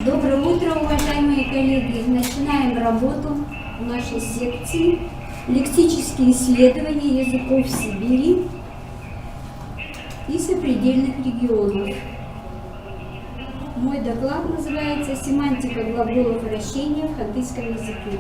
Доброе утро, уважаемые коллеги! Начинаем работу в нашей секции «Лексические исследования языков Сибири и сопредельных регионов». Мой доклад называется «Семантика глаголов вращения в хантыйском языке».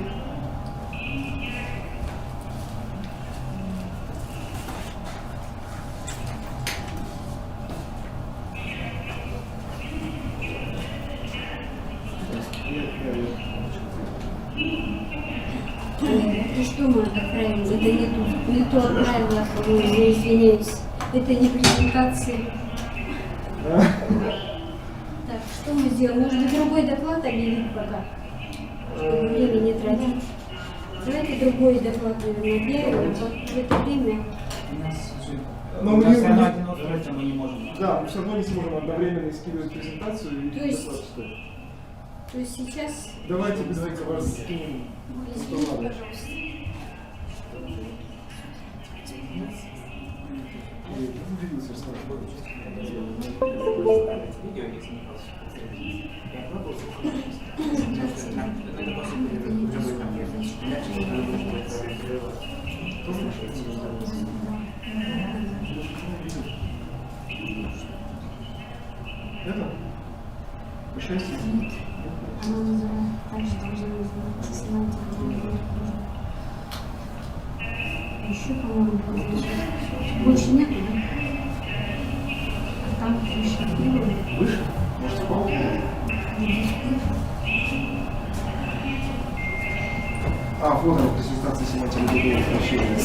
Это что мы отправим? Это не то отправила, я извиняюсь. Это не презентация. Так, что мы сделаем? Может быть, другой доклад объявить пока? Чтобы время не тратить. Давайте другой доклад, наверное, объявим. В это время... Но мы не можем. Да, мы все равно не сможем одновременно скидывать презентацию и доклад читать. То есть сейчас... Давайте быстренько вас скинем. Извините, пожалуйста. Это? По счастью? Нет. Она называется, также должна называться семантика глаголов. Еще, по-моему, больше нету, да? А там еще было. Выше? Может, спал? Вот она, презентация семантики глаголов вращения.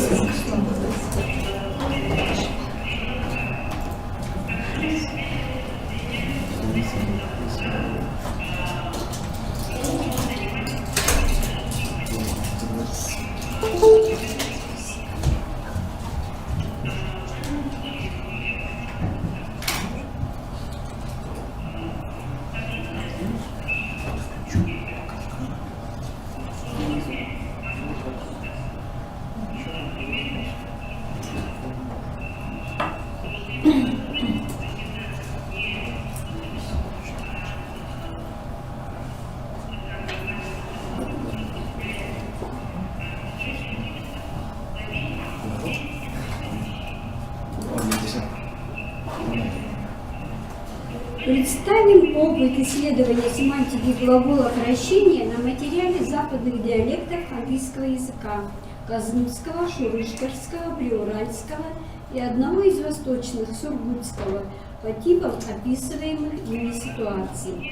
Представим опыт исследования семантики глаголов вращения на материале западных диалектов хантыйского языка – казмского, шурышкарского, приуральского и одного из восточных – сургутского, по типам описываемых ими ситуаций.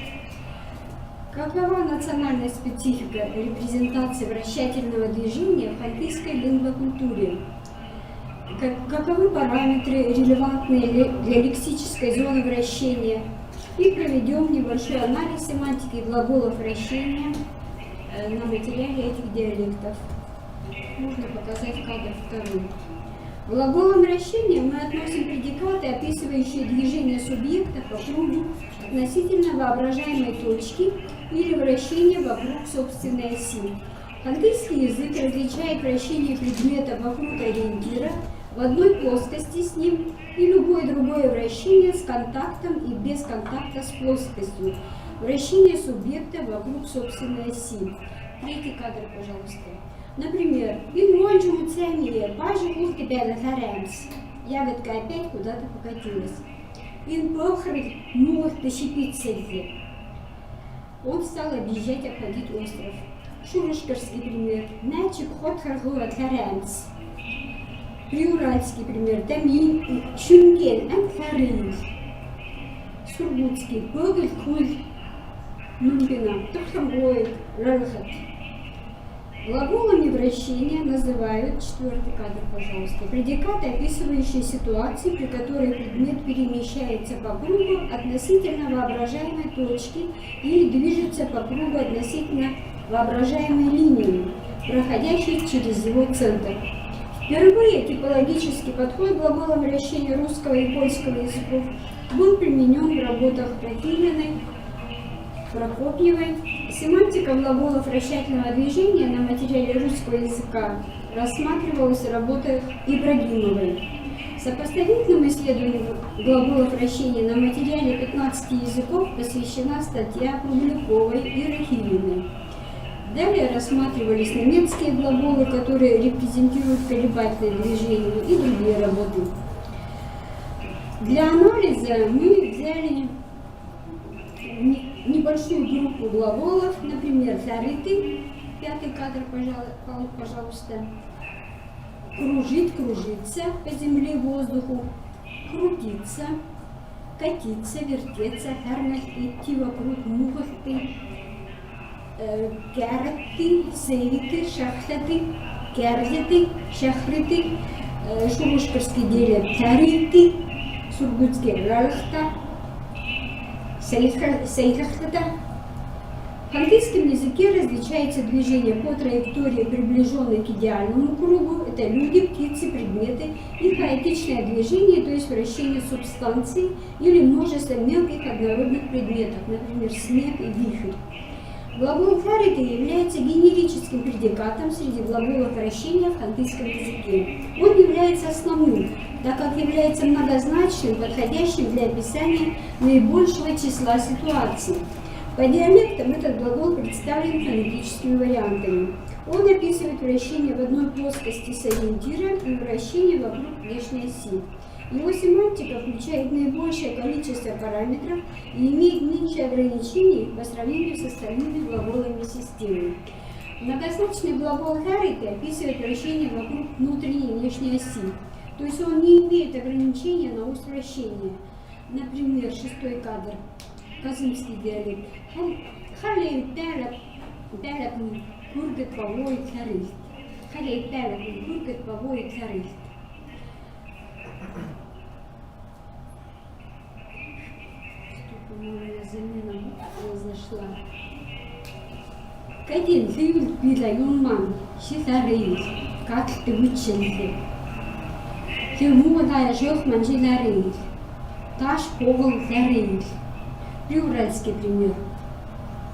Какова национальная специфика репрезентации вращательного движения в хантыйской лингвокультуре? Каковы параметры, релевантные для лексической зоны вращения? И проведем небольшой анализ семантики глаголов вращения на материале этих диалектов. Можно показать кадр второй. К глаголам вращения мы относим предикаты, описывающие движение субъекта по кругу относительно воображаемой точки или вращение вокруг собственной оси. Хантыйский язык различает вращение предмета вокруг ориентира в одной плоскости с ним и любое другое вращение с контактом и без контакта с плоскостью. Вращение субъекта вокруг собственной оси. Третий кадр, пожалуйста. Например, «Бинвончу муцемия, пажи ух тебя нахарамс». Ягодка опять куда-то покатилась. «Ин похры мух тащипицельфи». Он стал объезжать, обходить остров. Шурышкарский пример. «Начик ход харгу отхарамс». Приуральский пример. Тамин шунген анфарин. Сургутский. Гоголь куль. Нумбина. Тохтамгоид. Рархат. Глаголами вращения называют, четвертый кадр, пожалуйста, предикаты, описывающие ситуации, при которой предмет перемещается по кругу относительно воображаемой точки или движется по кругу относительно воображаемой линии, проходящей через его центр. Впервые типологический подход к глаголам вращения русского и польского языков был применен в работах Трофиминой, Прокопьевой. Семантика глаголов вращательного движения на материале русского языка рассматривалась в работах Ибрагимовой. Сопоставительному исследованию глаголов вращения на материале 15 языков посвящена статья Павлюковой и Рахилиной. Далее рассматривались немецкие глаголы, которые репрезентируют колебательное движение, и другие работы. Для анализа мы взяли небольшую группу глаголов, например, «зарыты», 5-й кадр, пожалуйста, «кружить», «кружиться» по земле, воздуху, «крутиться», «катиться», «вертеться», «hermelt», «идти вокруг», «мухахты», «кärti», «сейвиты», «шахтаты», «кärдеты», «шахрыты», шурушкарский диалект «тярыты», сургутский «ралхта», «сейхахтата». В английском языке различается движение по траектории, приближенной к идеальному кругу. Это люди, птицы, предметы и хаотичное движение, то есть вращение субстанций или множество мелких однородных предметов, например, снег и вихрь. Глагол «харити» является генерическим предикатом среди глаголов вращения в хантыйском языке. Он является основным, так как является многозначным, подходящим для описания наибольшего числа ситуаций. По диалектам этот глагол представлен фонетическими вариантами. Он описывает вращение в одной плоскости с ориентиром и вращение вокруг внешней оси. Его семантика включает наибольшее количество параметров и имеет меньшее ограничений по сравнению с остальными глаголами системы. Многозначный глагол «харити» описывает вращение вокруг внутренней и внешней оси, то есть он не имеет ограничения на ось вращения. Например, 6-й кадр, казымский диалект. «Халей пялапни кургет павой царыст». «Халей пялапни кургет павой царыст». Замена произошла. Кадин филд пила юман, шизарей, как ты вычелся. Филмугая жёхман жиларей, таш повол зарей. Приуральский пример.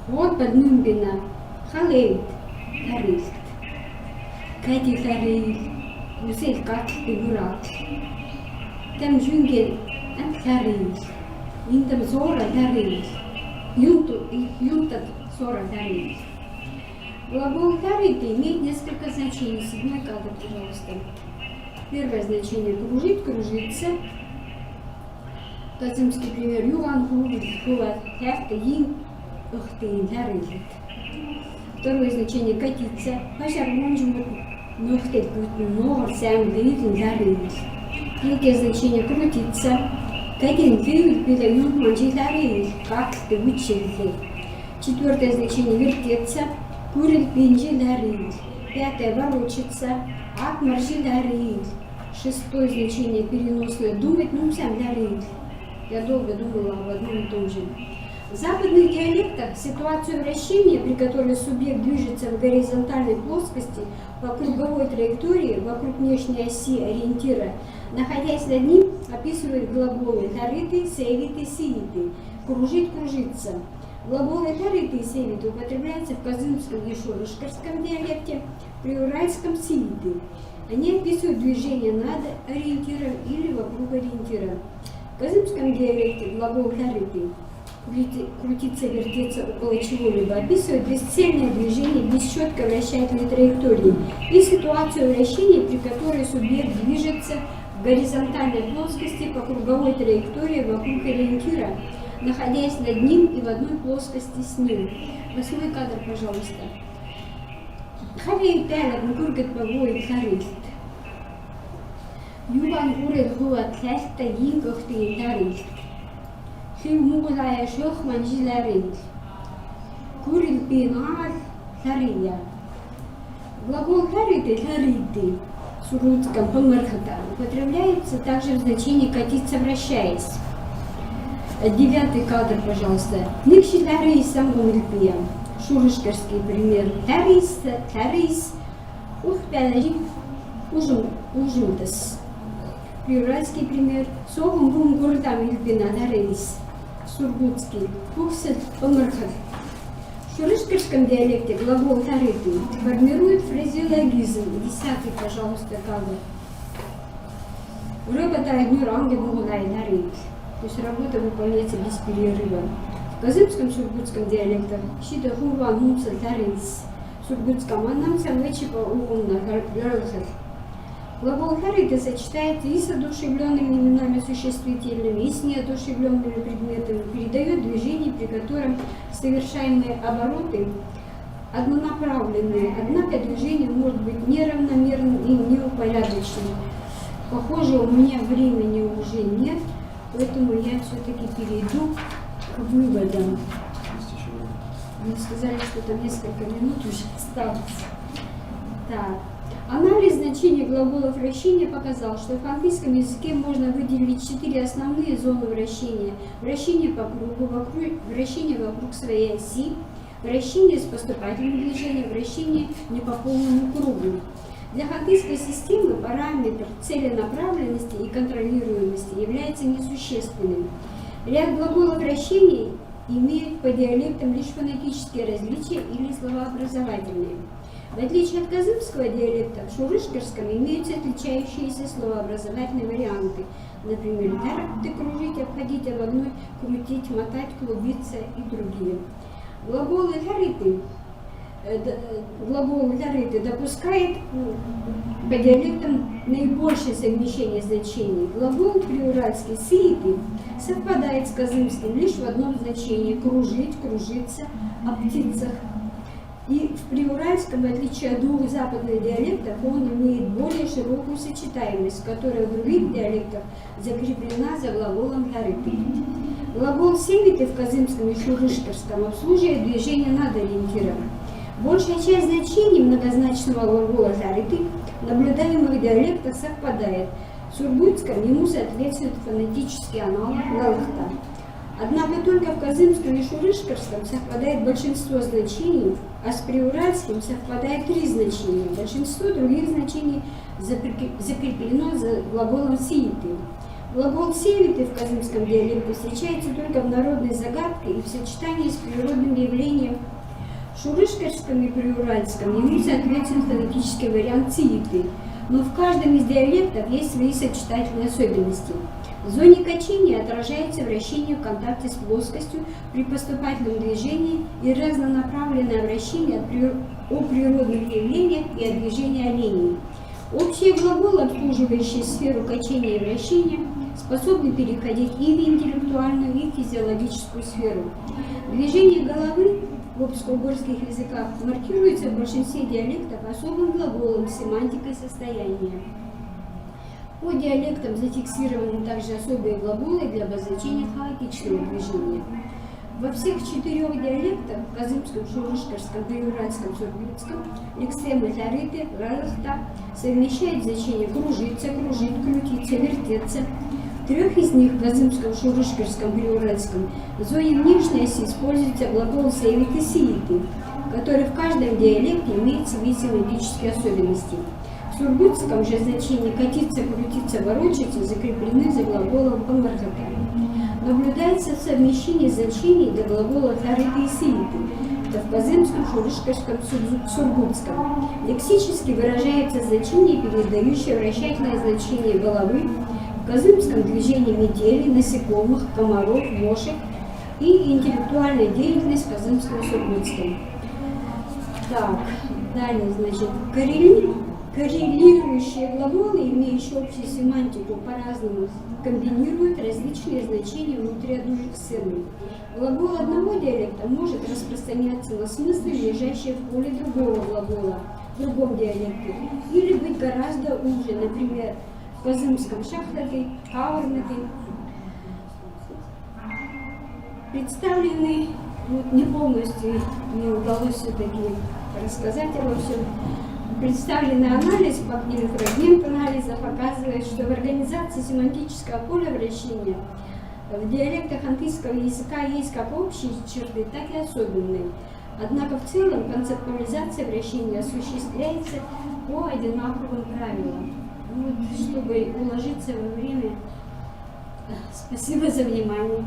Вот под Нюмбина, халейт, зарест. Кади зарей, усель как ты враг. Там джунген, от зарей. Интам зора дарит, юнтат зора дарит. Глагол дарит имеет несколько значений. 7-й кадр, пожалуйста. Первое значение — кружить, кружиться. Казымский пример: юван хулит, хулат, хефта, ин, ухтын, дарит. Второе значение — катиться. Пожар монжмут, нухтет, ногор, сам, длитын, дарит. Третье значение — крутиться. Кадин филд пила юман жиларей, как ты вычелся. Четвертое значение — вертеться. Курил пинжи дарит. 5-е — ворочаться. Акмар жиларей. 6-е значение — переносное. Думать сам дарит. Я долго думала об одном и том же. В западных диалектах ситуацию вращения, при которой субъект движется в горизонтальной плоскости по круговой траектории вокруг внешней оси ориентира, находясь над ним, описывают глаголы «тарыты», «сейвиты», «сииты», «кружить», «кружиться». Глаголы «тарыты» и «сейвиты» употребляются в казымском и шурышкарском диалекте, приуральском «сииты». Они описывают движение над ориентиром или вокруг ориентира. В казымском диалекте глагол «тарыты» крутиться, вертеться около чего-либо описывает бесцельное движение без четкой вращательной траектории и ситуацию вращения, при которой субъект движется в горизонтальной плоскости по круговой траектории вокруг ориентира, находясь над ним и в одной плоскости с ним. 8-й кадр, пожалуйста. Халей пялак мгургет павой царист. Юбан гурет хуат цеста йингохты царист. Филмугая жёхман жиларей. Курил пинар цария. Глагол «харити» «цариты» в сургутском «помырхата» употребляется также в значении «катиться, вращаясь». 9-й кадр, пожалуйста. Никши «тарис» самгумильпия. Шурышкарский пример. «Тарис», «тарис», «ух пялари», «ужимтас». Приуральский пример. «Согум бум гурдам ильпина «тарис». Сургутский. «Пухсет помырхат». В шурышкарском диалекте глагол «тарыты» формирует фразеологизм. 10-й, пожалуйста, кадр. Робота нюранги мугулай нарыть. То есть работа выполняется без перерыва. В казымском сургутском диалектах щита хува мумса тарис. В сургутском анам самвечипа уунна гаргасов. Глагол «харыта» сочетается и с одушевленными именами существительными, и с неодушевленными предметами, передает движение, при котором совершаемые обороты однонаправленные, однако движение может быть неравномерным и неупорядоченным. Похоже, у меня времени уже нет, поэтому я все-таки перейду к выводам. Мне сказали, что там несколько минут уже осталось. Так. Анализ значения глаголов вращения показал, что в английском языке можно выделить 4 основные зоны вращения. Вращение по кругу, вращение вокруг своей оси, вращение с поступательным движением, вращение не по полному кругу. Для хоккейской системы параметр целенаправленности и контролируемости является несущественным. Ряд глаголов вращения имеет по диалектам лишь фонетические различия или словообразовательные. В отличие от казымского диалекта, в шурышкерском имеются отличающиеся словообразовательные варианты. Например, «дарты» – кружить, обходить, обогнуть, крутить, мотать, клубиться и другие. Глагол «дарыты» допускает по диалектам наибольшее совмещение значений. Глагол приуральский «сыиты» совпадает с казымским лишь в одном значении – кружить, кружиться, о птицах. И в приуральском, в отличие от двух западных диалектов, он имеет более широкую сочетаемость, которая в других диалектах закреплена за глаголом «дарыты». Глагол «севиты» в казымском и шурышкерском обслуживает движение над ориентиром. Большая часть значений многозначного глагола «дарыты» в наблюдаемых диалектах совпадает. В сургутском ему соответствует фонетический аналог «галахта». Однако только в казымском и шурышкерском совпадает большинство значений, а с приуральским совпадает 3 значения. Большинство других значений закреплено за глаголом «сииты». Глагол «севиты» в казымском диалекте встречается только в народной загадке и в сочетании с природным явлением. В шурышкерском и приуральском ему соответствует фонетический вариант «сииты», но в каждом из диалектов есть свои сочетательные особенности. В зоне качения отражается вращение в контакте с плоскостью при поступательном движении и разнонаправленное вращение о природных явлениях и о движении оленей. Общие глаголы, обслуживающие сферу качения и вращения, способны переходить и в интеллектуальную, и в физиологическую сферу. Движение головы в обско-угорских языках маркируется в большинстве диалектов особым глаголом с семантикой состояния. По диалектам зафиксированы также особые глаголы для обозначения хаотичного движения. Во всех 4 диалектах – казымском, шурышкерском, приуральском, сургутском – лексемы «дарыты», «галахта» совмещают значения кружиться, кружить, крутиться, вертеться. В 3 из них – казымском, шурышкерском, приуральском – в зоне внешней оси используется глагол «севиты», «сииты», который в каждом диалекте имеет свои семантические особенности. В сургутском же значении «катиться», «крутиться», «ворочаться» закреплены за глаголом «помаргата». Наблюдается совмещение значений до глагола «дарыты» и «сииты», это в казымском, шурышкерском, сургутском. Лексически выражается значение, передающее вращательное значение головы, в казымском движение метели, насекомых, комаров, мошек и интеллектуальная деятельность в казымском и сургутском. Так, далее, значит, коррелирующие глаголы, имеющие общую семантику, по-разному комбинируют различные значения внутри одной сцены. Глагол одного диалекта может распространяться на смыслы, лежащие в поле другого глагола в другом диалекте, или быть гораздо уже, например, в казымском «шахтаты», «аурнаты». Представлены, вот не полностью, мне удалось все-таки рассказать обо всем. Представленный анализ по книге фрагмент анализа показывает, что в организации семантического поля вращения в диалектах английского языка есть как общие черты, так и особенные. Однако в целом концептуализация вращения осуществляется по одинаковым правилам. Вот, чтобы уложиться во время. Спасибо за внимание.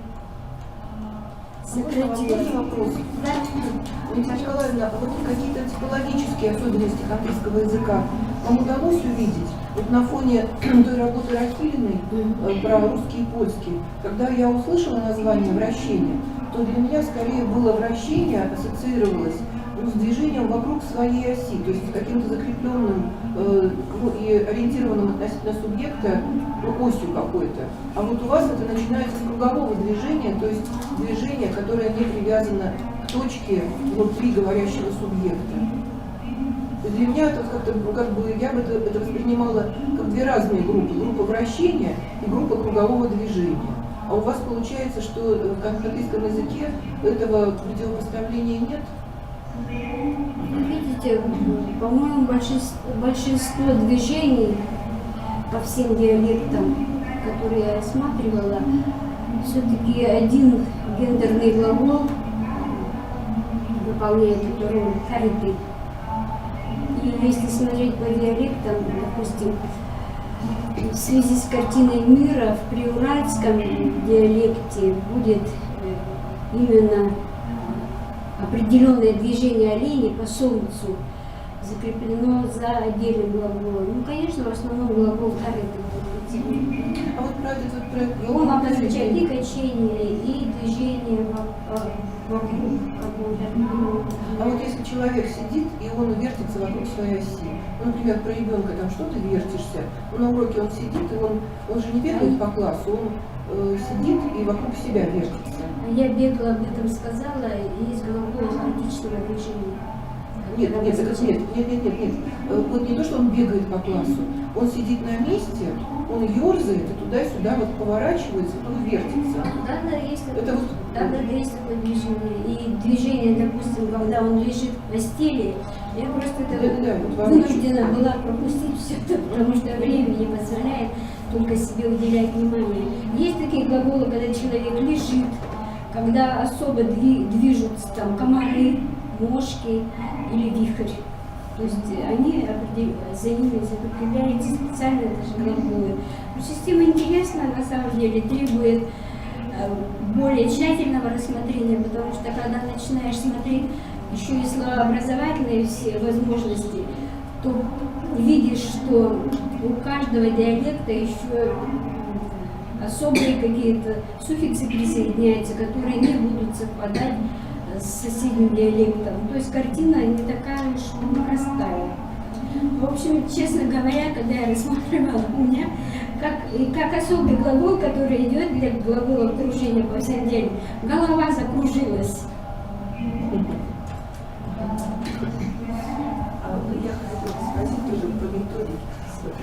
Можно вопрос? Да. Наталья Николаевна, вот какие-то типологические особенности английского языка вам удалось увидеть? Вот на фоне той работы Рахилиной про русский и польский, когда я услышала название «Вращение», то для меня скорее было вращение, ассоциировалось с движением вокруг своей оси, то есть с каким-то закрепленным и ориентированным относительно субъекта осью какой-то. А вот у вас это начинается с кругового движения, то есть движение, которое не привязано к точке внутри говорящего субъекта. Для меня это как бы я бы это воспринимала как две разные группы. Группа вращения и группа кругового движения. А у вас получается, что в английском языке этого противопоставления нет? Видите, по-моему, большинство движений по всем диалектам, которые я рассматривала, все-таки один гендерный глагол выполняет эту роль «хариты». И если смотреть по диалектам, допустим, в связи с картиной мира в приуральском диалекте будет именно определенное движение оленей по солнцу закреплено за отдельным глаголом. Ну, конечно, в основном глагол «хариты». А вот про этот проект он обозначает и качение, и движение вокруг какого-то. А вот если человек сидит, и он вертится вокруг своей оси, ну, например, про ребенка там что ты вертишься, на уроке он сидит, и он же не бегает по классу, он сидит и вокруг себя вертится. Я бегала, об этом сказала, есть глагол хаотичного движения. Нет. Вот не то, что он бегает по классу, он сидит на месте, он ерзает и туда-сюда вот поворачивается, потом вертится. Да, есть это вот... есть такое движение. И движение, допустим, когда он лежит в постели, я просто вынуждена была пропустить все это, потому что время не позволяет только себе уделять внимание. Есть такие глаголы, когда человек лежит, когда особо движутся там комары, мошки или вихрь. То есть они за ними закрепляются специально даже глаголы. Но система интересная, на самом деле, требует более тщательного рассмотрения, потому что когда начинаешь смотреть еще и словообразовательные все возможности, то видишь, что у каждого диалекта еще особые какие-то суффиксы присоединяются, которые не будут совпадать с соседним диалектом. То есть картина не такая уж простая. В общем, честно говоря, когда я рассматривала, у меня как особый глагол, который идет для глагола окружения по всем деле, голова закружилась. Я хотела спросить тоже про методику.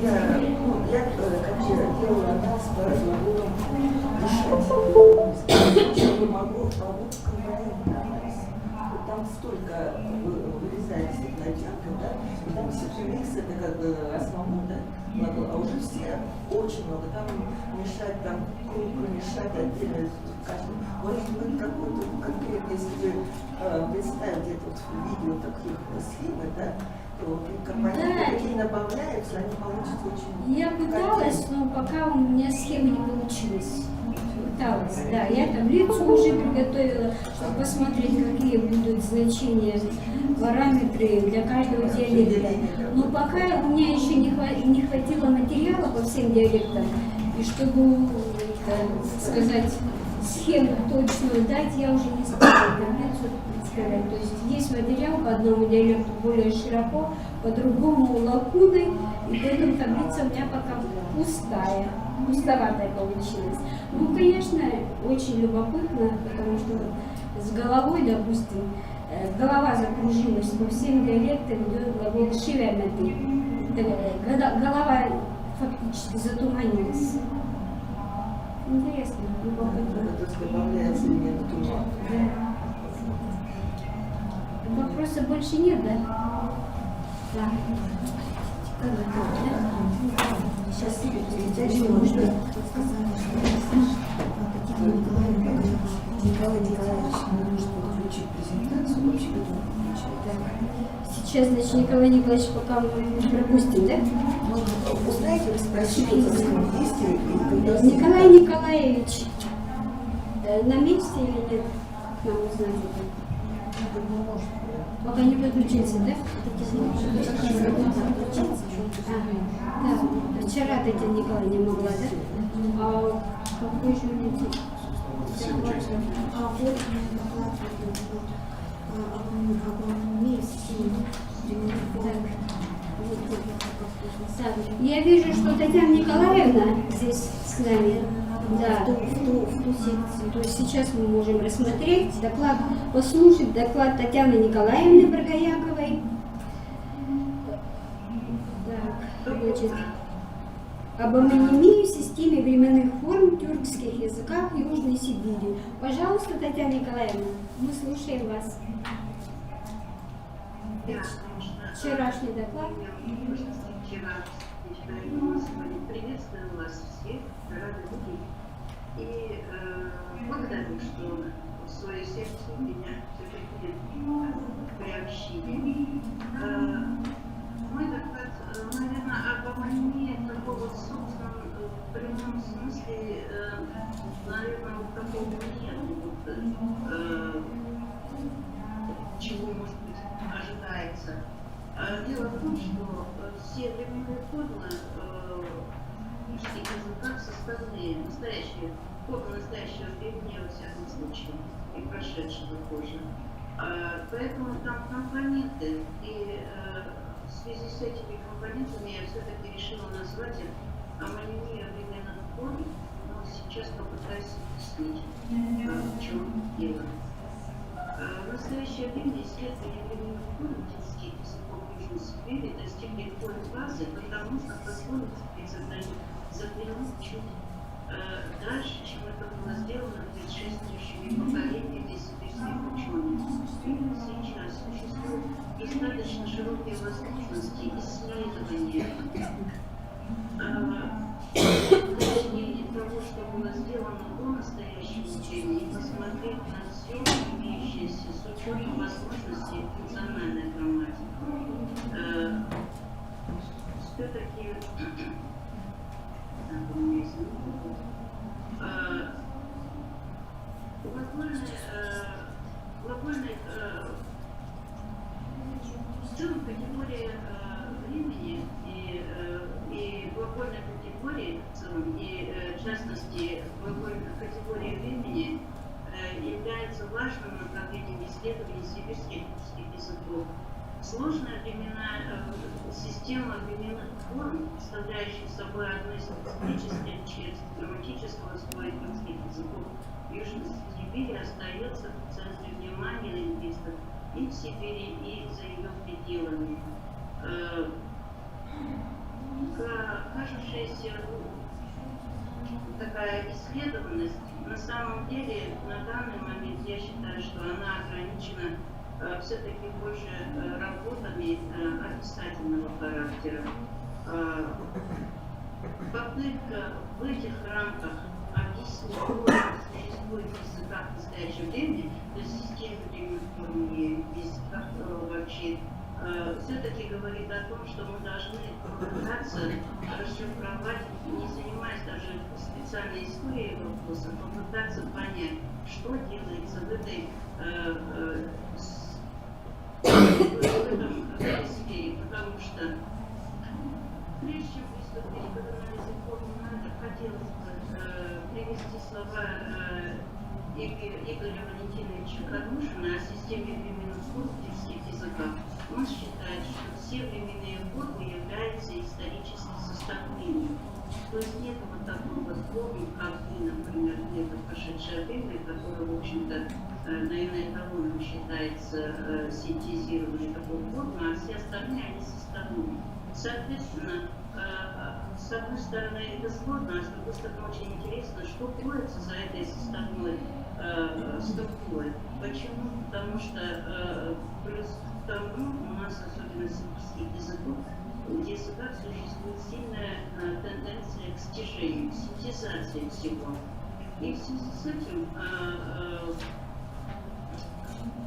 Я делала анализ по глаголам «решать». Я могу компонентный анализ. Там столько вырезается началка, да, и там все фикс, это как бы основной, да, глагол, а уже все очень много. Там мешать, там круг промешать отдельно каждый. Может быть, какой-то конкретно, если вы представить где-то вот в видео таких схемы, да, то компоненты какие добавляются, они получатся очень... Я пыталась, но пока у меня схема не получилась. Пыталась, да. Я таблицу уже приготовила, чтобы посмотреть, какие будут значения, параметры для каждого диалекта. Но пока у меня еще не хватило материала по всем диалектам, и чтобы, сказать, схему точную дать, я уже не смогла таблицу представлять. То есть есть материал по одному диалекту более широко, по другому лакуной, и поэтому таблица у меня пока пустоватая получилась. Ну, конечно, очень любопытно, потому что с головой, допустим, голова закружилась, по всем диалектам идет глагол «шивеметы». Голова фактически затуманилась. Интересно, любопытно. То есть добавляется элемент тумана. Да. Вопроса больше нет, да? Да. Сейчас передача можно. Николай Николаевич не может подключить презентацию, вообще готов включать. Сейчас, значит, Николай Николаевич, пока мы пропустим, да? Вы знаете, вы спросили, есть ли... Николай Николаевич на месте или нет? Нам узнать это. Пока не подключился, да? Да. Вчера Татьяна Николаевна не могла, да? А какой же у меня Все участники. Я вижу, что Татьяна Николаевна здесь с нами. Да, в ту секцию. То есть сейчас мы можем рассмотреть доклад, послушать доклад Татьяны Николаевны Брагояковой. Так, значит, об амонимии в системе временных форм тюркских языках Южной Сибири. Пожалуйста, Татьяна Николаевна, мы слушаем вас. Вчерашний доклад. Приветствую вас всех, рада видеть. И благодарю, что в свою секцию меня все-таки приобщили. Мой доклад, наверное, об амонии такого, собственно, в прямом смысле, наверное, вот такого нет, чего, может быть, ожидается. Дело в том, что все временные формы в русских языках составные, настоящие, формы настоящего времени, во всяком случае, и прошедшего тоже. Поэтому там компоненты, и в связи с этими компонентами я все-таки решила назвать их амонимия временных форм, но сейчас попытаюсь объяснить, в чем дело. В настоящее время исследования временных форм тюркских языков Южной Сибири достигли той фазы, когда можно позволить себе заглянуть чуть дальше, чем это было сделано предшествующими поколениями сибирских ученых. Именно сейчас существуют достаточно широкие возможности исследования уточнения того, что было сделано до настоящего учения, и посмотреть на все имеющееся с учетом возможностей функциональной грамматики. Все-таки глагольная в целом категория времени и глагольной категории в целом, и в частности глагольная категория времени является важным направлением исследований сибирских языков. Сложная временная система временных форм, представляющая собой одну из специфических черт грамматического строя тюркских языков Южной Сибири, остается в центре внимания лингвистов и в Сибири, и за ее пределами. Кажущаяся такая исследованность, на самом деле, на данный момент я считаю, что она ограничена все-таки больше работами описательного характера. Попытка в этих рамках объяснить, что существует в языках в настоящее время, то есть системе временных форм и в языках вообще, все-таки говорит о том, что мы должны попытаться расшифровать, не занимаясь даже специальной историей вопроса, попытаться понять, что делается в этой сфере, потому что прежде чем приступить к анализу формы, хотелось бы привести слова Игоря Валентиновича Кадушина о системе временных форм в тюркских языках. Он считает, что все временные формы являются исторически составными. То есть нет вот такого формы, как вы, например, где-то прошедшее время, которое, в общем-то, наверное, эталоном считается синтезированной такой формы, а все остальные, они составные. Соответственно, с одной стороны, это сложно, а с другой стороны, очень интересно, что кроется за этой составной структурой. Почему? Потому что плюс к тому у нас, особенно сибирских языков, в языках существует сильная тенденция к стяжению, к синтезации всего. И в связи с этим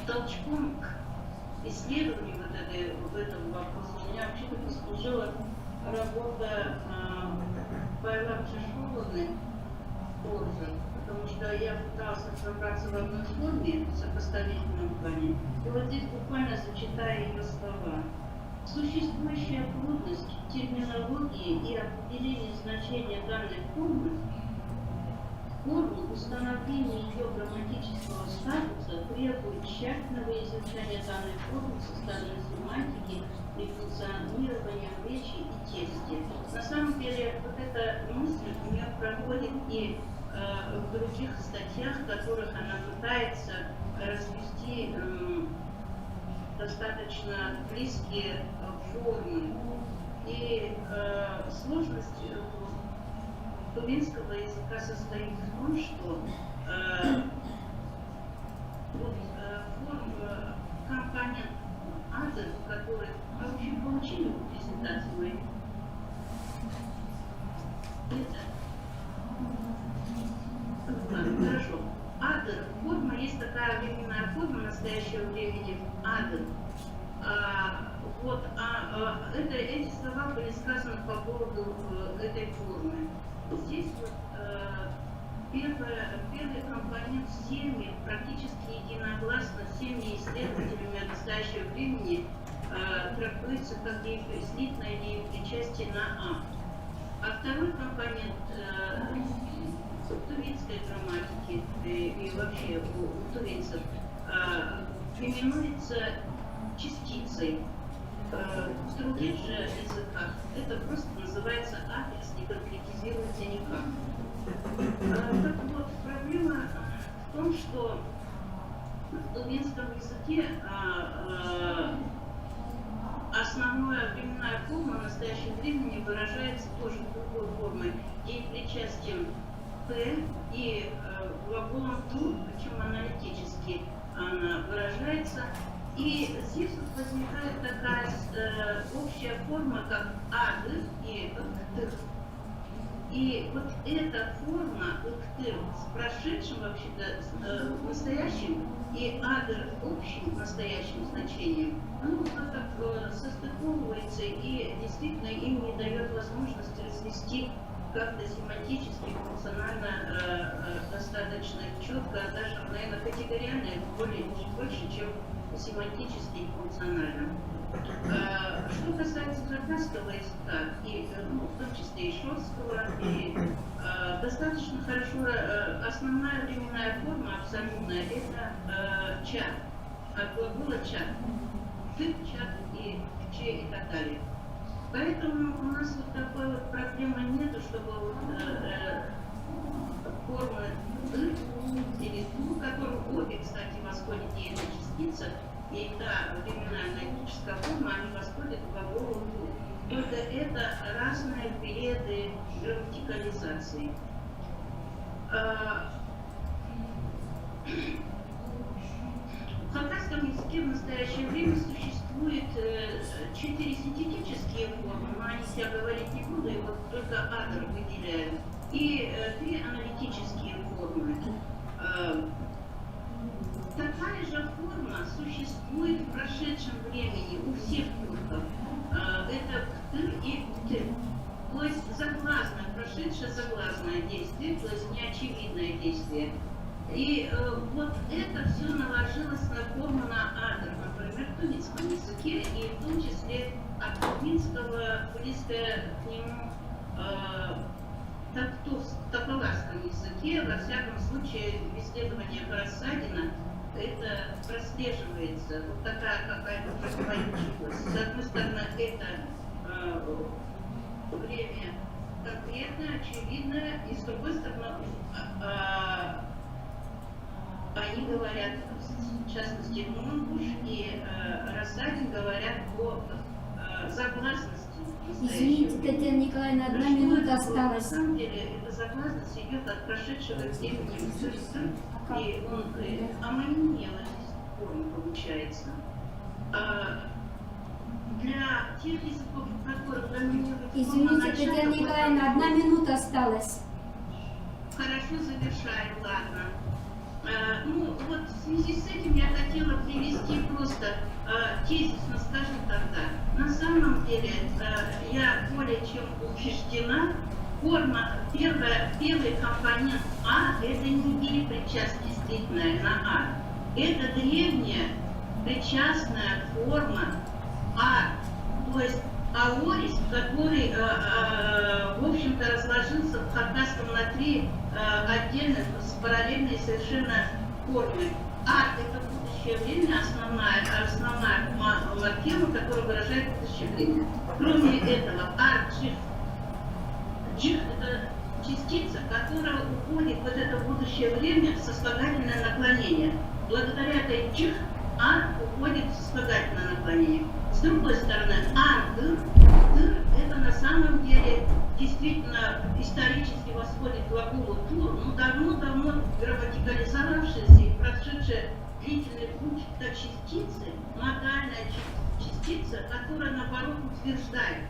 толчком к исследованию в этом вопросе у меня вообще-то послужила работа Байлам Чешуловны позже, потому что я пыталась разобраться в одной форме, в сопоставительном плане. И вот здесь буквально зачитаю ее слова. Существующая трудность терминологии и определения значения данной формы, форму установления ее грамматического статуса требует тщательного изучения данной формы со стороны семантики и функционирования в речи и тексте. На самом деле, вот эта мысль у нее проходит и в других статьях, в которых она пытается развести достаточно близкие формы. И сложность тувинского языка состоит в том, что компонент адер, который вы вообще получили в презентации моей, хорошо. Адер, форма, есть такая временная форма настоящего времени, адер. Эти слова были сказаны по поводу этой формы. Здесь вот первый компонент всеми, практически единогласно всеми исследователями настоящего времени трактуется как слитное или причастие на А второй компонент тувинской грамматики и вообще у тувинцев именуется частицей. В других же языках это просто называется адрес, не конкретизируется никак. Так вот, проблема в том, что в тувинском языке основная временная форма в настоящем времени выражается тоже другой формой, и причастием «т», и глаголом «ту», причем аналитически она выражается. И здесь вот возникает такая общая форма, как «ады» и «ктыр». И вот эта форма «ктыр» с прошедшим вообще-то настоящим и «адыр» общим настоящим значением, оно вот так состыковывается и действительно им не дает возможности развести как-то семантически, функционально достаточно четко, а даже, наверное, категориально больше, чем семантически и функционально. Что касается хакасского языка, и, в том числе и шотского, и, достаточно хорошо, основная временная форма абсолютная – это чат, от глагола чат, ты, чат и че и так далее. Поэтому у нас вот такой вот проблемы нету, чтобы вот, формы «ты» или «ту», которые обе, кстати, восходят и эта частица, и та временная аналитическая форма, они восходят к глаголу «ту». Только это разные периоды грамматикализации. В хакасском языке в настоящее время существует 4 синтетические формы, но о них я говорить не буду, и вот только адер выделяю, и 3 аналитические формы. Такая же форма существует в прошедшем времени у всех турков. Это ктыр и ктыр. То есть загласное, прошедшее загласное действие, то есть неочевидное действие. И вот это все наложилось на форму на адр, например, в тувинском языке, и в том числе от тувинского, близкое к нему тополарском языке, во всяком случае, в исследованиях Рассадина это прослеживается, вот такая какая-то противоречивость. С одной стороны, это время конкретное, очевидное, и с другой стороны, они говорят, в частности, Мунбуш и Рассадин говорят о загласности. Извините, Татьяна Николаевна, 1 минута осталась. На самом деле, эта загласность идет от прошедшего времени в СССР, и он амонинелый форма получается. Для тех языков, у которых доминирует форма Извините, Татьяна Николаевна, 1 минута осталась. Хорошо, завершаю, ладно. Ну, вот в связи с этим я хотела привести просто тезисно, скажем тогда. На самом деле, я более чем убеждена, форма, первый компонент А, это не перепричастие действительно на А. Это древняя причастная форма А, то есть аорис, который, в общем-то, разложился в хакасском на три отдельных, параллельные совершенно формы. А – это будущее время, основная морфема, которая выражает будущее время. Кроме этого, джих – это частица, которая уходит в это будущее время в сослагательное наклонение. Благодаря этой джих уходит в сослагательное наклонение. С другой стороны, дыр это на самом деле действительно исторически восходит к глаголу тур, но давно грамматикализовавшаяся и прошедшая длительный путь до частицы, модальная частица, которая наоборот утверждает.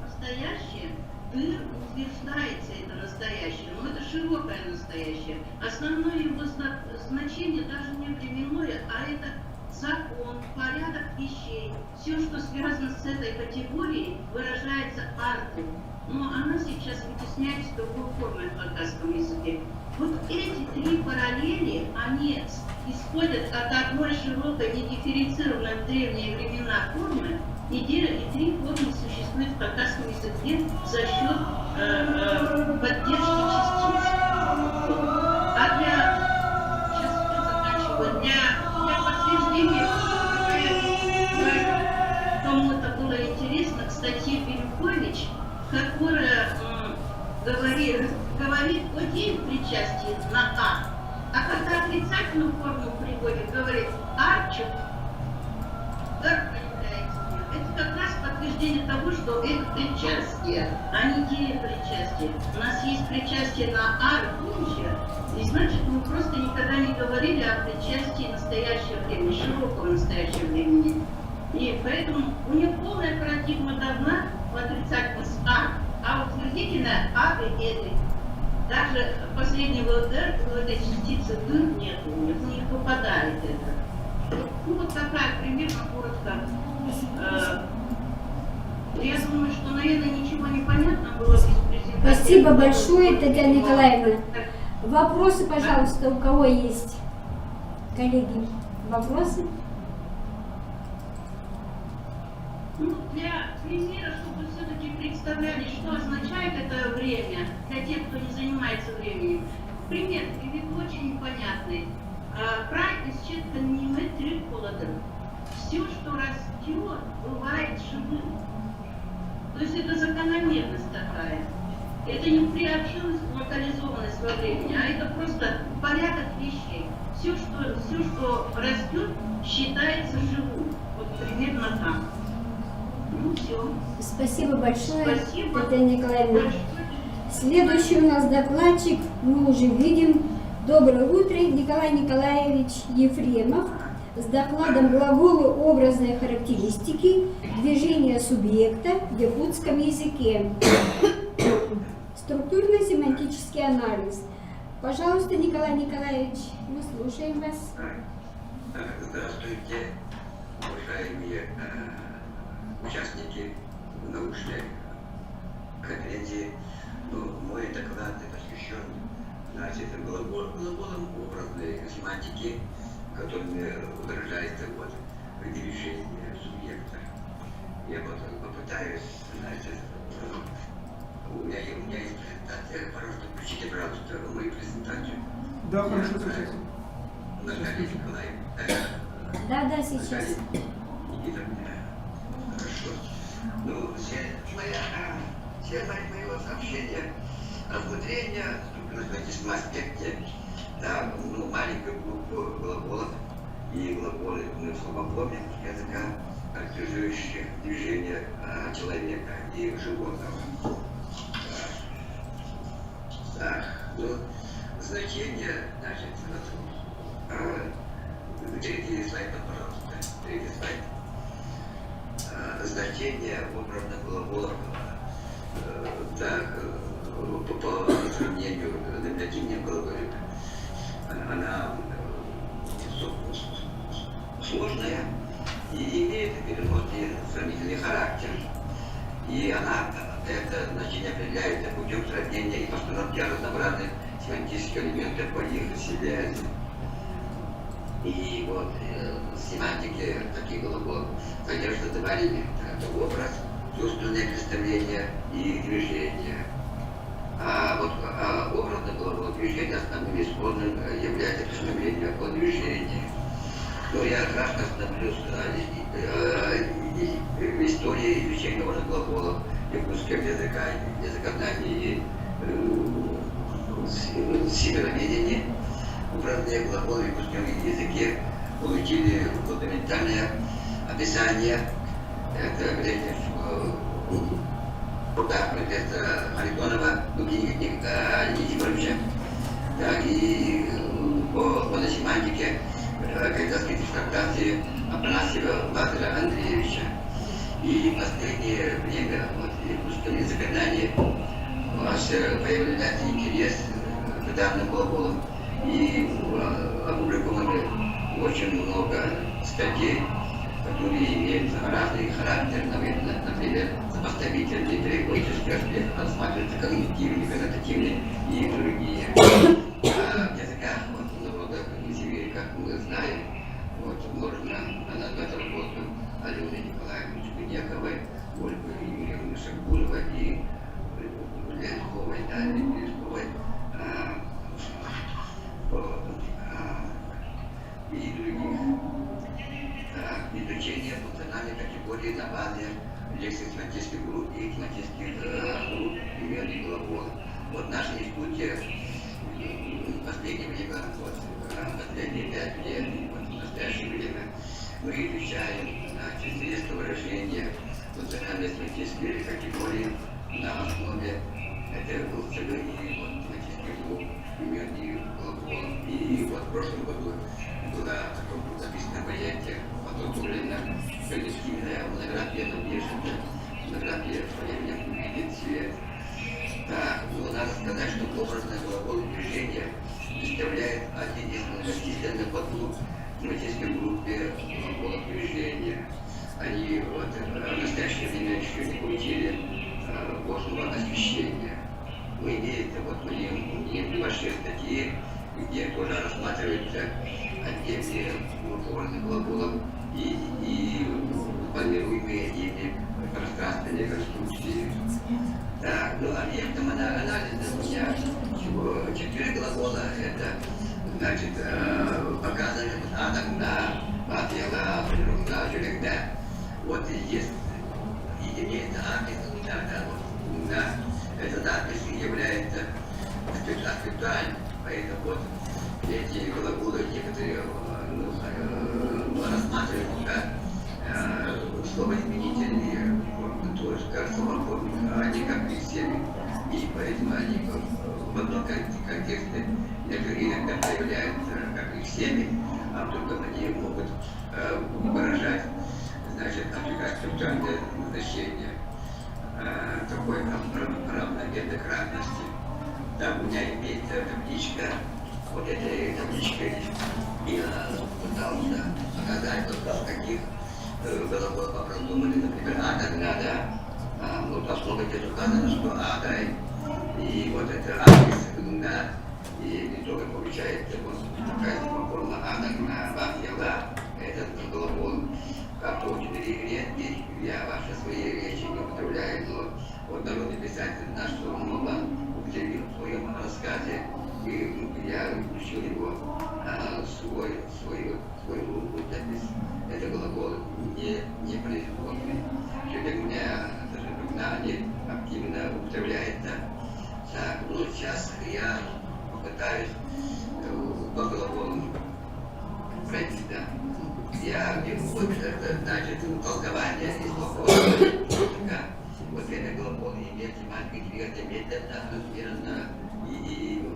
Настоящее, дыр утверждается это настоящее, но это широкое настоящее. Основное его значение даже не временное, а это закон, порядок вещей. Все, что связано с этой категорией, выражается артом. Но она сейчас вытесняется другой формой в хакасском языке. Вот эти три параллели, они исходят от одной широкой, недифференцированной в древние времена формы, и три формы существуют в хакасском языке за счет поддержки частиц. Для подтверждения, кому это было интересно, к статье Бирюкович, которая говорит о причастии на а когда отрицательную форму приводит, говорит арчук, это как раз подтверждение того, что это причастие, а не причастие. У нас есть причастие на будущее, и значит мы просто никогда не говорили о причастии настоящего времени, широкого настоящего времени. И поэтому у них полная парадигма давна в отрицательность а утвердительная и этой. Даже последнего «д» в этой частице «д» нет, у них не попадает это. Ну вот такая примерно коротко. Я думаю, что, наверное, ничего не понятно было без презентации. Спасибо большое, Татьяна Николаевна. Вопросы, пожалуйста, у кого есть? Коллеги, вопросы? Ну, для примера, чтобы все-таки представляли, что означает это время, для тех, кто не занимается временем. Пример приведу очень непонятный. Практически не триколодер. Все, что растет, бывает живым. То есть это закономерность такая. Это не приобщилась локализованность во времени, а это просто порядок вещей. Все, что растет, считается живым. Вот примерно так. Ну все. Спасибо большое, Спасибо. Татьяна Николаевна. Большое. Следующий у нас докладчик, мы уже видим. Доброе утро, Николай Николаевич Ефремов с докладом глагола образной характеристики движения субъекта в якутском языке. Структурно-семантический анализ. Пожалуйста, Николай Николаевич, мы слушаем вас. Здравствуйте, уважаемые участники научной конференции. Мой доклад посвящен глаголам образной семантики, которыми выражается движение субъекта. Я попытаюсь, у меня есть презентация, пожалуйста, включите, пожалуйста, мою презентацию. Да, хорошо, сейчас. Наталья Николаевна. Да, сейчас. Хорошо. Тема моего сообщения обмудрения в структурно-семантическом аспекте, да, маленькую группу глаголов и глаголы словоформе языка, характеризующих движение человека и животного. Значение, третий слайд, пожалуйста, третий слайд. Значение образных глаголов, по сравнению с номинативным глаголем, она сложная и имеет переносный сравнительный характер. И она это значение определяется путем сравнения и постановки разнообразных семантических элементов по их связи. И вот семантики таких глаголов содержат два элемента. Это образ, чувственное представление и движение. А вот образный глагол движения основным исходным является представление о движении. Но я красно остановлюсь в истории изучения образных глаголов якутского языка, языкознания и североведения. Образные глаголы в якутском языке получили фундаментальное описание. Это профессора Харитонова, Никита Никифоровича. Так, и по фоносемантике кандидатской диссертации Афанасьева Лазаря Андреевича. И в последнее время в якутском языкознании у нас появляется интерес к данным глаголам. И опубликовано очень много статей, которые имеют разный характер, например, сопоставительный, переводческий аспект, рассматривается когнитивный, коннотативный и другие. В языках народа Сибири, как мы знаем, можно назвать работу Алены Николаевны Чудняковой, Ольгу Юрьевны Шакуловой и Лесковой, и других. Изучение функциональной категории на базе лексикосемантических групп и тематических групп имен и глаголов. Вот в нашем институте в последнее время, последние 5 лет, в настоящее время, мы изучаем средства выражения функциональной семантической категории на основе этой группы и тематических групп имен и глаголов. И вот в прошлом году было записано понятие, подготовлено коллективная монография Нобелевская, монография по видит свет. Так, но надо сказать, что образное глагол движения представляет один из многочисленных подгрупп в тематической группе глаголов движения. Они в настоящее время еще не получили должного освещения. Мы имеем небольшие статьи, где тоже рассматривается отдельные образных глаголов и планируемые ими пространственные конструкции. Так, ну объектом анализа у меня 4 глагола. Это значит показывает атом на папела, на железда. Вот есть единица апис, да, эта запись является актуальной. Поэтому вот эти глаголы некоторые рассматривают как словоизменительные, то есть как самоформы, они как лексемы. И поэтому они в одном контексте иногда проявляются как лексемы, а в другом они могут выражать, значит, структуральное значение такой равномерной кратности. Там у меня имеется табличка, вот этой табличкой я пытался показать, в каких глаголах образованы, например, тогда, да, вот основа здесь указано, что да, и вот это адрес, да, и итоге получается вот такая форма тогда, этот глагол, как-то очень редкий, я ваши свои речи не употребляю, но вот народный писатель наш Сурмова употребил в своем рассказе, и я включил его свой запись. Это глагол не производный. Сегодня у меня даже не активно употребляется. Так, ну сейчас я попытаюсь по глаголам пройти, да. Я вот это значит толкование из плохого языка. Вот это глагол имеет семантический метод, размерно и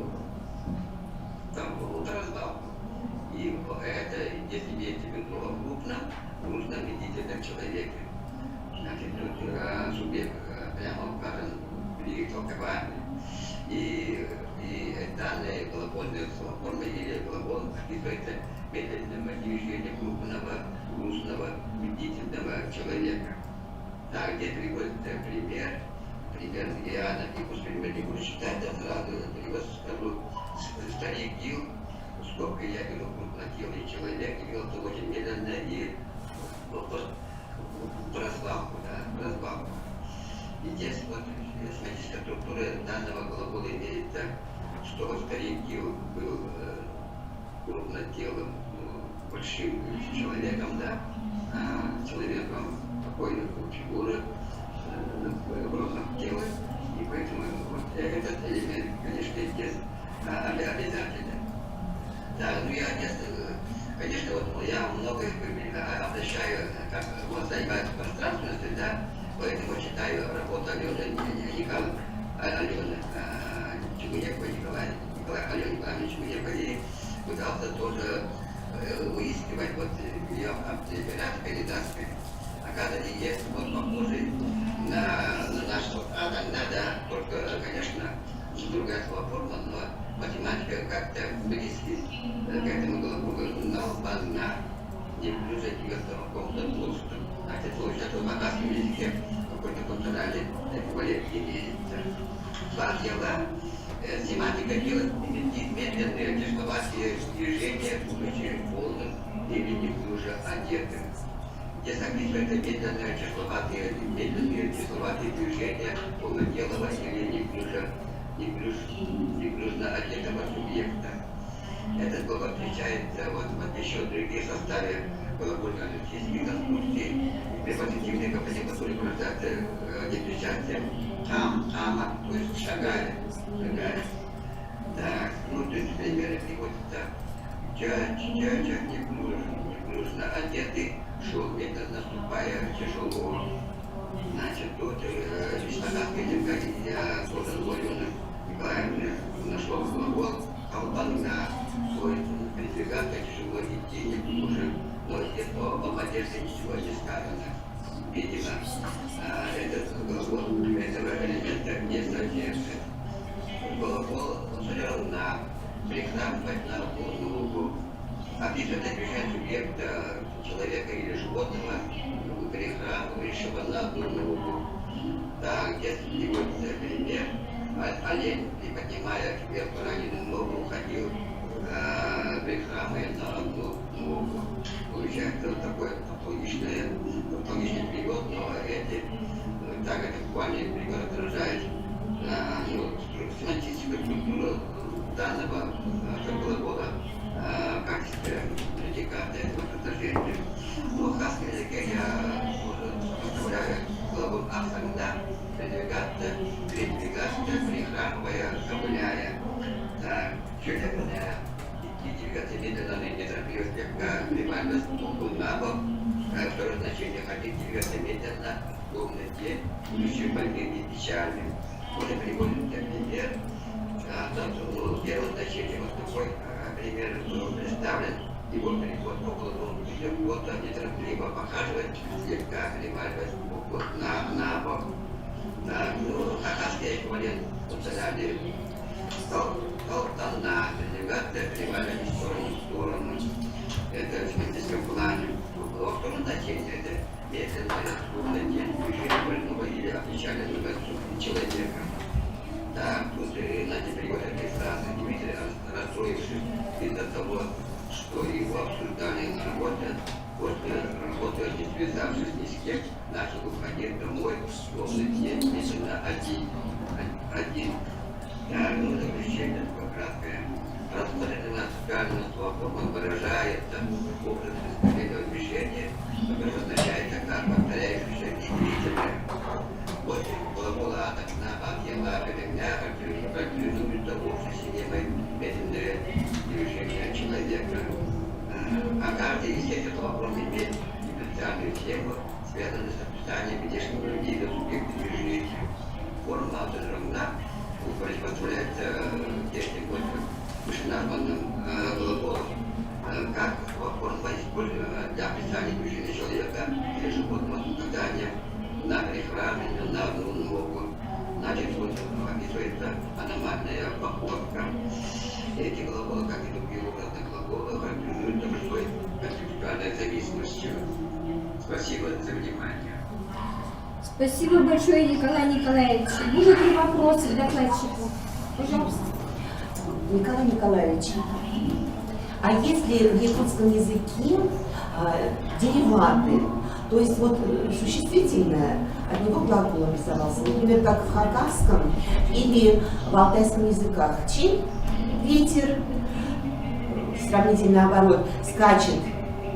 там раздал. И это, если имеется в виду крупно, нужно убедительном человеке. Значит, тут субъект прямо указан при толковании. И данные глагольные формы или глагол описывается медленным движением крупного, грустного, убедительного человека. Так, где приводится пример пример Иоанна, и пусть не буду читать, там сразу скажу, старик Гил, сколько я беру крупнотелый человек, вел это очень медленно и в развалку, да, в развалку. И здесь вот семантическая структура данного глагола имеет так, что старик Гил был крупнотелым, большим человеком, да, человеком покойной фигуры, в ростом тела, и поэтому вот этот элемент, конечно, здесь обязательно. Да, ну я, конечно, вот я много обращаю, как вот занимаюсь пространственностью, да, поэтому читаю работу Алены Чугунева, Николая Алены Николаевича Чугунева, и пытался тоже выискивать вот ее передачи. Оказывается, есть вот похожий на наш вот да, только, конечно, другая форма, но математика как-то близки к этому глаголу, но на неуклюже идет в каком-то толстом. А это получается в английском языке какой-то концептуальный эквивалент имеется. Два дела. Семантика делает медленные числоватые движения, будучи полным или неуклюже одетым. Если описывается медленные числоватые движения полноделого или неуклюжно одетого субъекта. Этот глагол встречается вот еще в других составе глагольно-аналитических конструкций. Препозитивные компоненты, которые порождаются депричастием ама, то есть шагая. Так, ну то есть примеры приводятся. Неуклюжно одетый, шел медленно наступая тяжело. Значит, тут весьмонавская я тоже Алены Николаевны нашел глагол колбанна, свойственно передвигаться тяжело идти, неуклюже, но здесь об одежде ничего не сказано. Видимо, этот глагол этого элемента не содержит. Глагол ударил на прихрамывать на ногу. Описывает движение субъекта, человека или животного, прихрамывающего на одну ногу. Да, где приводится пример, олень, приподнимая вверх раненую ногу, уходил, прихрамывая на одну ногу. Получается вот такой аутологичный перевод, но эти, так это буквально перевод отражает семантическую структуру данного глагола в качестве предиката этого предложения. Но в хасском языке я составляю глагол «авсагда», передвигаться, прихрамывая, ковыляя. Так, чудесная и двигаться медленно и неторопливо, слегка привальность ногу на бок. Второе значение ходить, двигаться медленно, в комнате, будучи больным и печальным. Можно приводить пример. Первое значение вот такой пример представлен. Его переход около года неторопливо похаживать, слегка переваливать на бок. Хакасский эквивалент функциональный колтана, передвигаться, переваливать из стороны в сторону. Это в семантическом плане. Во втором значении это медленное движение больного или опечаленного человека. Так, тут Надя перевод этой фразы. Дмитрий, расстроившись из-за того, что его обсуждали на работе, после работы, не связавшись ни с кем, начал уходить домой, словно день медленно один. Так, ну, заключение такое краткое. Рассмотренная социальная форма выражается образ искусственного движения, которое означает как повторяющееся и длительное. После глагола «отъела», характеризует общее медленное движение человека. А каждый из этих вопросов имеет специальную тему, связанную с описанием внешних людей до субъекта движения. Форма равна, позволяет тесным вышеназванным глаголом, как форма используема для описания движения человека или животного с указанием на прихрамывание на одну ногу. Значит, вот описывается аномальная походка. Эти глаголы, как и другие образные глаголы, характеризуются большой контекстуальной зависимостью. Спасибо за внимание. Спасибо большое, Николай Николаевич. Будут ли вопросы к докладчику? Пожалуйста. Николай Николаевич, а если в якутском языке дериваты, то есть вот существительное, от него глагол образовался, например, как в хакасском или в алтайском языках. Чем ветер, сравнительно наоборот, скачет,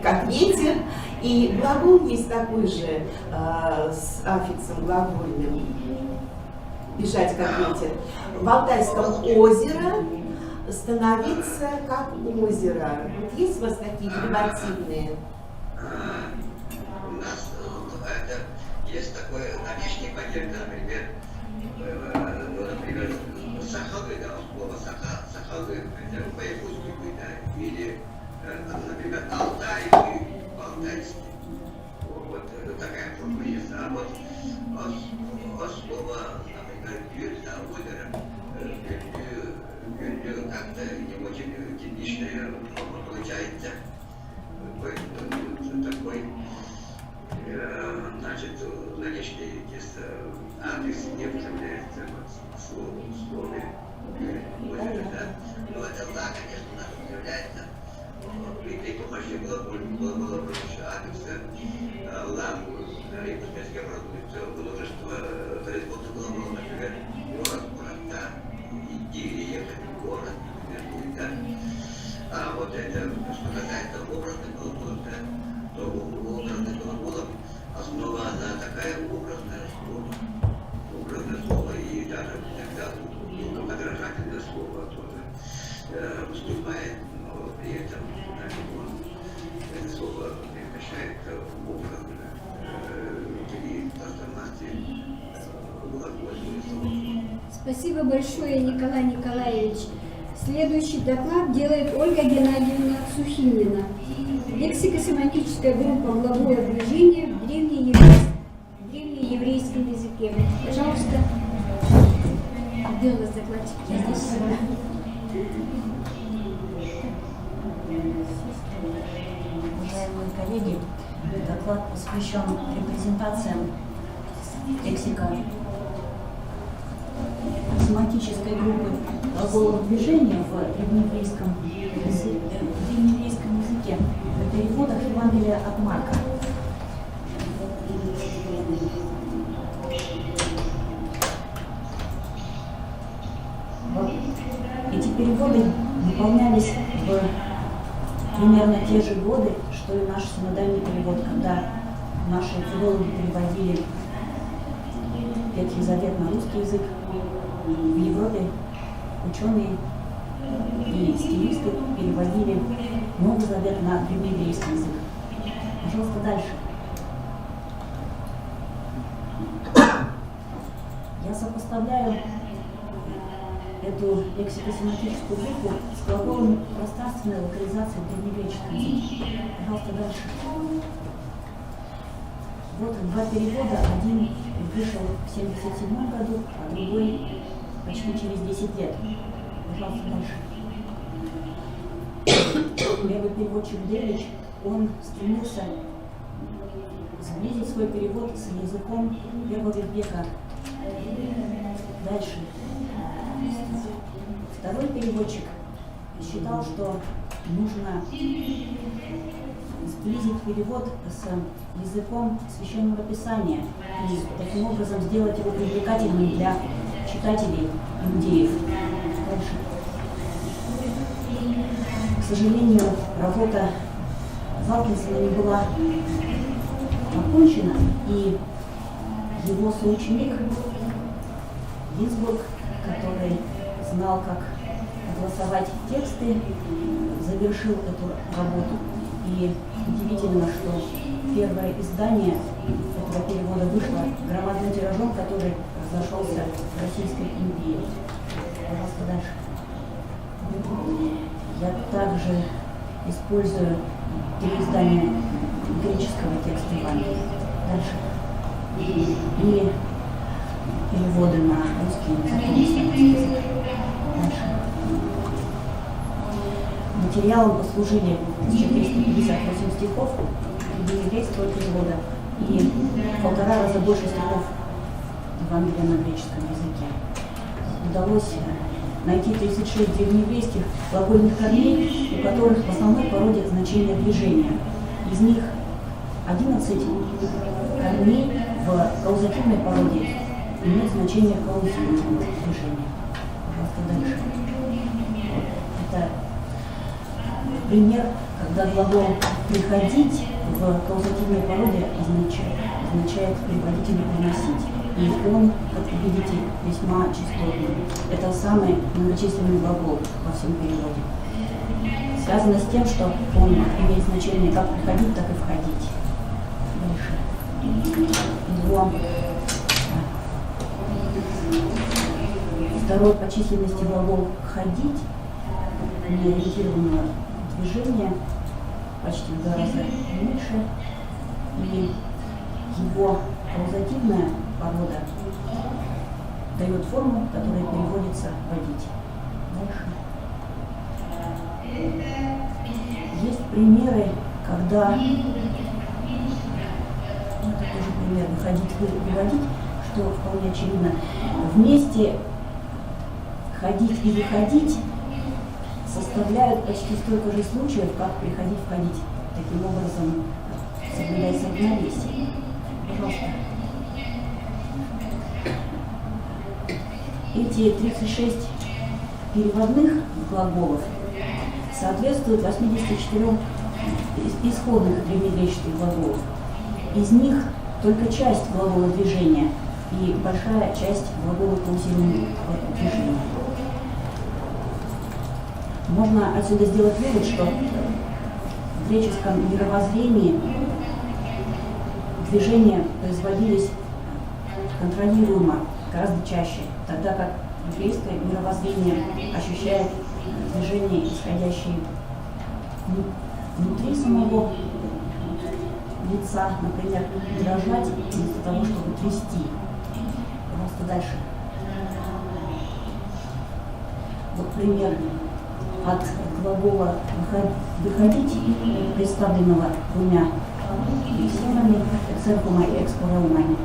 как ветер, и глагол есть такой же с аффиксом глагольным, бежать как ветер. В алтайском озеро становиться как озеро. Вот есть у вас такие деривативные? У нас есть такое намечный понятие, например, сахалы, да, слово сахалы, это по-якутски будет, да, или, например, алтайский, вот такая форма есть. А вот слово, например, гюль, да, озеро, гюль как-то не очень типичная форма получается. Такой, значит, наличный адрес не употребляется в слове озеро, да. Но это да, конечно, у нас употребляется. При помощи было больше адреса лампу, и после образуется множество производства глаголов, например, город, да, идти или ехать в город, например, да. А вот это, что касается образных глаголов, да, то у образных глаголов основа, она такая образное слово, и даже иногда подражательное слово тоже выступает, но при этом это слово превращает в образное или трансформации глагольного слова. Спасибо большое, Николай Николаевич. Следующий доклад делает Ольга Геннадьевна Сухинина. Лексико-семантическая группа глагола движения в древнееврейском языке. Пожалуйста. Где у нас докладчик? Я здесь. Уважаемые коллеги, доклад посвящен репрезентациям лексико-семантической группы глаголов движения в древнееврейском языке в переводах Евангелия от Марка. Эти переводы выполнялись в примерно те же годы, что и наш синодальный перевод, когда наши филологи переводили Ветхий Завет на русский язык. В Европе ученые и стилисты переводили Новый Завет на древнееврейский язык. Пожалуйста, дальше. Я сопоставляю эту лексико-семантическую группу с глаголом пространственной локализации в древнегреческом языке. Пожалуйста, дальше. Вот два перевода. Один вышел в 1977 году, а другой почти через 10 лет. Пожалуйста, дальше. Левый переводчик Делич, он стремился сблизить свой перевод с языком первого века. Дальше. Второй переводчик считал, что нужно сблизить перевод с языком Священного Писания и таким образом сделать его привлекательным для читателей иудеев. Дальше. К сожалению, работа Залкинсона не была окончена, и его соученик Гинзбург, который знал, как согласовать тексты, завершил эту работу. И удивительно, что первое издание этого перевода вышло громадным тиражом, который разошелся в Российской империи. Пожалуйста, дальше. Я также использую переиздание греческого текста Евангелия. Дальше. И переводы на русский язык. Дальше. Материалом послужили 1358 стихов древнееврейского перевода и в 1,5 раза больше стихов Евангелия на греческом языке. Удалось найти 36 древнееврейских глагольных корней, у которых в основной породе значение движения. Из них 11 корней в каузативной породе имеют значение каузативного движения. Пожалуйста, дальше. Это пример, когда глагол «приходить» в каузативной породе означает «приводить» или «приносить». И он, как вы видите, весьма частотный. Это самый многочисленный глагол во всем переводе. Связано с тем, что он имеет значение как приходить, так и входить. Дальше. Его второй по численности глагол «ходить», неориентированного движения, почти в 2 раза меньше, и его каузативная порода дает форму, которая переводится «водить». Дальше. Есть примеры, когда, это тоже пример «выходить», «выводить», что вполне очевидно. Вместе «ходить» и «выходить» составляют почти столько же случаев, как «приходить», «входить». Таким образом, соблюдается равновесие. Пожалуйста. Эти 36 переводных глаголов соответствуют 84 исходных древнегреческих глаголов. Из них только часть глагола движения и большая часть глагола каузированного движения. Можно отсюда сделать вывод, что в греческом мировоззрении движения производились контролируемо гораздо чаще, тогда как еврейское мировоззрение ощущает движения, исходящие внутри самого лица, например, дрожать вместо того, чтобы трясти. Пожалуйста, дальше. Вот пример от глагола «выходить», представленного 2 лексемами «эксерпума» и «экспораумани».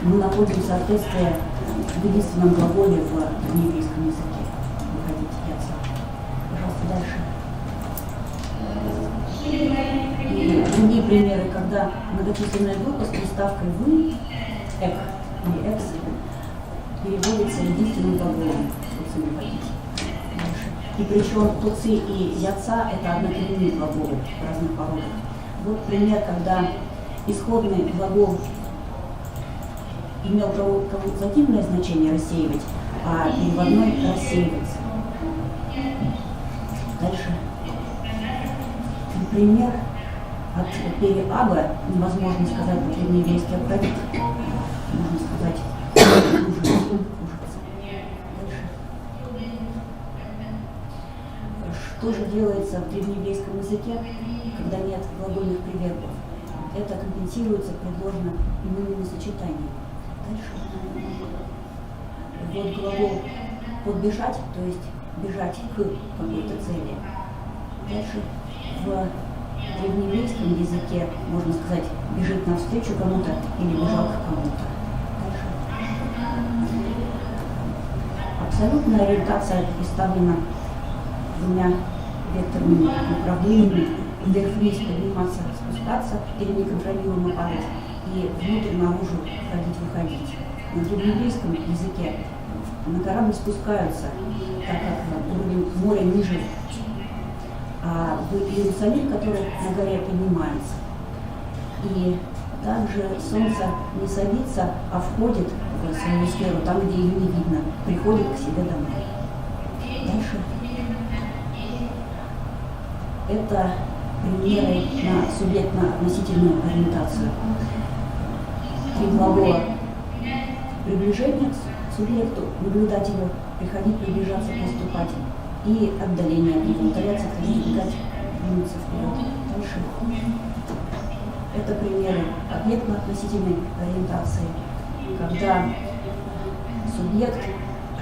Мы находим соответствие в единственном глаголе в древнееврейском языке. «Выходить» и «отца». Пожалуйста, дальше. И другие примеры, когда многочисленная группа с приставкой «вы», «эк» или «экс» переводится единственным глаголом «выходить». И причем туци и яца – это однокоренные глаголы в разных породах. Вот пример, когда исходный глагол имел каузативное значение «рассеивать», а переводной «рассеиваться». Дальше. Пример от переаба, невозможно сказать по-древнееврейски «обходить». Можно сказать «ужиться». Что же делается в древнееврейском языке, когда нет глагольных привербов? Это компенсируется предложено именными сочетаниями. Дальше. Вот глагол «подбежать», то есть бежать к какой-то цели. Дальше. В древнееврейском языке можно сказать «бежит навстречу кому-то» или «бежал к кому-то». Дальше. Абсолютная ориентация представлена 2 векторными направлениями: вверх-вниз подниматься, спускаться или неконтролируемо падать, и внутрь-наружу входить-выходить. На древнееврейском языке на корабль спускаются, так как уровень моря ниже, а в Иерусалим, который на горе, поднимается. И также солнце не садится, а входит в свою сферу там, где ее не видно, приходит к себе домой. Дальше. Это примеры на субъектно-относительную ориентацию. 3 глагола: приближение к субъекту, наблюдателю, приходить, приближаться, поступать, и отдаление от него, удаляться, двигать, двинуться вперед. Дальше. Это примеры объектно-относительной ориентации, когда субъект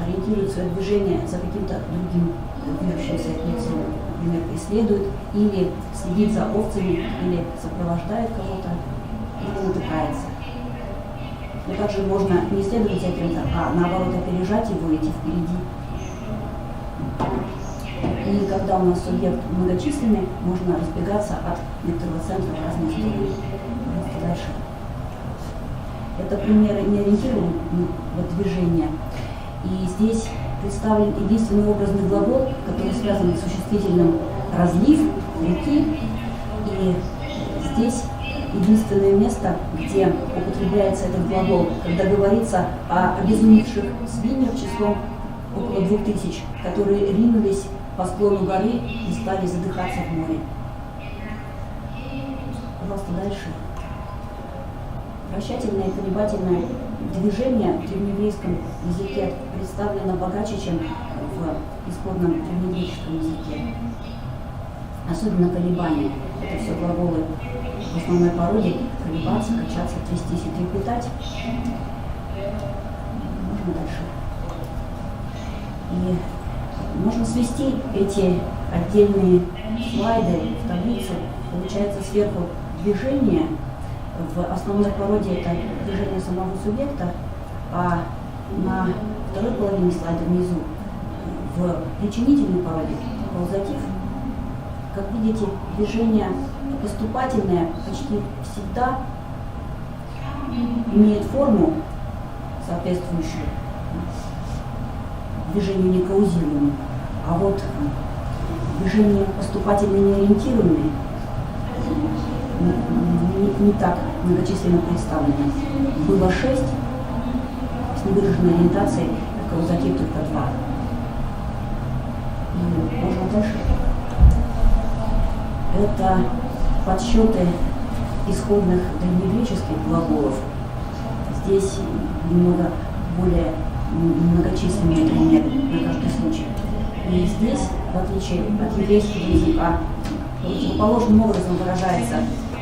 ориентирует свое движение за каким-то другим движущимся лицом, например, преследует или следит за овцами, или сопровождает кого-то, или натыкается. но также можно не следовать за кем-то, а наоборот опережать его и идти впереди. И когда у нас субъект многочисленный, можно разбегаться от векторного центра в разные стороны. Дальше. Это примеры неориентированного движения. И здесь представлен единственный образный глагол, который связан с существительным «разлив» реки. И здесь единственное место, где употребляется этот глагол, когда говорится о обезумевших свиньях числом около 2000, которые ринулись по склону горы и стали задыхаться в море. Пожалуйста, дальше. Вращательное и колебательное движение в древнееврейском языке представлено богаче, чем в исходном древнегреческом языке. Особенно колебания. Это все глаголы в основной породе: колебаться, качаться, трястись и трепетать. Можно дальше. И можно свести эти отдельные слайды в таблицу. Получается сверху движение. В основной породе это движение самого субъекта, а на второй половине слайда внизу в причинительной породе каузатив. Как видите, движение поступательное почти всегда имеет форму, соответствующую движению некаузированному, а вот движение поступательно неориентированное не так многочисленно представлено. Было 6 с невыраженной ориентацией, каузатив только 2. И можно дальше. Это подсчеты исходных древнегреческих глаголов. Здесь немного более многочисленные примеры на каждый случай. И здесь, в отличие от еврейского языка, противоположным образом выражается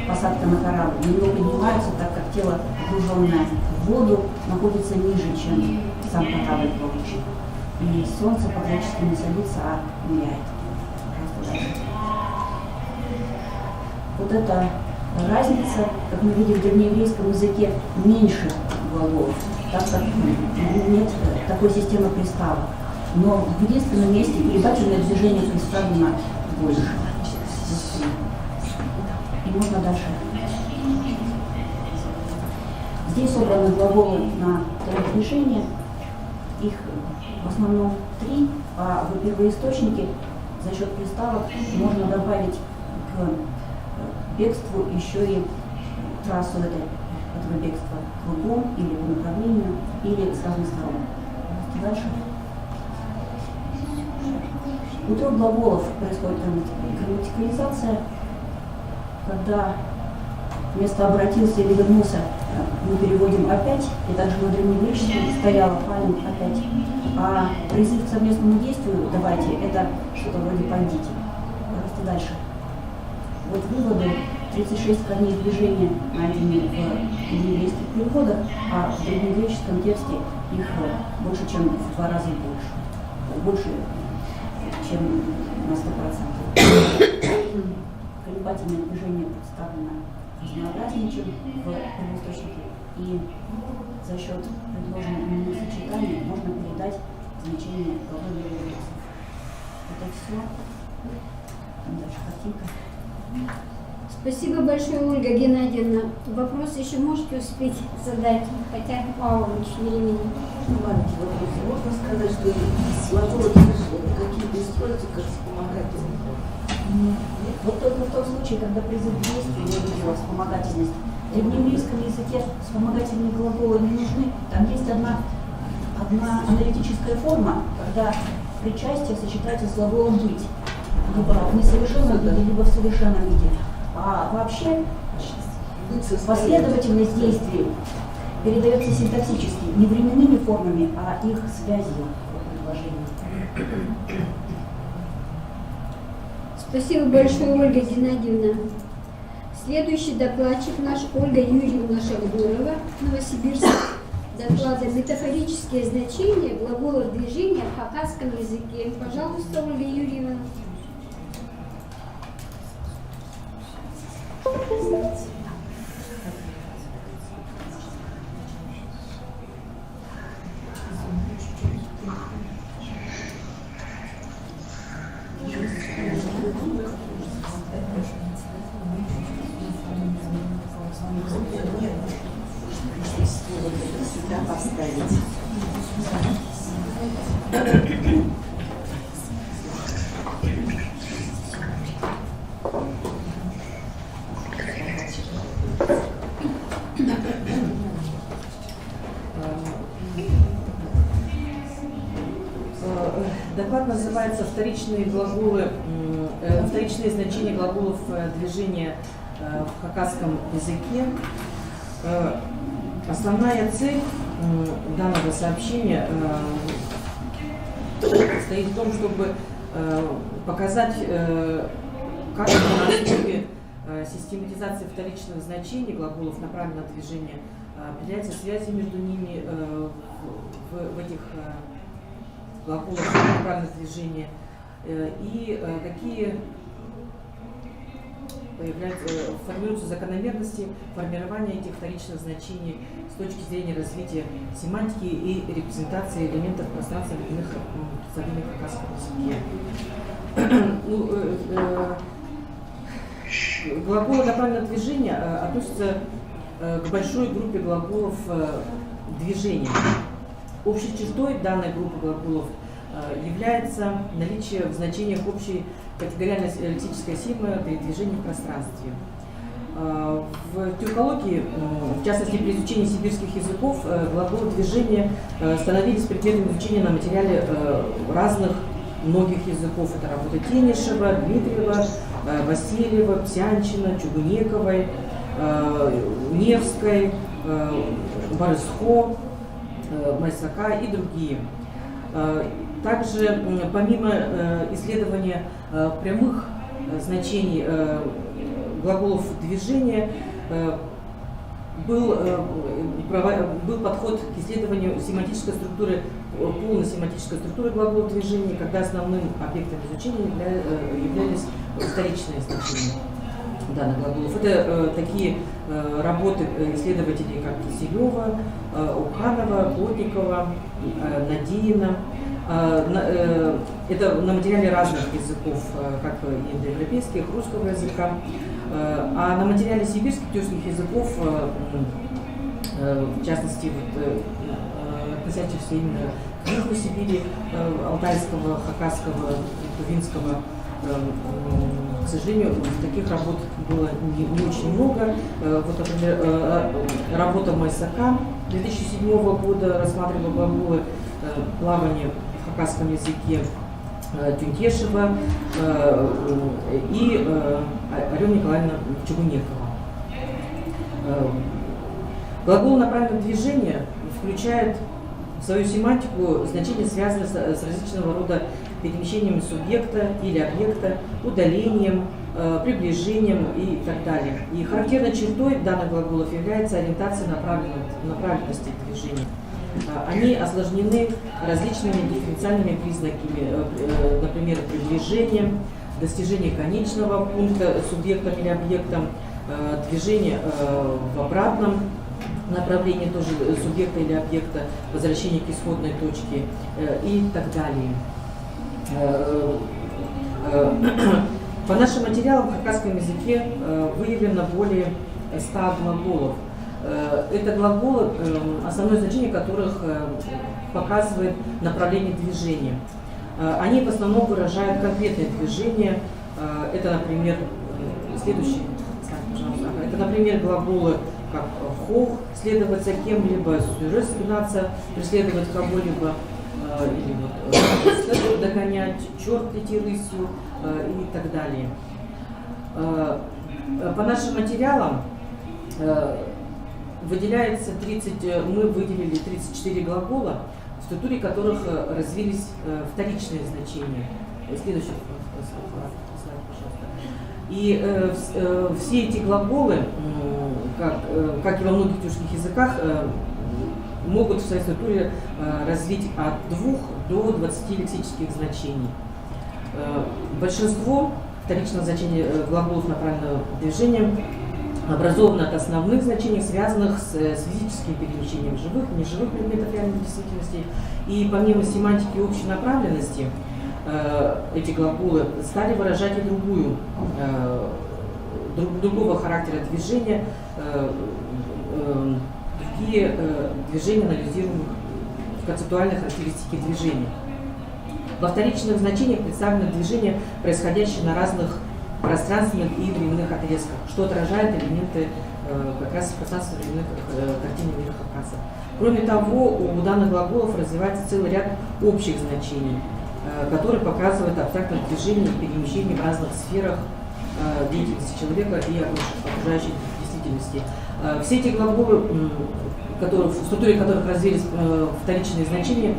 посадка на корабль. На него поднимаются, так как тело, погруженное в воду, находится ниже, чем сам корабль плавучий. И солнце по-гречески не садится, а ныряет. Вот эта разница, как мы видим в древнееврейском языке, меньше глаголов, так как нет такой системы приставок. Но в единственном месте колебательное движение представлено больше. И можно дальше. Здесь собраны глаголы на 3 движения. Их в основном 3, а в первоисточнике за счет приставок можно добавить к бегству еще и трассу этого бегства кругом или по направлению, или с разных сторон. Дальше. У 3 глаголов происходит грамматикализация, когда вместо «обратился» или «вернулся» мы переводим «опять», и также на древнегреческом стояло «палим» «опять». А призыв к совместному действию «давайте» — это что-то вроде «пойдите». Просто дальше. Вот выводы: 36 корней движения найдены в древнееврейских переводах, а в древнегреческом тексте их больше, чем в 2 раза больше. Больше, чем на 100%. Колебательное движение представлено разнообразнее, чем в первоисточнике, и за счет предложенных сочетаний можно передать значение глагольных рефлексов. Это все. Дальше картинка. Спасибо большое, Ольга Геннадьевна. Вопрос еще можете успеть задать, хотя бы пару времени. Маленький вопрос. Можно сказать, что из глагола движения какие-то используются как вспомогательные? Вот только в том случае, когда призыв к действию не выразила вспомогательность. В древнееврейском языке вспомогательные глаголы не нужны. Там есть одна аналитическая форма, когда причастие сочетается с глаголом «быть». Либо в несовершенном виде, либо в совершенном виде. А вообще последовательность действий передается синтаксически, не временными формами, а их связью в предложении. Спасибо большое, Ольга Геннадьевна. Следующий докладчик наш Ольга Юрьевна Шагурова, Новосибирск. Доклада «Метафорические значения глаголов движения в хакасском языке». Пожалуйста, Ольга Юрьевна. сюда поставить. Доклад называется «Вторичные глаголы, вторичные значения глаголов движения в хакасском языке». Основная цель данного сообщения состоит в том, чтобы показать, как на основе систематизации вторичных значений глаголов направленного движения определяются связи между ними в этих глаголов направленного движения и какие формируются закономерности формирования этих вторичных значений с точки зрения развития семантики и репрезентации элементов пространства иных представлений в хакасском языке. Глаголы направленного движения относятся к большой группе глаголов движения. Общей чертой данной группы глаголов является наличие в значениях общей категориальной лексической схемы передвижения в пространстве. В тюркологии, в частности при изучении сибирских языков, глаголы движения становились предметом изучения на материале разных многих языков. Это работа Тенишева, Дмитриева, Васильева, Псянчина, Чугунековой, Невской, Борисхо, Майсака и другие. Также, помимо исследования прямых значений глаголов движения, был подход к исследованию семантической структуры, полной семантической структуры глаголов движения, когда основным объектом изучения являлись вторичные значения данных глаголов. Это такие работы исследователей, как Киселева, Уханова, Плотникова, Надеина. Это на материале разных языков, как индоевропейских, русского языка. А на материале сибирских, тюркских языков, в частности, относящихся именно к Южной Сибири, алтайского, хакасского, тувинского, к сожалению, таких работ было не очень много. Вот, например, работа Майсака 2007 года рассматривала глаголы плавания в хакасском языке, Тюнтешева и Алена Николаевна Чугунекова. Глагол направленного движения включает в свою семантику значения, связанные с различного рода перемещением субъекта или объекта, удалением, приближением и так далее. И характерной чертой данных глаголов является ориентация направленности движения. Они осложнены различными дифференциальными признаками, например, приближением, достижение конечного пункта субъектом или объектом, движение в обратном направлении тоже субъекта или объекта, возвращение к исходной точке и так далее. По нашим материалам в хакасском языке выявлено более 100 глаголов. Это глаголы, основное значение которых показывает направление движения. Они в основном выражают конкретное движение. Это, например, следующий слайд, пожалуйста. Это, например, глаголы как хох, следовать за кем-либо, сюжет спинаться, преследовать кого-либо, или вот догонять, черт лети рысью и так далее. По нашим материалам выделяется мы выделили 34 глагола, в структуре которых развились вторичные значения. Следующий слайд, пожалуйста. И все эти глаголы, как и во многих тюркских языках, могут в своей структуре развить от 2 до 20 лексических значений. Большинство вторичных значений глаголов направленного движения образовано от основных значений, связанных с физическим перемещением живых и неживых предметов реальной действительности. И помимо семантики и общей направленности, эти глаголы стали выражать и другого характера движения, другие движения, анализируемых в концептуальной характеристике движения. Во вторичных значениях представлены движения, происходящие на разных пространственных и временных отрезках, что отражает элементы как раз пространственно-временных картин мира Хакаса. Кроме того, у данных глаголов развивается целый ряд общих значений, которые показывают абстрактное движение и перемещение в разных сферах деятельности человека и окружающей действительности. Все эти глаголы, в структуре которых развились вторичные значения,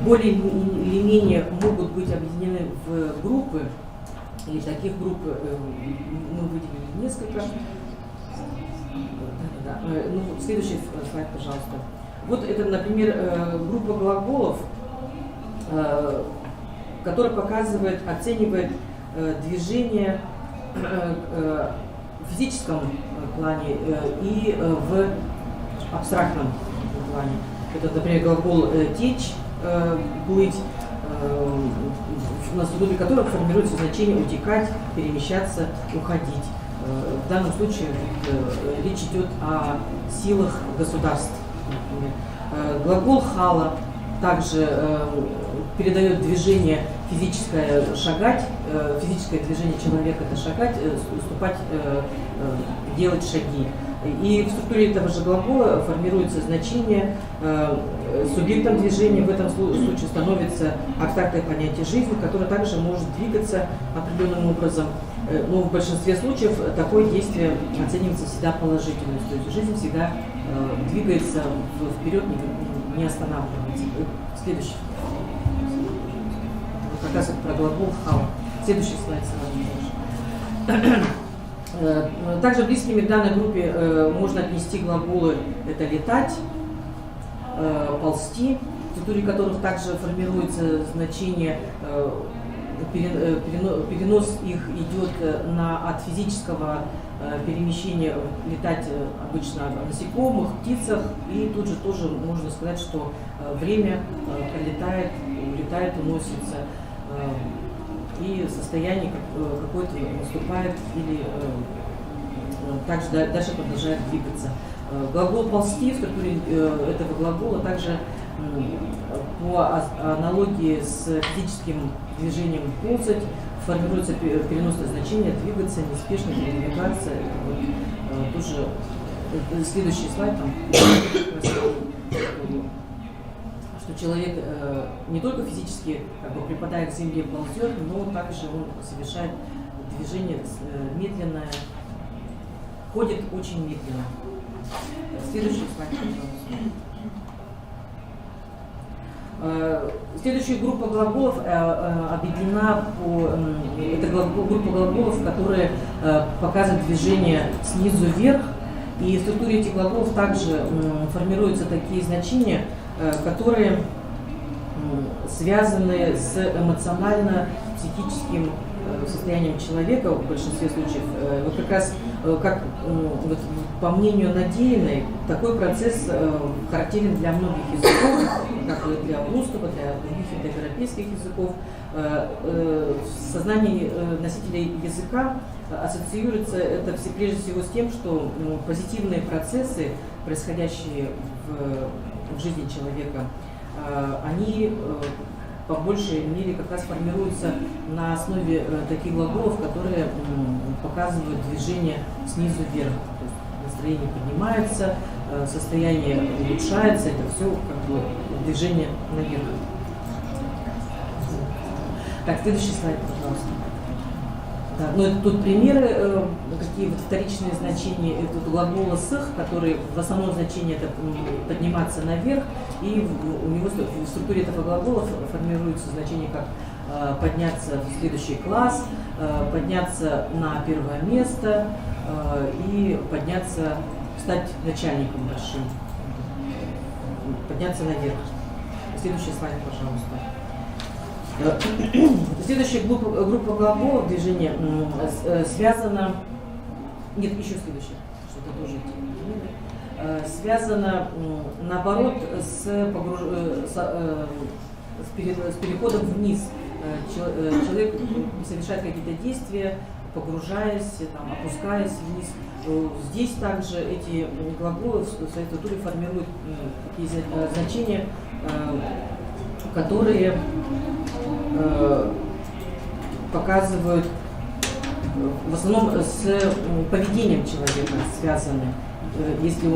более или менее могут быть объединены в группы, и таких групп мы выделили несколько. Ну, следующий слайд, пожалуйста. Вот это, например, группа глаголов, которая показывает, оценивает движение в физическом плане и в абстрактном плане. Это, например, глагол «течь», «плыть», на структуре которого формируется значение «утекать», «перемещаться», «уходить». В данном случае речь идет о силах государств. Глагол «хала» также передает движение физическое «шагать», физическое движение человека – это «шагать», «ступать», «делать шаги». И в структуре этого же глагола формируется значение, субъектом движения в этом случае становится абстрактное понятие «жизнь», которое также может двигаться определенным образом. Но в большинстве случаев такое действие оценивается всегда положительно. То есть жизнь всегда двигается вперед, не останавливается. Следующий. Как раз это про глагол «хала». Следующий слайд сразу. Также близкими к данной группе можно отнести глаголы «это летать», «ползти», в структуре которых также формируется значение, перенос их идет от физического перемещения, летать обычно о насекомых, птицах, и тут же тоже можно сказать, что время пролетает, улетает, уносится, и состояние какое-то наступает или также дальше продолжает двигаться. Глагол «ползти» в структуре этого глагола также по аналогии с физическим движением «ползать» формируется переносное значение «двигаться», «неспешно передвигаться». Вот, тоже следующий слайд там, что человек не только физически припадая к земле, ползет, но также он совершает движение медленное, ходит очень медленно. Следующий слайд, пожалуйста. Следующая группа глаголов объединена это группа глаголов, которые показывают движение снизу вверх, и в структуре этих глаголов также формируются такие значения, которые связаны с эмоционально-психическим состоянием человека в большинстве случаев. Вот как раз, как вот, по мнению Надеиной, такой процесс характерен для многих языков, как и для русского, для других индоевропейских языков. В сознании носителей языка ассоциируется это прежде всего с тем, что позитивные процессы, происходящие в жизни человека, они по большей мере как раз формируются на основе таких глаголов, которые показывают движение снизу вверх. То есть настроение поднимается, состояние улучшается, это все как бы движение наверх. Так, следующий слайд, пожалуйста. Да, ну, это тут примеры, какие вот вторичные значения это глагола «сых», который в основном значении это подниматься наверх, и у него в структуре этого глагола формируется значение как подняться в следующий класс, подняться на первое место и подняться, стать начальником большим, подняться наверх. Следующий слайд, пожалуйста. Следующая группа глаголов движения связана, нет, еще следующая, что-то тоже связана наоборот с переходом вниз. Человек совершает какие-то действия, погружаясь, там, опускаясь вниз. Здесь также эти глаголы в своей структуре формируют такие значения, которые показывают в основном с поведением человека связаны. Если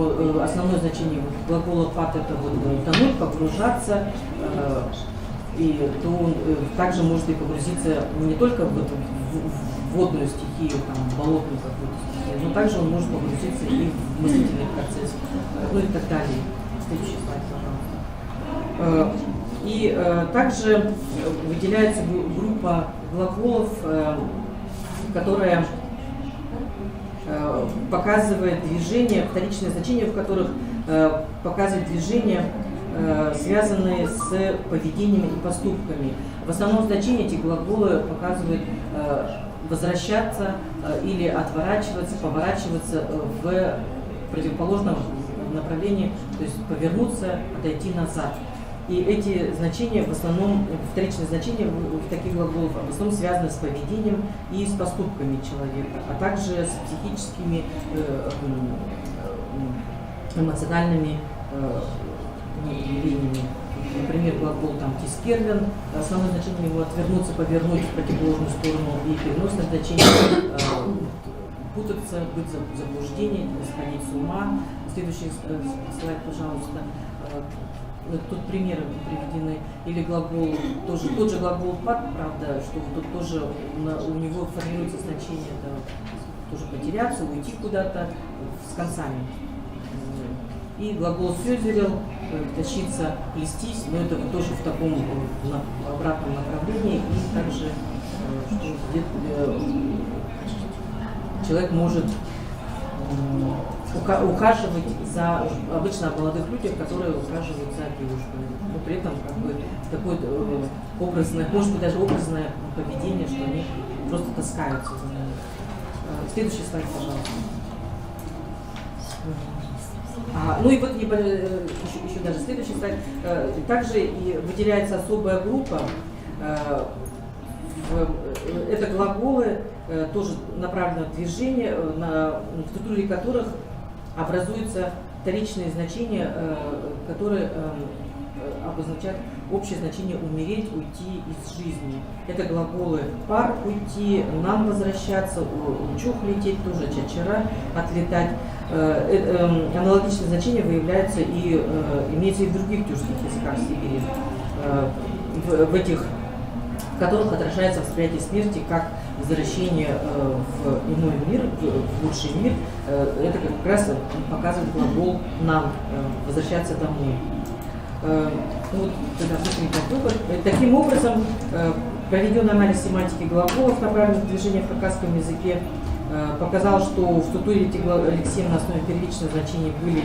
основное значение глагола пат это тонуть, погружаться, и то он также может и погрузиться не только в эту водную стихию, там, болотную какую-то стихию, но также он может погрузиться и в мыслительный процесс, ну и так далее. Следующий слайд, пожалуйста. И также выделяется группа глаголов, которая показывает движение, вторичное значение, в которых показывает движение, связанные с поведением и поступками. В основном значении эти глаголы показывают возвращаться или отворачиваться, поворачиваться в противоположном направлении, то есть повернуться, отойти назад. И эти значения, в основном, вторичные значения в таких глаголах в основном связаны с поведением и с поступками человека, а также с психическими, эмоциональными явлениями. Например, глагол там тискерлен, основное значение его отвернуться, повернуть в противоположную сторону, и переносное значение путаться, быть в заблуждении, сходить с ума. Следующий слайд, пожалуйста. Тут примеры приведены, или глагол, тот же глагол пат, правда, что тут тоже у него формируется значение, это тоже потеряться, уйти куда-то с концами. И глагол сёзерел, тащиться, плестись, но это тоже в таком обратном направлении, и также что человек может ухаживать за, обычно о молодых людях, которые ухаживают за девушками. Но при этом как бы такое образное, может быть даже образное поведение, что они просто таскаются за ними. Следующий слайд, пожалуйста. Ну и вот еще даже следующий слайд. Также и выделяется особая группа. Это глаголы, тоже направлены в движение, в структуре которых образуются вторичные значения, которые обозначают общее значение умереть, уйти из жизни. Это глаголы пар, уйти, нам возвращаться, чух лететь, тоже чачара, отлетать. Аналогичное значение выявляется и имеется и в других тюркских языках Сибири, в этих, в которых отражается восприятие смерти как возвращение в иной мир, в лучший мир. Это как раз показывает глагол «нам», возвращаться домой. Вот, таким образом, проведенный анализ семантики глаголов, направленных в движение в кавказском языке, показал, что в структуре этих лексем на основе первичных значений были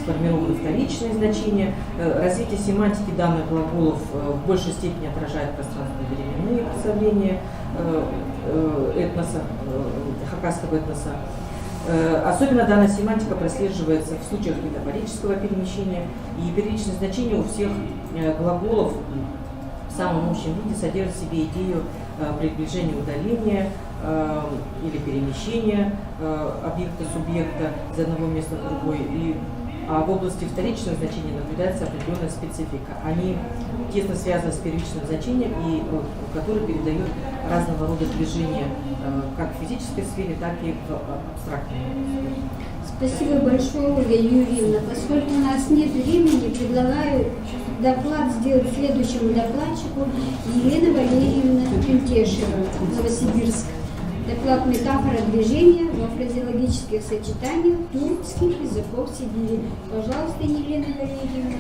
сформированы вторичные значения. Развитие семантики данных глаголов в большей степени отражает пространственно-временные представления этноса, хакасского этноса. Особенно данная семантика прослеживается в случаях метафорического перемещения, и первичные значения у всех глаголов в самом общем виде содержат в себе идею приближения, удаления или перемещения объекта-субъекта из одного места в другой. А в области вторичных значений наблюдается определенная специфика. Они тесно связаны с первичным значением, и которые передают разного рода движения как в физической сфере, так и в абстрактной сфере. Спасибо большое, Ольга Юрьевна. Поскольку у нас нет времени, предлагаю доклад сделать следующему докладчику Елена Валерьевна Пентешева, Новосибирск. Доклад «Метафора движения во фразеологических сочетаниях тюркских языков Сибири». Пожалуйста, Елена Валерьевна.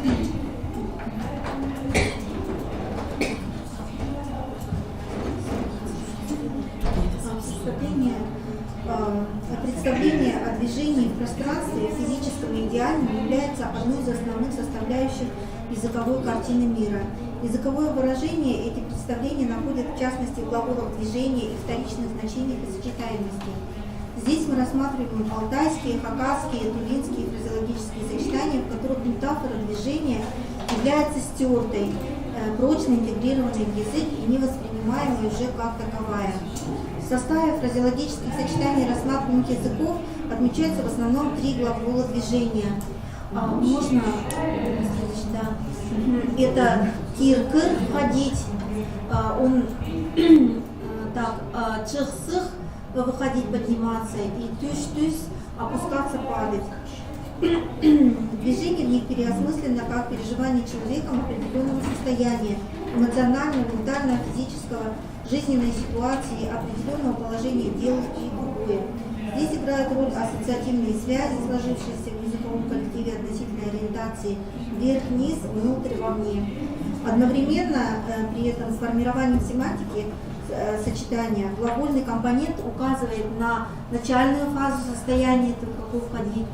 Представление о движении в пространстве, физическом и идеальном, является одной из основных составляющих языковой картины мира. Языковое выражение эти представления находят в частности в глаголах движения и вторичных значениях и сочетаемостей. Здесь мы рассматриваем алтайские, хакасские, тувинские фразеологические сочетания, в которых метафора движения является стертой прочно интегрированной в язык и не воспринимаемой уже как таковая. В составе фразеологических сочетаний рассматриваемых языков отмечаются в основном 3 глагола движения. Можно, да, это кир-кыр, ходить, он так, чих-сых, выходить, подниматься, и тюш-тюс, опускаться, падать. Движение в них переосмыслено как переживание человеком определенного состояния, эмоционального, ментального, физического, жизненной ситуации, определенного положения дел и другое. Здесь играют роль ассоциативные связи, сложившиеся в языковом коллективе относительно ориентации вверх-вниз, внутрь-вовне. Одновременно при этом с формированием семантики сочетания глагольный компонент указывает на начальную фазу состояния, в какую входить,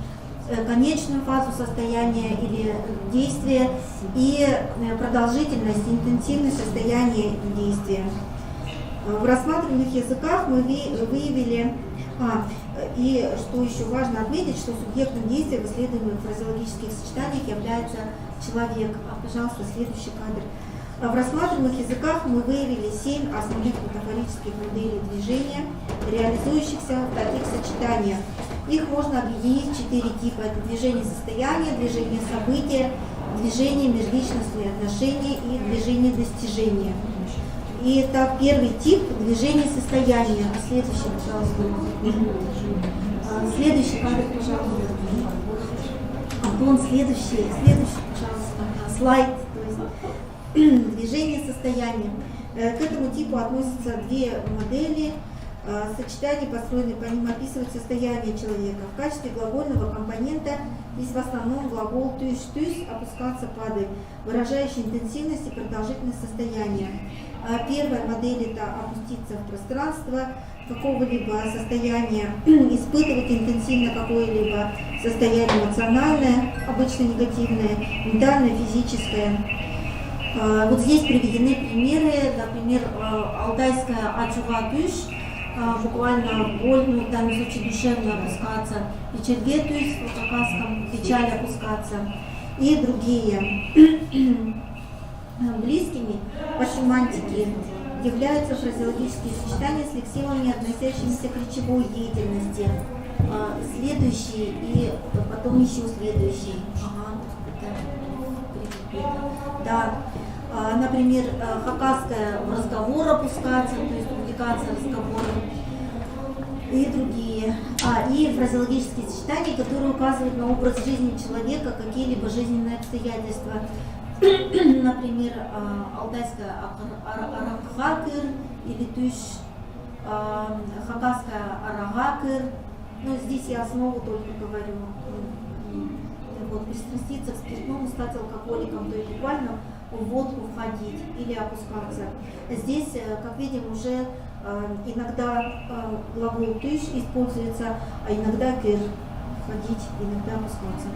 конечную фазу состояния или действия и продолжительность, интенсивность состояния действия. В рассматриваемых языках мы выявили, и что еще важно отметить, что субъектом действия в исследуемых фразеологических сочетаниях является человек. Пожалуйста, следующий кадр. В рассматриваемых языках мы выявили 7 основных метафорических моделей движения, реализующихся в таких сочетаниях. Их можно объединить в 4 типа. Это движение состояния, движение события, движение межличностные отношения и движение достижения. И это первый тип движения состояния. Следующий, пожалуйста. Следующий кадр, пожалуйста. Антон, следующий, пожалуйста. Слайд. То есть движение состояния. К этому типу относятся 2 модели. Сочетания, построенные по ним, описывают состояние человека. В качестве глагольного компонента здесь в основном глагол тюш-тюс, опускаться, падать, выражающий интенсивность и продолжительность состояния. Первая модель – это опуститься в пространство какого-либо состояния, испытывать интенсивно какое-либо состояние эмоциональное, обычно негативное, ментальное, физическое. Вот здесь приведены примеры, например, алтайская ачуга-тюш, буквально боль, ну, в данном случае душевно опускаться, печальветусь, в кавказском печаль опускаться, и другие. Близкими по семантике являются фразеологические сочетания с лексемами, относящимися к речевой деятельности. Следующий и потом еще следующий. Да. Например, хакасская в разговор опускаться, то есть увлекаться разговором, и другие. И фразеологические сочетания, которые указывают на образ жизни человека, какие-либо жизненные обстоятельства. Например, алтайская арахакыр или тюш, хакасская арагакыр. Ну, здесь я основу только говорю. Вот, пристраститься к спиртному, стать алкоголиком, то есть буквально в водку входить или опускаться. Здесь, как видим, уже иногда глагол тюш используется, а иногда кыр, входить, иногда опускаться.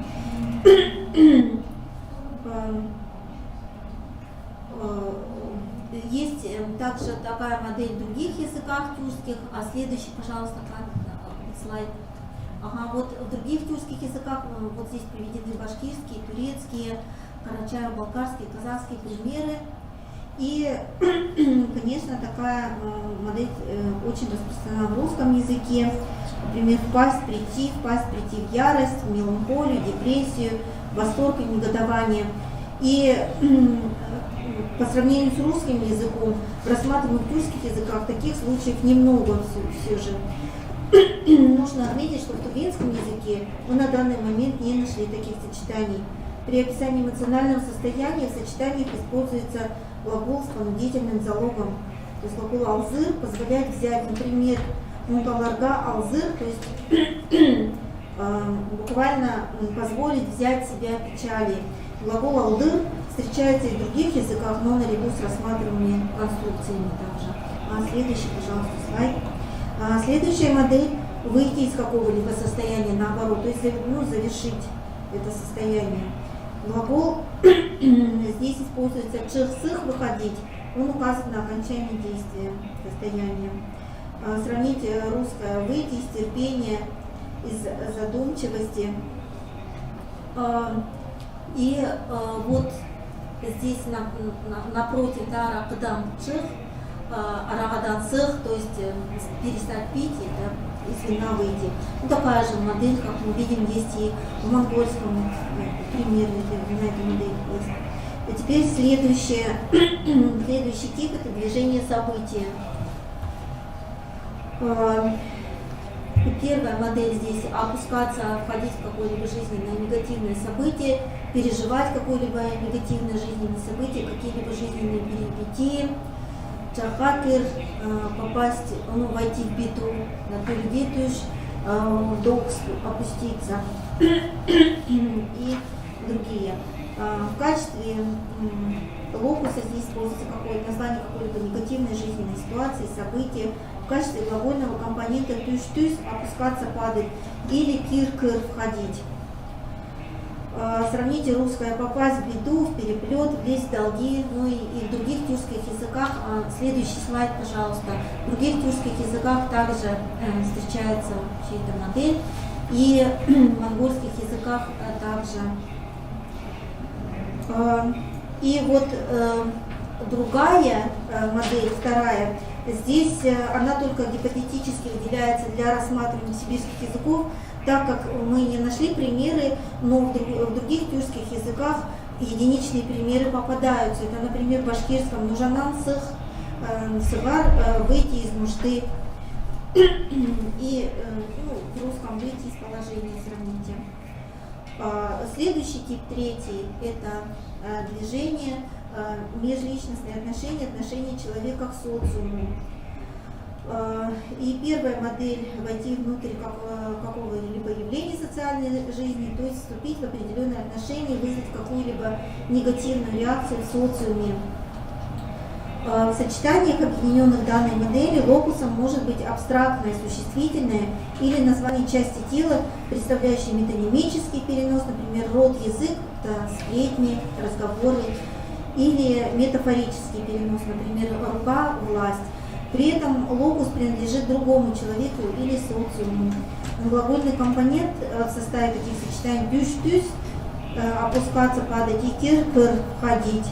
Есть также такая модель в других языках тюркских. Следующий, пожалуйста, слайд. Вот в других тюркских языках вот здесь приведены башкирские, турецкие, карачаево-балкарские, казахские примеры. И, конечно, такая модель очень распространена в русском языке. Например, впасть, прийти в ярость, в меланхолию, депрессию, восторг и негодование. И по сравнению с русским языком, в рассматриваемых тюркских языках таких случаев немного все же. Нужно отметить, что в тувинском языке мы на данный момент не нашли таких сочетаний. При описании эмоционального состояния в сочетаниях используется глагол с понудительным залогом. То есть глагол алзыр позволяет взять, например, мукаларга алзыр, то есть буквально позволить взять себя печали. Глагол алдыр встречается и в других языках, но наряду с рассматриваемыми конструкциями также. Следующий, пожалуйста, слайд. Следующая модель – выйти из какого-либо состояния, наоборот, то есть завершить это состояние. Глагол здесь используется чих-сых, выходить, он указывает на окончание действия состояния. Сравните русское – выйти из терпения, из задумчивости. И вот здесь напротив, да, аракыдан чых, арагадан цех, то есть перестать пить, это из вина выйти. Ну, такая же модель, как мы видим, есть и в монгольском примере, на этой модели есть. А теперь следующий тип – это движение события. Первая модель здесь – опускаться, входить в какое-либо жизненное негативное событие, переживать какое-либо негативное жизненное событие, какие-либо жизненные перипетии, чахакер, попасть, ну, войти в беду, в долг опуститься и другие. В качестве локуса здесь используется название какой-либо негативной жизненной ситуации, события. В качестве глагольного компонента тюш-тюс опускаться, падать или кир-кыр входить. Сравните русское попасть в беду, в переплет, влезть в долги, ну и в других тюркских языках. Следующий слайд, пожалуйста. В других тюркских языках также встречается вообще эта модель. И в монгольских языках также. И вот другая модель, вторая, здесь она только гипотетически выделяется для рассматривания сибирских языков, так как мы не нашли примеры, но в других тюркских языках единичные примеры попадаются. Это, например, в башкирском нужанан сых, сывар, выйти из нужды, и в русском выйти из положения, сравните. Следующий тип, третий, это движение, межличностные отношения человека к социуму. И первая модель – войти внутрь какого-либо явления социальной жизни, то есть вступить в определенные отношения, вызвать какую-либо негативную реакцию в социуме. В сочетаниях, объединенных данной модели, локусом может быть абстрактное, существительное или название части тела, представляющее метонимический перенос, например, рот, язык, это сплетни, разговоры, или метафорический перенос, например, рука, власть. При этом локус принадлежит другому человеку или социуму. Глагольный компонент в составе таких сочетаний тюш-тюс, опускаться, падать, и кир-кыр, ходить.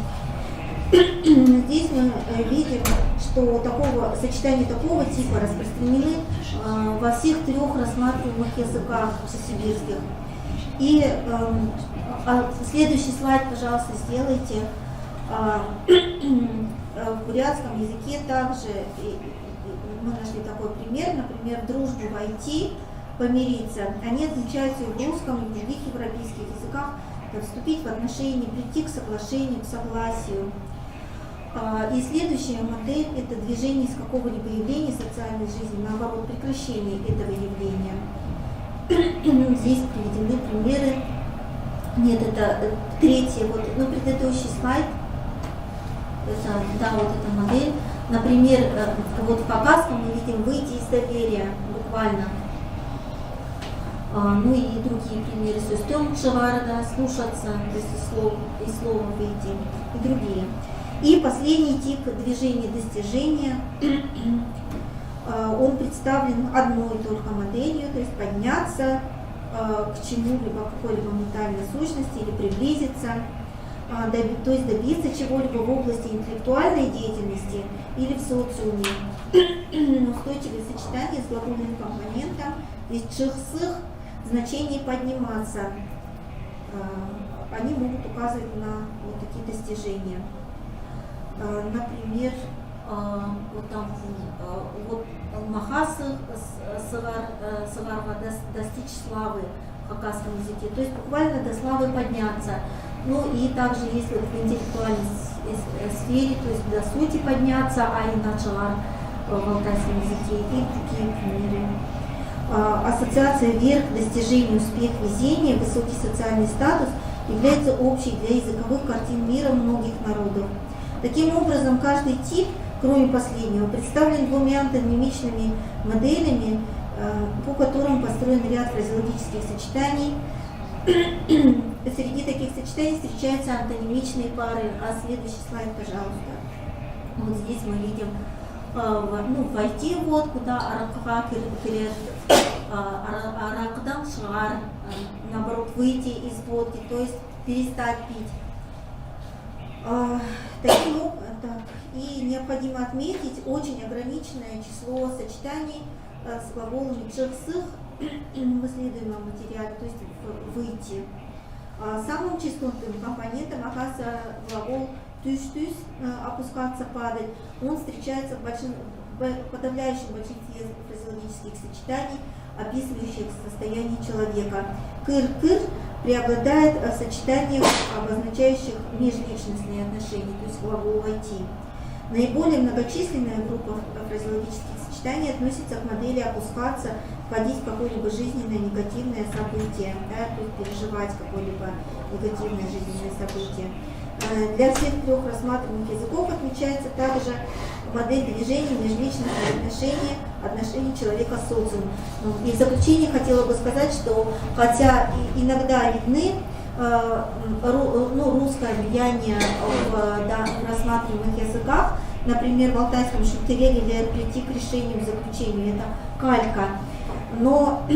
Здесь мы видим, что сочетания такого типа распространены во всех трех рассматриваемых языках сибирских. И следующий слайд, пожалуйста, сделайте. В бурятском языке также мы нашли такой пример, например, дружбу войти, помириться. Они отличаются и в русском, и в других европейских языках. Это вступить в отношения, прийти к соглашению, к согласию. И следующая модель – это движение из какого-либо явления социальной жизни, наоборот, прекращение этого явления. Здесь приведены примеры. Нет, это третий, предыдущий слайд. Это, вот эта модель. Например, вот в хакасском мы видим выйти из доверия, буквально. Ну и другие примеры. Сустем шеварда, слушаться, то есть из слова выйти, и другие. И последний тип движения достижения, он представлен одной только моделью, то есть подняться к чему-либо, какой-либо ментальной сущности или приблизиться, то есть добиться чего-либо в области интеллектуальной деятельности или в социуме. Устойчивое сочетание с глагольным компонентом, здесь чих-сых, значение подниматься. Они могут указывать на вот такие достижения. Например, вот там вот махасы саварва, достичь славы в хакасском языке, то есть буквально до славы подняться. Ну и также если в интеллектуальной сфере, то есть до сути подняться, начала в алтайском языке, и другие примеры. Ассоциация верх, достижение, успех, везение, высокий социальный статус является общей для языковых картин мира многих народов. Таким образом, каждый тип, кроме последнего, представлен двумя антонимичными моделями, по которым построен ряд фразеологических сочетаний. Среди таких сочетаний встречаются антонимичные пары. Следующий слайд, пожалуйста. Вот здесь мы видим войти в водку, аракдан шар, наоборот, выйти из водки, то есть перестать пить. И необходимо отметить очень ограниченное число сочетаний с глаголами «чехсых» в исследуемом материале, то есть «выйти». Самым числовым компонентом оказывается глагол «тюш-тюс» – «опускаться, падать». Он встречается в подавляющем большинстве фразеологических сочетаний, описывающих состояние человека. «Кыр-кыр» преобладает в сочетаниях, обозначающих межличностные отношения, то есть глагол «войти». Наиболее многочисленная группа фразеологических сочетаний относится к модели «опускаться», входить в какое-либо жизненное негативное событие, да, то есть переживать какое-либо негативное жизненное событие. Для всех трех рассматриваемых языков отмечается также модель движения, межличностные отношения человека с социумом. И в заключение хотела бы сказать, что хотя иногда видны русское влияние в рассматриваемых языках, например, в алтайском шутыреле или прийти к решению, к заключению, это калька. Но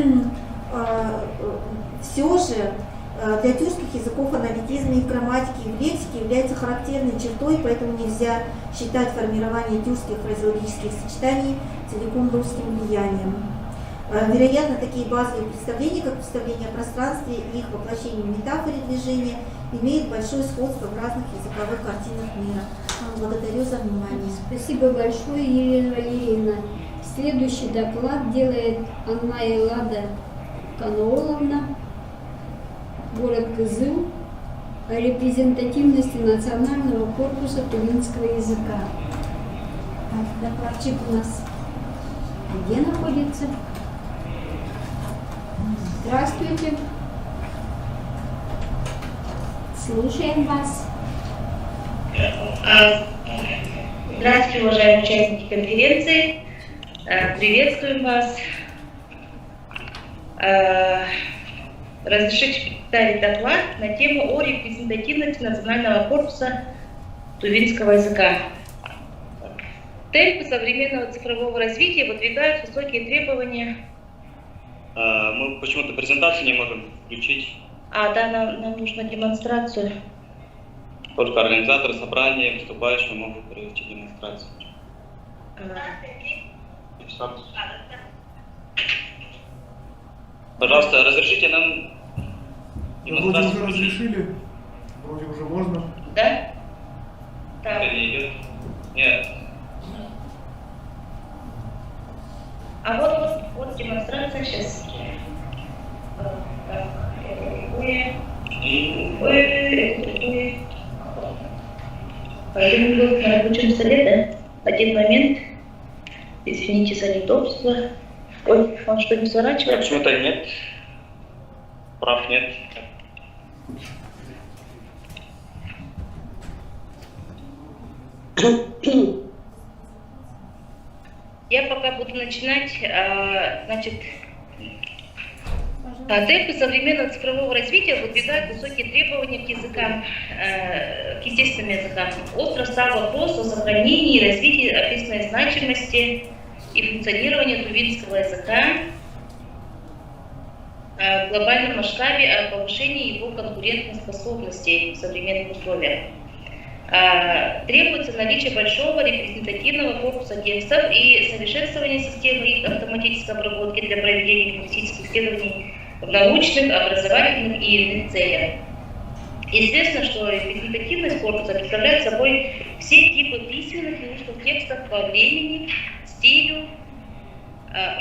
все же для тюркских языков аналитизм и грамматики и лексики является характерной чертой, поэтому нельзя считать формирование тюркских фразеологических сочетаний целиком русским влиянием. Вероятно, такие базовые представления, как представление о пространстве и их воплощение в метафоре движения, имеют большое сходство в разных языковых картинах мира. Благодарю за внимание. Спасибо большое, Елена Валерьевна. Следующий доклад делает Анна Лада Канаоловна, город Кызыл, о репрезентативности национального корпуса тувинского языка. Докладчик у нас где находится? Здравствуйте. Слушаем вас. Здравствуйте, уважаемые участники конференции. Приветствуем вас. Разрешите представить доклад на тему о репрезентативности национального корпуса тувинского языка. Темпы современного цифрового развития выдвигают высокие требования. Мы почему-то презентацию не можем включить. Да, нам нужна демонстрацию. Только организаторы собрания, выступающие могут провести демонстрацию. Пожалуйста, разрешите нам демонстрацию. Вроде уже разрешили, вроде уже можно. Да? Так. Это не идет. Нет. Вот демонстрация сейчас. Пойдем на рабочем столе, да? Один момент. Извините за неудобство. Ой, он что, не сворачивает? Почему-то нет. Прав нет. Я пока буду начинать, значит, темпы современного цифрового развития выдвигают высокие требования к языкам, к естественным языкам. Остро стал вопрос о сохранении и развитии общественной значимости и функционирования тувинского языка в глобальном масштабе, о повышении его конкурентоспособности в современных условиях. Требуется наличие большого репрезентативного корпуса текстов и совершенствование системы их автоматической обработки для проведения лингвистических исследований в научных, образовательных и иных целях. Известно, что репрезентативность корпуса представляет собой все типы письменных и устных текстов по времени, стилю,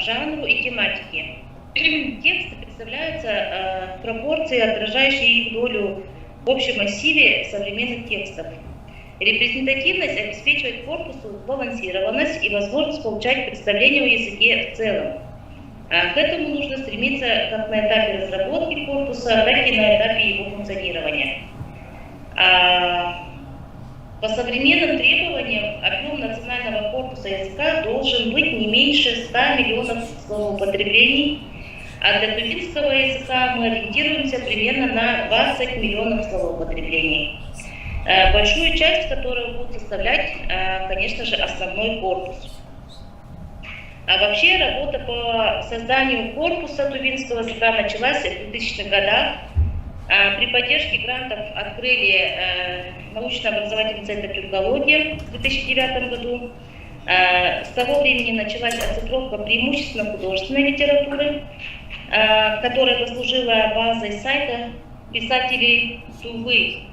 жанру и тематике. Тексты представляются в пропорции, отражающие их долю в общем массиве современных текстов. Репрезентативность обеспечивает корпусу сбалансированность и возможность получать представление о языке в целом. К этому нужно стремиться как на этапе разработки корпуса, так и на этапе его функционирования. По современным требованиям объем национального корпуса языка должен быть не меньше 100 миллионов словоупотреблений, а для тувинского языка мы ориентируемся примерно на 20 миллионов словоупотреблений, большую часть которого будет составлять, конечно же, основной корпус. А вообще работа по созданию корпуса тувинского языка началась в 2000-х годах При поддержке грантов открыли научно-образовательный центр «Тюркология» в 2009 году. С того времени началась оцифровка преимущественно художественной литературы, которая послужила базой сайта писателей Тувы.ру.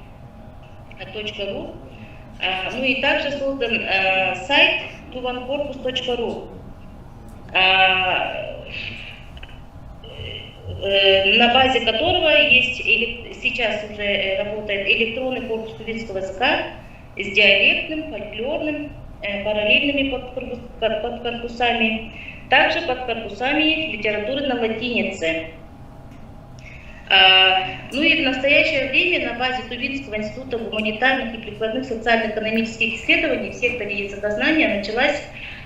Ну и также создан сайт tuvankorpus.ru, на базе которого есть сейчас уже работает электронный корпус тувинского языка с диалектным, фольклорным, параллельными подкорпусами, также подкорпусами литературы на латинице. Ну и в настоящее время на базе Тувинского института гуманитарных и прикладных социально-экономических исследований в секторе языкознания началась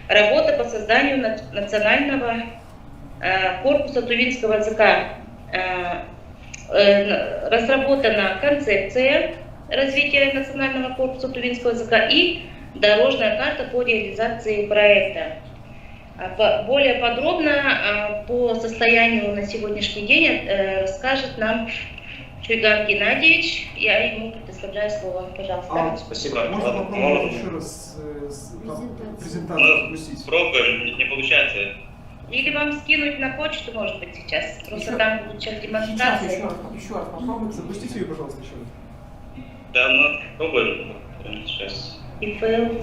работа по созданию национального корпуса тувинского языка. Разработана концепция развития национального корпуса тувинского языка и дорожная карта по реализации проекта. Более подробно по состоянию на сегодняшний день расскажет нам Чуйган Геннадьевич. Я ему предоставляю слово. Пожалуйста. Спасибо. Можно попробовать еще раз презентацию запустить? Пробуем, не получается. Или вам скинуть на почту, может быть, сейчас. Просто там будет сейчас демонстрация. Еще раз попробуйте. Запустите ее, пожалуйста, еще раз. Да, мы пробуем. Сейчас. И файл.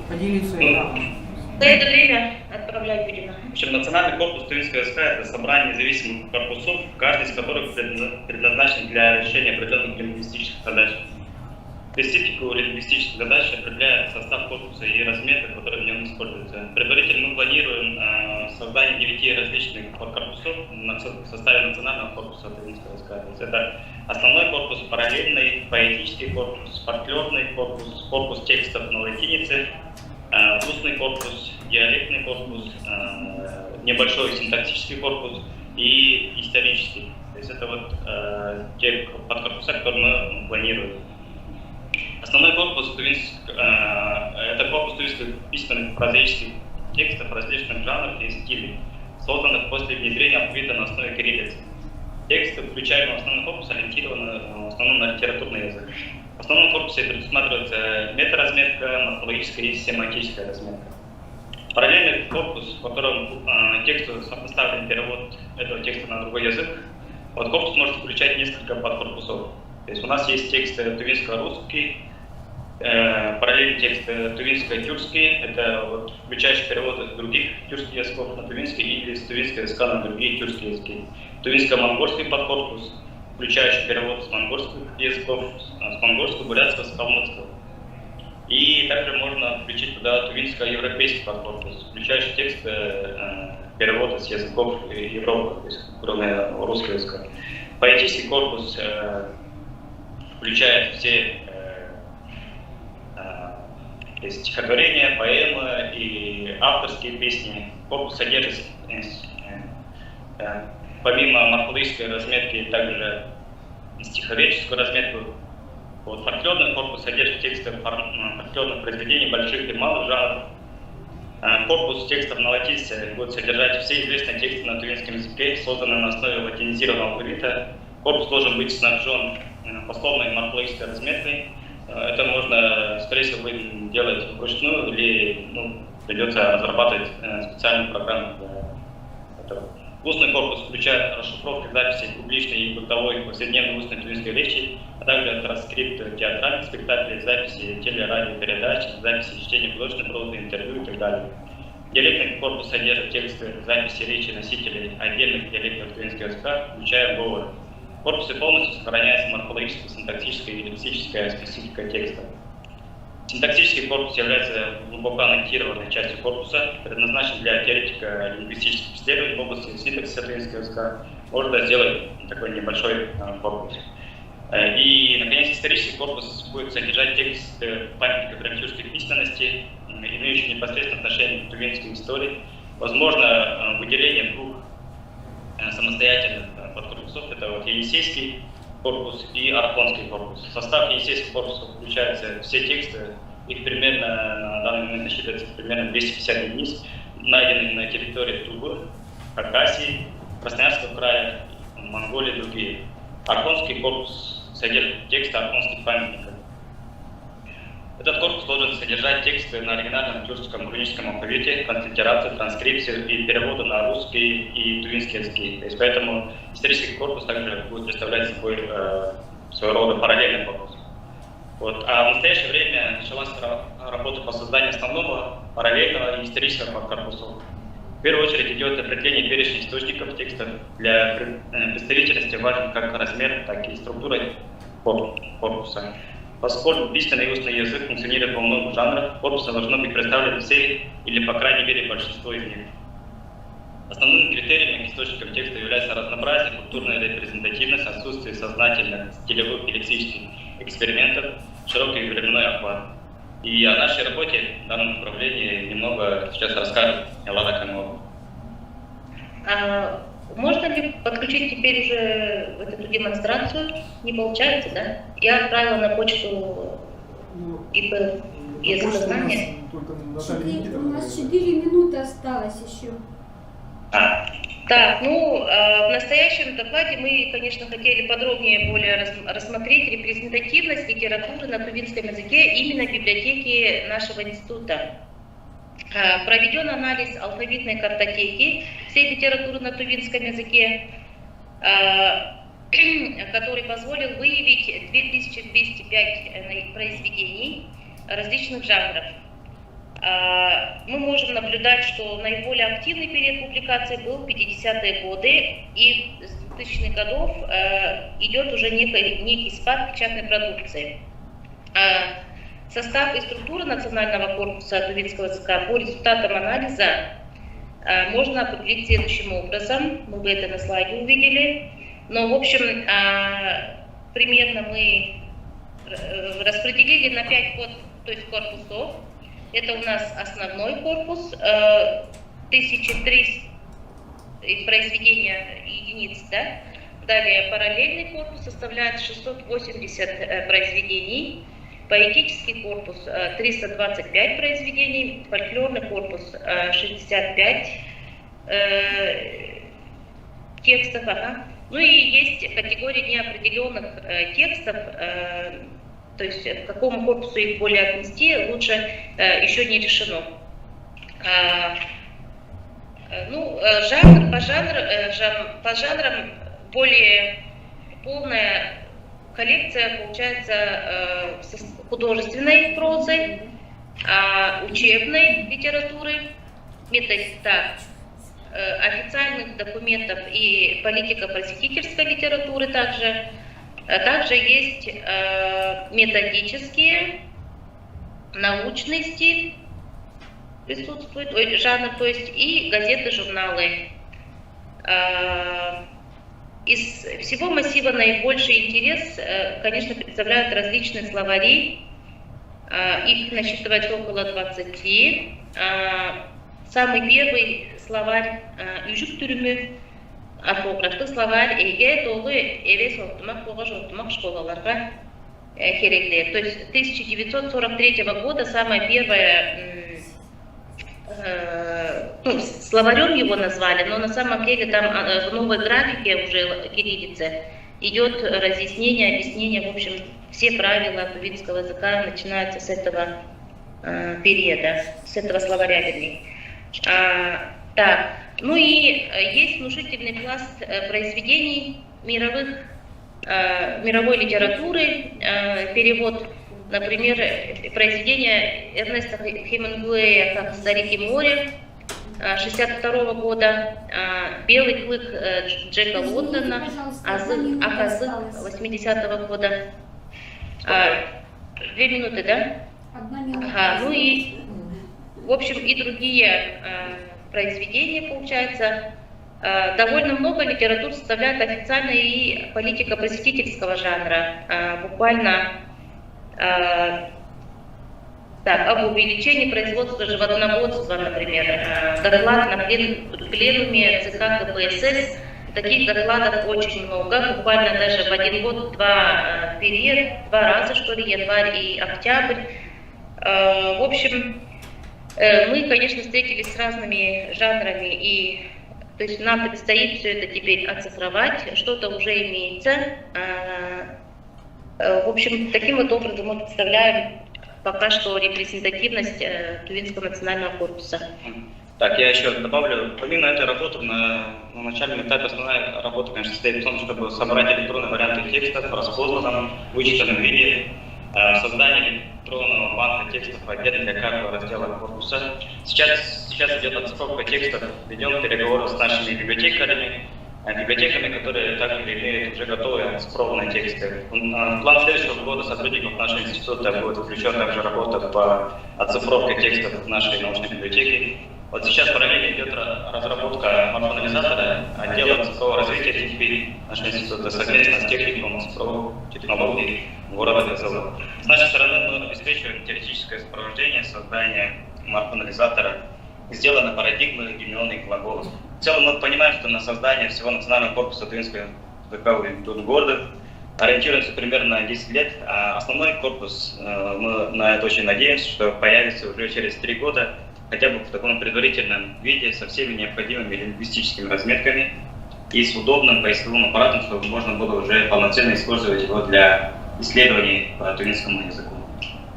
Поделиться экраном. За это время отправлять будем. В общем, национальный корпус тувинского языка – это собрание независимых корпусов, каждый из которых предназначен для решения определенных лингвистических задач. Специфику лингвистических задач определяет состав корпуса и разметка, которые в нем используются. Предварительно мы планируем создание 9 различных корпусов в составе национального корпуса тувинского языка. То есть это основной корпус, параллельный, поэтический корпус, фольклорный корпус, корпус текстов на латинице, устный корпус, диалектный корпус, небольшой синтаксический корпус и исторический. То есть это вот те подкорпуса, которые мы планируем. Основной корпус это корпус тувинских письменных прозаических текстов различных жанров и стилей, созданных после внедрения алфавита на основе кириллицы. Тексты, включаемые в основной корпус, ориентированы в основном на литературный язык. В основном корпусе предусматривается метаразметка, морфологическая и семантическая разметка. Параллельный корпус, в котором тексту сопоставлен перевод этого текста на другой язык, вот корпус может включать несколько подкорпусов. То есть у нас есть тексты тувинско-русский, параллельный текст тувинско-тюркский, это вот включающий перевод из других тюркских языков на тувинский или с тувинского языка на другие тюркские языки. Тувинско-монгольский подкорпус, включающий перевод с монгольских языков, с монгольского, бурятского, с калмыцкого. И также можно включить туда тувинско-европейский подкорпус, включающий текст перевода с языков Европы, то есть, кроме русского языка. Поэтический корпус включает все стихотворения, поэмы и авторские песни. Корпус содержит помимо морфологической разметки также стиховедческую разметку. Вот, фольклорный корпус содержит тексты фольклорных произведений больших и малых жанров. Корпус текстов на латинице будет содержать все известные тексты на тувинском языке, созданные на основе латинизированного алфавита. Корпус должен быть снабжен пословной морфологической разметкой. Это можно, скорее всего, делать вручную или придется разрабатывать специальную программу для этого. Устный корпус включает расшифровку записей публичной и бытовой повседневной устной тувинской речи, а также транскрипт театральных спектаклей, записи телерадиопередач, записи чтения художественной прозы, интервью и так далее. Диалектный корпус содержит тексты, записи речи носителей отдельных диалектов тувинского языка, включая говоры. В корпусе полностью сохраняется морфологическая, синтаксическая и лексическая специфика текста. Синтаксический корпус является глубоко аннотированной частью корпуса, предназначен для теоретика лингвистических исследований в области синтаксиса тувинского языка. Можно сделать такой небольшой корпус. И, наконец, исторический корпус будет содержать тексты памятников древнетюркской письменности, имеющие непосредственное отношение к тувинской истории. Возможно, выделение двух самостоятельных подкорпусов. Это вот Енисейский корпус и Архонский корпус. В состав Енисейского корпуса включаются все тексты, их примерно на данный момент насчитывается примерно 250 единиц, найденных на территории Тувы, Хакасии, Красноярского края, Монголии и другие. Архонский корпус содержит тексты архонских памятников. Этот корпус должен содержать тексты на оригинальном тюркском руническом алфавите, транслитерацию, транскрипцию и переводы на русский и тувинский языки. То есть поэтому исторический корпус также будет представлять собой своего рода параллельный корпус. Вот. А в настоящее время началась работа по созданию основного параллельного исторического корпуса. В первую очередь идет определение перечня источников текстов для представительности важен как размер, так и структура корпуса. Поскольку письменный и устный язык функционирует во многих жанрах, корпуса должно быть представлено все или, по крайней мере, большинство из них. Основными критериями к источникам текста являются разнообразие, культурная репрезентативность, отсутствие сознательных, стилевых и лексических экспериментов, широкий временной охват. И о нашей работе в данном направлении немного сейчас расскажет Эллада Камилова. Можно ли подключить теперь уже вот эту демонстрацию? Не получается, да? Я отправила на почту ИП языкознания. У нас 4 минуты осталось еще. Так, в настоящем докладе мы, конечно, хотели подробнее более рассмотреть репрезентативность литературы на тувинском языке именно в библиотеке нашего института. Проведен анализ алфавитной картотеки всей литературы на тувинском языке, который позволил выявить 2205 произведений различных жанров. Мы можем наблюдать, что наиболее активный период публикации был 50-е годы, и с 2000-х годов идет уже некий спад печатной продукции. Состав и структура национального корпуса тувинского языка по результатам анализа можно определить следующим образом. Мы бы это на слайде увидели. Но, в общем, примерно мы распределили на 5 корпусов. Это у нас основной корпус, 1300 произведения единиц, да? Далее параллельный корпус составляет 680 произведений, поэтический корпус 325 произведений, фольклорный корпус 65 текстов. Ну и есть категория неопределенных текстов. То есть к какому корпусу их более отнести, лучше еще не решено. По жанрам более полная коллекция получается художественной прозы, учебной литературы, официальных документов и политико-просветительской литературы также. Также есть методические, научный стиль присутствует, жанр, то есть и газеты, журналы. Из всего массива наибольший интерес, конечно, представляют различные словари. Их насчитывается около 20. Самый первый словарь «Южук түрімі», орфографты словарь «Эге долы эвес оқтымақ тоғыз оқтымақ школаларға керекли». То есть 1943 года самая первая, словарем его назвали, но на самом деле там в новой графике уже кириллицы идет разъяснение, объяснение, в общем, все правила тувинского языка начинаются с этого периода, с этого словаря, вернее. Ну и есть внушительный пласт произведений мировой литературы, перевод, например, произведения Эрнеста Хемингуэя «Как старик и море» 1962 года, «Белый клык» Джека Лондона, «Аказык» 80-го года. 2 минуты, да? 1 минута. Ну и, в общем, и другие произведения, получается. Довольно много литератур составляет официально и политико-просветительского жанра. Буквально об увеличении производства животноводства, например. Доклад на пленуме ЦК КПСС. Таких докладов очень много. Буквально даже в 1 год 2 период, 2 раза, что ли, январь и октябрь. В общем, мы, конечно, встретились с разными жанрами и То есть нам предстоит все это теперь оцифровать, что-то уже имеется. В общем, таким вот образом мы представляем пока что репрезентативность Тувинского национального корпуса. Так, я еще добавлю, помимо этой работы, на начальном этапе основная работа, конечно, состоит в том, чтобы собрать электронные варианты текстов в распознанном, вычитанном виде, создание электронного банка текстов отдельно для каждого раздела корпуса. Сейчас идет оцифровка текстов, ведем переговоры с нашими библиотеками, которые также имеют уже готовые оцифрованные тексты. В план следующего года сотрудников нашего института будет включена также работа по оцифровке текстов в нашей научной библиотеке. Вот сейчас параллельно идет разработка маршрутизатора отдела цифрового развития ТИТИПИ нашего института совместно с техникумом цифровых технологий города Козлова. С нашей стороны мы обеспечиваем теоретическое сопровождение создания маршрутизатора, сделаны парадигмы именных глаголов. В целом мы понимаем, что на создание всего национального корпуса Тувинского языкового города ориентируемся примерно на 10 лет, а основной корпус, мы на это очень надеемся, что появится уже через 3 года, хотя бы в таком предварительном виде, со всеми необходимыми лингвистическими разметками и с удобным поисковым аппаратом, чтобы можно было уже полноценно использовать его для исследований по тувинскому языку.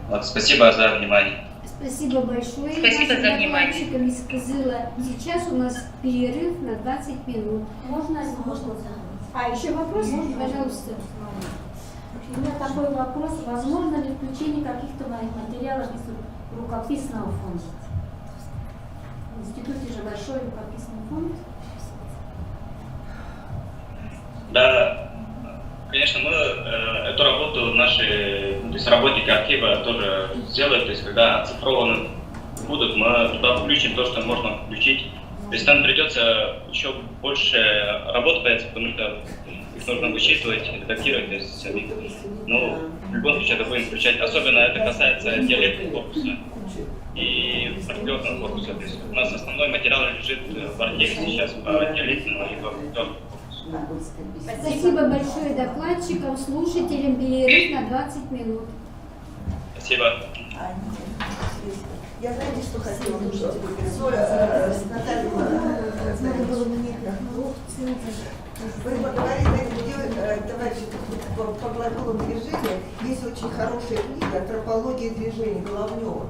Вот, спасибо за внимание. Спасибо большое. Спасибо за внимание. Докладчикам из Кызыла. Сейчас у нас перерыв на 20 минут. Можно? А еще вопрос? Пожалуйста. У меня такой вопрос. Возможно ли включение каких-то моих материалов из рукописного фонда? В институте же большой рукописный фонд. Да, конечно, мы эту работу наши, то есть работники архива тоже сделают, то есть когда оцифрованы будут, мы туда включим то, что можно включить. То есть нам придется еще больше работы появится, потому что их нужно вычитывать, редактировать, то есть, ну, в любом случае это будем включать. Особенно это касается диалектного корпуса и фольклорного корпуса. То есть у нас основной материал лежит в архиве сейчас по диалектному и фольклорному корпусу. Спасибо большое докладчикам, слушателям. Перерыв на 20 минут. Спасибо. Я знаете, что хотела услышать? Наталья, вы поговорили на это дело, товарищи, по глаголам движения. Есть очень хорошая книга «Антропология движения» Головнева.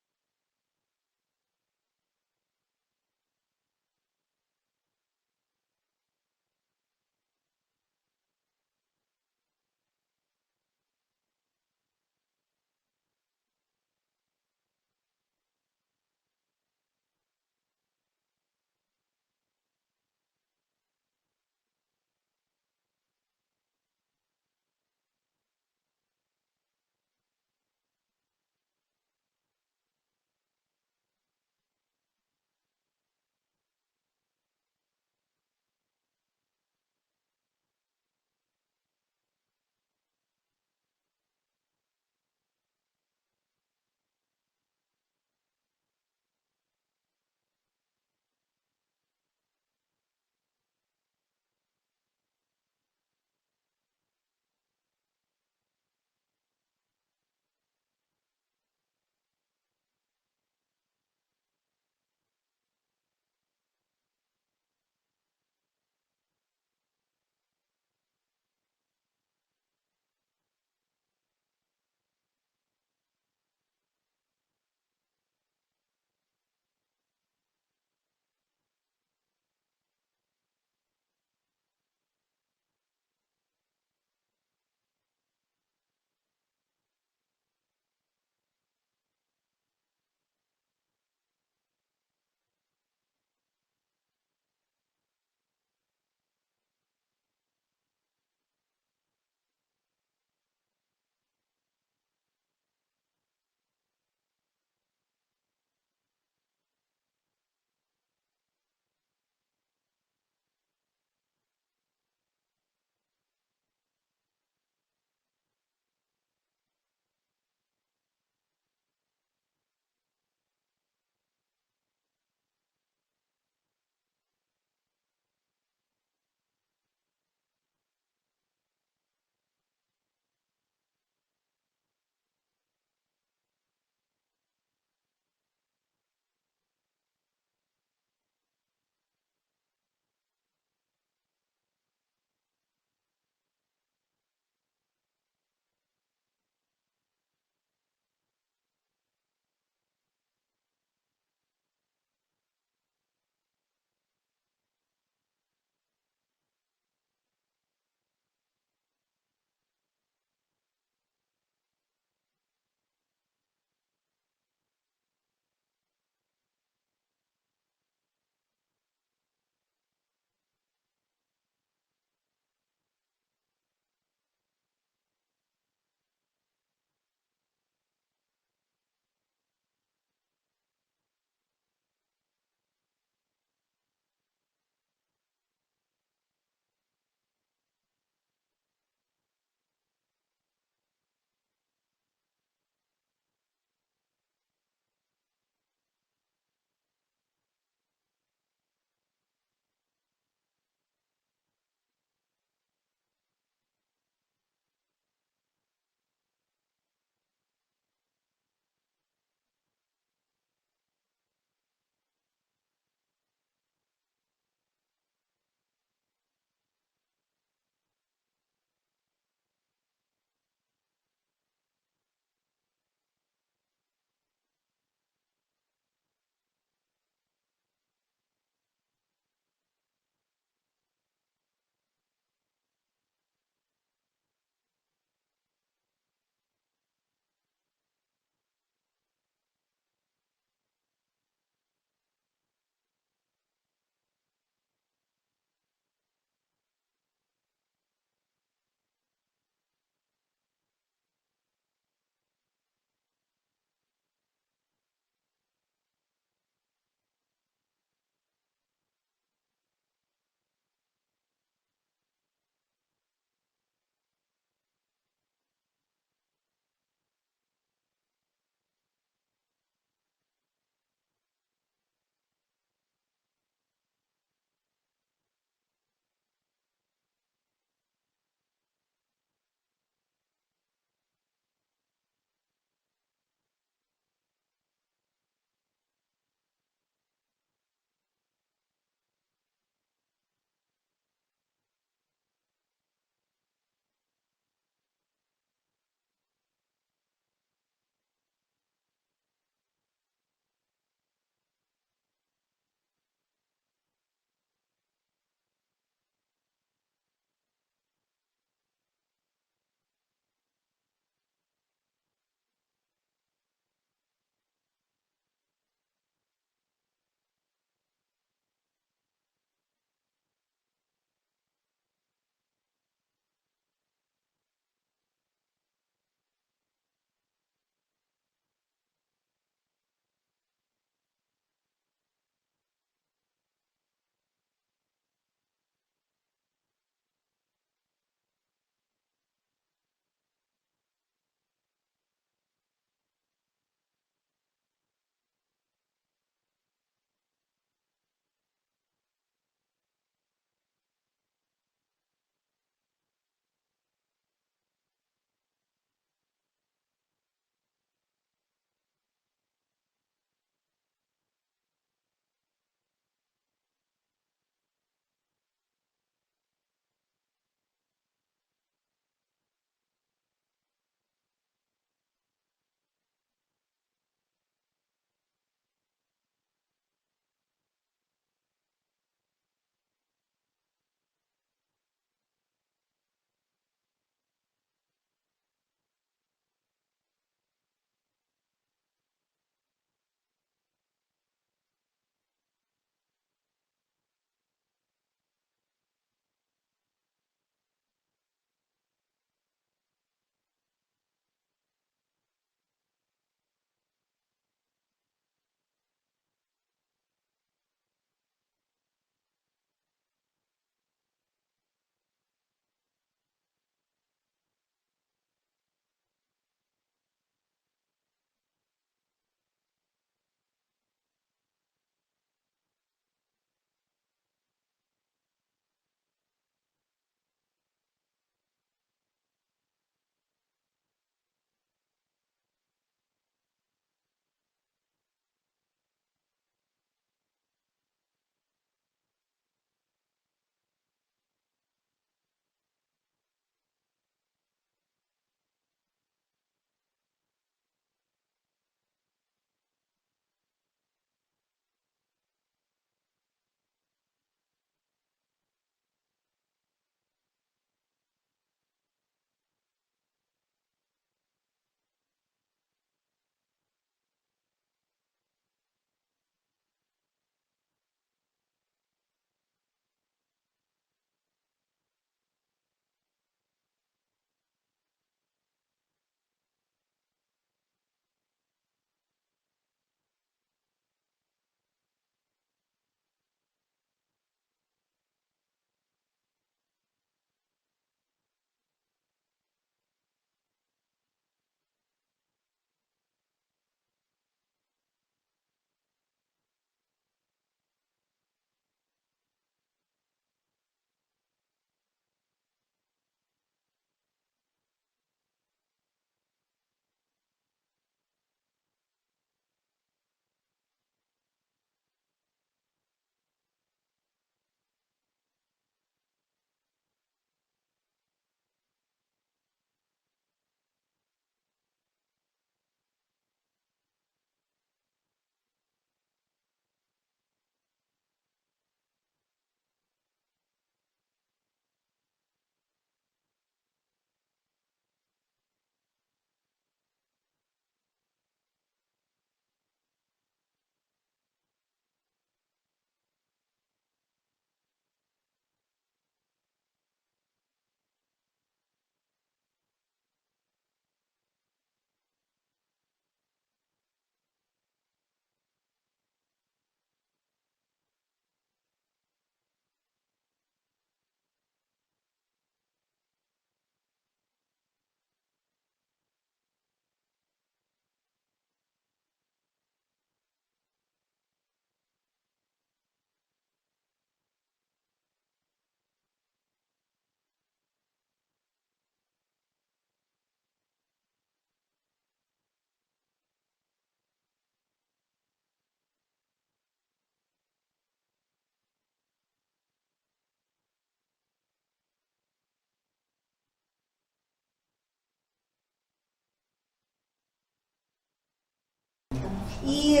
И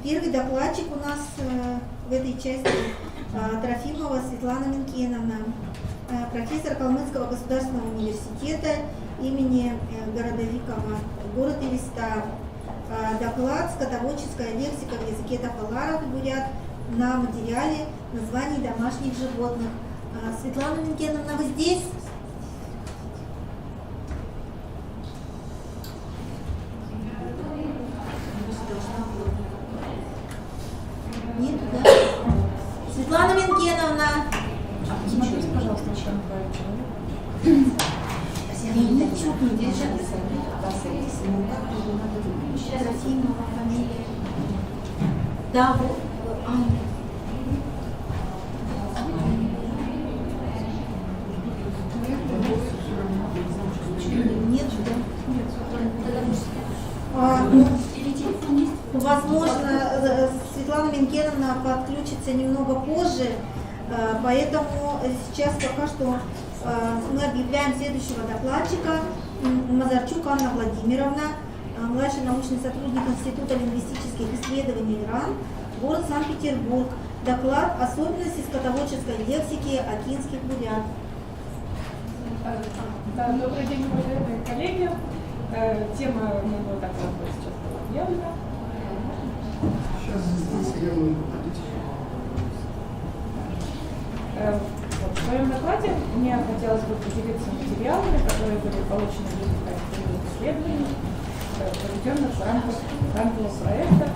первый докладчик у нас в этой части Трофимова Светлана Минкеновна, профессор Калмыцкого государственного университета имени Городовикова, город Элиста. Доклад «Скотоводческая лексика в языке тафаларов и бурят» на материале названий домашних животных. Светлана Минкеновна, вы здесь? Нет, да? Светлана Минкеновна. Смотрите, пожалуйста, еще человек. Трофимова фамилия. Да, вот. Нет, возможно, Светлана Минкеновна подключится немного позже, поэтому сейчас пока что мы объявляем следующего докладчика. Мазарчук Анна Владимировна, младший научный сотрудник Института лингвистических исследований ИРАН, город Санкт-Петербург. Доклад «Особенности скотоводческой лексики окинских бурят». Да, добрый день, уважаемые коллеги. Тема моего доклада сейчас была объявлена. Сейчас сделаю. В своем докладе мне хотелось бы поделиться материалами, которые были получены в результате исследований, проведенных в рамках рамкового проекта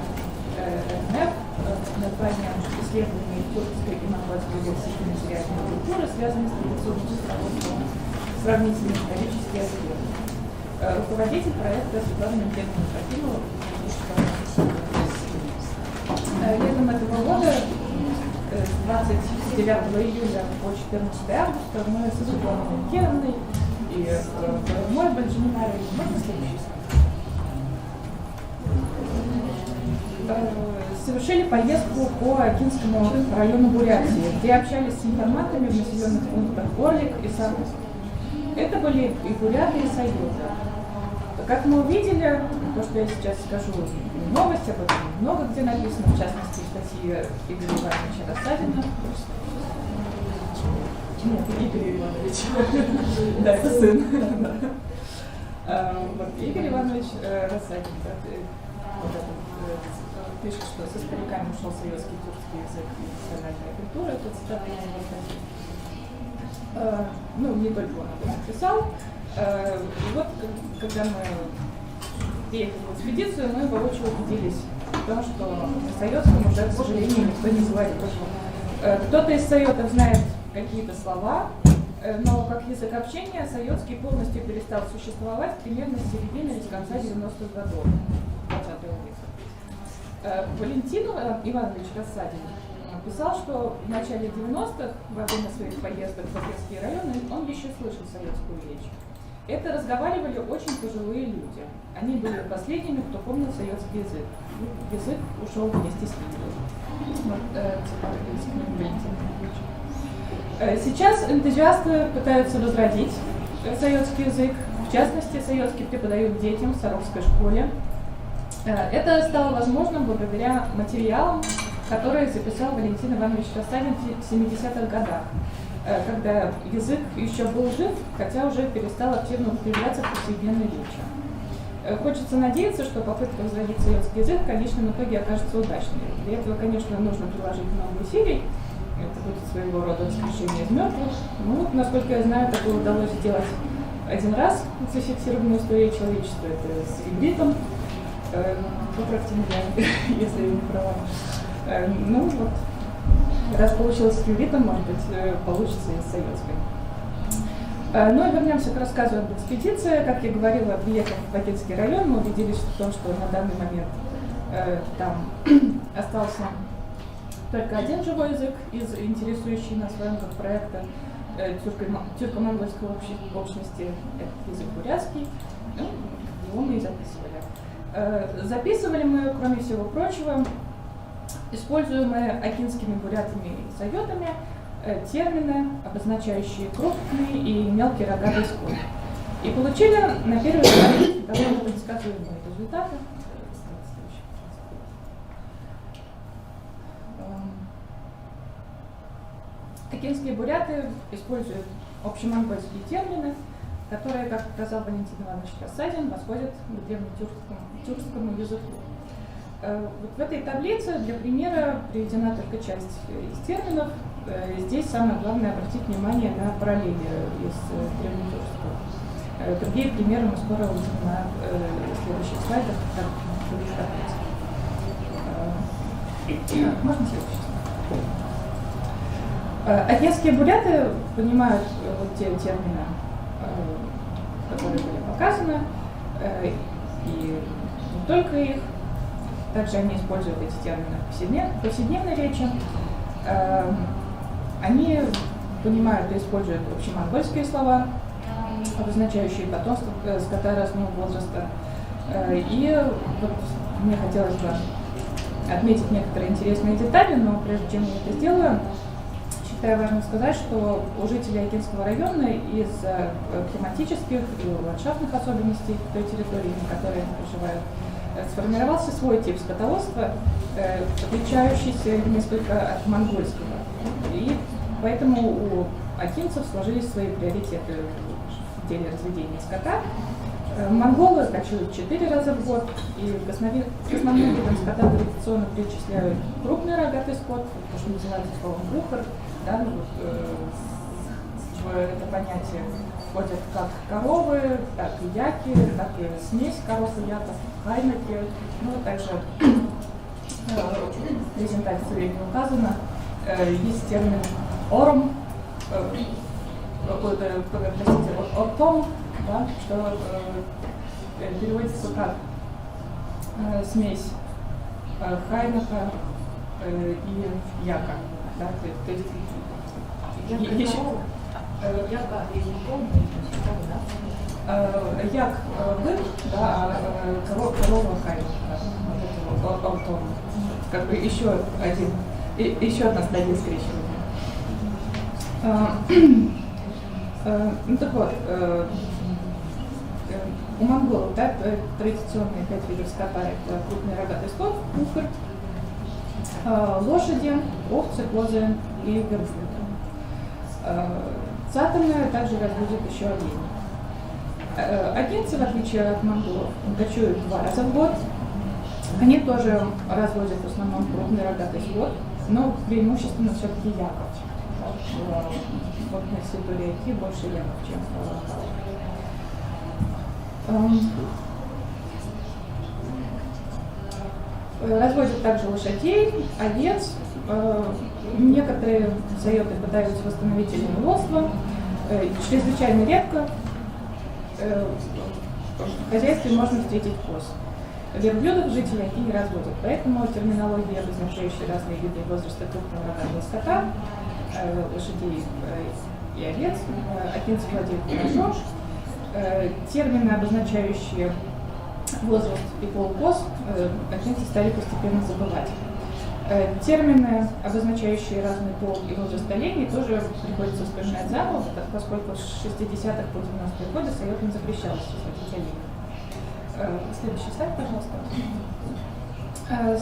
РНФ под названием «Исследование тюркской и монгольской лексики материальной культуры, связанной с традиционным разработкой сравнительно исторические аспекты». Руководитель проекта Светлана Минкеновна Трофимова. Летом этого года, с 29 июля по 14 августа, мы со Светланой Минкеновной и мой Бальджининари совершили поездку по Окинскому району Бурятии, где общались с информаторами в населенных пунктах Орлик и Саранск. Это были и буряты, и сайоты. Как мы увидели, то, что я сейчас скажу, новость об этом много где написано, в частности, в статье Игоря Ивановича Рассадина. Нет, Игорь Иванович. Да, это сын. Игорь Иванович Рассадин пишет, что со стариками ушел советский тюркский язык и национальная культура. Это цитата из его статьи. Ну, не только он об этом писал. Вот, когда мы приехали в экспедицию, мы воочию убедились в том, что на сайотском уже, к сожалению, никто не говорит. Кто-то из сайотов знает какие-то слова, но как язык общения сайотский полностью перестал существовать примерно с середины или с конца 90-х годов 20 века. Валентин Иванович Рассадин писал, что в начале 90-х, во время своих поездок в Окинские районы, он еще слышал советскую речь. Это разговаривали очень пожилые люди. Они были последними, кто помнил советский язык. Язык ушел вместе с ними. Сейчас энтузиасты пытаются возродить советский язык. В частности, советский преподают детям в Саровской школе. Это стало возможным благодаря материалам, которые записал Валентин Иванович Рассадин в 70-х годах, когда язык еще был жив, хотя уже перестал активно употребляться в повседневной речи. Хочется надеяться, что попытка возродить советский язык в конечном итоге окажется удачной. Для этого, конечно, нужно приложить много усилий. Это будет своего рода воскрешение из мертвых. Ну, насколько я знаю, такое удалось сделать один раз в зафиксированной истории человечества. Это с ивритом. Поправьте меня, если я не права. Ну вот, раз получилось с ивритом, может быть, получится и с советским. Ну и вернемся к рассказу об экспедиции. Как я говорила, приехав в Окинский район, мы убедились в том, что на данный момент там остался только один живой язык из интересующей нас в рамках проекта тюрко-монгольской общности, это язык бурятский. Ну, его мы и записывали. Записывали мы, кроме всего прочего, используемые окинскими бурятами и сайотами термины, обозначающие крупный и мелкий рогатый скот. И получили на первый взгляд довольно предсказуемые результаты. Акинские буряты используют общемонгольские термины, которые, как сказал Валентин Иванович Рассадин, восходят к древнетюркскому языку. Вот в этой таблице для примера приведена только часть из терминов. Здесь самое главное обратить внимание на параллели из древнетюркского. Другие примеры мы скоро увидим на следующих слайдах, как будет таблица. Можно следующий? Акинские буряты понимают вот те термины, которые были показаны, и не только их. Также они используют эти термины в повседневной речи. Они понимают и используют общемонгольские слова, обозначающие потомство скота разного возраста. И вот мне хотелось бы отметить некоторые интересные детали, но прежде чем я это сделаю, считаю важно сказать, что у жителей Акинского района из-за климатических и ландшафтных особенностей той территории, на которой они проживают, сформировался свой тип скотоводства, отличающийся несколько от монгольского. И поэтому у акинцев сложились свои приоритеты в деле разведения скота. Монголы кочуют 4 раза в год, и к основным видам скота традиционно причисляют крупный рогатый скот, то, что называется словом бухар. Да, ну, в это понятие входят как коровы, так и яки, так и смесь коров и яков, хайнаки. Ну, также в презентации не указано, есть термин орм, ортом, да, что переводится как смесь хайнака и яка. Да, то есть еще як бык, да, а корова хайнака, как бы еще одна стадия скрещивания. Ну так вот, у монголов, да, традиционные 5 видов скота — это крупный рогатый скот, бухар, лошади, овцы, козы и верблюды. Цатаны также разводят еще оленей. Акинцы, в отличие от монголов, кочуют 2 раза в год. Они тоже разводят в основном крупный рогатый скот, но преимущественно все-таки яков. Вот на территории Аки больше яков, чем разводят также лошадей, овец. Некоторые сайоты пытаются восстановить оленеводство. Чрезвычайно редко в хозяйстве можно встретить коз. Верблюдов жители Аки не разводят, поэтому терминология, обозначающая разные виды возраста крупного рогатого скота, лошадей и овец, акинцы владеют хорошо. Термины, обозначающие возраст и пол коз, акинцы стали постепенно забывать. Термины, обозначающие разный пол и возраст оленей, тоже приходится вспоминать заново, поскольку с 60-х по 90-е годы сайотам запрещалось разводить оленей. Следующий слайд, пожалуйста.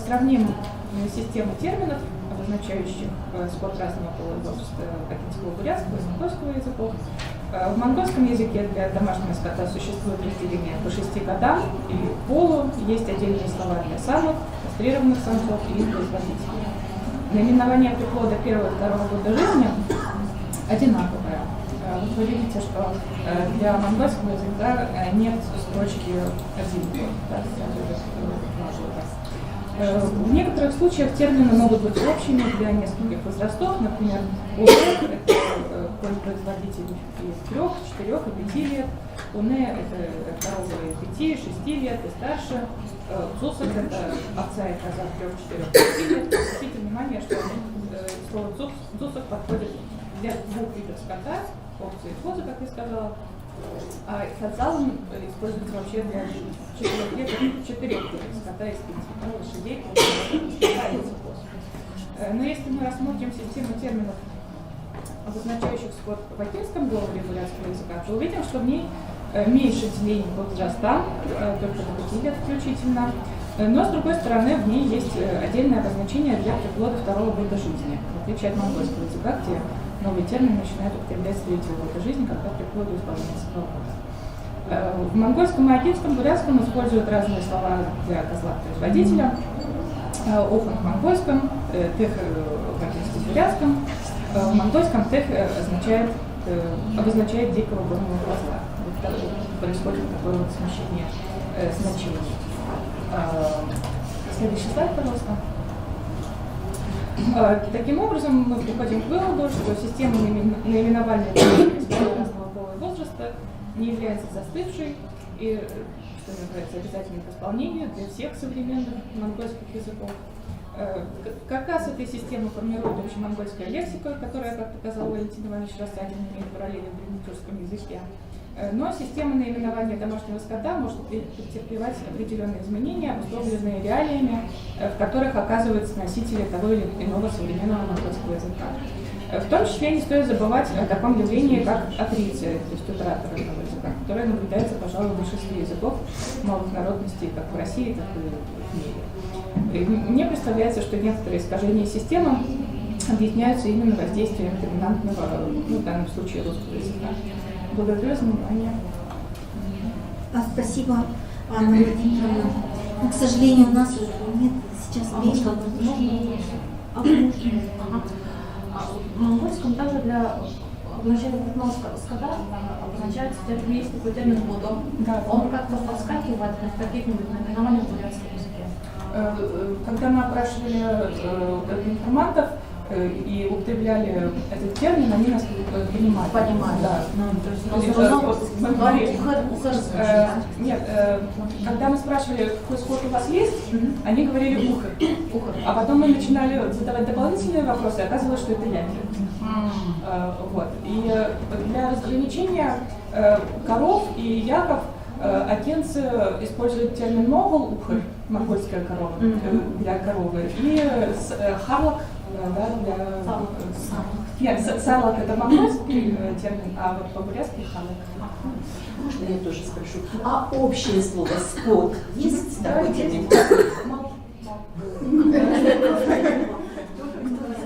Сравним систему терминов, обозначающих скот разного пола и возраста акинского, бурятского и монгольского языков. В монгольском языке для домашнего скота существует разделение по 6 годам и полу, есть отдельные слова для самок, кастрированных самцов и производителей. Наименование приплода 1-2 года жизни одинаковое. Вы видите, что для монгольского языка нет строчки 1 год. В некоторых случаях термины могут быть общими для нескольких возрастов. Например, УНЕ – это производитель 3, 4 и 5 лет. УНЕ – это коровы 5, 6 лет и старше. Цусок – это овца и коза 3, 4, 5 лет. Обратите внимание, что слово цусок подходит для 2 видов скота, овцы и козы, как я сказала. А хацалом используется вообще для 4 видов скота из 5, лошадей, скота и коз. Но если мы рассмотрим систему терминов, обозначающих скот в акинском говоре бурятского языка, то увидим, что в ней меньше делений по возрастам, только до 5 лет включительно, но с другой стороны в ней есть отдельное обозначение для приплода 2-го года жизни, в отличие от монгольского языка, где новый термин начинают употреблять с 3-го года жизни, когда приходит до исполнения свободы. В монгольском и акинском бурятском используют разные слова для козла-производителя. Оханг в монгольском, тех в акинском бурятском. В монгольском тех обозначает дикого горного козла. Вот происходит такое вот смещение значений. Следующий слайд, пожалуйста. Таким образом, мы приходим к выводу, что система наименования разного пола и возраста не является застывшей и, что является обязательным к исполнению для всех современных монгольских языков. Каркас этой системы формирует общемонгольская лексика, которая, как показал Валентин Иванович Рассадин, имеет параллели в древнетюркском языке. Но система наименования домашнего скота может претерпевать определенные изменения, обусловленные реалиями, в которых оказываются носители того или иного современного монгольского языка. В том числе не стоит забывать о таком явлении, как атриция, то есть утрата родного языка, которая наблюдается, пожалуй, в большинстве языков малых народностей, как в России, так и в мире. И мне представляется, что некоторые искажения системы объясняются именно воздействием доминантного, в данном случае, русского языка. Благодарю за внимание. Спасибо, Анна Владимировна. Но, к сожалению, у нас нет сейчас времени. В монгольском также для обозначения крупного скота обозначается, есть такой термин «будо». Он как-то подскакивает в каких-нибудь наименованиях в бурятском языке. Когда мы опрашивали информантов и употребляли этот термин, они нас понимали. Да. Мы говорили, нет, когда мы спрашивали, какой скот у вас есть, они говорили ухо. А потом мы начинали задавать дополнительные вопросы, и оказывалось, что это яки. Вот. И для разграничения коров и яков акинцы используют термин «могол», ухарь, монгольская корова, для коровы, и харлак, да, для... Нет, сарлак это монгольский термин, а вот по-бурятски харлак. Можно я тоже спрошу? А общее слово «скот» есть такой термин?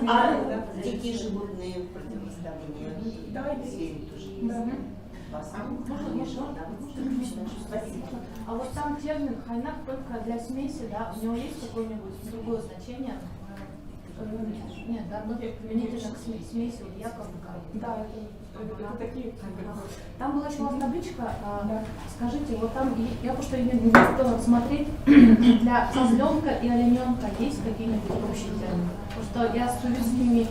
А дикие животные противостояния? Давайте тоже. Спасибо. А вот сам термин хайнак только для смеси, да, у него есть какое-нибудь другое значение? Нет, да, применительно к смеси яков и коров. Да, это такие. Там была еще у вас табличка. Скажите, вот там, я просто не готова смотреть, для козленка и олененка есть какие-нибудь общие термины? Потому что я с увязанными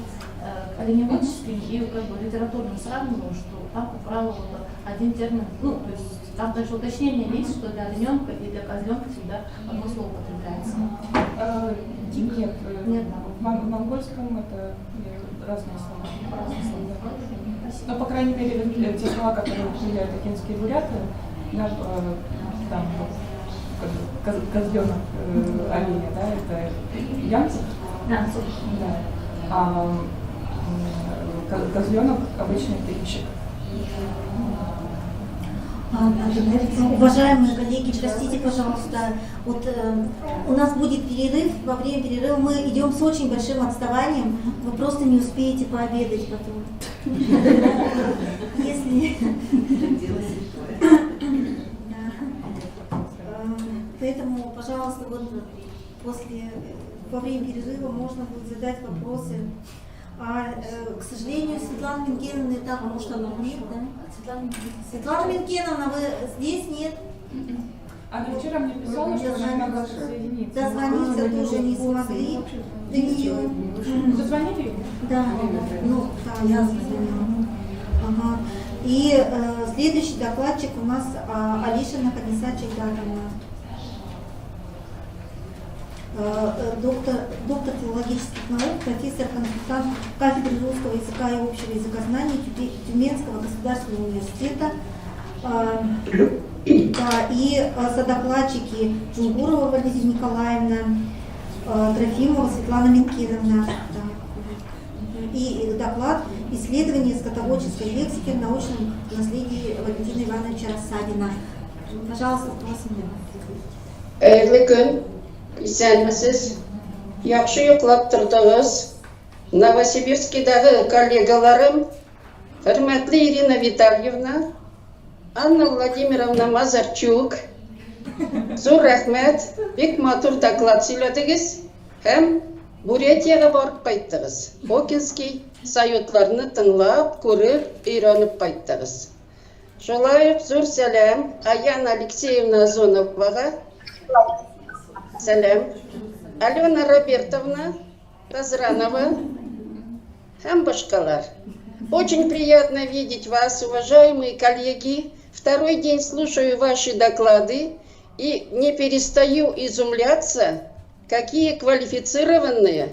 оленеводческими и как бы литературным сравниваю, что там, как правило, вот один термин, ну, то есть там даже уточнение есть, что для олененка и для козленка всегда одно слово употребляется. Нет, в монгольском это разные слова. Но, по крайней мере, те слова, которые употребляют акинские буряты, да, там козленок, оленя, да, это янцев. Да. А козленок обычный птичек. Уважаемые коллеги, простите, пожалуйста, вот у нас будет перерыв, во время перерыва мы идем с очень большим отставанием, вы просто не успеете пообедать потом. Если... Поэтому, пожалуйста, вот во время перерыва можно будет задать вопросы. А, к сожалению, Светлана Минкеновна так, может, она нет, да? Светлана Минкеновна, вы здесь нет? Она вчера мне писала, что она не могла соединиться. Дозвониться тоже не смогли до нее. Зазвонили? Да, ну, да, я зазвонила. Ага. И следующий докладчик у нас Алишина Хадиса Чайдаровна. Доктор филологических наук, профессор-консультант кафедры русского языка и общего языкознания Тюменского государственного университета. Да, и содокладчики Джунгурова Валерия Николаевна, Трофимова Светлана Минкеновна. Да. И доклад «Исследование скотоводческой лексики в научном наследии Валентина Ивановича Рассадина». Пожалуйста, просим. Эрлі күн, исәнмісіз, яқшы йоқлап тұрдыңыз. Новосибирскийдегі коллегаларым, хөрмәтле Ирина Витальевна, Анна Владимировна Мазарчук, зур рәхмәт, бик матур доклад сөйләдегез һәм Бурятияга барып кайттыгыз. Окинский сайотларны тыңлап, күреп, өйрәнеп кайттыгыз. Шулай ук зур сәлам Аяна Алексеевна Озоновага, сәлам, Алена Робертовна Тазранова һәм башкалар. Очень приятно видеть вас, уважаемые коллеги. Второй день слушаю ваши доклады и не перестаю изумляться, какие квалифицированные,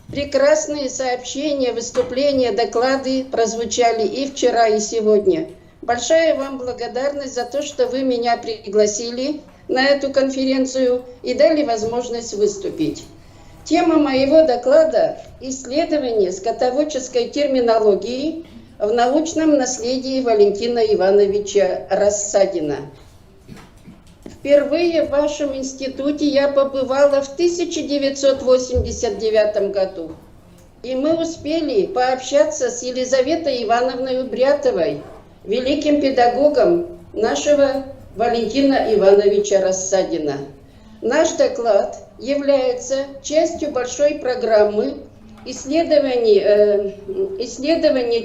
прекрасные сообщения, выступления, доклады прозвучали и вчера, и сегодня. Большая вам благодарность за то, что вы меня пригласили на эту конференцию и дали возможность выступить. Тема моего доклада – исследование скотоводческой терминологии в научном наследии Валентина Ивановича Рассадина. Впервые в вашем институте я побывала в 1989 году, и мы успели пообщаться с Елизаветой Ивановной Убрятовой, великим педагогом нашего Валентина Ивановича Рассадина. Наш доклад является частью большой программы исследования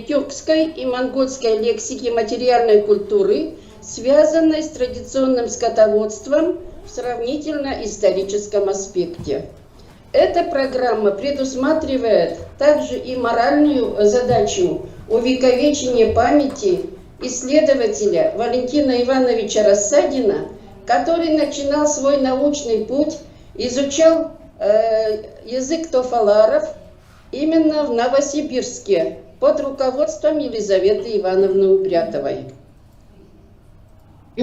тюркской и монгольской лексики материальной культуры, связанной с традиционным скотоводством в сравнительно-историческом аспекте. Эта программа предусматривает также и моральную задачу увековечения памяти исследователя Валентина Ивановича Рассадина, который начинал свой научный путь, изучал язык тофаларов именно в Новосибирске под руководством Елизаветы Ивановны Убрятовой. В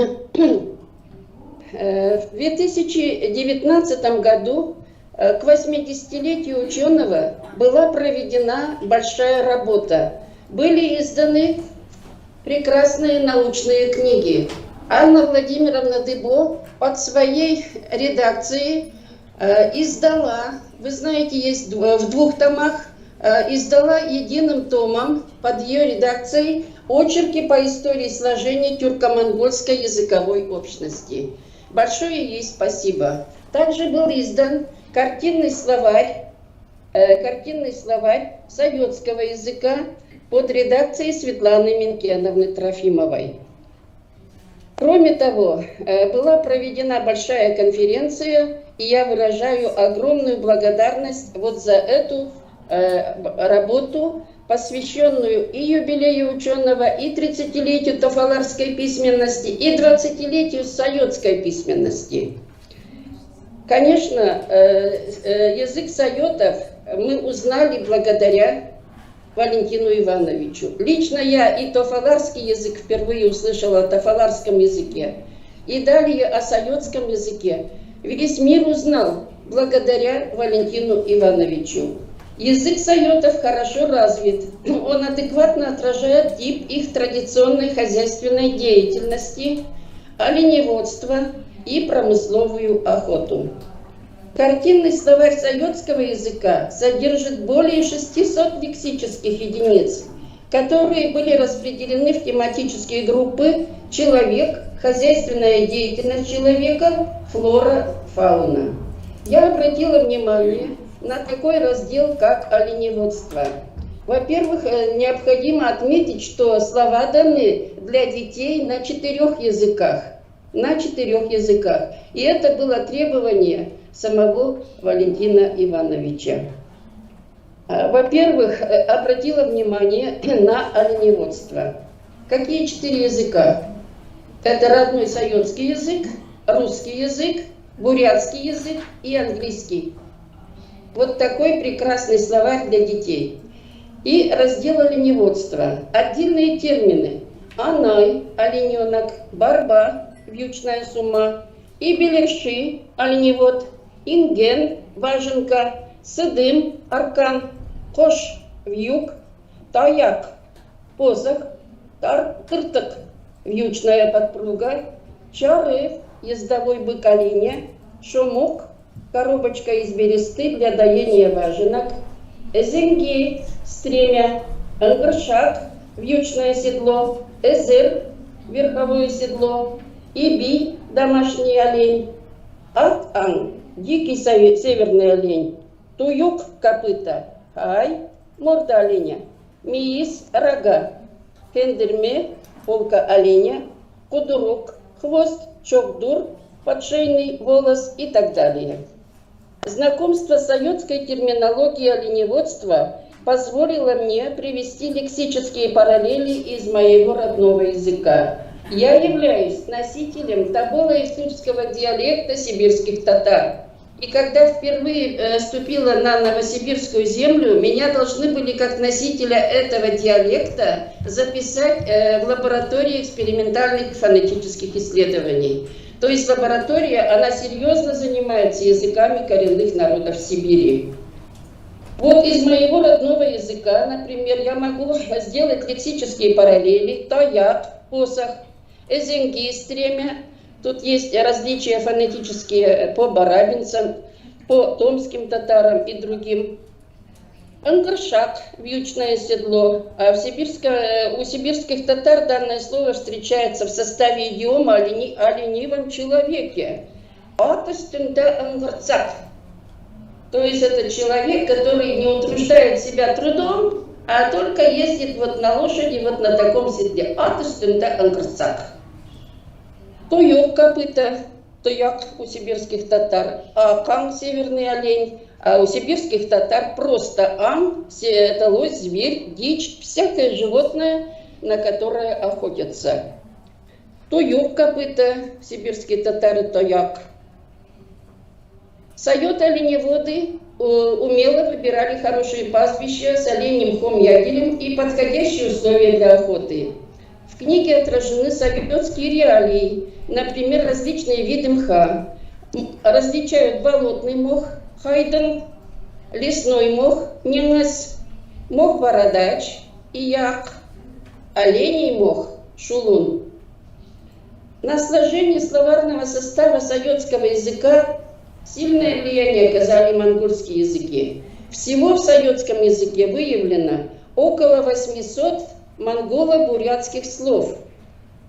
2019 году к 80-летию ученого была проведена большая работа. Были изданы прекрасные научные книги. Анна Владимировна Дыбо под своей редакцией издала, вы знаете, есть в 2 томах, издала единым томом под ее редакцией очерки по истории сложения тюрко-монгольской языковой общности. Большое ей спасибо. Также был издан картинный словарь советского языка под редакцией Светланы Минкеновны Трофимовой. Кроме того, была проведена большая конференция, и я выражаю огромную благодарность вот за эту работу, посвященную и юбилею ученого, и 30-летию тофаларской письменности, и 20-летию сайотской письменности. Конечно, язык сайотов мы узнали благодаря Валентину Ивановичу. Лично я и тофаларский язык впервые услышала о тофаларском языке, и далее о сайотском языке. Весь мир узнал благодаря Валентину Ивановичу. Язык сайотов хорошо развит, он адекватно отражает тип их традиционной хозяйственной деятельности, оленеводства и промысловую охоту. Картинный словарь сайотского языка содержит более 600 лексических единиц, которые были распределены в тематические группы «Человек», «Хозяйственная деятельность человека», «Флора», «Фауна». Я обратила внимание на такой раздел, как оленеводство. Во-первых, необходимо отметить, что слова даны для детей на 4 языках. На 4 языках. И это было требование самого Валентина Ивановича. Во-первых, обратила внимание на оленеводство. Какие 4 языка? Это родной сайотский язык, русский язык, бурятский язык и английский. Вот такой прекрасный словарь для детей. И раздел оленеводства. Отдельные термины: анай, олененок, барба, вьючная сума, и белерши, оленевод, инген, важенка, сыдым, аркан, кош, вьюг, таяк, посох, тыртык, вьючная подпруга, чары, ездовой бык оленя, шумок, коробочка из бересты для доения важенок, Эзенги – стремя, Ангршак – вьючное седло, Эзер – верховое седло, Иби – домашний олень, Ат-Ан – дикий северный олень, Туюк – копыта, Хай – морда оленя, Миис – рога, Кендерме – полка оленя, Кудурук – хвост, Чокдур – подшейный волос и так далее. Знакомство с айотской терминологией оленеводства позволило мне привести лексические параллели из моего родного языка. Я являюсь носителем тоболо-иссурского диалекта сибирских татар. И когда впервые ступила на новосибирскую землю, меня должны были как носителя этого диалекта записать в лаборатории экспериментальных фонетических исследований. То есть лаборатория, она серьезно занимается языками коренных народов Сибири. Вот из моего родного языка, например, я могу сделать лексические параллели. Таяк, посох, эзенги, стремя. Тут есть различия фонетические по барабинцам, по томским татарам и другим. Ангршак, вьючное седло. А у сибирских татар данное слово встречается в составе идиома о ленивом человеке. Атостенда ангрцак. То есть это человек, который не утруждает себя трудом, а только ездит вот на лошади, вот на таком седле. Атостенда ангрцак. Туюк копыта, туяк у сибирских татар, а кан северный олень. А у сибирских татар просто ан, это лось, зверь, дичь, всякое животное, на которое охотятся. Туюк копыта, сибирские татары тояк. Сайот-оленеводы умело выбирали хорошие пастбища с оленем хом-ягелем и подходящие условия для охоты. В книге отражены сайотские реалии, например, различные виды мха. Различают болотный мох, хайден, лесной мох, ненас, мох бородач, ияк, оленей мох, шулун. На сложение словарного состава сайотского языка сильное влияние оказали монгольские языки. Всего в сайотском языке выявлено около 800 монголо-бурятских слов.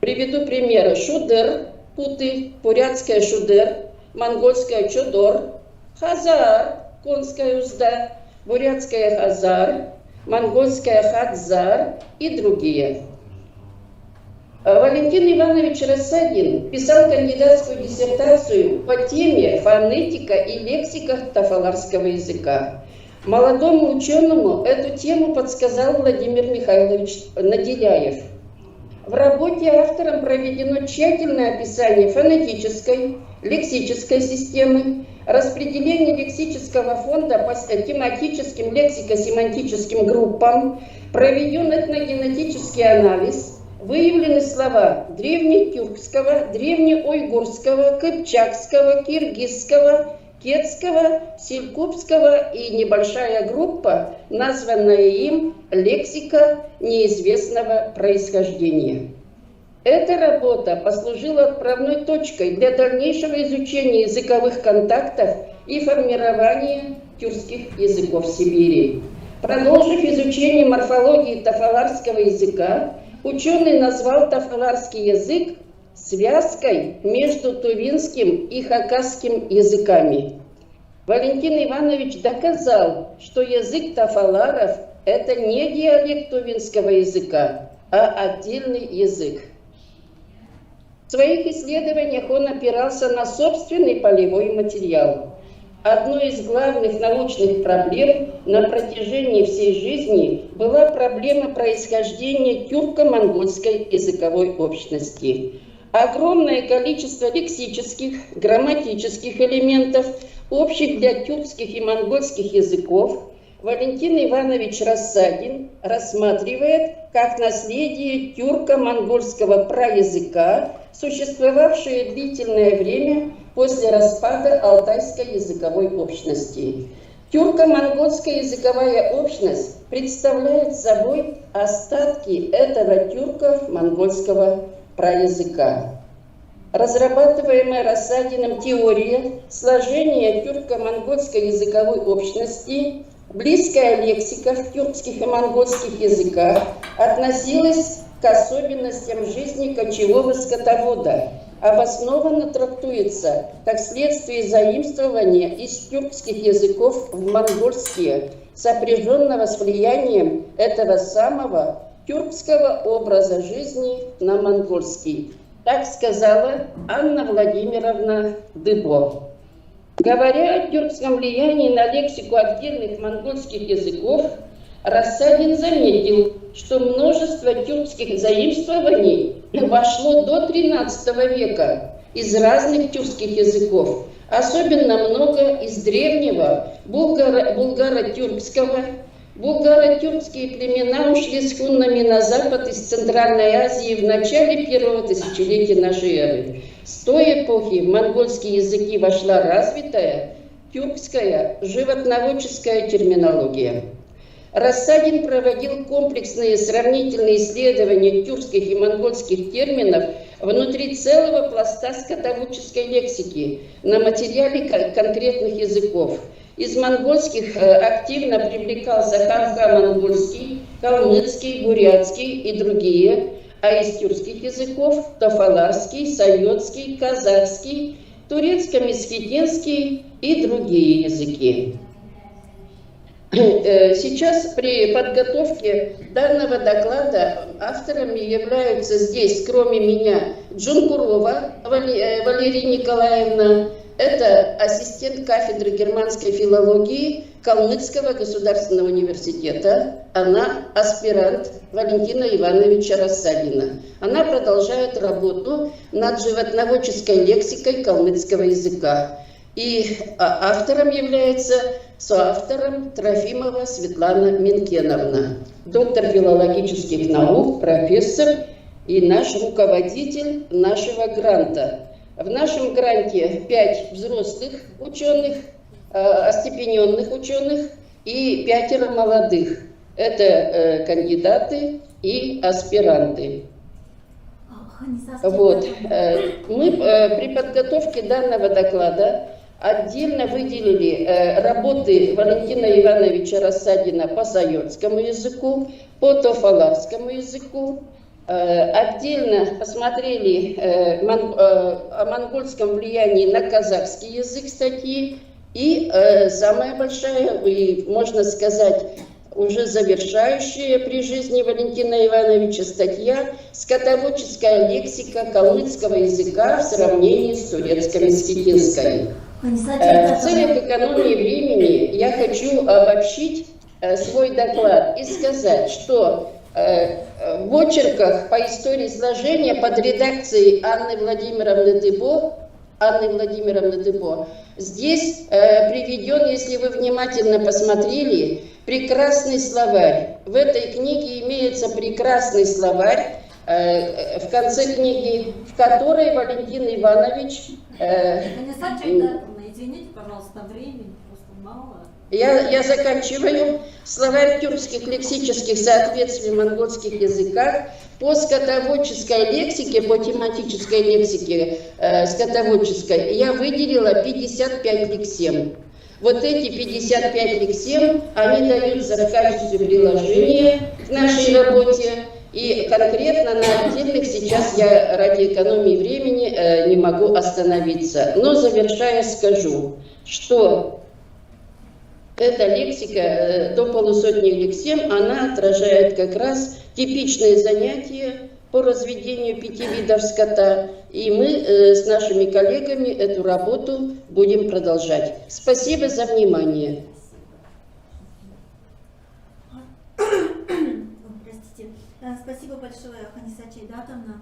Приведу примеры. Шудер, путы, бурятская шудер, монгольская чудор, хазар, конская узда, бурятская хазар, монгольская хадзар и другие. Валентин Иванович Рассадин писал кандидатскую диссертацию по теме «Фонетика и лексика тафаларского языка». Молодому ученому эту тему подсказал Владимир Михайлович Наделяев. В работе автором проведено тщательное описание фонетической, лексической системы, распределение лексического фонда по тематическим лексико-семантическим группам, проведен этногенетический анализ, выявлены слова древнетюркского, древнеуйгурского, кыпчакского, киргизского, кетского, селькупского и небольшая группа, названная им лексика неизвестного происхождения. Эта работа послужила отправной точкой для дальнейшего изучения языковых контактов и формирования тюркских языков Сибири. Продолжив изучение морфологии тафаларского языка, ученый назвал тафаларский язык связкой между тувинским и хакасским языками. Валентин Иванович доказал, что язык тафаларов – это не диалект тувинского языка, а отдельный язык. В своих исследованиях он опирался на собственный полевой материал. Одной из главных научных проблем на протяжении всей жизни была проблема происхождения тюрко-монгольской языковой общности. Огромное количество лексических, грамматических элементов, общих для тюркских и монгольских языков, Валентин Иванович Рассадин рассматривает как наследие тюрко-монгольского праязыка, существовавшее длительное время после распада Алтайской языковой общности. Тюрко-монгольская языковая общность представляет собой остатки этого тюрко-монгольского праязыка. Разрабатываемая Рассадиным теория сложения тюрко-монгольской языковой общности Близкая лексика в тюркских и монгольских языках относилась к особенностям жизни кочевого скотовода, обоснованно трактуется как следствие заимствования из тюркских языков в монгольские, сопряженного с влиянием этого самого тюркского образа жизни на монгольский. Так сказала Анна Владимировна Дыбо. Говоря о тюркском влиянии на лексику отдельных монгольских языков, Рассадин заметил, что множество тюркских заимствований вошло до XIII века из разных тюркских языков, особенно много из древнего булгаро-тюркского. Булгаро-тюркские племена ушли с хуннами на запад из Центральной Азии в начале первого тысячелетия нашей эры. С той эпохи в монгольские языки вошла развитая тюркская животноводческая терминология. Рассадин проводил комплексные сравнительные исследования тюркских и монгольских терминов внутри целого пласта скотоводческой лексики на материале конкретных языков. Из монгольских активно привлекался ханха-монгольский, калмыцкий, бурятский и другие, а из тюркских языков – тофаларский, сайотский, казахский, турецко-месхетинский и другие языки. Сейчас при подготовке данного доклада авторами являются здесь, кроме меня, Джункурова Валерия Николаевна, это ассистент кафедры германской филологии Калмыцкого государственного университета. Она аспирант Валентина Ивановича Рассадина. Она продолжает работу над животноводческой лексикой калмыцкого языка. И автором является соавтором Трофимова Светлана Минкеновна, доктор филологических наук, профессор и наш руководитель нашего гранта. В нашем гранте 5 взрослых ученых, остепененных ученых и 5 молодых. Это кандидаты и аспиранты. Вот. Мы при подготовке данного доклада отдельно выделили работы Валентина Ивановича Рассадина по сайотскому языку, по тофаларскому языку. Отдельно посмотрели о монгольском влиянии на казахский язык статьи. И самая большая, и, можно сказать, уже завершающая при жизни Валентина Ивановича статья «Скотоводческая лексика калмыцкого языка в сравнении с турецко-месхетинской». В целях экономии времени я хочу обобщить свой доклад и сказать, что в очерках по истории сложения под редакцией Анны Владимировны Дыбо здесь приведен, если вы внимательно посмотрели, прекрасный словарь. В этой книге имеется прекрасный словарь в конце книги, в которой Валентин Иванович... Извините, пожалуйста, времени просто мало. Я заканчиваю. Словарь тюркских лексических соответствий в монгольских языках по скотоводческой лексике, по тематической лексике скотоводческой я выделила 55 лексем. Вот эти 55 лексем, они даются в качестве приложения к нашей работе. И конкретно на отдельных сейчас я ради экономии времени не могу остановиться. Но завершая скажу, что эта лексика до полусотни лексем, она отражает как раз типичные занятия по разведению 5 видов скота. И мы с нашими коллегами эту работу будем продолжать. Спасибо за внимание. Спасибо большое, Ханиса Чайдатовна.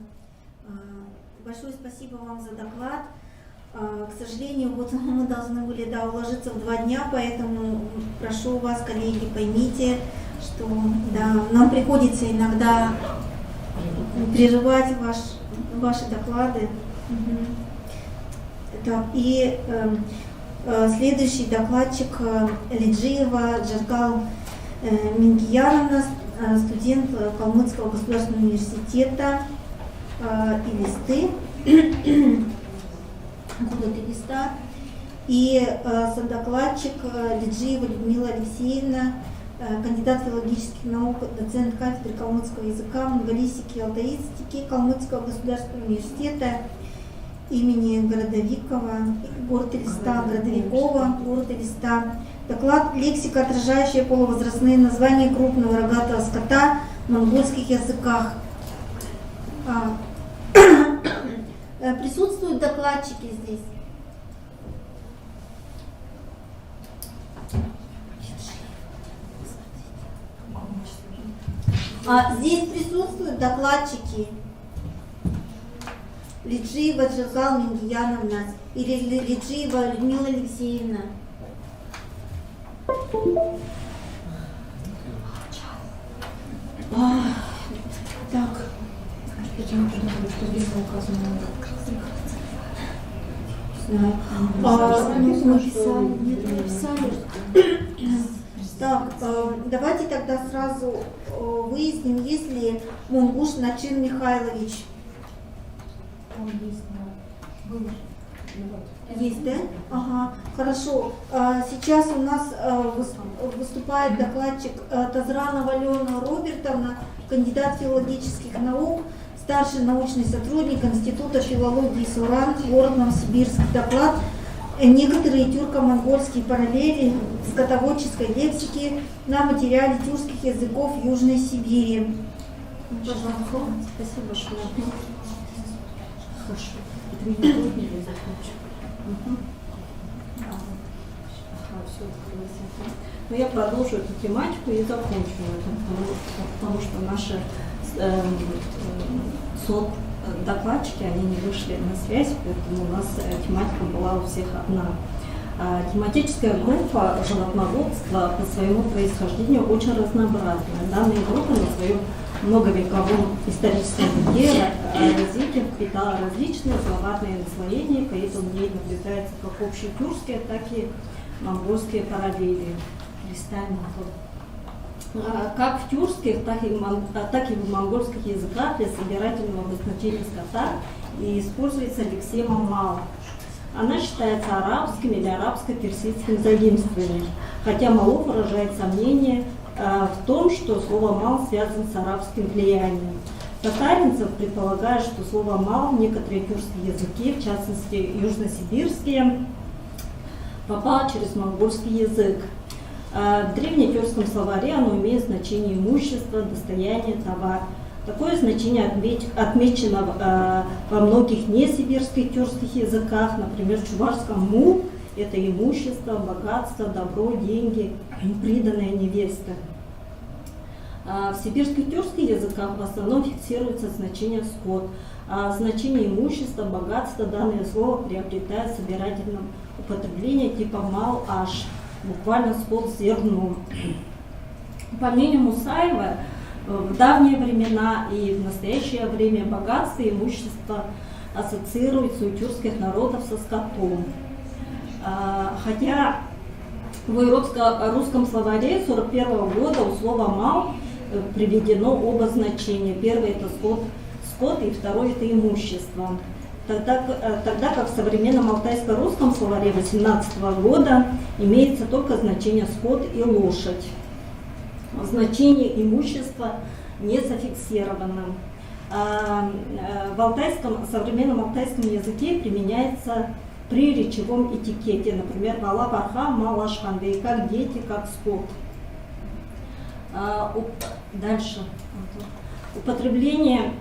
Большое спасибо вам за доклад. К сожалению, вот мы должны были уложиться в 2 дня, поэтому прошу вас, коллеги, поймите, что нам приходится иногда прерывать ваши доклады. Так, и следующий докладчик Лиджиева Джаргал Мингияровна, студент Калмыцкого государственного университета Илисты, города Илиста. И содокладчик Лиджиева Людмила Алексеевна, кандидат филологических наук, доцент кафедры калмыцкого языка, монголистики и алтаистики Калмыцкого государственного университета имени Городовикова, Городовикова, города Листа. Доклад «Лексика, отражающая полувозрастные названия крупного рогатого скота в монгольских языках». Присутствуют докладчики здесь. Здесь присутствуют докладчики Лиджиева Джигал Мингияновна или Лиджиева Людмила Алексеевна. Так, почему что здесь указано? Так, давайте тогда сразу выясним, есть ли Мунгуш Начин Михайлович. Он есть, но был. Есть, да? Ага, хорошо. Сейчас у нас выступает докладчик Тазранова Алена Робертовна, кандидат филологических наук, старший научный сотрудник Института филологии СУРАН, город Новосибирск. Доклад «Некоторые тюрко-монгольские параллели скотоводческой лексики на материале тюркских языков Южной Сибири». Пожалуйста. Спасибо большое. Хорошо. Это не будет, я закончу. Все открылось. Но я продолжу эту тематику и закончу это, потому что наши докладчики, они не вышли на связь, поэтому у нас тематика была у всех одна. Тематическая группа животноводства по своему происхождению очень разнообразная. Данная группа на своем многовековом историческом пути развития впитала различные словарные наслоения, поэтому в ней наблюдается как общетюркские, так и монгольские параллели. Как в тюркских, так и в монгольских языках для собирательного обозначения скота и используется лексема «мал». Она считается арабским или арабско-персидским заимствованием, хотя Мало выражает сомнение в том, что слово «мал» связано с арабским влиянием. Татаринцев предполагает, что слово «мал» в некоторые тюркские языки, в частности южносибирские, попало через монгольский язык. В древнетюркском словаре оно имеет значение имущество, достояние, товар. Такое значение отмечено во многих несибирских тюркских языках, например, в чувашском «му» – это имущество, богатство, добро, деньги, приданная невеста. В сибирских тюркских языках в основном фиксируется значение «скот», а значение имущества, богатства данное слово приобретает в собирательном употреблении типа «мал-аш», буквально «скот с зерном». По мнению Мусаева, в давние времена и в настоящее время богатство и имущество ассоциируются у тюркских народов со скотом. Хотя в русском словаре 1941 года у слова «мал» приведено оба значения. Первое – это скот, и второе – это имущество. Тогда как в современном алтайско-русском словаре 18 года имеется только значение «скот» и «лошадь». Значение имущества не зафиксировано. В современном алтайском языке применяется при речевом этикете, например, «мала барха», «мал ашханды», как дети, как скот. Дальше. Употребление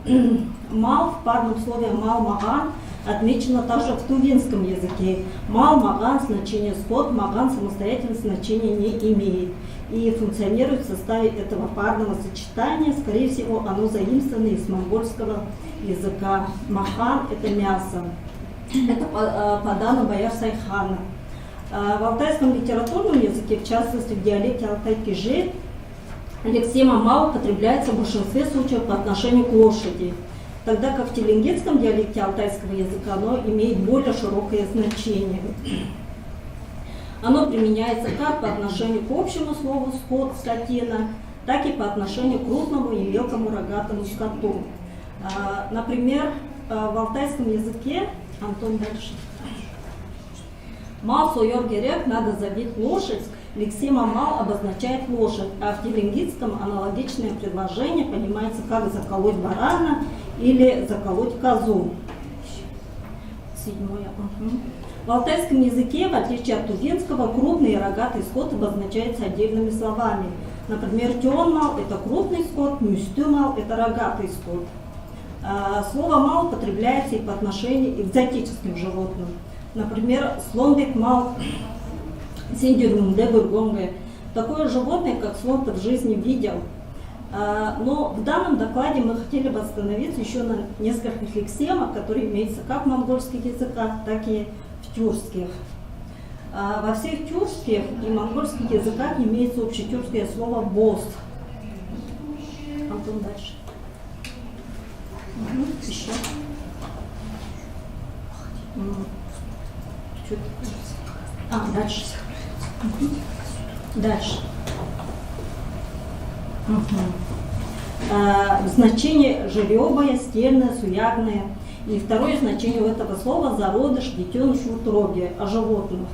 «мал» в парном слове «мал-маган» отмечено также в тувинском языке. «Мал-маган» значение «скот», «маган» самостоятельно значения не имеет и функционирует в составе этого парного сочетания. Скорее всего, оно заимствовано из монгольского языка. «Махан» – это мясо. Это по данным Бояр Сайхана. В алтайском литературном языке, в частности в диалекте алтай-кижи, лексема «мал» употребляется в большинстве случаев по отношению к лошади, тогда как в теленгетском диалекте алтайского языка оно имеет более широкое значение. Оно применяется как по отношению к общему слову «скот», «скотина», так и по отношению к крупному и мелкому рогатому скоту. Например, в алтайском языке, Антон, дальше. В Мал сойер герек, надо забить лошадь. Лексема мал обозначает лошадь, а в теленгитском аналогичное предложение понимается как заколоть барана или заколоть козу. 7. В алтайском языке, в отличие от тувинского, крупный и рогатый скот обозначается отдельными словами. Например, тёнмал – это крупный скот, мюстюмал – это рогатый скот. Слово «мал» употребляется и по отношению к экзотическим животным. Например, слон мал синдирумде бургонге. Такое животное, как слон, ты в жизни видел. Но в данном докладе мы хотели бы остановиться еще на нескольких лексемах, которые имеются как в монгольских языках, так и в тюркских. Во всех тюркских и монгольских языках имеется общетюркское слово «бос». Антон, дальше. Еще. Дальше. Дальше. Значение жеребое, стельное, суягное. И второе значение у этого слова зародыш, детеныш в утробе, о животных.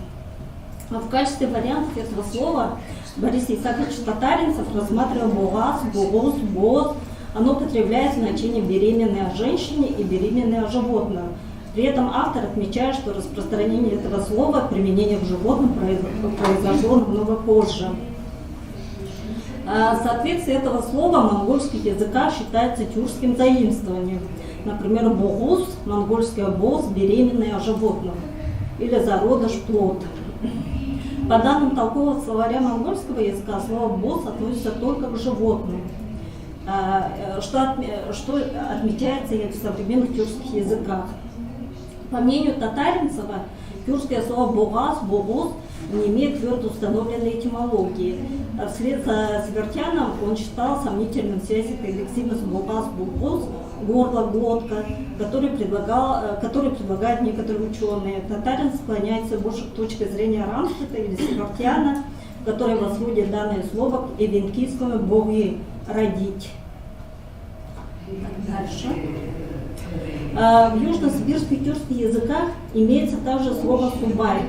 В качестве вариантов этого слова Борис Исаакович Татаринцев рассматривал бугас, бугос, боз. Оно употребляет значение беременной о женщине и беременной о животном. При этом автор отмечает, что распространение этого слова, применение к животным произошло намного позже. Соответствие этого слова в монгольских языках считается тюркским заимствованием. Например, богус, монгольское боз, беременная о животных, или зародыш, плод. По данным толкового словаря монгольского языка, слово боз относится только к животным, что отмечается и в современных тюркских языках. По мнению Татаринцева, тюркское слово «богас», «богус» не имеет твердо установленной этимологии. Вслед за Свертяном он считал сомнительным связь этой лексемы с «богас», «богус», «горло», «глотка», который предлагают некоторые ученые. Татарин склоняется больше к точке зрения Рамштета или Свертяна, который восводит данное слово к эвенкийскому «боги» – «родить». Дальше. В южно-сибирских тюркских языках имеется также слово «субай».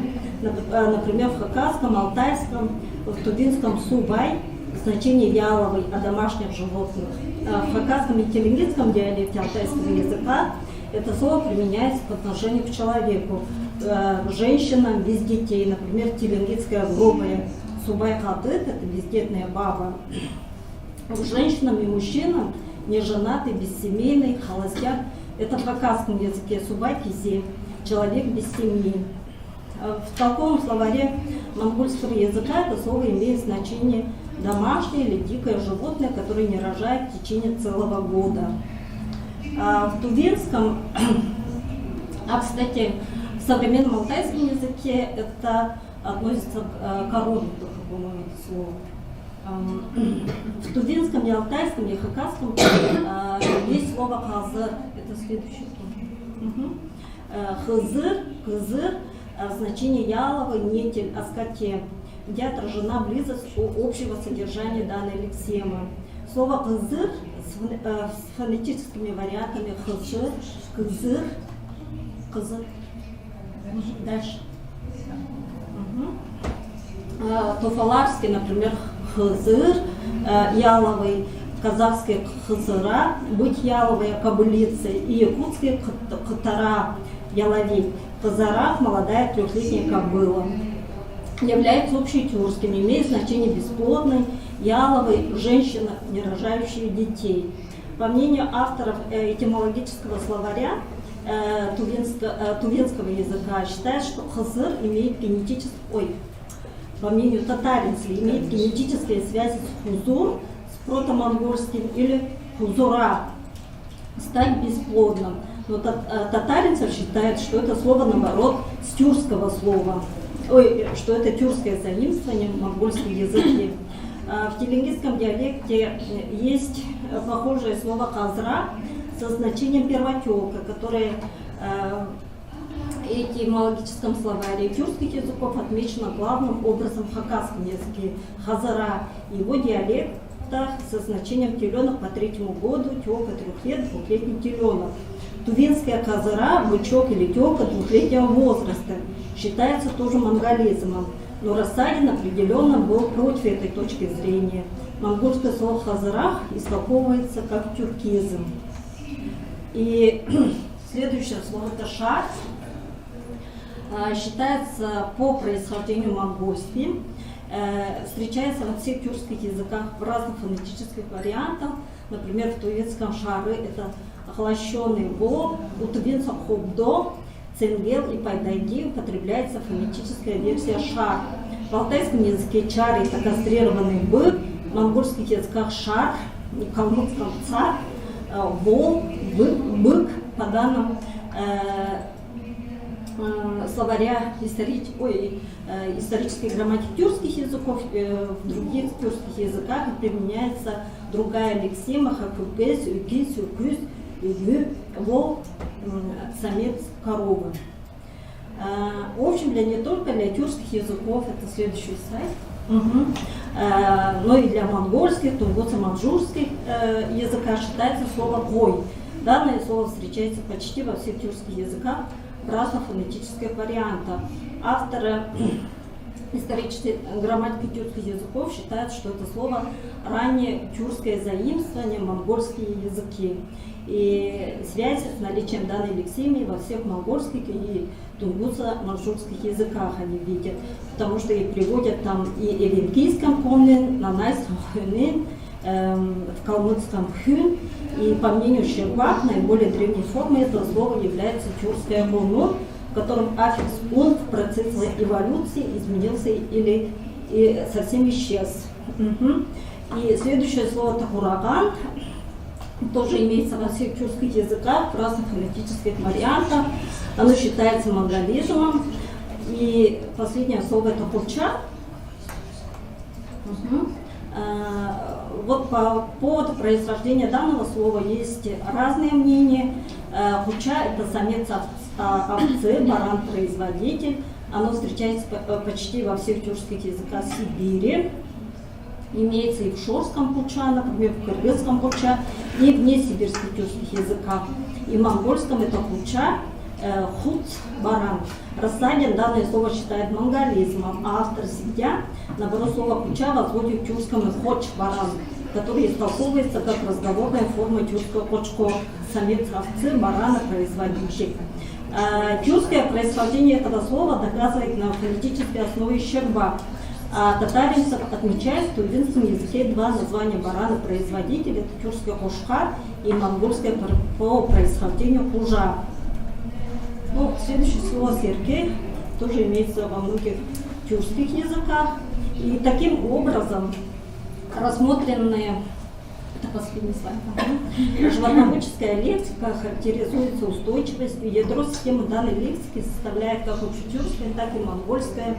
Например, в хакасском, алтайском, в тувинском «субай» значение яловый о домашних животных. В хакасском и теленгитском диалекте алтайского языка это слово применяется по отношению к человеку, к женщинам без детей. Например, теленгитская грубая «субай хатыт» – это бездетная баба. К женщинам и мужчинам неженатый, бессемейный, холостяк. Это в хакасском языке «субай кизе» – человек без семьи. В толковом словаре монгольского языка это слово имеет значение домашнее или дикое животное, которое не рожает в течение целого года. В тувинском, кстати, в современном алтайском языке это относится к корове, по-моему, это слово. В тувинском, не алтайском, не хакасском есть слово «хазыр». Это следующее. Хызыр, значение яловый, нетель, о скоте, где отражена близость общего содержания данной лексемы. Слово «хызыр» с фонетическими вариантами «хызыр», «кызыр», «кызыр». Дальше. Туфаларский, например, «хызыр», яловый, казахский «хызыра», быть яловой кобылицей, и якутский «хтара», яловик, «хызарах», молодая трехлетняя кобыла. Является общетюркским, имеет значение бесплодный, яловый, женщина, не рожающая детей. По мнению авторов этимологического словаря тувинского языка, считает, что «хызыр» имеет по мнению татаринцев, имеет генетические связи с «хузур», с протомонгольским, или «хузура», стать бесплодным. Но татаринцев считает, что это слово, наоборот, с тюркского слова, что это тюркское заимствование в монгольском языке. В теленгитском диалекте есть похожее слово «хазра» со значением первотелка, которое в этимологическом словаре тюркских языков отмечено главным образом в хакасском языке «хазара», его диалектах со значением «теленок по 3-му году», «телка 3 лет», «2-летний теленок». Тувинская козыра, бычок или тёлка двухлетнего возраста считается тоже монголизмом, но Рассадин определенно был против этой точки зрения. Монгольское слово «хазырах» истолковывается как тюркизм. И следующее слово – это «шар». Считается по происхождению монгольским, встречается во всех тюркских языках в разных фонетических вариантах. Например, в тувинском «шары» это охлащенный «го», у тувинцев «хобдо», «ценгел» и «пайдайди» употребляется фонетическая версия «шар». В алтайском языке «чар» это кастрированный «б», в монгольских языках «шар», в калмыцком «цар», «вол», «бык» по данным словаря исторической грамматики тюркских языков, в других тюркских языках применяется другая лексема, хакюкес, юкис, юкюс, югю, вол, самец коровы. В общем, не только для тюркских языков, это следующий слайд, но и для монгольских, тунгуцо-манжурских языках считается слово «гой». Данное слово встречается почти во всех тюркских языках в разных фонетических вариантах. Авторы исторической грамматики тюркских языков считают, что это слово ранее тюркское заимствование, монгольские языки. И связь с наличием данной лексемии во всех монгольских и тунгуцо-манжурских языках они видят, потому что и приводят там и эвенкийском комнен, нанайском хюнен, в калмыцком хюн, и по мнению Щербак, наиболее древней формой этого слова является тюркское «гунур», в котором аффикс «ун» в процессе эволюции изменился или совсем исчез. И следующее слово «тахураган» тоже имеется во всех тюркских языках в разных фонетических вариантах. Оно считается монголизмом. И последнее слово это «хурча». Вот по поводу происхождения данного слова есть разные мнения. Хурча – это самец овцы, баран-производитель. Оно встречается почти во всех тюркских языках Сибири. Имеется и в шорском хурча, например, в кыргызском хурча, и в несибирских тюркских языках. И в монгольском это хурча, хуц, баран. Рассадин данное слово считает монголизмом, а автор Сидя, наоборот, слово хурча возводит к тюркскому хоч, баран, который истолковывается как разговорная форма тюркского хочко, самец овцы, барана, производитель. Тюркское происхождение этого слова доказывает на фонетической основе Щербак. А татаринцев отмечает в тувинском языке два названия барана производителя, это тюркское хошхар и монгольское по происхождению хужа. Ну, следующее слово «серкей» тоже имеется во многих тюркских языках. И таким образом рассмотренные, это последний слайд, животноводческая лексика характеризуется устойчивостью. Ядро системы данной лексики составляет как общетюркская, так и монгольская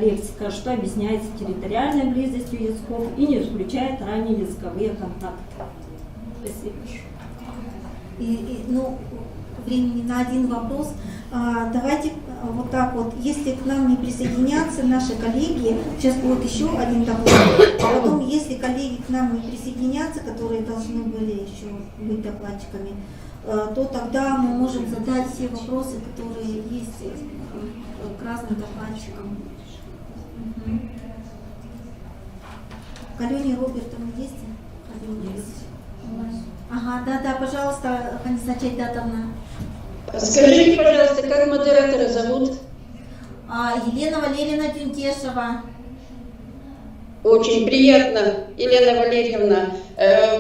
лексика, что объясняется территориальной близостью языков и не исключает ранние языковые контакты. Спасибо. Ну, времени на один вопрос. Давайте вот так вот, если к нам не присоединятся наши коллеги, сейчас будет еще один доклад, а потом, если коллеги к нам не присоединятся, которые должны были еще быть докладчиками, то тогда мы можем задать все вопросы, которые есть к разным докладчикам. К Алене Робертовне есть? Есть. Ага, да, пожалуйста, Ханиса Чайдатовна. Скажите, пожалуйста, как модератора зовут? Елена Валерьевна Тюнтешева. Очень приятно, Елена Валерьевна.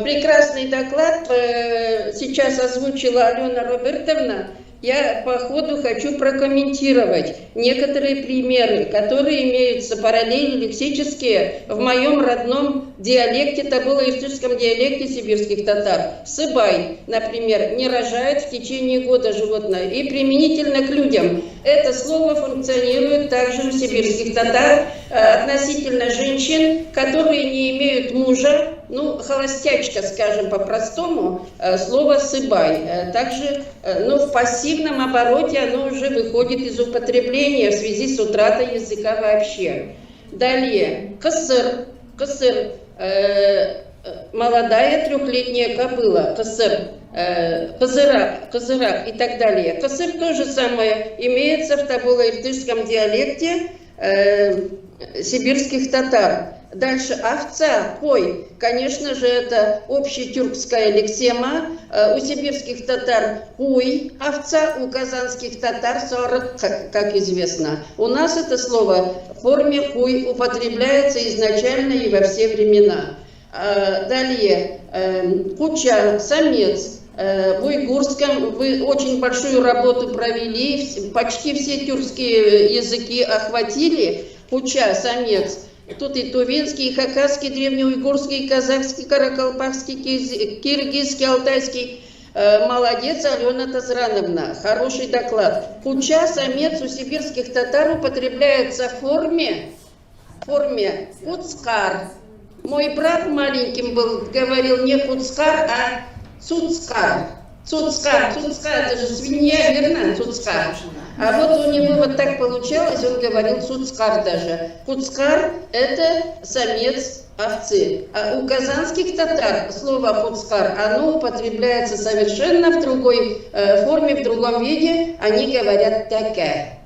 Прекрасный доклад сейчас озвучила Алена Робертовна. Я по ходу хочу прокомментировать некоторые примеры, которые имеются параллели лексические в моем родном диалекте, табыло-иртышском диалекте сибирских татар. Сыбай, например, не рожает в течение года животное. И применительно к людям. Это слово функционирует также у сибирских татар относительно женщин, которые не имеют мужа. Ну, холостячка, скажем по-простому, слово «сыбай». Также, в пассивном обороте оно уже выходит из употребления в связи с утратой языка вообще. Далее, кысыр. молодая трехлетняя кобыла, кысыр, кызырак и так далее. Кысыр то же самое имеется в табуло-иртышском диалекте сибирских татар. Дальше овца, кой, конечно же, это общетюркская лексема. У сибирских татар куй, овца, у казанских татар сорок, как известно. У нас это слово в форме куй употребляется изначально и во все времена. Далее, куча, самец. В уйгурском вы очень большую работу провели, почти все тюркские языки охватили. Куча, самец. Тут и тувинский, и хакасский, древнеуйгурский, и казахский, каракалпакский, киргизский, алтайский. Молодец, Алена Тазрановна, хороший доклад. Куча, самец у сибирских татар употребляется в форме куцкар. Мой брат маленьким был, говорил не куцкар, а цуцкар. Цуцкар, это же свинья, верно? Цуцкар. А вот у него вот так получалось, он говорил цуцкар даже. Куцкар – это самец овцы. А у казанских татар слово куцкар, оно употребляется совершенно в другой форме, в другом виде. Они говорят такая,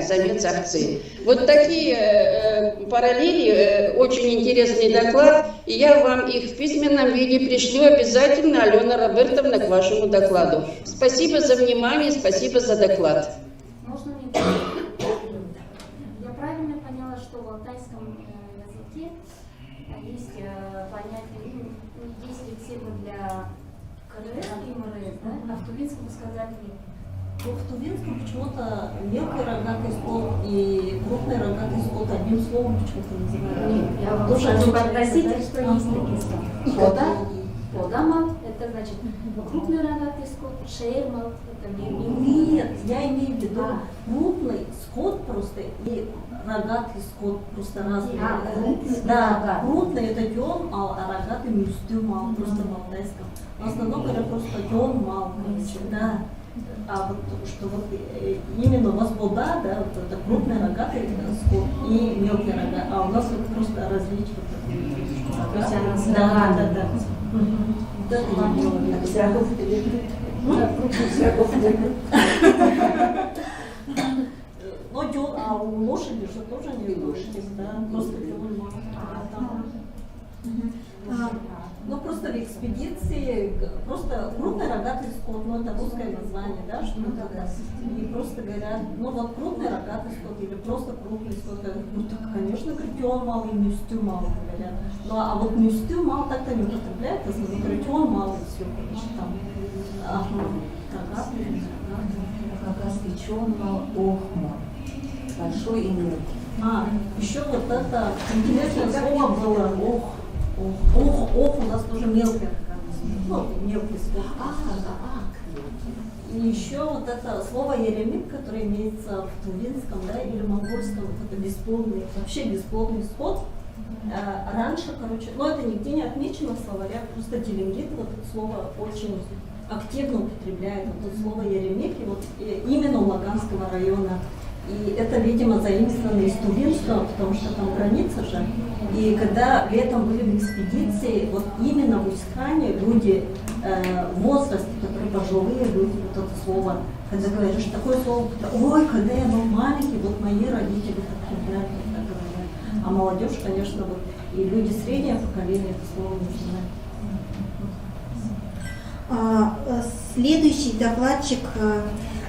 самец овцы. Вот такие параллели, очень интересный доклад, и я вам их в письменном виде пришлю обязательно, Алена Робертовна, к вашему докладу. Спасибо за внимание, спасибо за доклад. Можно мне я правильно поняла, что в алтайском языке есть понятие, есть лексема для КРС и МРС, да? А в тувинском сказали. В тувинском почему-то мелкий рогатый скот и крупный рогатый скот одним словом почему-то называют. Я вам хочу попросить, что есть такие слова. Подамал, это значит крупный рогатый скот, шеймал, это мелкий. Нет, я имею в виду крупный скот просто и рогатый скот просто разные. Да, крупный это дён, а рогатый мюстю мал, просто в алтайском. В основном говорят просто дён мал, да. А вот что вот именно у вас вода, да, вот это крупный рогатый скот и мелкий рога, а у нас вот просто различие вот такое. Да. Но дён, а у лошади же тоже не лошади, да, просто дён. Ну просто в экспедиции, просто крупный рогатый скот, ну это русское название, да, что это, и просто говорят, ну вот крупный рогатый скот или просто крупный скот, ну так, конечно, критён мал и мюстю мал говорят, ну а вот мюстю мал так-то не употребляют, в основном критён мал и все, короче, там, Хакасский чон мал охма, большой и мелкий. Еще вот это интересное слово было, ох, у нас тоже мелкий, ну, мелкий скот. И еще вот это слово еремит, которое имеется в тувинском, да, или монгольском, вот это бесплодный, вообще бесплодный скот. Раньше, короче, но это нигде не отмечено в словарях, просто телингит вот это слово очень активно употребляет, вот это слово еремит, и вот именно у Лаганского района. И это, видимо, заимствовано из Тувинского, потому что там граница же. И когда летом были в экспедиции, вот именно в Усть-Хане люди в возрасте, которые пожилые люди, вот это слово, когда говоришь такое слово, ой, когда я был маленький, вот мои родители так говорят. А молодежь, конечно, вот, и люди среднего поколения это слово не знают. Следующий докладчик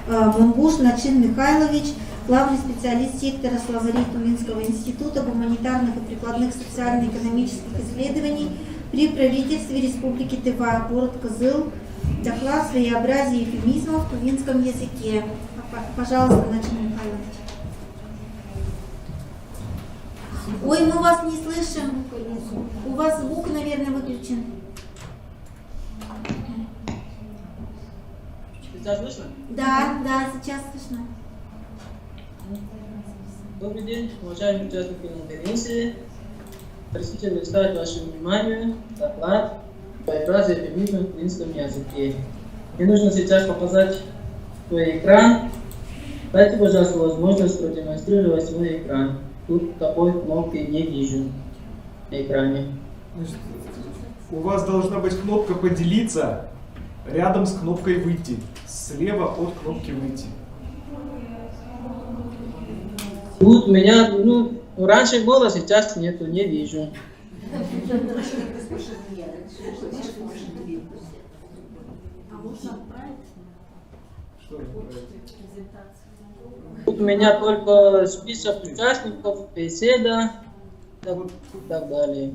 Мунгуш Начин Михайлович, главный специалист сектора словарей Тувинского института гуманитарных и прикладных социально-экономических исследований при правительстве Республики Тыва, город Кызыл. Доклад «Своеобразие эвфемизмов в тувинском языке». Пожалуйста, Начин Михайлович. Ой, мы вас не слышим. У вас звук, наверное, выключен. Сейчас слышно? Да, сейчас слышно. Добрый день, уважаемые участники конференции. Разрешите представить вашему вниманию доклад «Своеобразие эвфемизма в тувинском языке». Мне нужно сейчас показать свой экран. Дайте, пожалуйста, возможность продемонстрировать свой экран. Тут такой кнопки не вижу на экране. У вас должна быть кнопка «Поделиться» рядом с кнопкой «Выйти». Слева от кнопки «Выйти». Тут у меня, раньше было, сейчас нету, не вижу. Тут у меня только список участников, беседа и так далее.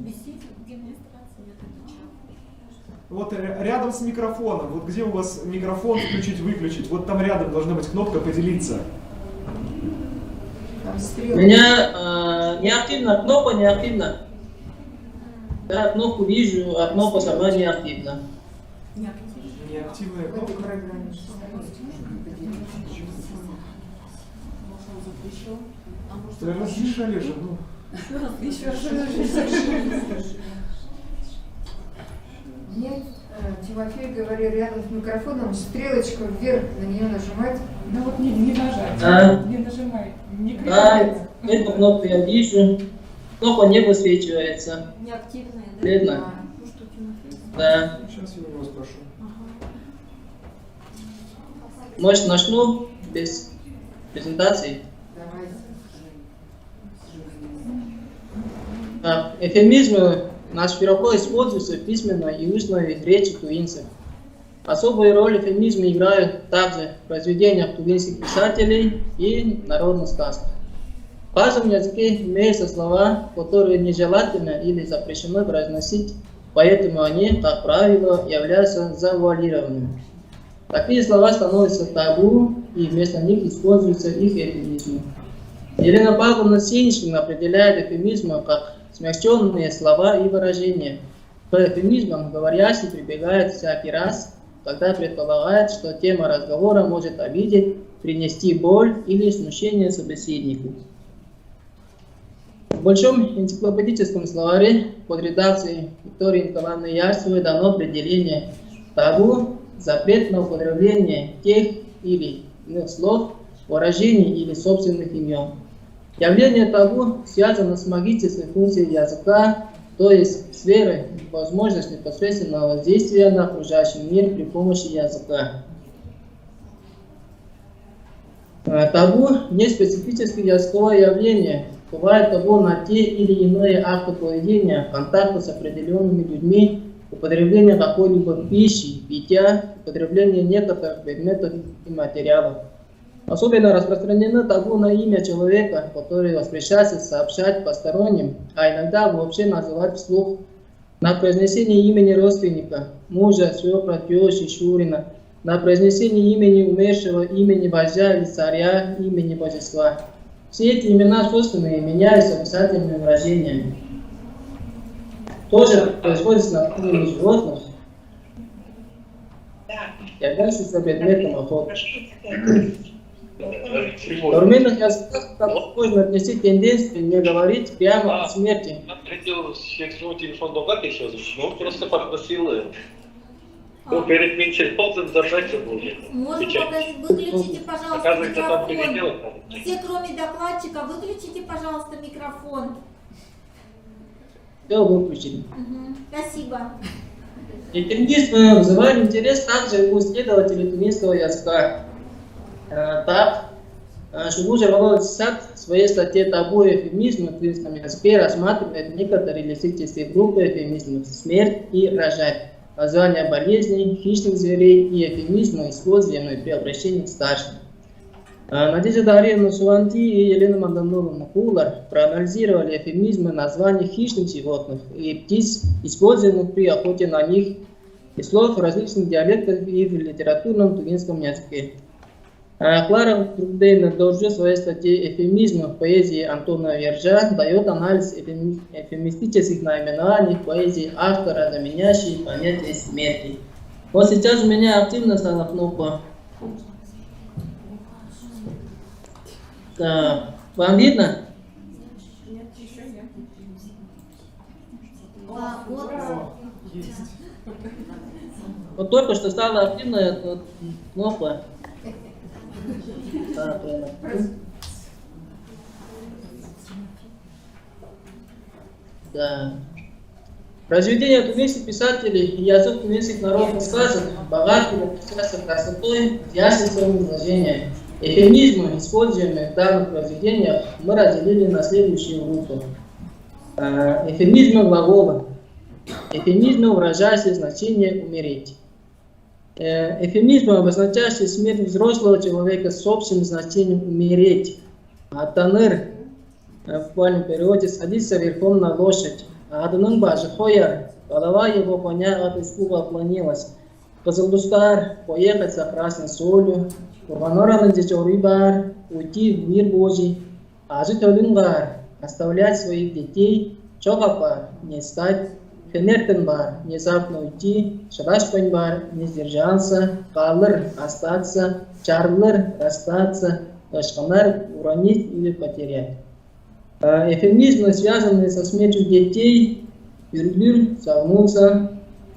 Вот рядом с микрофоном, вот где у вас микрофон включить-выключить, вот там рядом должна быть кнопка «Поделиться». У меня неактивна кнопка, неактивна. Я кнопку вижу, а кнопка сама неактивна. Неактивная кнопка. Разрешали же, ну. Еще раз. Мне Тимофей говорил рядом с микрофоном стрелочку вверх, на нее нажимать. Ну вот не нажать, Да. не нажимай, не Да, кричать. эту кнопку я вижу. Кнопка не высвечивается. Неактивная, да? Видно? Да. Сейчас я его спрошу. Может, начну без презентации? Эвфемизмы широко используются в письменной и устной речи тувинцев. Особую роль эвфемизмы играют также в произведениях тувинских писателей и народных сказках. В каждом языке имеются слова, которые нежелательно или запрещено произносить, поэтому они, как правило, являются завуалированными. Такие слова становятся табу, и вместо них используются их эвфемизмы. Елена Павловна Синичкина определяет эвфемизмы как смягченные слова и выражения. К эвфемизмам говорящий прибегает всякий раз, когда предполагает, что тема разговора может обидеть, принести боль или смущение собеседнику. В Большом энциклопедическом словаре под редакцией Виктории Николаевны Ярцевой дано определение табу, запрет на употребление тех или иных слов, выражений или собственных имен. Явление табу связано с магической функцией языка, то есть сферой возможности непосредственного воздействия на окружающий мир при помощи языка. Табу не специфическое языковое явление. Бывает табу на те или иные акты поведения, контакта с определенными людьми, употребление какой-либо пищи, питья, употребление некоторых предметов и материалов. Особенно распространено табу на имя человека, который воспрещается сообщать посторонним, а иногда вообще называть вслух. На произнесение имени родственника, мужа, свекра, тещи, шурина, на произнесение имени умершего, имени вождя или царя, имени божества. Все эти имена собственные меняются описательными выражениями. Тоже происходит на уровне животных, являющихся предметом охоты. В современных языках можно отнести тенденцию не говорить прямо о смерти. Ответил свой телефон долго еще, ну просто попросил перед Минсельхозом зажать будет. Можно выключите, пожалуйста, Оказывается, там микрофон. переделать. Все, кроме докладчика, выключите, пожалуйста, микрофон. Все выключили. Спасибо. Эвфемизм вызывает интерес также у исследователей тувинского языка. Так, Шубужа Володя Сад в своей статье «Табу и эвфемизм» в тувинском языке рассматривает некоторые лексические группы эвфемизмов: смерть и рожать, названия болезней, хищных зверей и эвфемизмы, используемые при обращении к старшим. Надежда Дарьевна Суванти и Елена Мандановна Кулар проанализировали эвфемизмы названий хищных животных и птиц, используемых при охоте на них, и слов в различных диалектах и в литературном тувинском языке. Клара Трудейна Дорже в своей статье «Эвфемизмы в поэзии Антона Вержа» дает анализ эвфемистических наименований в поэзии автора, заменяющий понятие смерти. Вот сейчас у меня активно стала кнопка. Да. Вам видно? Вот только что стала активная кнопка. Да. Произведения тунисских писателей и язык тунисских народных сказок богаты отличаются красотой, ясностью изложения. Эфемизмы, используемые в данных произведениях, мы разделили на следующие группы. Эфемизмы глагола. Эфемизмы, выражающие значение «умереть». Эфемизмы, обозначающие смерть взрослого человека с общим значением «умереть». Атаныр, в буквальном переводе, садится верхом на лошадь. Адының бажы хояр, голова его коня от испуга отклонилась. Козылдустар, поехать за красной солью. Урваноранын дечоры бар, уйти в мир Божий. Ажы төлін бар, оставлять своих детей. Чогапар, не стать. Фенертен бар, внезапно уйти. Шадашпань бар, не сдержаться. Калыр, остаться. Чарлыр, расстаться. Ташканар, уронить или потерять. Эфемизмы, связанные со смертью детей, юрлюр, согнуться.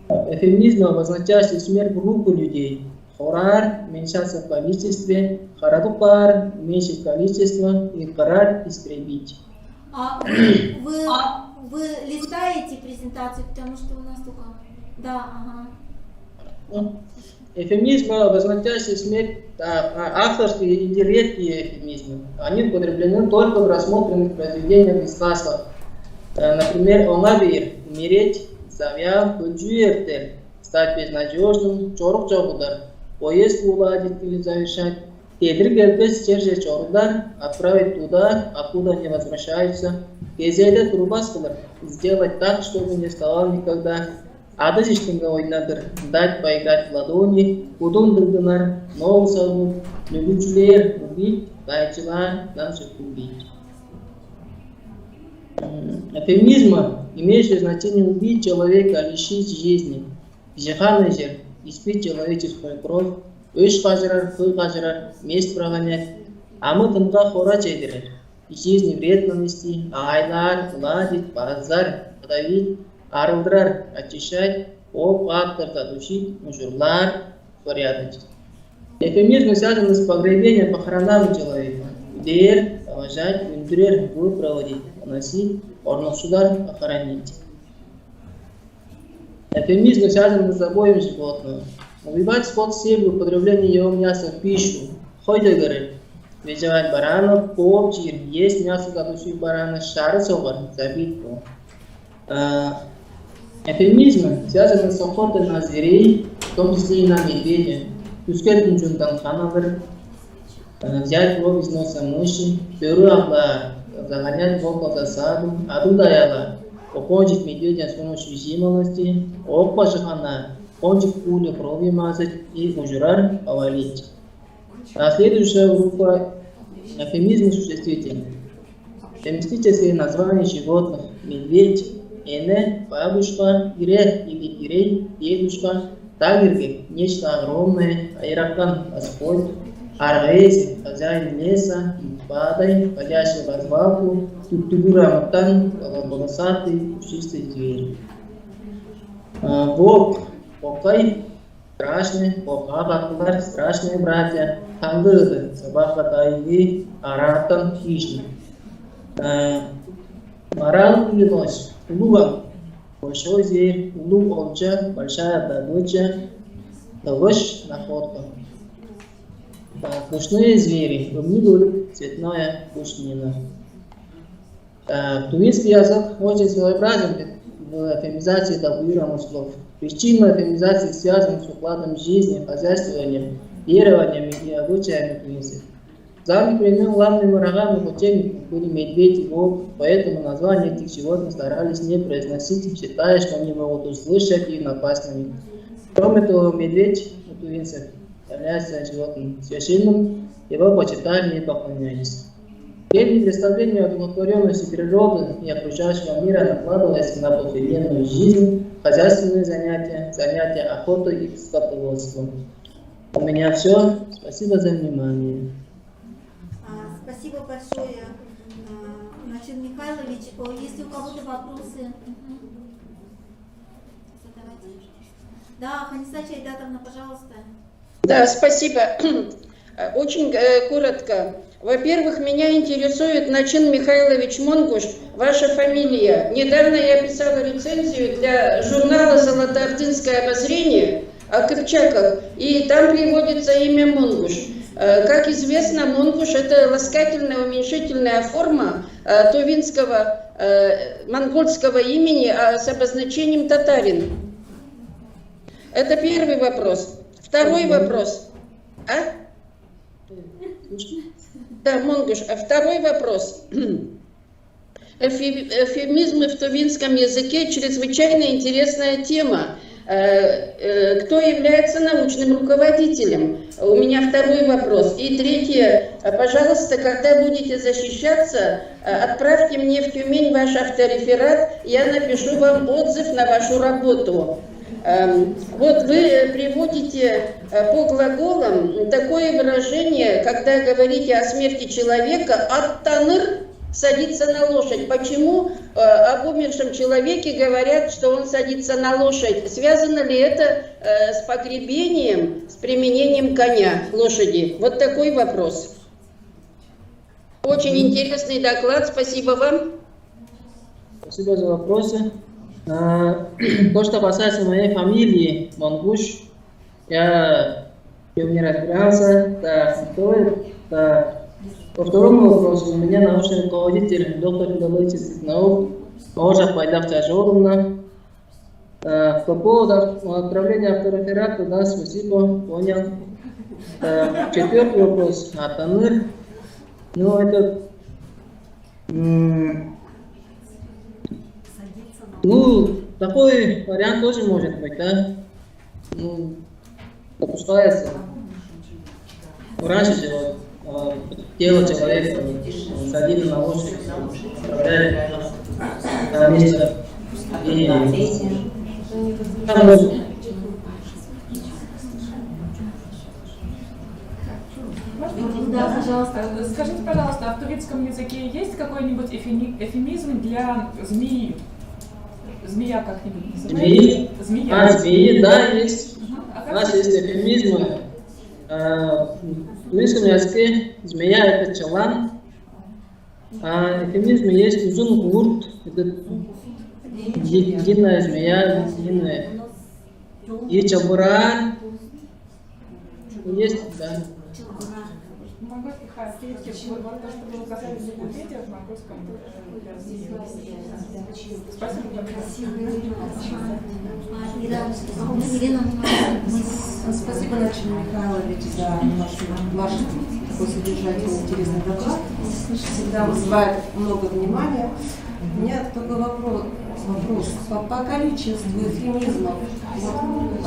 Эфемизмы, обозначающие смерть группы людей. Хорар, уменьшаться в количестве. Харадупар, уменьшить количество. И карар, истребить. Вы листаете презентацию, потому что у нас только... Да, ага. Эфемизмы, обозначающие смерть, авторские или редкие эфемизмы, они употреблены только в рассмотренных произведениях и сказках. Например, «Оңавир» – умереть, «Завял» – «Уджуертер» – стать безнадежным, «Чорук чогудар» – поезд уладить или завершать, «Тедрик элпес черже чорудар» – отправить туда, откуда не возвращаются, «Кезейде трубаскалар» – сделать так, чтобы не вставал никогда, Ады иштинге ойнадыр, дать поиграть в ладони, удун дырдынар, ногу салып, любучулер, убить, тайчылар, дальше убить. Эфемизмы, имеющие значение убить человека, лишить жизни. Жихан жер, испить человеческую кровь, өш кажырар, той кажырар, месть прогонять, а мы тымга хора чейдирер, жизни вред нанести, айлар, гладить, паразар, подавить, арылдырар, очищать, фактор задушить, мужурлар, порядочить. Эфемизмы связаны с погребением, похоронами человека. Дер, уважать, үндірер, проводить, поносить, орносудар, похоронить. Эфемизмы связаны с забоем животного. Убивать скот с целью употребления его мяса в пищу. Хойдегеры. Визжевать баранов, попчир, есть мясо задушить барана, шары согар, забить его. Эфемизмы связаны с охотой на зверей, в том числе и на медведя. Пускать мужундан ханавыр, взять кровь из носа мыши, перу абла, загонять волка в засаду, адудаяла, покончить медведя с помощью жимолости, окпа жихана, кончик пули крови мазать и мужурар повалить. А следующая группа эфемизмы существительных. Заместительные названия животных: медведь, эне, бабушка, ире или ирей, дедушка, тагирги, нечто огромное, айракан, Господь, арвези, хозяин леса, падай, ходящий в развалку, туктугура матан, волосатый, пушистый зверь. Волк, покай, страшный, покабаклар, страшные братья, тангыры, собака тайги, аратан, хищник. Марал или ночь, улуга, большой зверь, улуг овча, большая добыча, ловушь, находка. Пушные звери, гумнигуль, цветная пушнина. Тувинский язык очень своеобразен в эфемизации табуированных слов. Причина эфемизации связана с укладом жизни, хозяйствованием, верованием и обычаями тунисов. В давних времен главными врагами путевников были медведь и волк, поэтому названия этих животных старались не произносить, считая, что они могут услышать и напасть на них. Кроме того, медведь у тувинцев является животным священным, его почитали и поклонялись. Эти представления о удовлетворенности природы и окружающего мира накладывались на повседневную жизнь, хозяйственные занятия, занятия охотой и скотоводством. У меня все. Спасибо за внимание. Спасибо большое, Начир Михайлович. Если у кого-то вопросы, задавайте. Да, Ханиса Чайдатовна, пожалуйста. Да, спасибо. Очень коротко. Во-первых, меня интересует Начин Михайлович Монгуш, ваша фамилия. Недавно я писала рецензию для журнала «Золотоордынское обозрение» о Кыпчаках, и там приводится имя Монгуш. Как известно, Монгуш – это ласкательная уменьшительная форма тувинского монгольского имени с обозначением татарин. Это первый вопрос. Второй вопрос. Да, Монгуш. А второй вопрос. Эвфемизмы в тувинском языке – чрезвычайно интересная тема. Кто является научным руководителем? У меня второй вопрос. И третье. Пожалуйста, когда будете защищаться, отправьте мне в Тюмень ваш автореферат, я напишу вам отзыв на вашу работу. Вот вы приводите по глаголам такое выражение, когда говорите о смерти человека, «ат-таныр» – садиться на лошадь. Почему об умершем человеке говорят, что он садится на лошадь? Связано ли это с погребением, с применением коня, лошади? Вот такой вопрос. Очень интересный доклад, спасибо вам. Спасибо за вопросы. То, что касается моей фамилии Монгуш, я не разбирался. По второму вопросу, у меня научный руководитель, доктор филологических наук, Ожа Пайдав Тяжоровна. По поводу отправления автореферата, да, спасибо, понял. Четвертый вопрос, Атаныр. Ну, это... Ну, такой вариант тоже может быть, да? Ну, допускается. Раньше тело человека садили на лошадь, отправляли на место. И Да, пожалуйста. Скажите, пожалуйста, а в турецком языке есть какой-нибудь эвфемизм для змеи? Змея как-нибудь называется? Змея. Змеи, да, есть. У нас есть эвфемизмы. В турецком языке змея – это чалан. А эвфемизмы есть узун гурт, это длинная змея, длинная. И чабуран. Есть, да. Спасибо, Начин Михайлович, за ваш такой содержательный, интересный доклад. Всегда вызывает много внимания. У меня такой вопрос. По количеству эвфемизмов,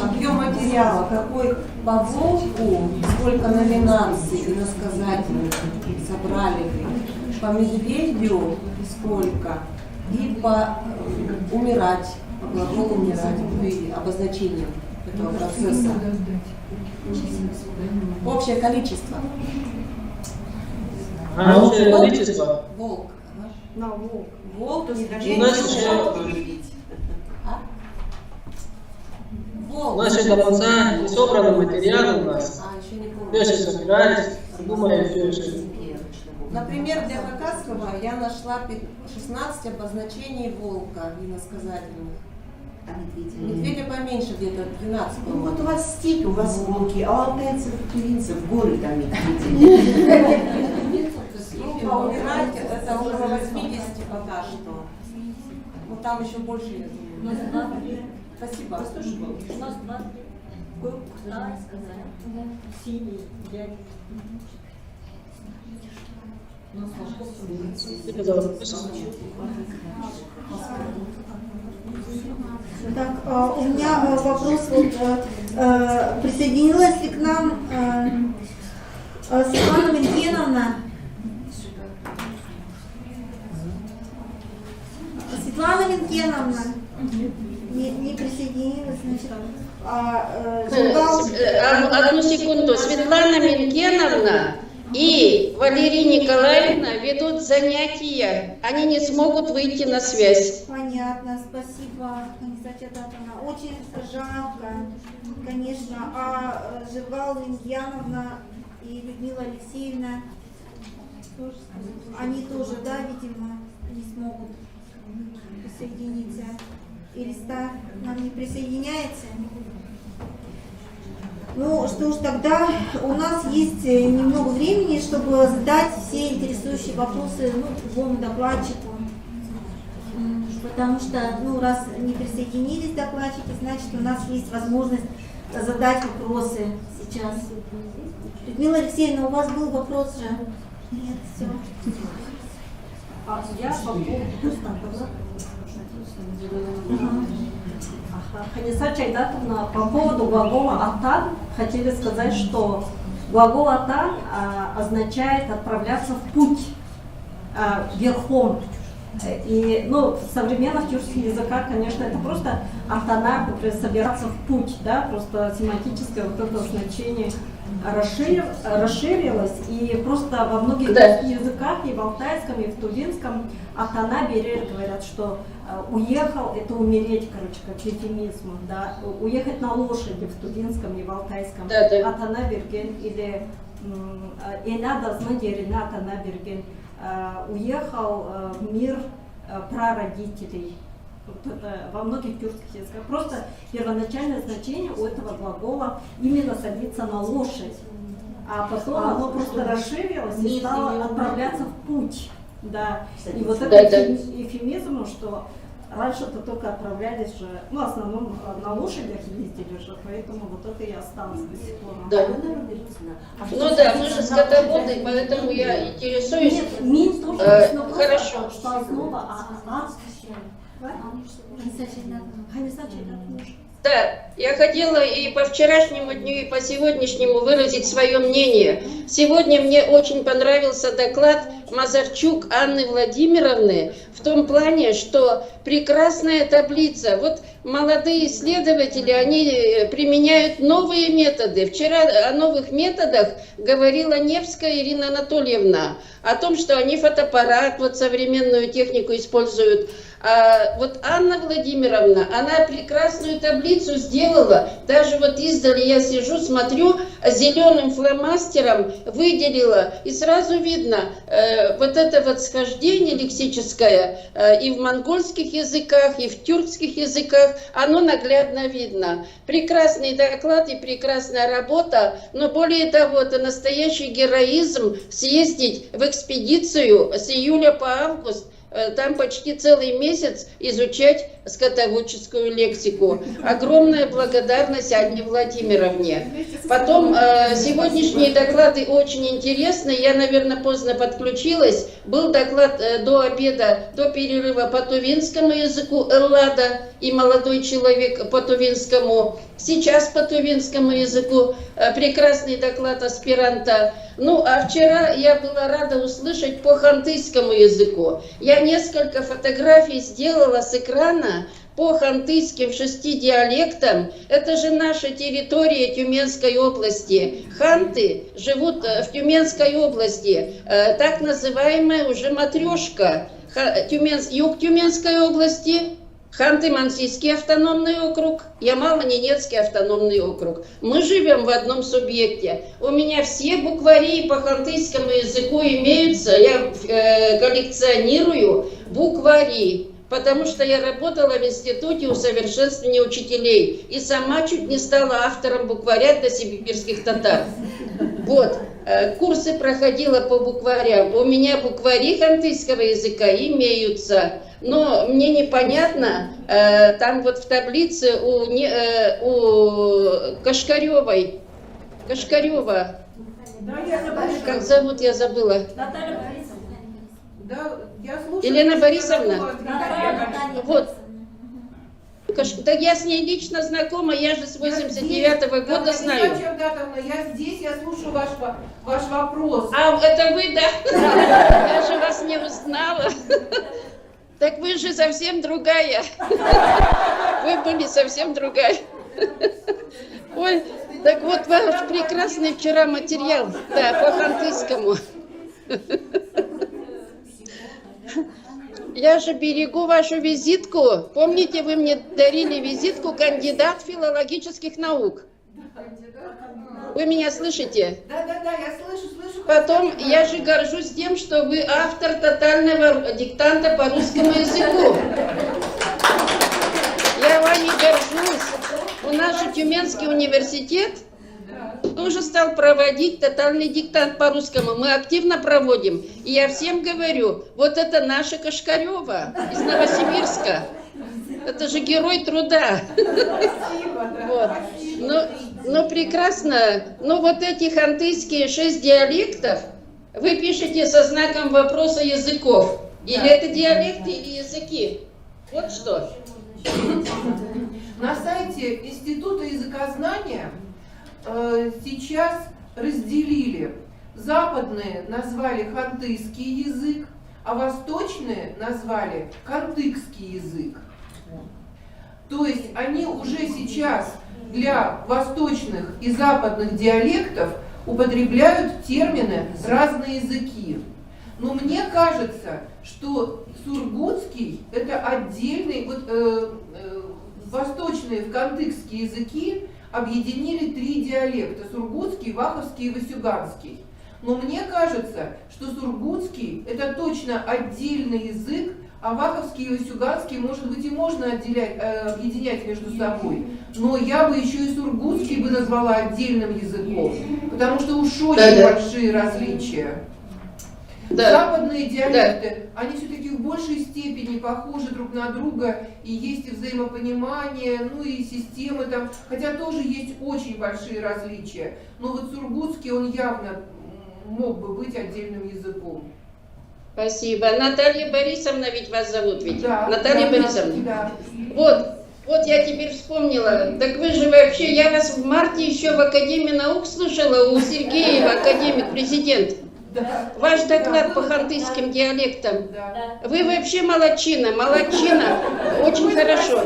объем материала, какой по волку, сколько номинаций и насказательных собрали, по медведю сколько, и по умирать, по глаголу умирать, и обозначением этого процесса. Общее количество. Общее количество? Волк. На волк. Волк, у нас еще до конца не собраны материалы у нас. Все еще собирались, думаю, все еще. Например, для Хакасского я нашла 16 обозначений волка иносказательных. Медведя поменьше, где-то 12. Ну вот у вас степь, у вас волки, а у алтайцев, тувинцев, горы там медведи. Поумирать, это уже 80 пока что. Ну там еще больше, я думаю. Спасибо. У нас 2 сказали. Синий, дядь. Так, у меня вопрос, присоединилась ли к нам Светлана Вильгеновна? Светлана Вильгеновна не присоединилась, значит. Одну секунду. Светлана Минкеновна и Валерия Николаевна ведут занятия. Они не смогут выйти на связь. Понятно, спасибо, Анастасия Татьяновна. Очень жалко, конечно. А Живал Лингьяновна и Людмила Алексеевна Они тоже, да, видимо, не смогут присоединиться. Ириста нам не присоединяется? Ну что ж, тогда у нас есть немного времени, чтобы задать все интересующие вопросы любому докладчику. Потому что, раз не присоединились докладчики, значит, у нас есть возможность задать вопросы сейчас. Людмила Алексеевна, у вас был вопрос же? Нет, все. Я по поводу... Ханиса Чайдатовна, по поводу глагола «атан» хотели сказать, что глагол «атан» означает отправляться в путь верхом. И в современных тюркских языках, конечно, это просто «атана», собираться в путь, да, просто семантическое вот это значение расширилось, и просто во многих языках, и в алтайском, и в тувинском «атана берер» говорят, что уехал — это умереть, как эвфемизм, да, уехать на лошади в тувинском и в алтайском, «атана берген» или «эна дазмандерина атана берген», уехал в мир прародителей. Вот это во многих тюркских языках. Просто первоначальное значение у этого глагола именно садиться на лошадь, а потом оно просто расширилось и стало отправляться в путь. Да. И вот это эвфемизм, что раньше-то только отправлялись же, в основном на лошадях ездили же, поэтому вот это и осталось до сих пор. Да. Мы же скотоводы, поэтому я интересуюсь. Нет, мин тоже, но хорошо. Что основа, Да, я хотела и по вчерашнему дню, и по сегодняшнему выразить свое мнение. Сегодня мне очень понравился доклад Мазарчук Анны Владимировны в том плане, что прекрасная таблица. Вот молодые исследователи, они применяют новые методы. Вчера о новых методах говорила Невская Ирина Анатольевна, о том, что они фотоаппарат, вот современную технику используют. А вот Анна Владимировна, она прекрасную таблицу сделала, даже вот издали я сижу, смотрю, зеленым фломастером выделила, и сразу видно вот это вот схождение лексическое и в монгольских языках, и в тюркских языках, оно наглядно видно. Прекрасный доклад и прекрасная работа, но более того, это настоящий героизм съездить в экспедицию с июля по август, там почти целый месяц изучать скотоводческую лексику. Огромная благодарность Анне Владимировне. Потом сегодняшние доклады очень интересны. Я, наверное, поздно подключилась. Был доклад до обеда, до перерыва по тувинскому языку Эллада и молодой человек по тувинскому. Сейчас по тувинскому языку прекрасный доклад аспиранта. Ну, а вчера я была рада услышать по хантыйскому языку. Я несколько фотографий сделала с экрана по хантыйским 6 диалектам. Это же наша территория Тюменской области. Ханты живут в Тюменской области. Так называемая уже матрешка. Юг Тюменской области, Ханты-Мансийский автономный округ, Ямало-Ненецкий автономный округ. Мы живем в одном субъекте. У меня все буквари по хантыйскому языку имеются. Я коллекционирую буквари, потому что я работала в институте усовершенствования учителей и сама чуть не стала автором букваря для сибирских татар. Вот. Курсы проходила по букварям. У меня буквари хантыйского языка имеются. Но мне непонятно, там вот в таблице у Кашкаревой, как зовут, я забыла. Да, я слушаю. Елена Борисовна. Вот. Да я с ней лично знакома, я же с 89-го года знаю. Я здесь, я слушаю ваш вопрос. А, это вы, да? Я же вас не узнала. Так вы же совсем другая. Вы были совсем другая. Ой, так вот ваш прекрасный вчера материал, да, по хантыйскому. Я же берегу вашу визитку. Помните, вы мне дарили визитку кандидат филологических наук? Вы меня слышите? Да, я слышу. Потом, я же горжусь тем, что вы автор тотального диктанта по русскому языку. Я вами горжусь. У нас же Тюменский университет тоже стал проводить тотальный диктант по русскому. Мы активно проводим. И я всем говорю, вот это наша Кашкарева из Новосибирска. Это же герой труда. Вот. Ну, прекрасно. Ну, вот эти хантыйские 6 диалектов вы пишете со знаком вопроса языков. Или это диалекты, или языки? Вот что. На сайте Института языкознания сейчас разделили. Западные назвали хантыйский язык, а восточные назвали кантыкский язык. То есть они уже сейчас для восточных и западных диалектов употребляют термины «разные языки». Но мне кажется, что сургутский – это отдельный, восточные кантыкские языки объединили 3 диалекта – сургутский, ваховский и васюганский. Но мне кажется, что сургутский – это точно отдельный язык, а ваховский и васюганский, может быть, и можно объединять между собой. Но я бы еще и сургутский бы назвала отдельным языком, потому что уж очень большие различия. Западные диалекты, они все-таки в большей степени похожи друг на друга, и есть и взаимопонимание, ну и системы там, хотя тоже есть очень большие различия. Но вот сургутский, он явно мог бы быть отдельным языком. Спасибо. Наталья Борисовна, ведь вас зовут ведь? Да. Наталья Борисовна. Да. Вот я теперь вспомнила. Так вы же вообще, я вас в марте еще в Академии наук слушала, у Сергеева, академик, президент. Да. Ваш доклад по хантыйским диалектам. Вы вообще молодчина, очень хорошо.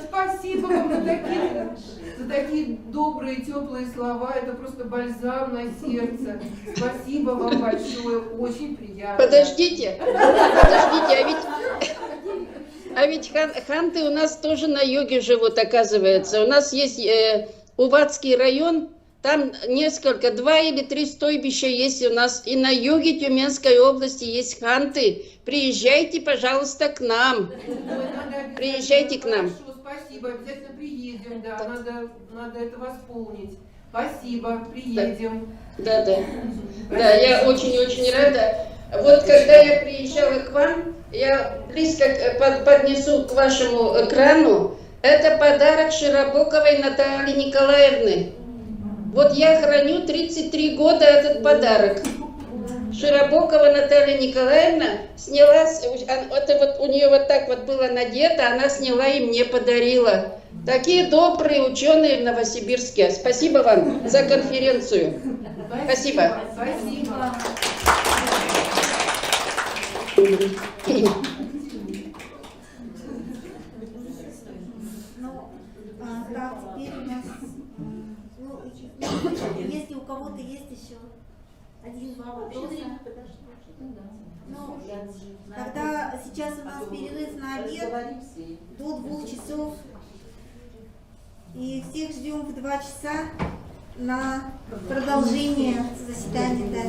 Спасибо вам за такие добрые, теплые слова. Это просто бальзам на сердце. Спасибо вам большое, очень приятно. Подождите, а ведь ханты у нас тоже на юге живут, оказывается. У нас есть Увадский район. Там несколько, 2 или 3 стойбища есть у нас. И на юге Тюменской области есть ханты. Приезжайте, пожалуйста, к нам. Приезжайте к нам. Хорошо, спасибо, обязательно приедем, да, надо это восполнить. Спасибо, приедем. Да, я очень-очень рада. Вот когда я приезжала к вам, я близко поднесу к вашему экрану. Это подарок Широбоковой Натальи Николаевны. Вот я храню 33 года этот подарок. Широбокова Наталья Николаевна сняла, это вот у нее вот так вот было надето, она сняла и мне подарила. Такие добрые ученые в Новосибирске. Спасибо вам за конференцию. Спасибо. Спасибо. Так, теперь у нас, если у кого-то есть еще один-два вопроса. Тогда сейчас у нас перерыв на обед до 2 часов. И всех ждем в 2 часа на продолжение заседания. Да.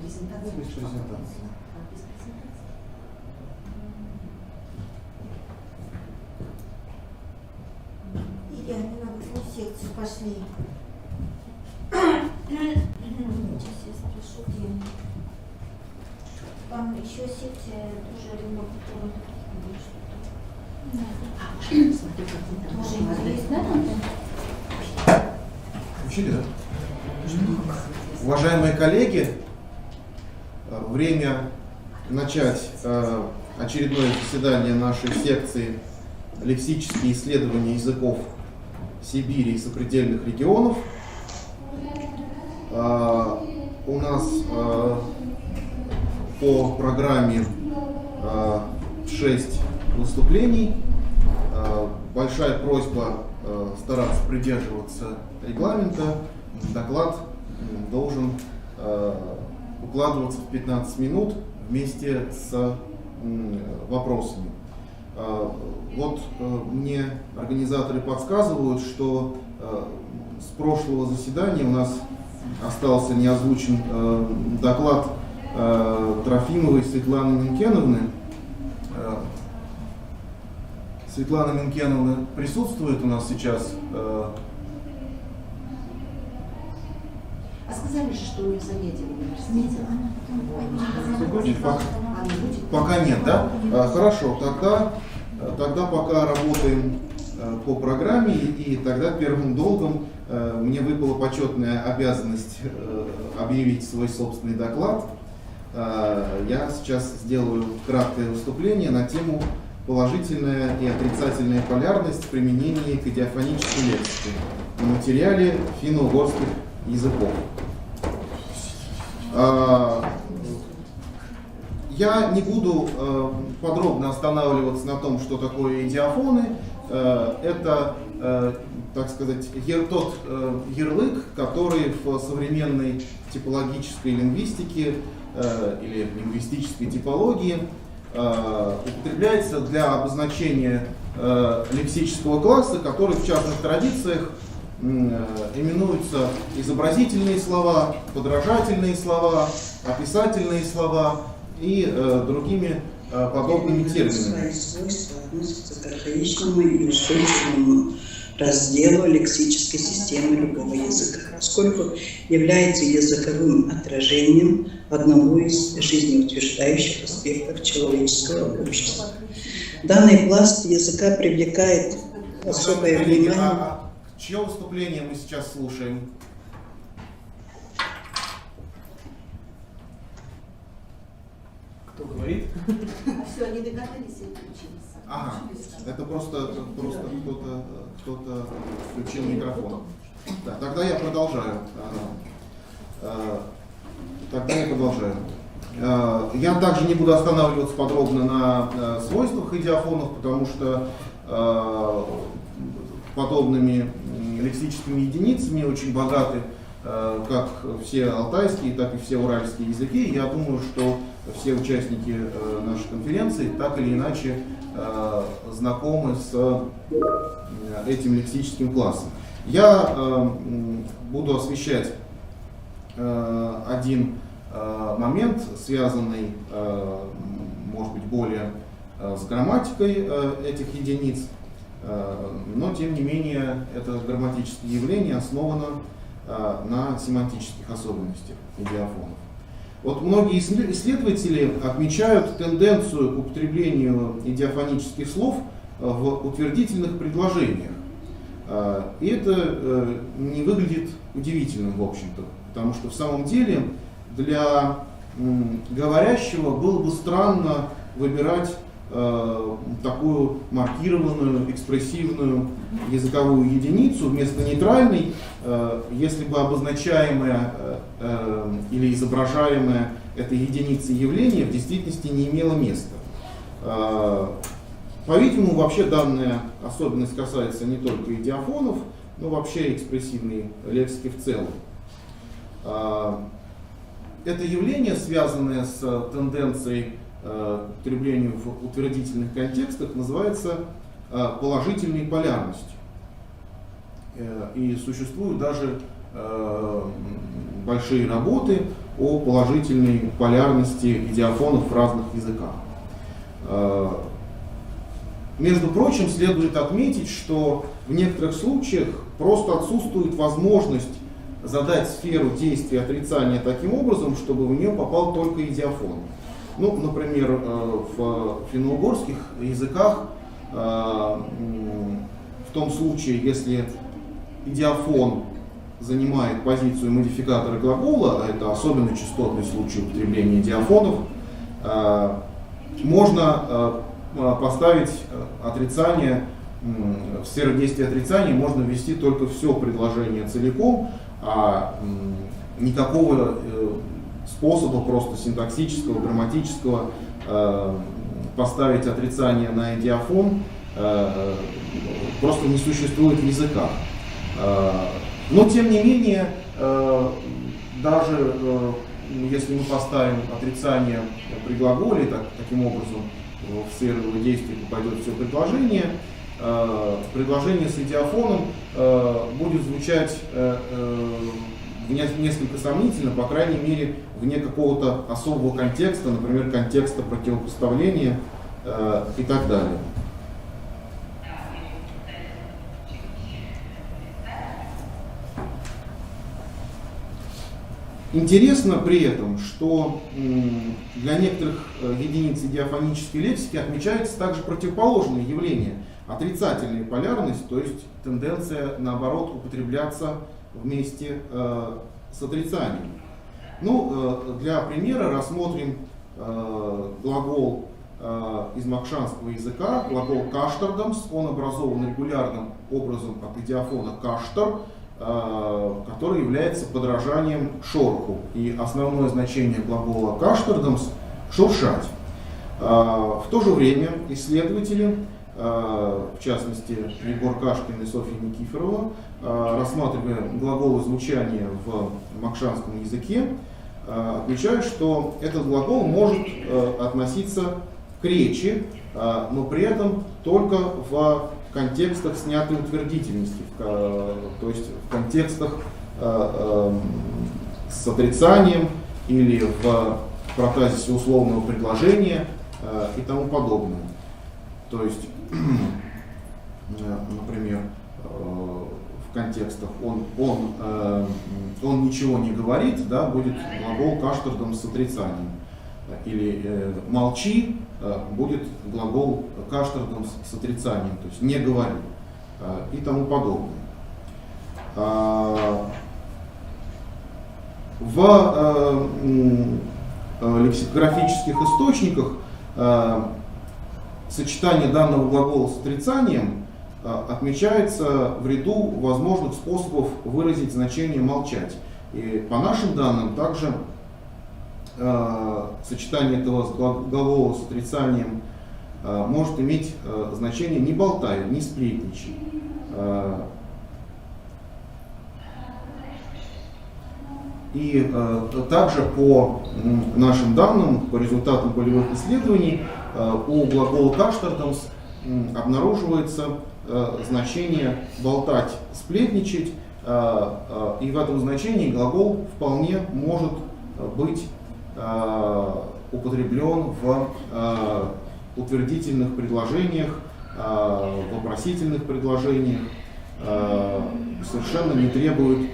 Без презентации. Или они на другую секцию пошли. Сейчас я спрошу, где они. Там еще секция тоже рынок культуры. Тоже есть, да, там? Включили, да? Уважаемые коллеги, время начать очередное заседание нашей секции «Лексические исследования языков Сибири и сопредельных регионов». У нас по программе 6 выступлений. Большая просьба стараться придерживаться регламента. Доклад должен укладываться в 15 минут вместе с вопросами. Вот мне организаторы подсказывают, что с прошлого заседания у нас остался неозвучен доклад Трофимовой Светланы Минкеновны. Светлана Минкеновна присутствует у нас сейчас. А сказали же, что у них занятия в университете. Пока нет, да? Хорошо, тогда пока работаем по программе, и тогда первым долгом мне выпала почетная обязанность объявить свой собственный доклад. Я сейчас сделаю краткое выступление на тему «Положительная и отрицательная полярность в применении к идиофонической лексике на материале финно-угорских языков». Я не буду подробно останавливаться на том, что такое идиофоны. Это, так сказать, тот ярлык, который в современной типологической лингвистике или лингвистической типологии употребляется для обозначения лексического класса, который в частных традициях именуются изобразительные слова, подражательные слова, описательные слова и другими подобными терминами. Свои свойства относятся к архаичному и устойчивому разделу лексической системы любого языка, поскольку является языковым отражением одного из жизнеутверждающих аспектов человеческого общества. Данный пласт языка привлекает особое внимание. Чье выступление мы сейчас слушаем? Кто говорит? Все, они догадались и включились. Ага, это просто кто-то включил микрофон. Да, тогда я продолжаю. Я также не буду останавливаться подробно на свойствах идиофонов, потому что подобными лексическими единицами очень богаты как все алтайские, так и все уральские языки. Я думаю, что все участники нашей конференции так или иначе знакомы с этим лексическим классом. Я буду освещать один момент, связанный, может быть, более с грамматикой этих единиц, но тем не менее это грамматическое явление основано на семантических особенностях идиофонов. Вот многие исследователи отмечают тенденцию к употреблению идиофонических слов в утвердительных предложениях. И это не выглядит удивительным, в общем-то, потому что в самом деле для говорящего было бы странно выбирать такую маркированную, экспрессивную языковую единицу вместо нейтральной, если бы обозначаемое или изображаемое этой единицей явление в действительности не имело места. По-видимому, вообще данная особенность касается не только идиофонов, но вообще экспрессивной лексики в целом. Это явление, связанное с тенденцией к употреблению в утвердительных контекстах, называется положительной полярностью. И существуют даже большие работы о положительной полярности идиофонов в разных языках. Между прочим, следует отметить, что в некоторых случаях просто отсутствует возможность задать сферу действия отрицания таким образом, чтобы в нее попал только идиофон. Ну, например, в финно-угорских языках, в том случае, если идиофон занимает позицию модификатора глагола, это особенно частотный случай употребления идиофонов, можно поставить отрицание, в сферу действия отрицания можно ввести только все предложение целиком, а никакого способа просто синтаксического, грамматического поставить отрицание на идиофон просто не существует в языках. Но тем не менее, даже если мы поставим отрицание при глаголе, таким образом в сферу действия попадет все предложение, предложение с идиофоном будет звучать несколько сомнительно, по крайней мере, вне какого-то особого контекста, например, контекста противопоставления и так далее. Интересно при этом, что для некоторых единиц идиофонической лексики отмечается также противоположное явление – отрицательная полярность, то есть тенденция, наоборот, употребляться вместе с отрицанием. Ну, для примера рассмотрим глагол из макшанского языка, глагол «каштардамс». Он образован регулярным образом от идиофона «каштар», который является подражанием шороху. И основное значение глагола «каштардамс» – «шуршать». В то же время исследователи, в частности Егор Кашкин и Софья Никифорова, рассматривая глаголы звучания в макшанском языке, отмечают, что этот глагол может относиться к речи, но при этом только в контекстах снятой утвердительности, то есть в контекстах с отрицанием или в протазисе условного предложения и тому подобное. То есть, например, в контекстах он ничего не говорит, да, будет глагол «каштардам» с отрицанием. Или «молчи» будет глагол «каштардам» с отрицанием, то есть «не говори» и тому подобное. В лексикографических источниках сочетание данного глагола с отрицанием отмечается в ряду возможных способов выразить значение «молчать». И по нашим данным также сочетание этого глагола с отрицанием может иметь значение «не болтай», «не сплетничай». И также по нашим данным, по результатам полевых исследований, у глагола «каштардамс» обнаруживается значение «болтать», «сплетничать», и в этом значении глагол вполне может быть употреблен в утвердительных предложениях, в вопросительных предложениях, совершенно не требует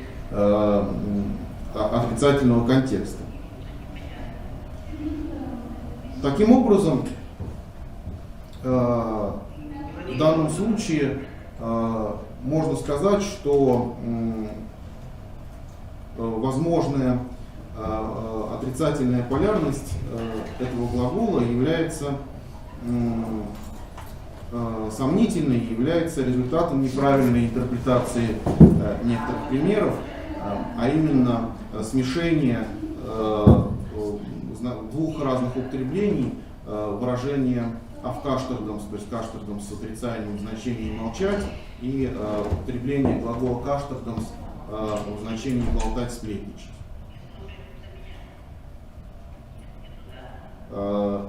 отрицательного контекста. Таким образом, в данном случае можно сказать, что возможная отрицательная полярность этого глагола является сомнительной, является результатом неправильной интерпретации некоторых примеров, а именно смешение двух разных употреблений выражения «авкаштардамс», то есть «каштардамс» с отрицанием значения «молчать», и употребление глагола «каштардамс» в значении «болтать», «сплетничать».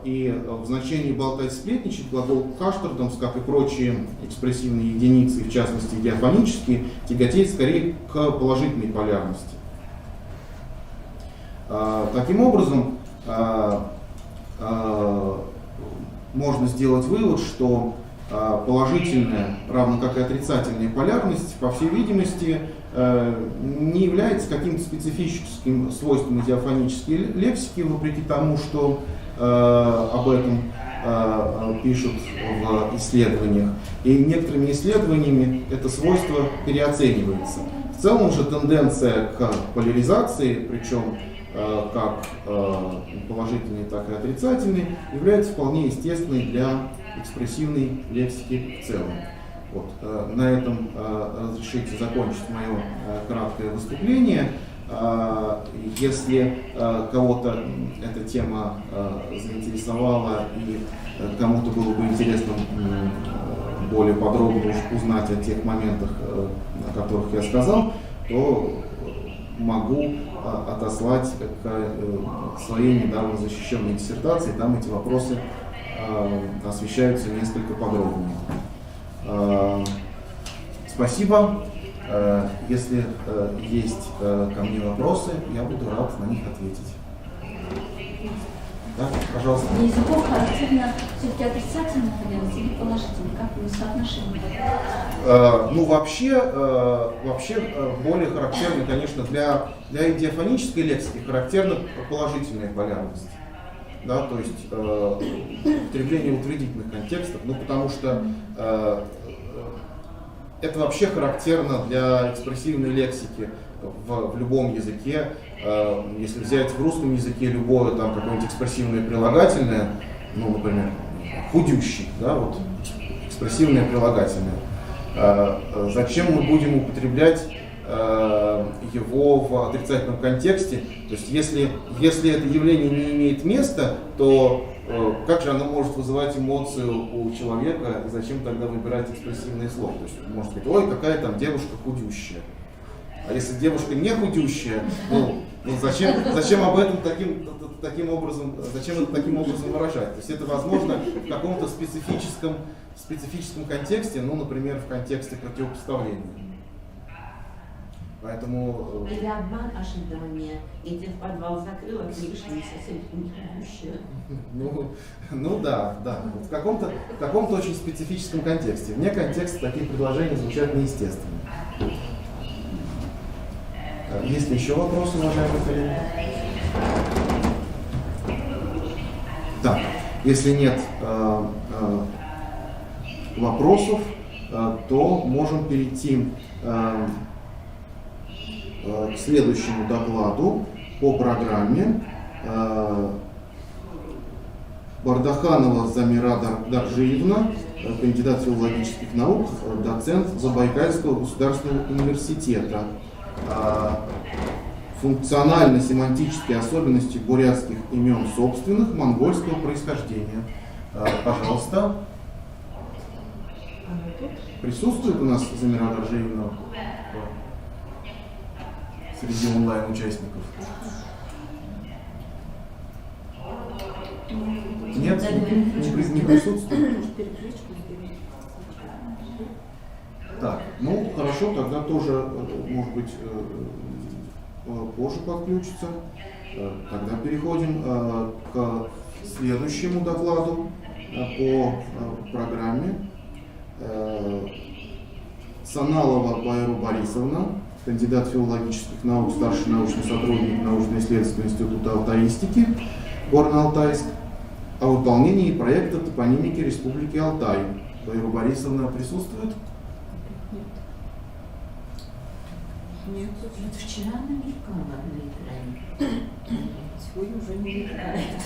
И в значении «болтать», «сплетничать» глагол «каштардамс», как и прочие экспрессивные единицы, в частности диафонические, тяготеет скорее к положительной полярности. Таким образом, можно сделать вывод, что положительная, равно как и отрицательная полярность, по всей видимости, не является каким-то специфическим свойством идиофонической лексики, вопреки тому, что об этом пишут в исследованиях. И некоторыми исследованиями это свойство переоценивается. В целом же тенденция к поляризации, причем как положительной, так и отрицательной, является вполне естественной для экспрессивной лексики в целом. Вот. На этом разрешите закончить мое краткое выступление. Если кого-то эта тема заинтересовала и кому-то было бы интересно более подробно узнать о тех моментах, о которых я сказал, то могу отослать к своей недавно защищенной диссертации. Там эти вопросы освещаются несколько подробнее. Спасибо. Если есть ко мне вопросы, я буду рад на них ответить. Да, пожалуйста. Для языков характерно все-таки отрицательная полярность или положительная? Как вы соотношение? Ну, вообще более характерно, конечно, для идиофонической лексики характерна положительная полярность. Да, то есть употребление в утвердительных контекстах, ну, потому что это вообще характерно для экспрессивной лексики в любом языке. Если взять в русском языке любое там какое-нибудь экспрессивное прилагательное, ну, например, худющий, да, вот экспрессивное прилагательное, зачем мы будем употреблять его в отрицательном контексте? То есть если это явление не имеет места, то как же оно может вызывать эмоцию у человека, и зачем тогда выбирать экспрессивные слова? То есть можно сказать: ой, какая там девушка худющая. А если девушка не худющая, ну зачем об этом таким образом выражать? То есть это возможно в каком-то специфическом контексте, ну, например, в контексте противопоставления. Поэтому... Или обман ожидания. Я тебя в подвал закрыла, ты вышла не совсем худющая. Ну да. В каком-то очень специфическом контексте. Вне контекста такие предложения звучат неестественно. Есть ли еще вопросы, уважаемые коллеги? Так, если нет вопросов, то можем перейти к следующему докладу по программе. Бардаханова Замира Даржиевна, кандидат филологических наук, доцент Забайкальского государственного университета. Функционально-семантические особенности бурятских имен собственных монгольского происхождения. Пожалуйста. Присутствует у нас Замира Даржиевна среди онлайн-участников? Нет? Не присутствует? Так, ну хорошо, тогда тоже, может быть, позже подключится. Тогда переходим к следующему докладу по программе. Саналова Байру Борисовна, кандидат филологических наук, старший научный сотрудник научно-исследовательского института алтаистики, Горно-Алтайск, о выполнении проекта топонимики Республики Алтай. Байру Борисовна присутствует? Нет, вчера она мелькала на экране. Сегодня уже не мелькает.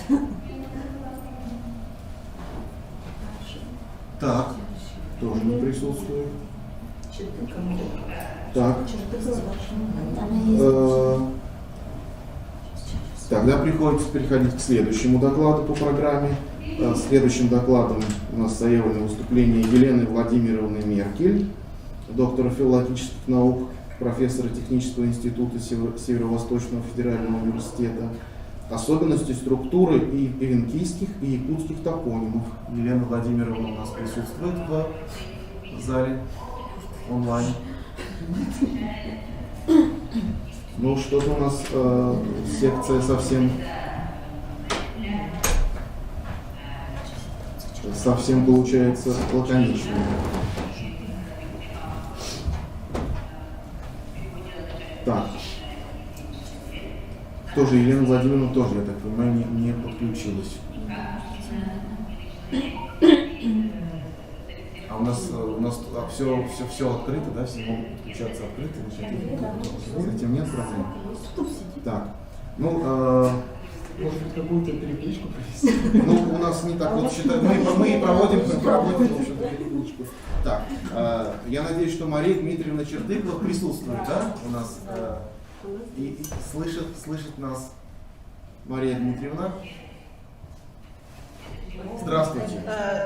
Так, тоже не присутствует. Так. Тогда приходится переходить к следующему докладу по программе. Следующим докладом у нас заявлено выступление Елены Владимировны Меркель, доктора филологических наук, профессора технического института Северо-Восточного федерального университета. Особенности структуры и эвенкийских, и якутских топонимов. Елена Владимировна у нас присутствует в зале онлайн. Ну, что-то у нас секция совсем получается лаконичная. Так. Тоже Елена Владимировна тоже, я так понимаю, не подключилась. А у нас все открыто, да? Все могут подключаться открыто, с этим нет проблем. Так. Ну, может быть, какую-то перекличку провести? Ну, у нас не так вот считают. Мы и проводим перекличку. Так, я надеюсь, что Мария Дмитриевна Чердыкова присутствует, да, у нас и слышит нас Мария Дмитриевна. Здравствуйте.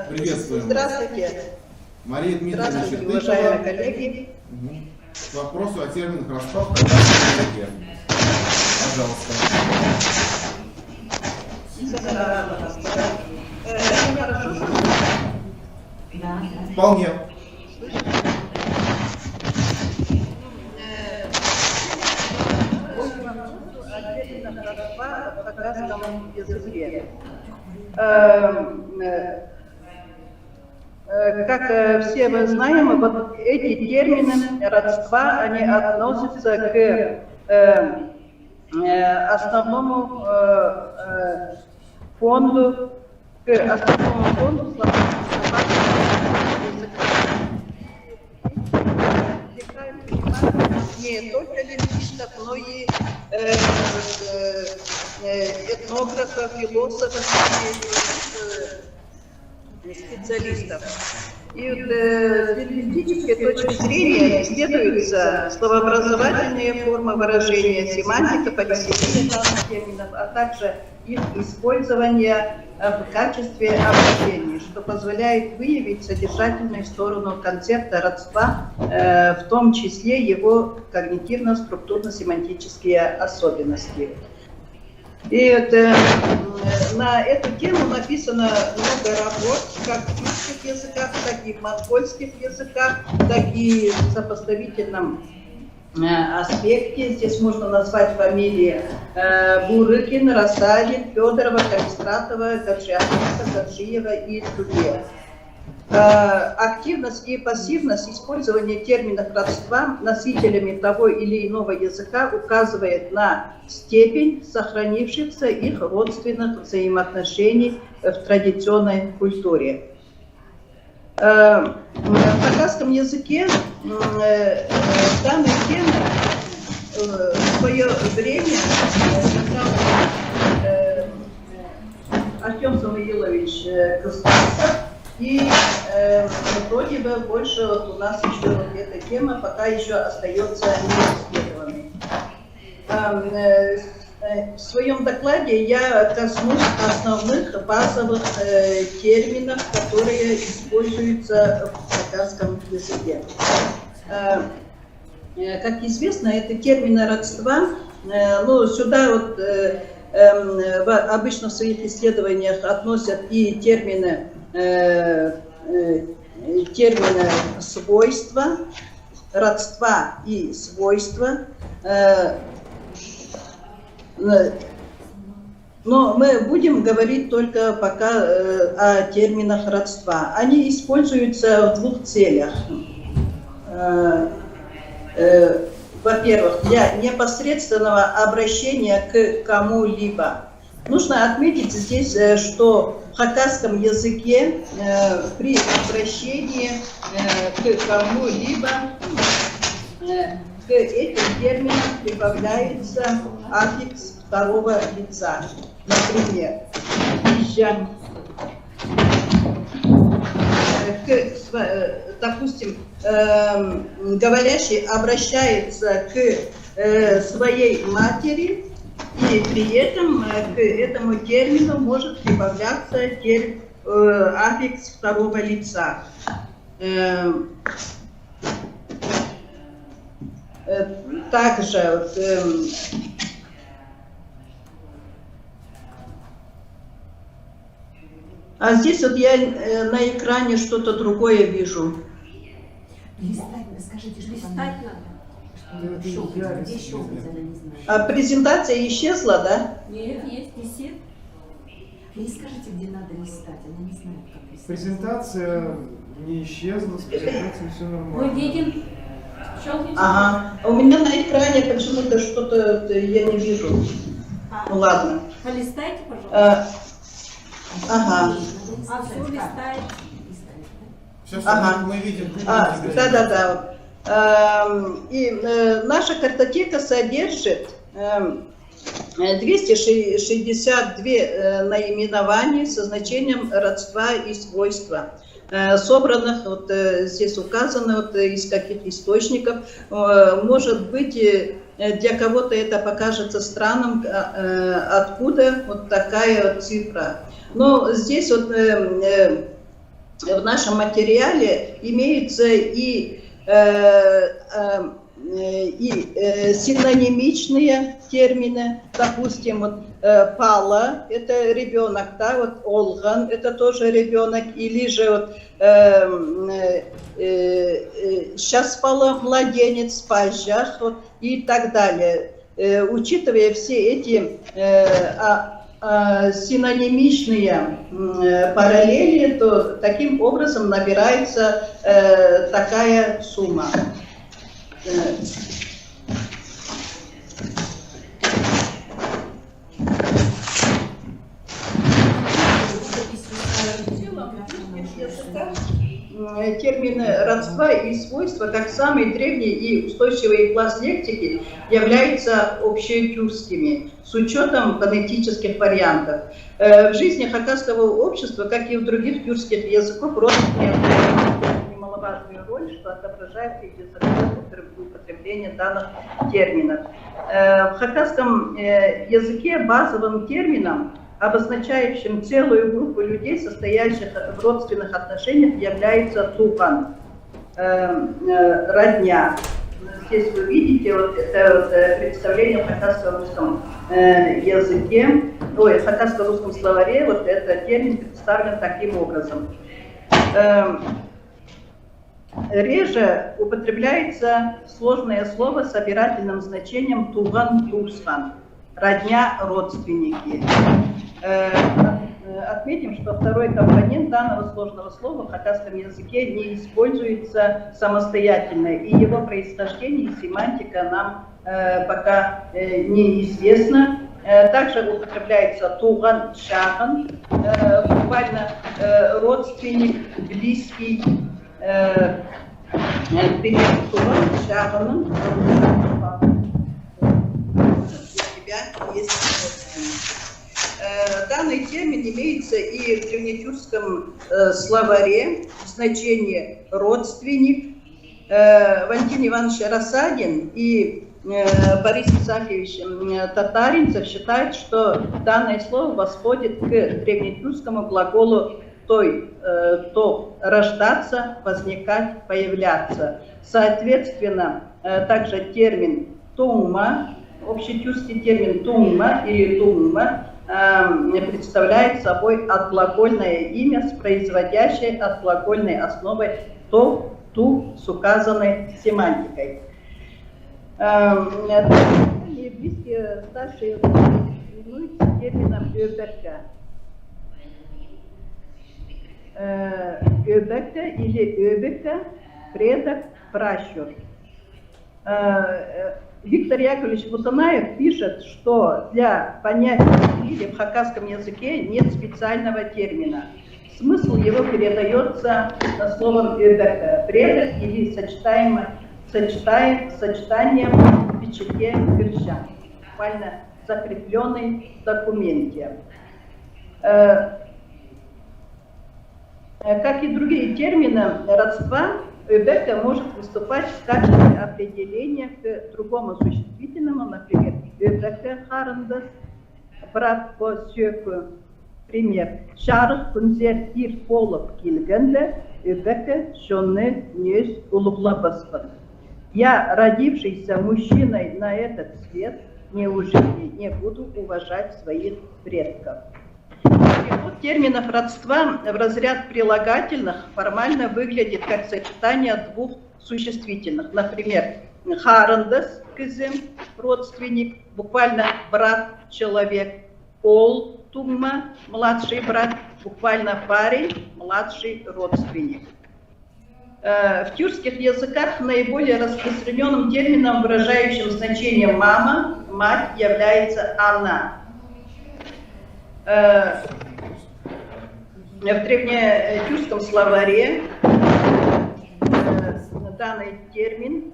Приветствуем. Здравствуйте. Мария Дмитриевна Здравствуйте, Чердыкова. уважаемые коллеги. К вопросу о терминах распад в казахском языке. Пожалуйста. Хорошо. Да. Вполне. Как все мы знаем, вот эти термины родства, они относятся к основному фонду, славянского языка. Не только лингвистов, но и этнографов, философов, специалистов. И с лингвистической точки зрения исследуются словообразовательные формы выражения, семантика, поведение данных терминов, а также их использование в качестве обращений, что позволяет выявить содержательную сторону концепта родства, в том числе его когнитивно-структурно-семантические особенности. И на эту тему написано много работ, как в русских языках, так и в монгольских языках, так и в сопоставительном аспекте. Здесь можно назвать фамилии Бурыкин, Рассадин, Федорова, Калистратова, Гаджиева и другие. Активность и пассивность использования терминов родства носителями того или иного языка указывает на степень сохранившихся их родственных взаимоотношений в традиционной культуре. В хакасском языке данная тема в свое время Артем Самуилович Костасов, и вроде бы больше вот у нас еще вот эта тема пока еще остается неисследованной. В своем докладе я коснусь основных базовых терминов, которые используются в хакасском языке. Как известно, это термины родства. Ну, сюда вот обычно в своих исследованиях относят и термины свойства, родства и свойства. Но мы будем говорить только пока о терминах родства. Они используются в двух целях. Во-первых, для непосредственного обращения к кому-либо. Нужно отметить здесь, что в хакасском языке при обращении к кому-либо к этим терминам прибавляется аффикс второго лица. Например, допустим, говорящий обращается к своей матери, и при этом к этому термину может прибавляться аффикс второго лица. Также а здесь вот я на экране что-то другое вижу. Листать, скажите, что листать надо. Где щелкать, она не знает. А презентация исчезла, да? Нет, есть, висит. Вы скажите, где надо листать, она не знает, как листать. Презентация не исчезла, с презентацией все нормально. Мы видим. Щелкните. Ага. У меня на экране почему-то что-то я не вижу. Ну ладно. Полистайте, пожалуйста. Ага. А все листает. Все, Ага. мы видим. Да. И наша картотека содержит 262 наименований со значением родства и свойства, собранных, вот здесь указано, вот из каких источников. Может быть, для кого-то это покажется странным, откуда вот такая вот цифра. Но здесь вот в нашем материале имеются и синонимичные термины, допустим, вот пала – это ребенок, да, вот олган – это тоже ребенок, или же вот сейчас спала младенец, спальжах, вот, и так далее. Учитывая все эти синонимичные параллели, то таким образом набирается такая сумма. Термины родства и свойства, как самый древний и устойчивый класс лексики, являются общетюркскими, с учетом фонетических вариантов. В жизни хакасского общества, как и в других тюркских языков, родственные играют немаловажную роль, что отображает эти употребление данных терминов. В хакасском языке базовым термином, обозначающим целую группу людей, состоящих в родственных отношениях, является туган, родня. Здесь вы видите вот это вот представление в хакаско-русском языке, в хакаско-русском словаре, вот этот термин представлен таким образом. Реже употребляется сложное слово с собирательным значением туган-тусхан, родня, родственники. Отметим, что второй компонент данного сложного слова в хакасском языке не используется самостоятельно, и его происхождение и семантика нам пока неизвестна. Также употребляется туган, шаган, буквально родственник, близкий. Пример туган, шаган. У тебя есть родственник. Данный термин имеется и в древнетюркском словаре в значении «родственник». Валентин Иванович Рассадин и Борис Исаакович Татаринцев считают, что данное слово восходит к древнетюркскому глаголу «то» – рождаться, возникать, появляться. Соответственно, также термин «тумма», общетюркский термин «тумма» или «тумма», представляет собой отглагольное имя с производящей отглагольной основой «то», «ту» с указанной семантикой. Близкие старшие именуются термином «öbeka». «Öbeka» или «öbeka» – предок, пращур. Виктор Яковлевич Бутанаев пишет, что для понятия в хакасском языке нет специального термина. Смысл его передается словом «öbeka» – предок или сочетанием в печати гречан, буквально закрепленный в документе. Как и другие термины родства, «öbeka» может выступать в качестве определения к другому существительному, например, «öbeka харандас», брат по сөку. Пример. Шарых күнзер ир болып келгенде, «öbeka шоны нес улуглабаспын». Я, родившийся мужчиной на этот свет, неужели не буду уважать своих предков? Перевод терминов родства в разряд прилагательных формально выглядит как сочетание двух существительных. Например, харандас, кызым, родственник, буквально брат, человек. Ол, тугма, младший брат, буквально парень, младший родственник. В тюркских языках наиболее распространенным термином, выражающим значение «мама», «мать» является «она». В древнетюркском словаре данный термин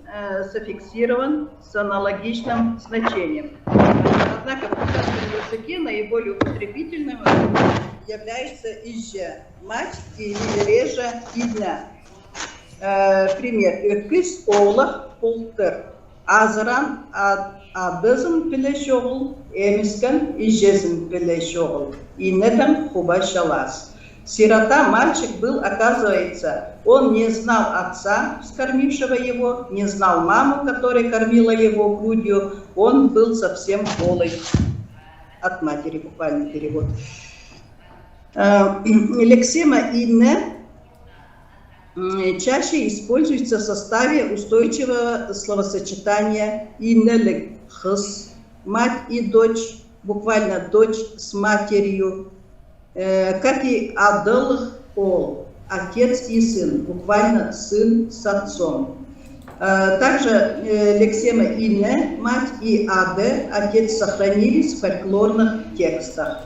зафиксирован с аналогичным значением. Однако в казахском языке наиболее употребительным является «ижа», «мать» или реже «идна». Пример. Кыз оğlak полтыр. Азыран адызын біле шоғыл, эмискан ижезін біле шоғыл. Инетам хуба шалас. Сирота мальчик был, оказывается, он не знал отца, скормившего его, не знал маму, которая кормила его грудью, он был совсем голый. От матери, буквальный перевод. Лексема «инне» чаще используется в составе устойчивого словосочетания «иннелек хыс», мать и дочь, буквально дочь с матерью, как и адылых ол, отец и сын, буквально сын с отцом. Также лексема «инне», мать и аде, отец сохранились в фольклорных текстах.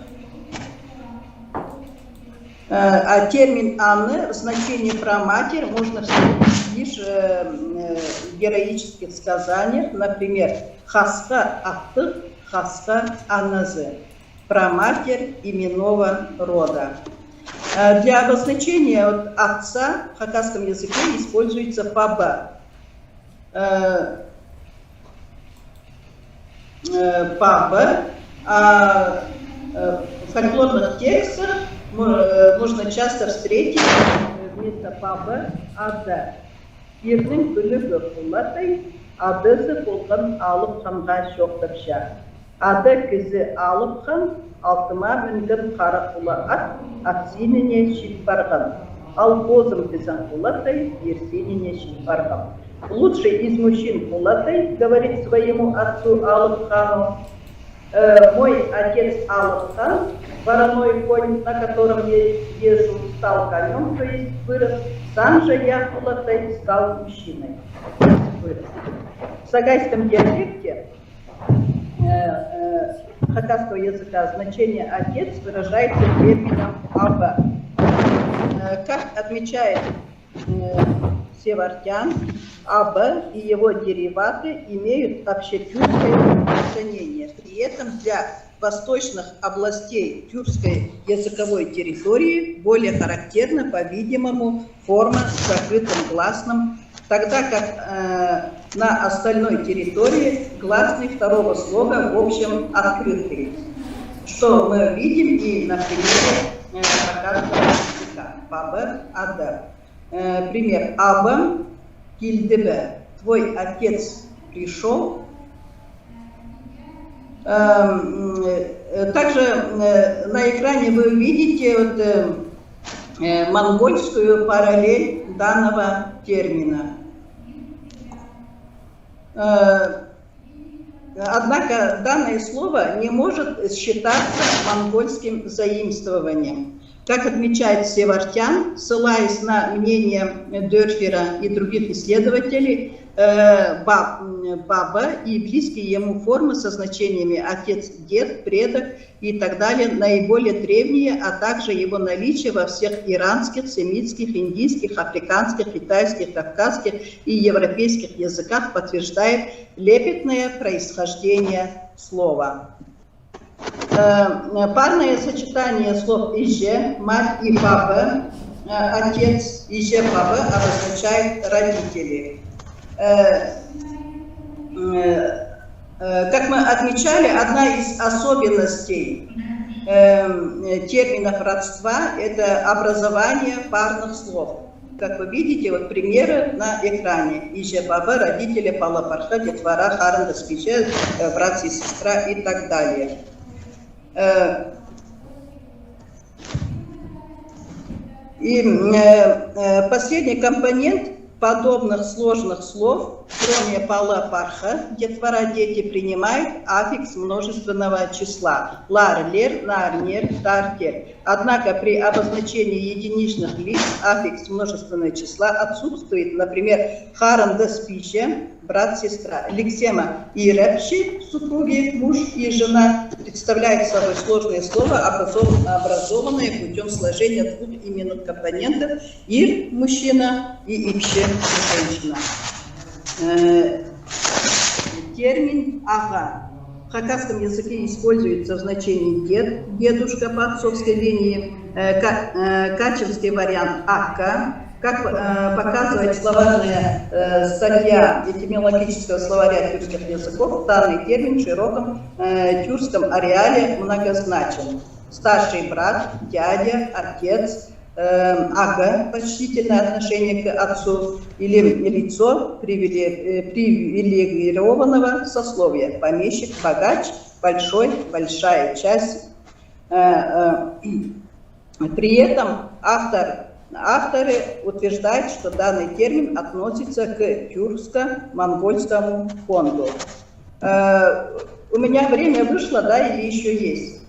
А термин «Анны» в значении «праматерь» можно встретить лишь в героических сказаниях, например, «Хаска аттых», «Хаска анназы», «праматерь именного рода». Для обозначения отца в хакасском языке используется «паба». «Паба», а в фольклорных текстах можно часто встретить вместо папы ада. Ернің бүлігі құлатай, адысы болған алып қанға шоқтырша. Ады кізі алып қан, алтыма мінгін қара құла ат, аксиніне шит барған. Ал бозым кізін құлатай, ерсиніне шит барған. Лучший из мужчин құлатай, говорит своему отцу алып қану. Мой отец алып қан, вороной конь, на котором я езжу, стал конем, то есть вырос. Сам же я Кулатай стал мужчиной. Вырос. В сагайском диалекте хакасского языка значение «отец» выражается термином «аба». Как отмечает Севартян, «аба» и его дериваты имеют общетюркское распространение. При этом для восточных областей тюркской языковой территории более характерна, по-видимому, форма с закрытым гласным, тогда как на остальной территории гласный второго слога в общем открытый, что мы видим и на примере хакасского языка. Баба Ада. Пример. Аба Кильдебе. Твой отец пришел. Также на экране вы видите монгольскую параллель данного термина. Однако данное слово не может считаться монгольским заимствованием. Как отмечает Севартян, ссылаясь на мнение Дёрфера и других исследователей, баба и близкие ему формы со значениями отец, дед, предок и так далее наиболее древние, а также его наличие во всех иранских, семитских, индийских, африканских, китайских, кавказских и европейских языках подтверждает лепетное происхождение слова. Парное сочетание слов «иже», «мать» и «папа», «отец», «иже», «папа» обозначает «родители». Как мы отмечали, одна из особенностей терминов родства – это образование парных слов. Как вы видите, вот примеры на экране. Иже, баба, родители, палапарха, детвора, харанда, спиче, брат и сестра и так далее. И последний компонент подобных сложных слов, кроме пала парха, детвора дети принимают аффикс множественного числа. Лар, лер, нар, нер, тар, тер. Однако при обозначении единичных лиц аффикс множественного числа отсутствует. Например, харандас пища, брат, сестра. Лексема и репши, супруги, муж и жена, представляют собой сложные слова, образованные путем сложения двух именных компонентов. Ир – мужчина и ипше – женщина. Термин «ага» в хакасском языке используется в значении «дед», «дедушка» по отцовской линии, качинский вариант «акка». Как показывает словарная статья этимологического словаря тюркских языков, данный термин в широком тюркском ареале многозначен. Старший брат, дядя, отец, ага, почтительное отношение к отцу, или лицо привилегированного сословия, помещик, богач, большой, большая часть. При этом авторы утверждают, что данный термин относится к тюркско-монгольскому фонду. У меня время вышло, да, или еще есть?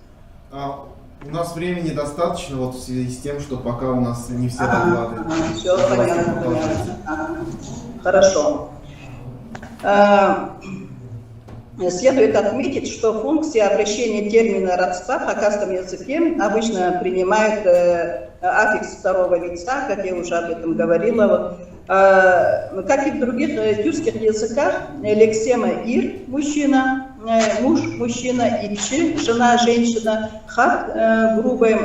У нас времени достаточно, вот в связи с тем, что пока у нас не все доклады. Все понятно. Хорошо. Следует отметить, что функция обращения термина родства в хакасском языке обычно принимает аффикс второго лица, как я уже об этом говорила. Как и в других тюркских языках, лексема ир – мужчина, муж – мужчина, ипчи – жена, женщина, хат – грубая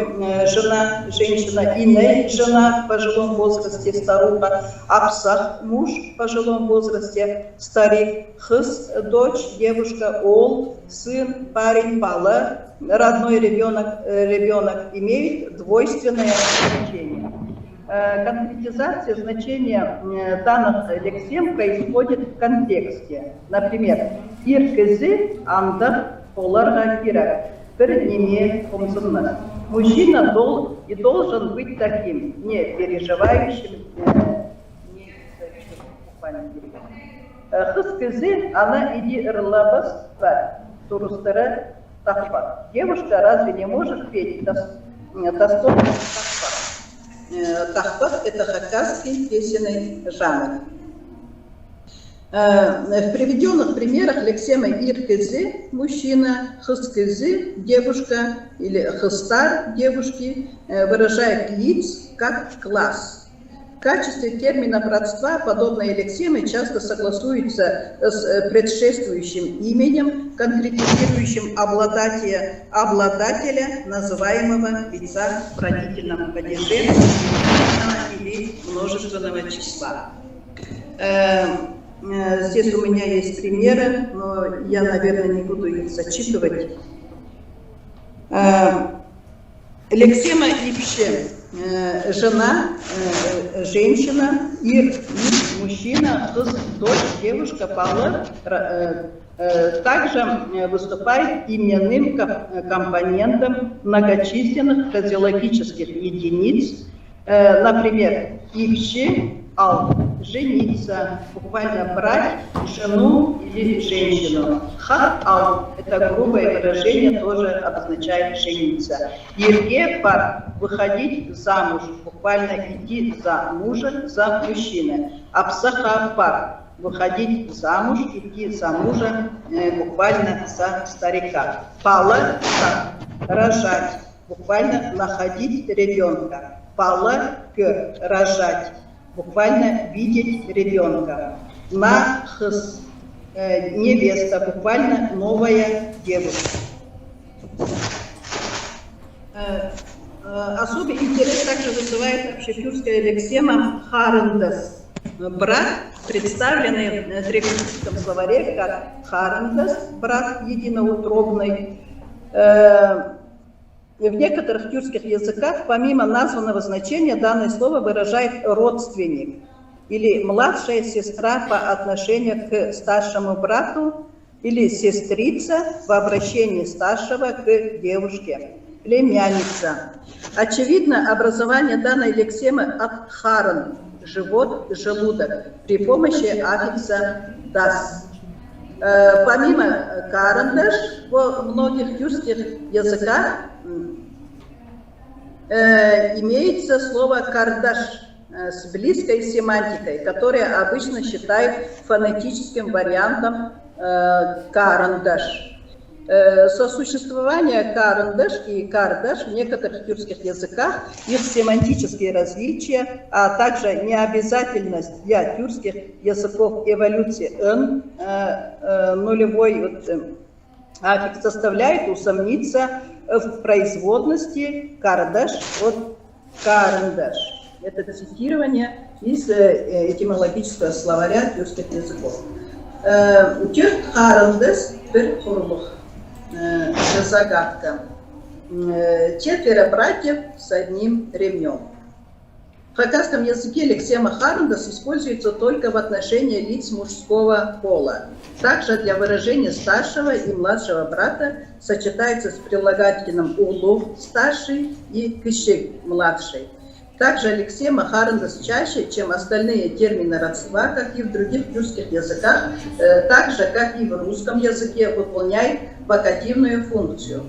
жена, женщина, иней – жена в пожилом возрасте, старуха, апсах – муж в пожилом возрасте, старик, хыс – дочь, девушка, ол – сын, парень, пала – родной ребенок имеет двойственное значение. Конкретизация значения данных лексем происходит в контексте. Например, «Иркези андах оларга кирак» перед ними комзунна. Мужчина должен быть таким, не переживающим, «Хыскези она иди рлабас турустера тахпа». Девушка разве не может петь достойно тахпа? Тахпах – это хакасский песенный жанр. В приведенных примерах лексема иркези – мужчина, хыскези – девушка или хыстар – девушки выражает лиц как класс. В качестве терминов родства подобные лексемы часто согласуются с предшествующим именем, конкретизирующим обладателя называемого лица в родительном падеже или множественного числа. Здесь у меня есть примеры, но я, наверное, не буду их зачитывать. Лексема ипше – жена, женщина, ир, мужчина, дочь, девушка, пала, также выступает именным компонентом многочисленных фразеологических единиц, например, ипше, ал, жениться, буквально брать жену или женщину. Хат ал, это грубое выражение, тоже обозначает жениться. Ерге пар, выходить замуж, буквально идти за мужа, за мужчины. Апсаха пар, выходить замуж, идти за мужа, буквально за старика. Пала, рожать, буквально находить ребенка. Пала, рожать, буквально видеть ребенка. Нахс, невеста, буквально новая девушка. Особый интерес также вызывает общетюркская лексема харандас. Брат, представленный в древнегреческом словаре как харандас, брат единоутробный. В некоторых тюркских языках, помимо названного значения, данное слово выражает родственник или младшая сестра по отношению к старшему брату или сестрица в обращении старшего к девушке, племянница. Очевидно, образование данной лексемы от харан, живот, желудок при помощи аффикса das. Помимо карандаш, во многих тюркских языках имеется слово кардаш с близкой семантикой, которое обычно считают фонетическим вариантом карандаш. Сосуществование карандаш и кардаш в некоторых тюркских языках, их семантические различия, а также необязательность для тюркских языков эволюции нулевой аффикс заставляет усомниться в производности кардаш от карандаш. Это цитирование из этимологического словаря тюркских языков. Тюрк карандаш bir kuruluk. Загадка. 4 братьев с одним ремнем. В хакасском языке лексема харандас используется только в отношении лиц мужского пола. Также для выражения старшего и младшего брата сочетается с прилагательным улух старший и кыщик младший. Также лексема харандас чаще, чем остальные термины родства, как и в других тюркских языках, так же, как и в русском языке, выполняет вокативную функцию.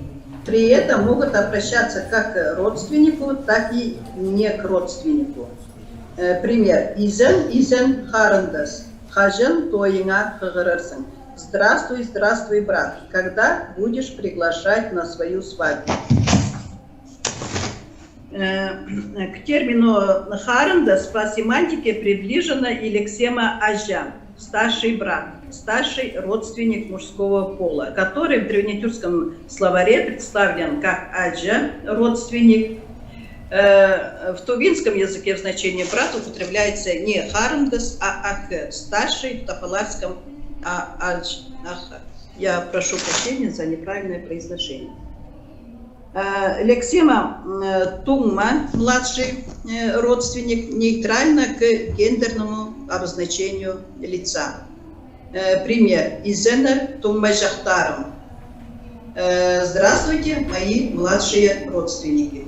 При этом могут обращаться как к родственнику, так и не к родственнику. Пример. Изен харандас. Хажен тоинга хагырырсың. Здравствуй, здравствуй, брат. Когда будешь приглашать на свою свадьбу? К термину харандас по семантике приближена и лексема ажа, старший брат, старший родственник мужского пола, который в древнетюркском словаре представлен как аджа, родственник. В тувинском языке в значении брат употребляется не харандас, а ак, старший, в тафаларском аджа. Я прошу прощения за неправильное произношение. Лексема тумма, младший родственник, нейтральна к гендерному обозначению лица. Пример. Изенер тумма жахтаром. Здравствуйте, мои младшие родственники.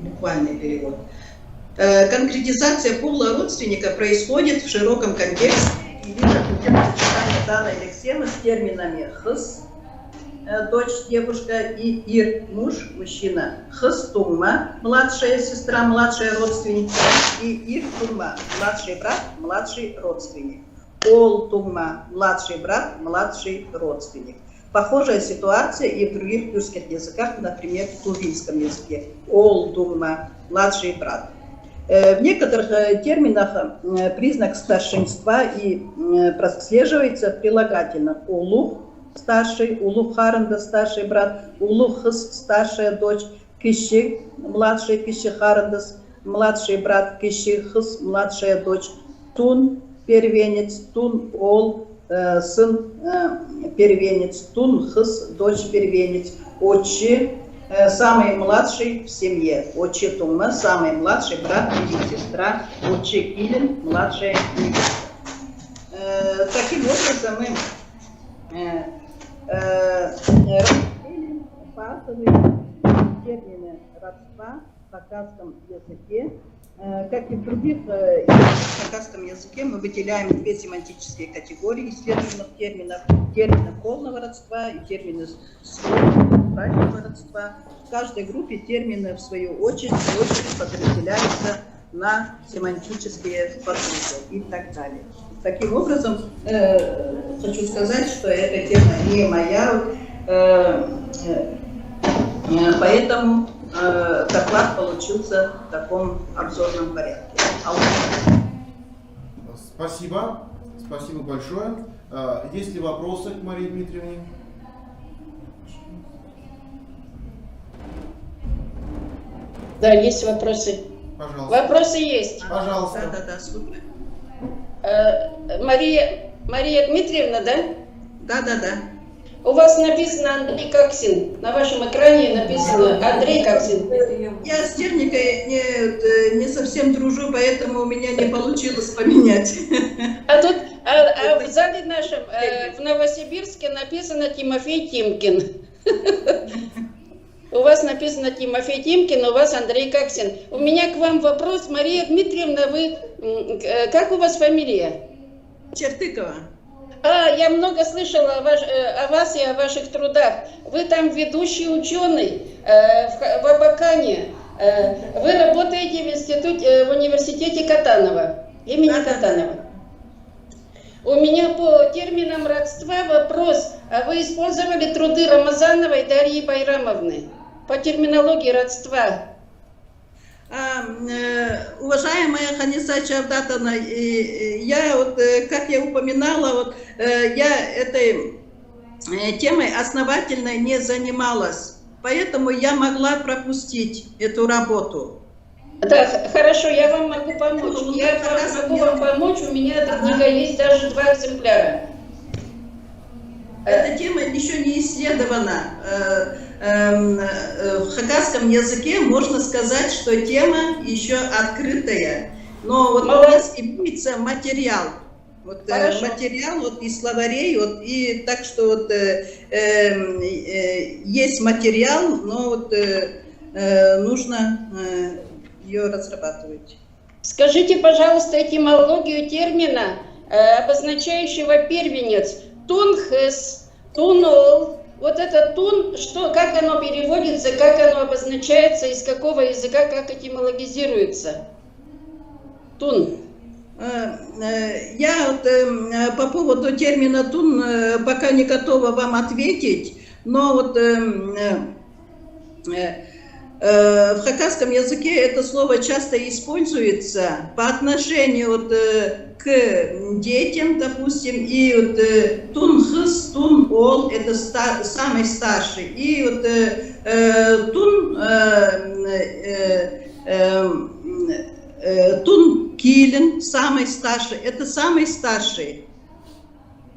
Буквальный перевод. Конкретизация пола родственника происходит в широком контексте и лишь путем сочетания данной лексемы с терминами хс, дочь, девушка, и ир, муж, мужчина. Хс тумма, младшая сестра, младшая родственница, и ир тумма, младший брат, младший родственник. Ол тумма, младший брат, младший родственник. Похожая ситуация и в других тюркских языках, например, в тувинском языке. Ол тумма, младший брат. В некоторых терминах признак старшинства и прослеживается прилагательно. Улух, старший, улух харанда, старший брат, улух хыс, старшая дочь, киши, младший киши харандас, младший брат, киши хыс, младшая дочь, тун, первенец, тун ол, сын, первенец, тун хыс, дочь, первенец, отчи, самый младший в семье, отчи тумма, самый младший брат или сестра, отчи килин, младшая невеста. Таким образом мы разделили пасовые термины родства в хакасском языке. Как и в других в хакасском языке мы выделяем две семантические категории исследуемых терминов. Термины полного родства и термины брачного родства. В каждой группе термины в свою очередь подразделяются на семантические подгруппы и так далее. Таким образом, хочу сказать, что эта тема не моя, поэтому доклад получился в таком обзорном порядке. Спасибо. Спасибо большое. Есть ли вопросы к Марии Дмитриевне? Да, есть вопросы. Пожалуйста. Вопросы есть. Пожалуйста. Да, супер. Мария Дмитриевна, да? Да. У вас написано Андрей Коксин. На вашем экране написано Андрей Коксин. Я с техникой не совсем дружу, поэтому у меня не получилось поменять. А тут в зале нашем в Новосибирске написано Тимофей Тимкин. У вас написано Тимофей Тимкин, у вас Андрей Коксин. У меня к вам вопрос. Мария Дмитриевна, вы Как у вас фамилия? Чертыкова. Я много слышала о вас и о ваших трудах. Вы там ведущий ученый в Абакане. Вы работаете в университете Катанова, имени Катанова. У меня по терминам родства вопрос. Вы использовали труды Рамазановой Дарьи Байрамовны по терминологии родства? Уважаемая Ханиса Чавдатовна, я вот, как я упоминала, вот, я этой темой основательно не занималась, поэтому я могла пропустить эту работу. Да, хорошо, я вам могу помочь. Я могу вам помочь, у меня эта книга есть, даже 2 экземпляра. Эта тема еще не исследована. В хакасском языке можно сказать, что тема еще открытая. Но вот у нас имеется материал. Вот, материал вот, из словарей, вот, и так что вот, есть материал, но вот, нужно ее разрабатывать. Скажите, пожалуйста, этимологию термина, обозначающего первенец. Тунхес, тунол. Вот это тун, что, как оно переводится, как оно обозначается, из какого языка, как этимологизируется? Тун. Я вот по поводу термина тун пока не готова вам ответить, но вот в хакасском языке это слово часто используется по отношению вот, к детям, допустим, и вот тун-хыс, тун-ол, это самый старший, и вот тун-килен, самый старший, это самый старший.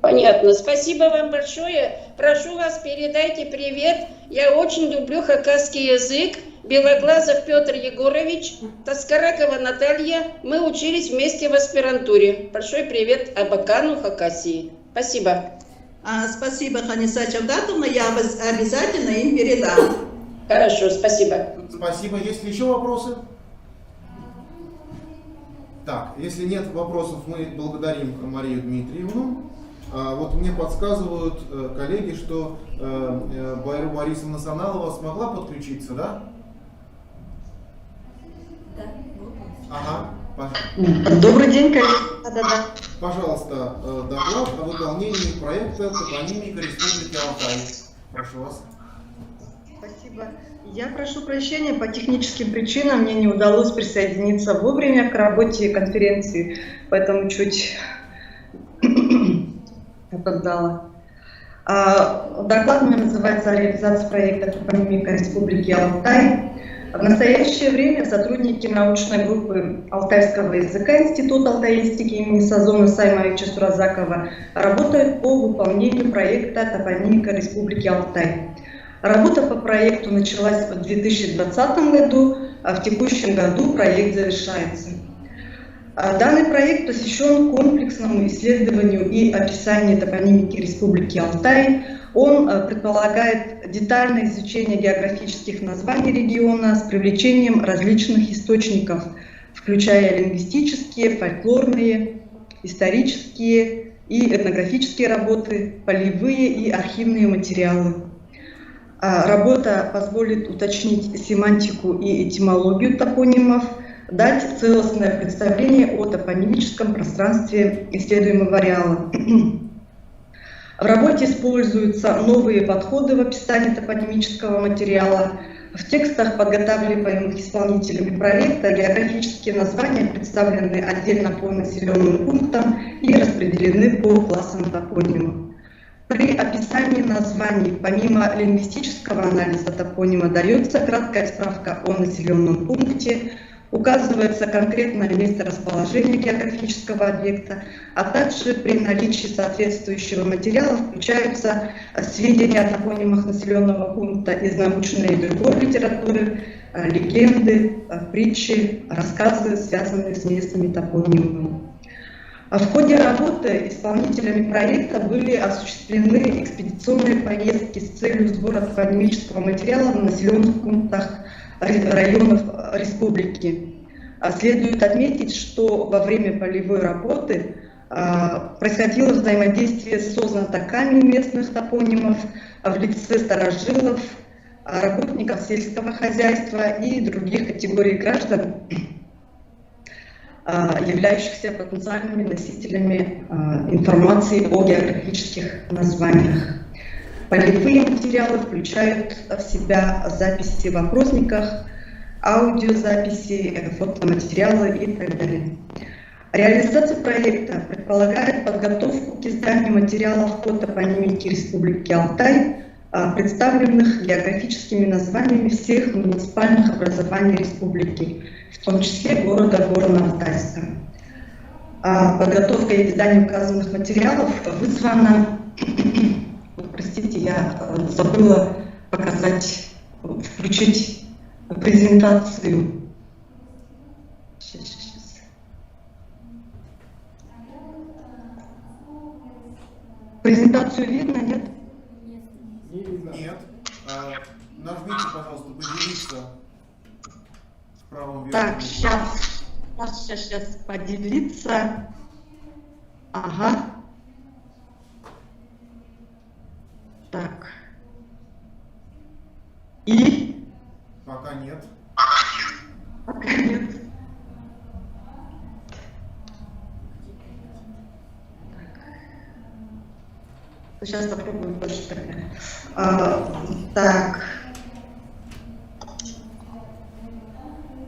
Понятно. Спасибо вам большое. Прошу вас, передайте привет. Я очень люблю хакасский язык. Белоглазов Петр Егорович, Таскаракова Наталья. Мы учились вместе в аспирантуре. Большой привет Абакану, Хакасии. Спасибо. Спасибо, Ханиса Чавдатовна. Я обязательно им передам. Хорошо, спасибо. Спасибо. Есть ли еще вопросы? Так, если нет вопросов, мы благодарим Марию Дмитриевну. Вот мне подсказывают коллеги, что Байру Борисовна Саналова смогла подключиться, да? Да. Ага. Добрый день, коллеги. Пожалуйста, доклад о выполнении проекта «Топонимика Республики Алтай». Прошу вас. Спасибо. Я прошу прощения, по техническим причинам мне не удалось присоединиться вовремя к работе конференции, поэтому чуть опоздала. Доклад у меня называется «Реализация проекта «Топонимика Республики Алтай». В настоящее время сотрудники научной группы алтайского языка Института алтаистики имени Сазона Саймовича Суразакова работают по выполнению проекта «Топонимика Республики Алтай». Работа по проекту началась в 2020 году, а в текущем году проект завершается. Данный проект посвящен комплексному исследованию и описанию топонимики Республики Алтай. Он предполагает детальное изучение географических названий региона с привлечением различных источников, включая лингвистические, фольклорные, исторические и этнографические работы, полевые и архивные материалы. Работа позволит уточнить семантику и этимологию топонимов, дать целостное представление о топонимическом пространстве исследуемого ареала. В работе используются новые подходы в описании топонимического материала. В текстах, подготавливаемых исполнителями проекта, географические названия представлены отдельно по населенным пунктам и распределены по классам топонимов. При описании названий, помимо лингвистического анализа топонима, дается краткая справка о населенном пункте, указывается конкретное место расположения географического объекта, а также при наличии соответствующего материала включаются сведения о топонимах населенного пункта из научной и другой литературы, легенды, притчи, рассказы, связанные с местными топонимами. В ходе работы исполнителями проекта были осуществлены экспедиционные поездки с целью сбора топонимического материала в населенных пунктах районов республики. следует отметить, что во время полевой работы происходило взаимодействие со знатоками местных топонимов в лице старожилов, работников сельского хозяйства и других категорий граждан, являющихся потенциальными носителями информации о географических названиях. Полевые материалы включают в себя записи в опросниках, аудиозаписи, фотоматериалы и так далее. Реализация проекта предполагает подготовку к изданию материалов по топонимике Республики Алтай, представленных географическими названиями всех муниципальных образований республики, в том числе города Горно-Алтайска. Подготовка и издание указанных материалов вызвана... Простите, я забыла показать, включить презентацию. Сейчас. Презентацию видно, нет? Нет. Нажмите, пожалуйста, поделиться в правом верхнем. Так, сейчас поделиться. Ага. Так. И? Пока нет. Пока нет. Сейчас попробуем больше так.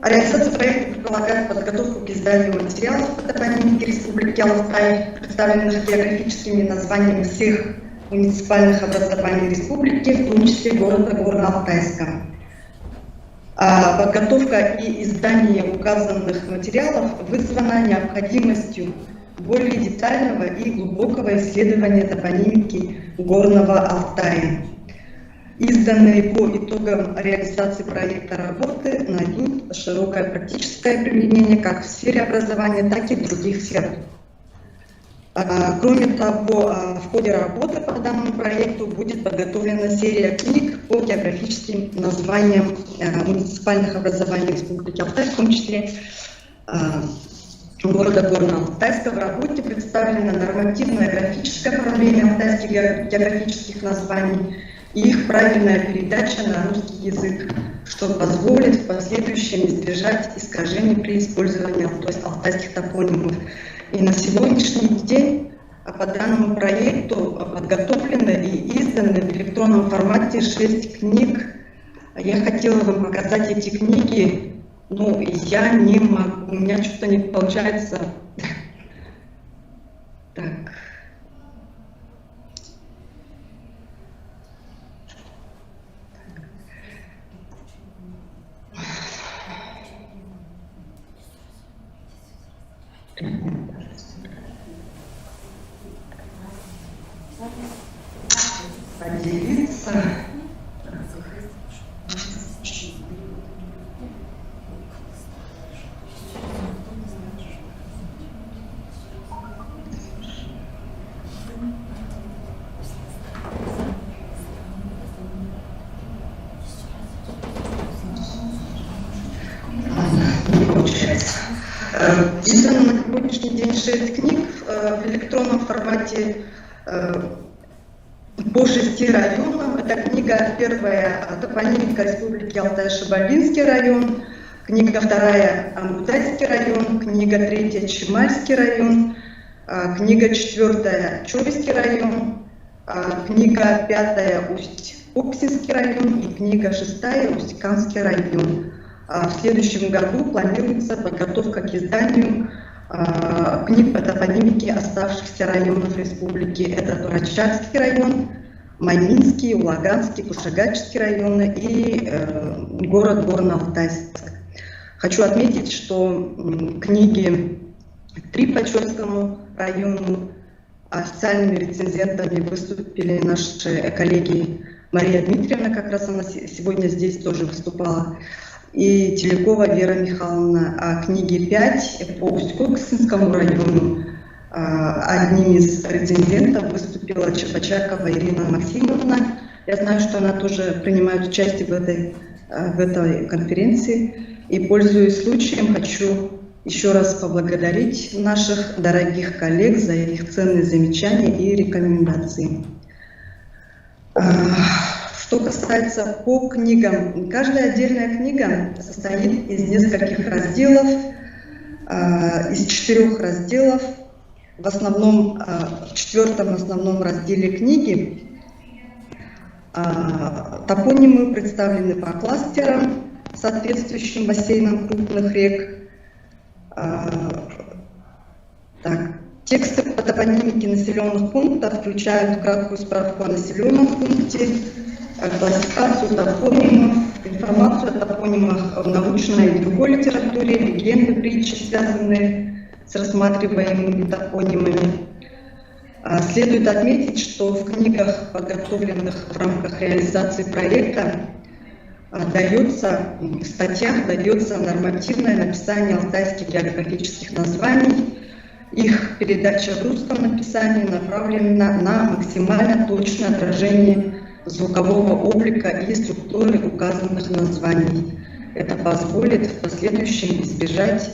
Реализация проекта предполагает подготовку к изданию материалов по топонимике Республики Алтай, представленных географическими названиями всех муниципальных образований республики, в том числе города Горно-Алтайска. Подготовка и издание указанных материалов вызвана необходимостью более детального и глубокого исследования топонимики Горного Алтая. Изданные по итогам реализации проекта работы найдут широкое практическое применение как в сфере образования, так и в других сферах. Кроме того, в ходе работы по данному проекту будет подготовлена серия книг по географическим названиям муниципальных образований Республики Алтай, в том числе города Горно-Алтайска. В работе представлено нормативное графическое оформление алтайских географических названий и их правильная передача на русский язык, что позволит в последующем избежать искажений при использовании алтайских топонимов. И на сегодняшний день по данному проекту подготовлены и изданы в электронном формате 6 книг. Я хотела вам показать эти книги, но я не могу, у меня что-то не получается. Так. Поделиться. Не получается. Издано на сегодняшний день 6 книг в электронном формате по 6 районам. Это книга первая «Топонимика Республики Алтай-Шабалинский район», книга вторая «Амутайский район», книга третья «Чемальский район», книга четвертая «Чорийский район», книга пятая «Усть-Оксинский район» и книга шестая «Усть-Канский район». В следующем году планируется подготовка к изданию книг по топонимике оставшихся районов республики. Это Турачакский район, Майминский, Улаганский, Кушагачский районы и город Горно-Алтайск. Хочу отметить, что книги 3 по Чорскому району официальными рецензентами выступили наши коллеги Мария Дмитриевна, как раз она сегодня здесь тоже выступала, и Телекова Вера Михайловна. А книги 5 по Усть-Коксинскому району одним из рецензентов выступила Чепачакова Ирина Максимовна. Я знаю, что она тоже принимает участие в этой в этой конференции. И, пользуясь случаем, хочу еще раз поблагодарить наших дорогих коллег за их ценные замечания и рекомендации. Что касается по книгам, каждая отдельная книга состоит из нескольких разделов, из 4 разделов. В основном, в 4 основном разделе книги топонимы представлены по кластерам, соответствующим бассейнам крупных рек. Тексты по топонимике населенных пунктов включают краткую справку о населенном пункте, классификацию топонимов, информацию о топонимах в научной и другой литературе, легенды, притчи, связанные с рассматриваемыми топонимами. Следует отметить, что в книгах, подготовленных в рамках реализации проекта, в статьях дается нормативное написание алтайских географических названий. Их передача в русском написании направлена на максимально точное отражение звукового облика и структуры указанных названий. Это позволит в последующем избежать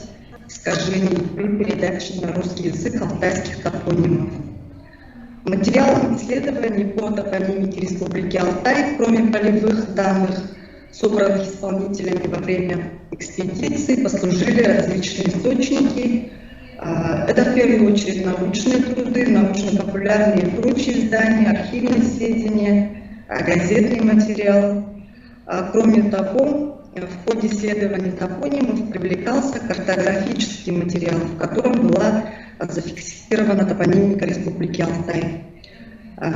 искажений при передаче на русский язык алтайских топонимов. Материалом исследований по топонимике Республики Алтай, кроме полевых данных, собранных исполнителями во время экспедиции, послужили различные источники. Это в первую очередь научные труды, научно-популярные и прочие издания, архивные сведения, газетный материал. Кроме того, в ходе исследований топонимов привлекался картографический материал, в котором была зафиксирована топонимика Республики Алтай.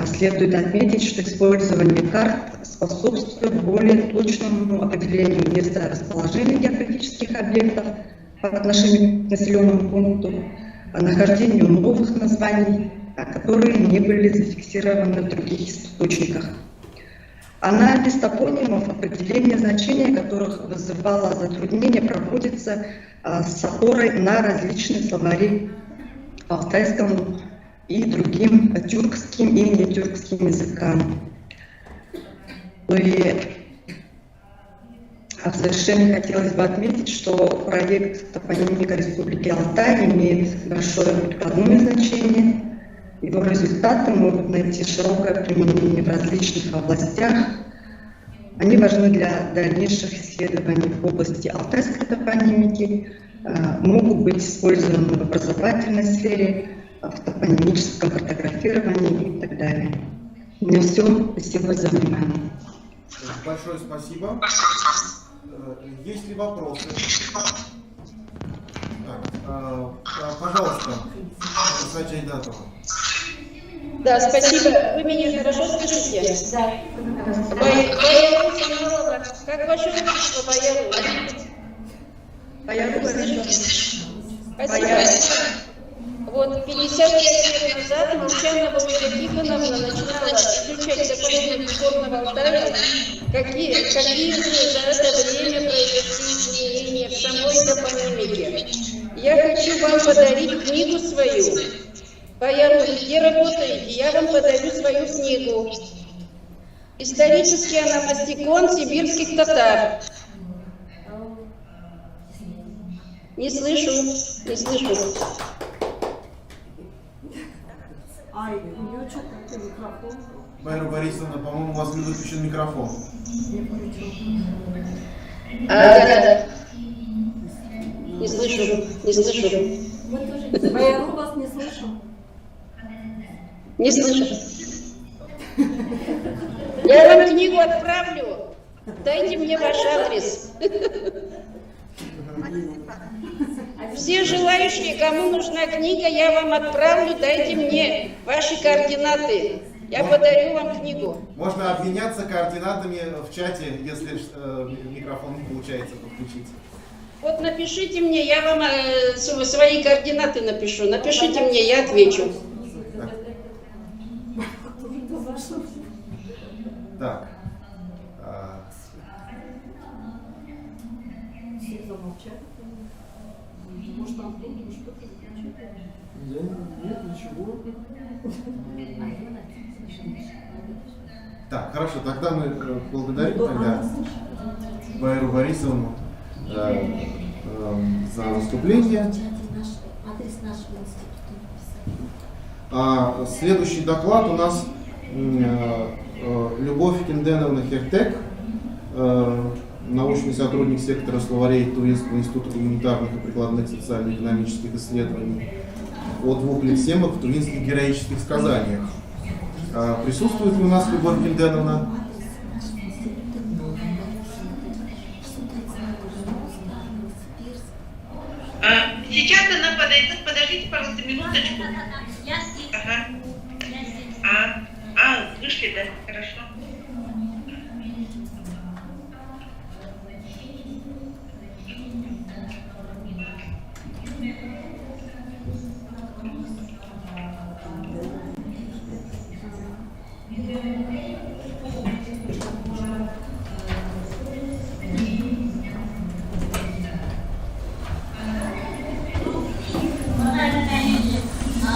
Следует отметить, что использование карт способствует более точному определению места расположения географических объектов по отношению к населенному пункту, нахождению новых названий, которые не были зафиксированы в других источниках. Анализ топонимов, определение значения которых вызывало затруднения, проводится с опорой на различные словари по алтайскому и другим тюркским и нетюркским языкам. В завершение хотелось бы отметить, что проект топонимика Республики Алтай имеет большое прикладное значение. Его результаты могут найти широкое применение в различных областях. Они важны для дальнейших исследований в области алтайской топонимики, могут быть использованы в образовательной сфере, в топонимическом картографировании и так далее. У меня все. Спасибо за внимание. Большое спасибо. Есть ли вопросы? Пожалуйста, Сача Айдатова. Да, спасибо. Вы меня хорошо слышите? Да. Баяру, как ваше отчество, Баяру? Баяру, спасибо. Вот 55 лет назад Молчанова Ольга Тихоновна начинала изучать топонимику Горного Алтая, какие за это время произошли изменения в самой топонимике. Я хочу вам подарить книгу свою. Баяру, где работаете? Я вам подарю свою книгу. Исторический аномастикон сибирских татар. Не слышу, не слышу. У нее что-то микрофон. Байра Борисовна, по-моему, у вас не выключен микрофон. Да. Не слышу, не слышу. Байру вас не слышу. Не слышу. Я вам книгу отправлю. Дайте мне ваш адрес. Все желающие, кому нужна книга, я вам отправлю, дайте мне ваши координаты. Я подарю вам книгу. Можно обменяться координатами в чате, если микрофон не получается подключить. Вот напишите мне, я вам свои координаты напишу. Напишите мне, я отвечу. Так. Может, там что-то Нет, ничего. Так, хорошо, тогда мы благодарим тогда. Байру Борисовну за выступление. Адрес нашего института. А следующий доклад у нас Любовь Кенденовна Хертек, научный сотрудник сектора словарей Тувинского института гуманитарных и прикладных социально-экономических исследований, о 2 лексемах в тувинских героических сказаниях. Присутствует ли у нас Любовь Кенденовна? Сейчас она подойдет, подождите, пожалуйста, минуточку. Я здесь. Ага. Вышли, да? Хорошо.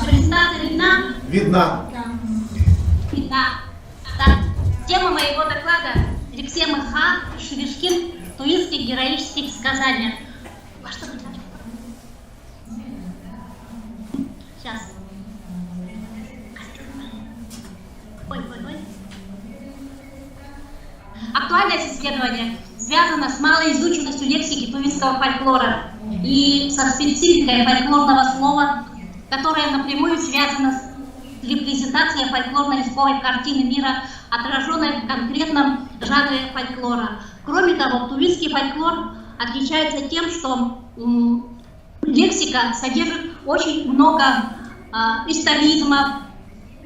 Презентация видна? Видна. Видна. Так, тема моего доклада Лексема Ха и Шевишкин в тувинских героических сказаниях. Во что вы там? Сейчас. Ой. Актуальность исследования связана с малоизученностью лексики тувинского фольклора и со спецификой фольклорного слова, которое напрямую связано с репрезентацией фольклорно-языковой картины мира, отраженной в конкретном жанре фольклора. Кроме того, тувинский фольклор отличается тем, что лексика содержит очень много историзмов,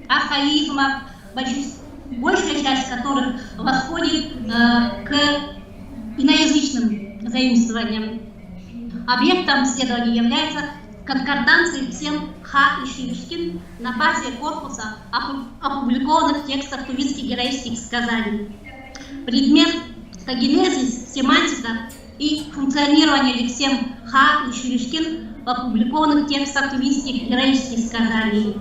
архаизмов, большая часть которых восходит к иноязычным заимствованиям. Объектом исследования является конкорданции всем Ха и Шевишкин на базе корпуса опубликованных текстов тувинских героических сказаний. Предмет тагенезис, семантика и функционирование лексем Ха и Шевишкин в опубликованных текстах тувинских героических сказаний.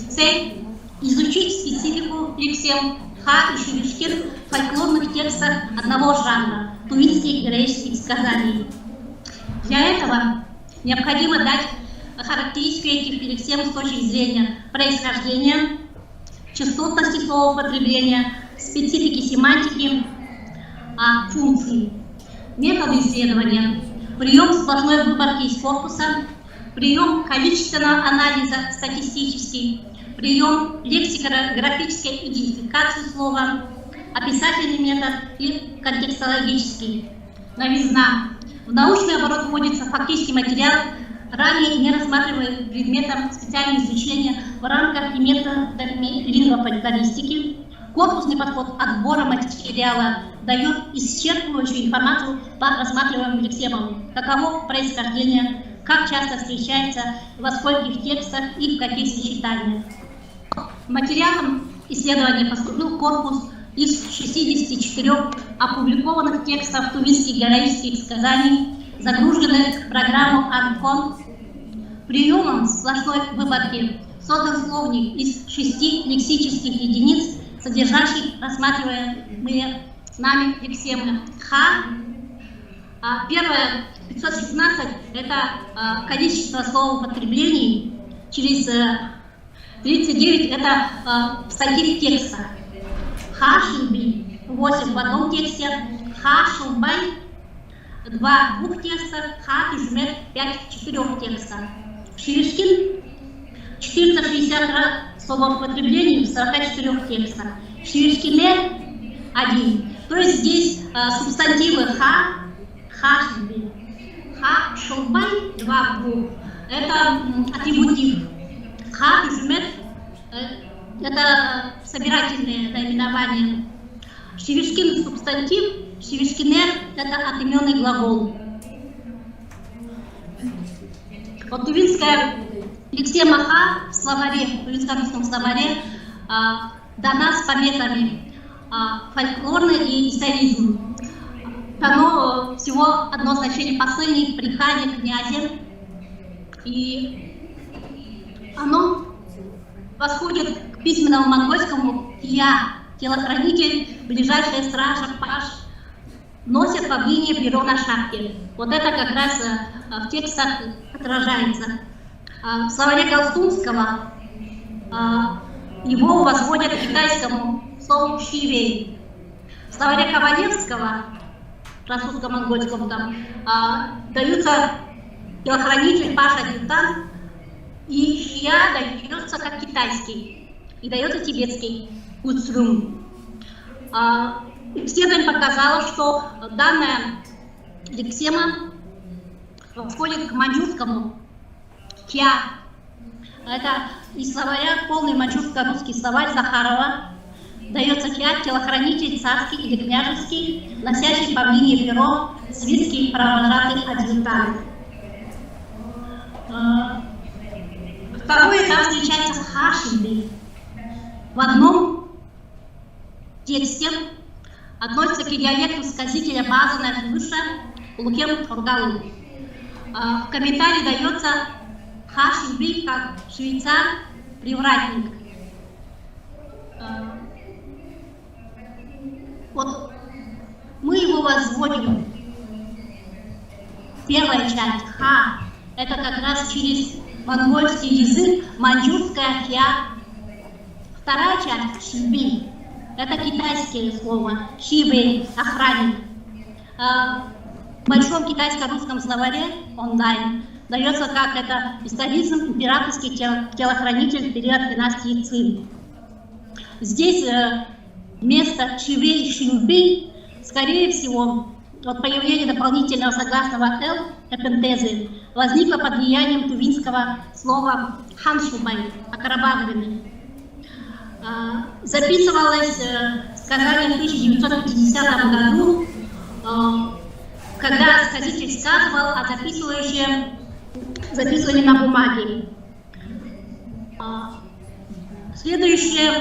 Цель – изучить специфику лексем Ха и Шевишкин в фольклорных текстах одного жанра – тувинских героических сказаний. Для этого необходимо дать характеристику этих лексем с точки зрения происхождения, частотности словоупотребления, специфики семантики, функций. Методы исследования: прием сплошной выборки из корпуса, прием количественного анализа статистический, прием лексикографической идентификации слова, описательный метод и контекстологический. Новизна. В научный оборот вводится фактический материал, ранее не рассматриваемый предметом специального изучения в рамках и методами лингвофольклористики. Корпусный подход отбора материала дает исчерпывающую информацию по рассматриваемым лексемам, каково происхождение, как часто встречается, во скольких текстах и в каких сочетаниях. Материалом исследования поступил корпус из 64 опубликованных текстов тувинских героических сказаний, загруженных в программу Анкон. Приемом сплошной выборки создан словник из 6 лексических единиц, содержащих рассматриваемые нами лексемы. Ха. Первое, 516, это количество словоупотреблений. Через 39 это в таких текстах. Ха Шилби 8 в одном тексте, Ха Шилбай 2 в 2 текстах, Ха Тужмет 5 в 4 текстах. Шевишкин 462 словоупотреблений в 44 текстах. Шевишкине 1. То есть здесь субстантивы Ха, Хашби, Ха Шилбай 2 в 2. Это атрибутив. Ха Тужмет это собирательные наименования. Шевишкин субстантив, Шевишкинер это одноименный глагол. Вот тувинская лексема Ха в словаре, в тувинско-русском словаре дана с пометами фольклорный и историзм. Дано всего одно значение: посыльник, приханик, князь. И оно восходит к письменному монгольскому «я», телохранитель, ближайшая стража, паш. носят павлинье перо на шапке. Вот это как раз в текстах отражается. В словаре Галстунского его возводят к китайскому слову «шивей». В словаре Ковалевского, французско-монгольском, там, даются телохранитель, паш-адъютант, и шия дается как китайский, и дается тибетский уцрум. Исследование показало, что данная лексема восходит к маньчжурскому кя. Это из словаря полный маньчжурско-русский словарь Захарова. Дается кя, телохранитель царский или княжеский, носящий павлинье перо, свитский провожатый адъютант. Второе, там встречается хашиби. В одном тексте относится к диалекту сказителя Базана выше Лукем Тургалу. В комментарии дается хашиби как швейцар-привратник. Вот мы его возводим. Первая часть ха — это как раз через монгольский язык маньчжурская хя. Вторая часть шиби — это китайское слово шибей — охранник. В большом китайско-русском словаре онлайн дается как это историзм императорский телохранитель в период династии Цин. Здесь вместо шивей и шиби, скорее всего, от появления дополнительного согласного «л» эпентезы возникло под влиянием тувинского слова «ханшубай» — «окорабагренный». Записывалось сказание в 1950 году, когда сказитель сказывал, а записывали на бумаге. Следующее.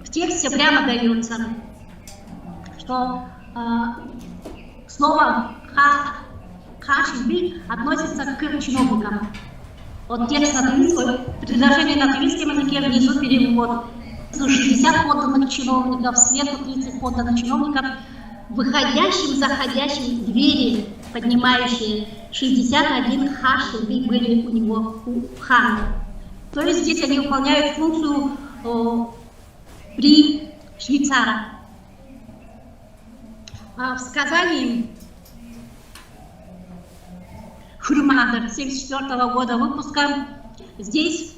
В тексте прямо дается, что слово «хашиби» относится к чиновникам. Вот текст на тувинском, предложение на тувинском языке внизу перевод. 60 подданных чиновников, сверху 30 подданных чиновников, выходящим, заходящим в двери, поднимающие 61 хашиби были у него, у хана. То есть здесь они выполняют функцию при швейцара. В сказании Хурмадер 1974 года выпуска здесь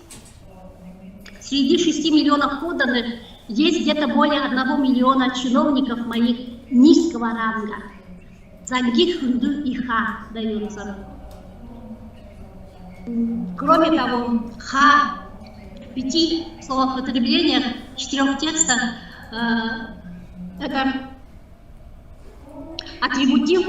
среди 6 миллионов подданных есть где-то более 1 миллиона чиновников моих низкого ранга. Зангих, Хунду и Ха даются. Кроме того, Ха в 5 словопотреблениях, 4 текстах это атрибутив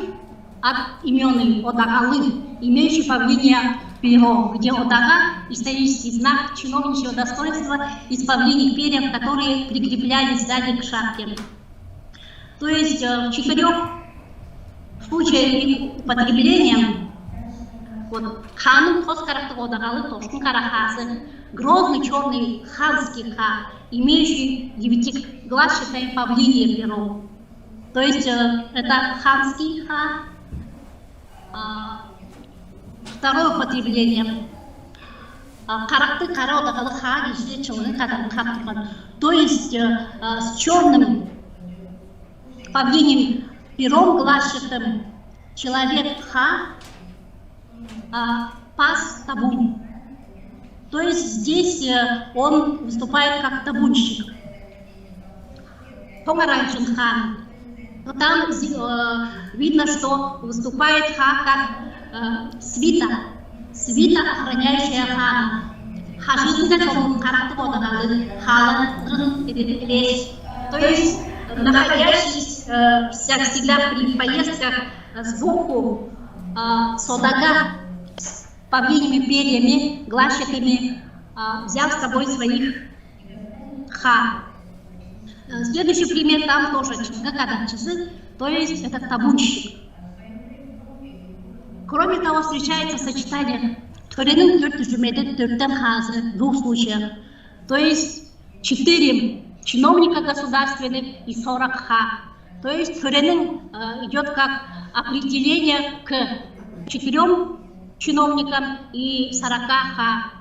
от имен Одагалы, имеющий павлинье перо, где Одага — исторический знак чиновничьего достоинства из павлиньих перьев, которые прикреплялись сзади к шапке. То есть в 4 случаях их употребления вот, хану хоскарахты Одагалы тошкун карахасы, грозный черный ханский ха, имеющий 9-глазчатое павлинье перо. То есть это ханский ха. Второе употребление. Каракты караодагалы ха, то есть с черным павлиньим пером глазчатым человек ха пас табун. То есть здесь он выступает как табунщик. Помаранчен хан. Но там видно, что выступает ха как свита, охраняющая хана. То есть находящийся всегда при поездках сбоку содага с павлиньими перьями, глашатыми, взяв с собой своих ха. Следующий пример там тоже часы, то есть это табунщик. Кроме того, встречается сочетание Төренің 4 жүмеді 4-тен хазы в двух случаях. То есть 4 чиновника государственных и 40 ха. То есть Төренің идет как определение к 4 чиновникам и 40 ха.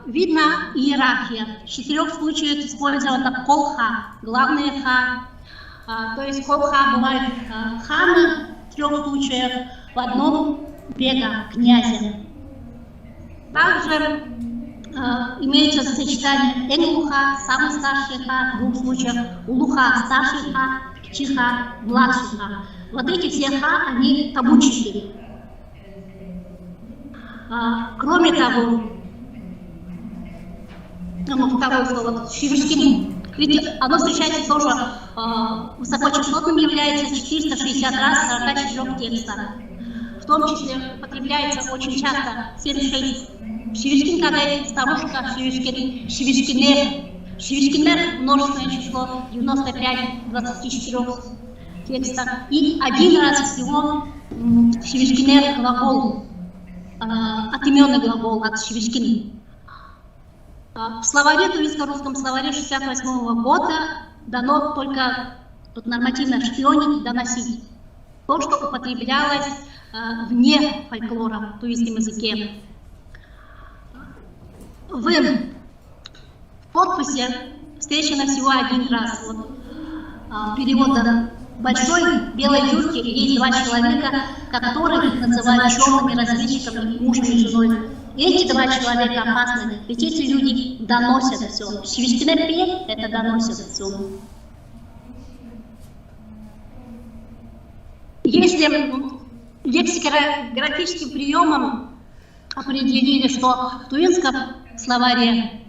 Видно иерархия. В 4 случаях использована колха, главные ха. То есть колха бывает хана в 3 случаях, в одном бега, князя. Также имеется сочетание энгуха, самый старший ха, в 2 случаях, улуха, старший ха, чиха, младший ха. Вот эти все ха, они табучики. Кроме того, второе слово, Шивишкин. Видите, оно встречается тоже высокочастотным, является 460 раз 44 текста. В том числе употребляется очень часто 76. Шивишкин, когда есть старушка, Шивишкин, Шивишкинер. Шивишкинер, множественное число, 95 24 текста. И один раз всего Шивишкинер глагол, отименный глагол от Шивишкин. В словаре, туристско-русском словаре 68 года дано только нормативно шпионить, доносить. То, что употреблялось вне фольклора в туристском языке. В подписи встречено всего один раз. Вот, перевода большой белой юрки есть 2 человека, которых называют черными разведчиками, мужем и женой. Эти 2 человека опасны, ведь эти люди доносят все. Шивишкинер это доносят все. Если лексикографическим приемом определили, что в туинском словаре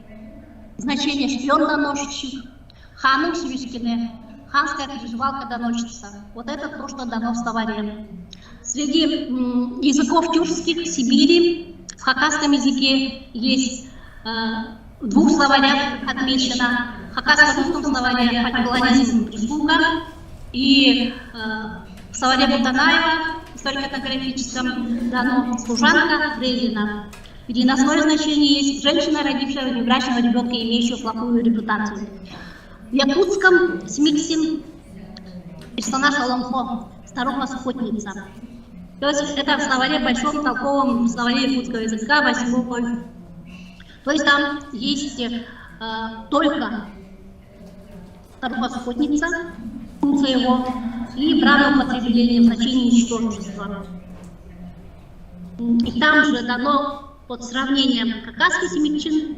значение шпион-доносчик, ханым Шивишкине, ханская приживалка доносится. Вот это то, что дано в словаре. Среди языков тюркских Сибири в хакасском языке есть в 2 словарях отмечено. В хакаско-русском словаре фольклоризм прислуга и в словаре Бутанаева историко-этнографическом дано служанка фрейлина. Переносное значение есть женщина, родившая внебрачного ребенка, имеющая плохую репутацию. В якутском Смиксин персонаж Аламхо, старуха-охотница. То есть это в словаре, большом толковом словаре якутского языка 8. То есть там есть только старуха-охотница, функция его, и бранное употребление в значении ничтожества. И там же дано под сравнением хакасский Смикчин,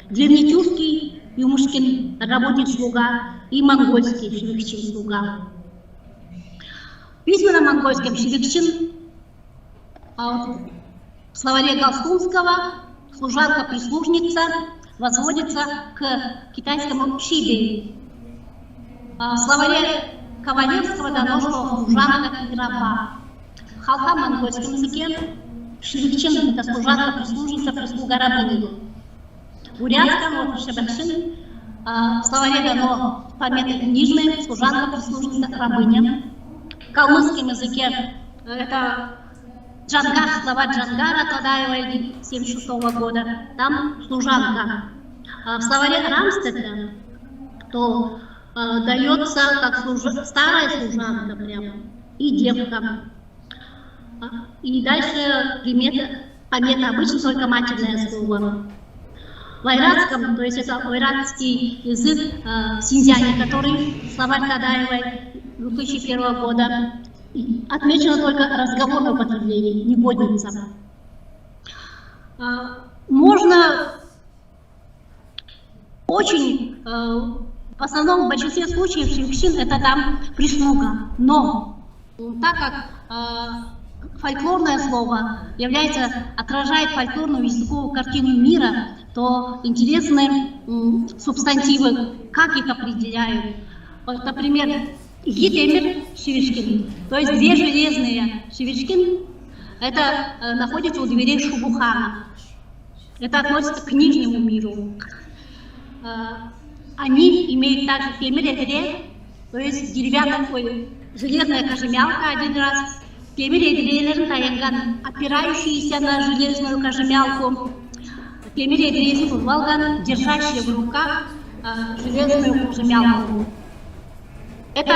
древнетюркский Юмушкин, работник-слуга, и монгольский Шивикчин-слуга. В письменном монгольском Шивикчин, в словаре Галстунского служанка-прислужница возводится к китайскому Шибей. В словаре Ковалевского дано, что служанка и раба. В халха-монгольском языке Шивикчин — это служанка-прислужница, прислуга-рабыни. В урядском, Шебекшин, в словаре дано пометы книжные, служанка-прислужница, рабыня. В калмыцком языке это Джангар, слова Джангара Тадаева 1976 года, там служанка. В словаре Рамстеда то дается как старая служанка прямо и девка. И дальше помета обычно только матерное слово. В айратском, то есть это айратский язык Синьцзяне, который словарь Тадаевой 2001 года, отмечено только разговорное употребление, негодница. Можно очень, в основном в большинстве случаев Шивикчин это там прислуга, но так как фольклорное слово отражает фольклорную языковую картину мира, то интересны субстантивы, как их определяют. Вот, например, Гитемир Шивишкин, то есть 2 железные Шивишкин, это находится у дверей Шубухана. Это относится к нижнему миру. Они имеют также кемер, то есть железная кожемялка 1 раз, темір едірелерін таянған, опирающиеся на железную кожемялку, темір едіресін тұтып алған, держащие в руках железную кожемялку. Это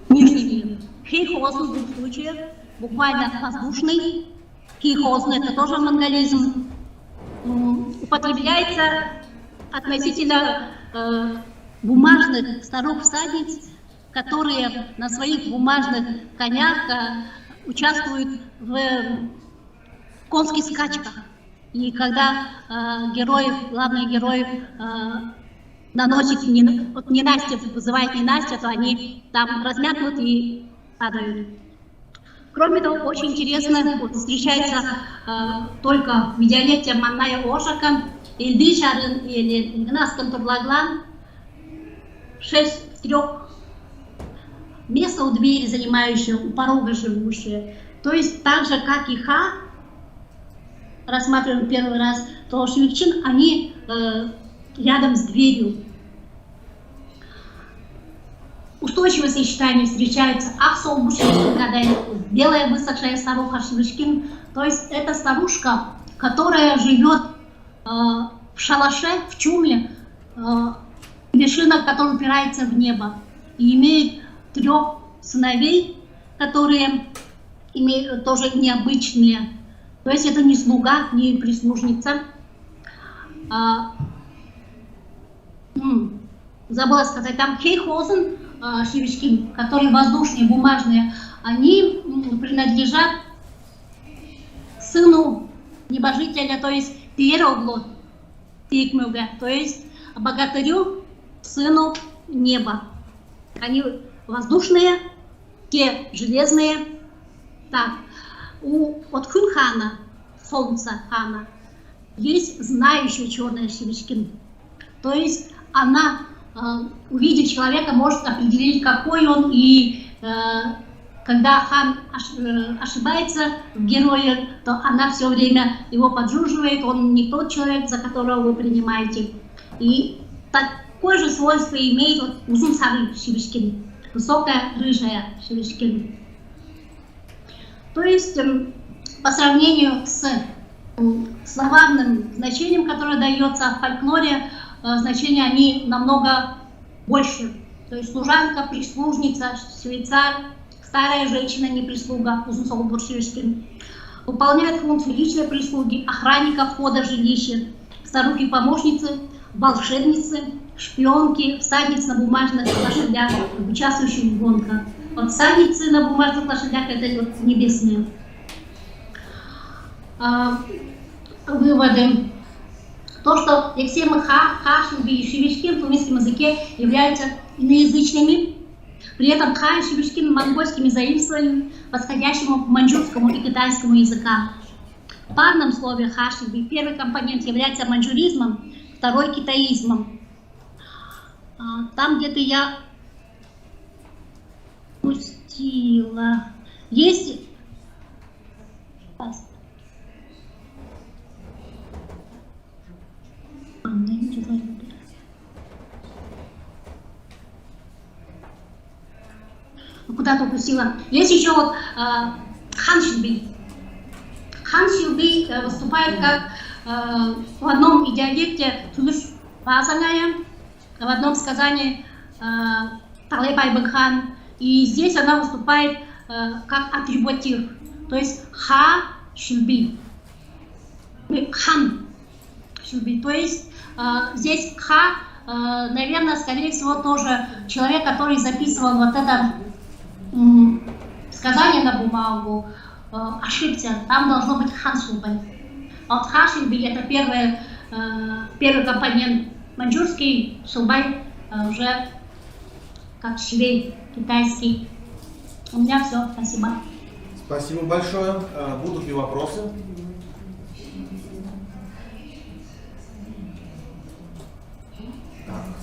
нижний мир. Хейхозн в двух случаях, буквально воздушный. Хейхозн — это тоже монголизм. Употребляется относительно бумажных старух-всадниц, которые на своих бумажных конях участвуют в конских скачках. И когда главный герой наносит ненастье, вызывает ненастье, то они там размякнут и падают. Кроме того, очень интересно, встречается только в диалекте Манная Ошака, Ильдишарын или Гнаскан Турлаглан, 6 строк, место у двери занимающее, у порога живущее. То есть так же, как и Ха, рассматриваем первый раз, то Шивикчин, они рядом с дверью. Устойчивое сочетание встречаются Ахсол-Бушин, когда белая высохшая старуха Шивикчин. То есть это старушка, которая живет в шалаше, в чумле, вершина, которая упирается в небо. И имеет 3 сыновей, которые имеют тоже необычные. То есть это не слуга, не прислужница. Забыла сказать, там Хейхозен, Шивичкин, которые воздушные, бумажные, они принадлежат сыну небожителя, то есть Пьероглот, Тикмюга, то есть богатырю, сыну неба. Они воздушные, те железные. Так, от Хунхана, солнца Хана, есть знающая черная Шивичкин. То есть она, увидев человека, может определить, какой он, и когда хан ошибается в герое, то она все время его поджуживает, он не тот человек, за которого вы принимаете. И такое же свойство имеет Узун-Сары Шивичкин, высокая рыжая Шивичкин. То есть по сравнению с словарным значением, которое дается в фольклоре, значения они намного больше. То есть служанка, прислужница, швейцар, старая женщина, не прислуга, Узун-Сары выполняет функции личной прислуги, охранника входа в жилище, старухи-помощницы, волшебницы, шпионки, всадницы на бумажных лошадях, участвующих в гонках. Вот всадницы на бумажных лошадях — это вот небесные. Выводы. То, что лексемы Ха, Шивби и Шивичкин в тунисском языке являются иноязычными, при этом Ха и Шивичкин монгольскими заимствованиями, подходящему к маньчжурскому и китайскому языкам. В парном слове Ха, Шивби первый компонент является маньчжуризмом, второй — китаизмом. Там где-то я пустила. Есть... Куда-то упустила. Есть еще вот Хан Шилби. Хан Шилби выступает как в одном диалекте Тулуш Пазаная, в одном сказании Талай Байбекхан. И здесь она выступает как атрибутив. То есть Ха Шилби. Хан Шилби. То есть здесь Ха, наверное, скорее всего, тоже человек, который записывал вот это сказание на бумагу, ошибся. Там должно быть Хан Шилби. А вот Ха Шилби — это первый компонент. Маньчжурский Шилбай уже как швей китайский. У меня все. Спасибо. Спасибо большое. Будут ли вопросы?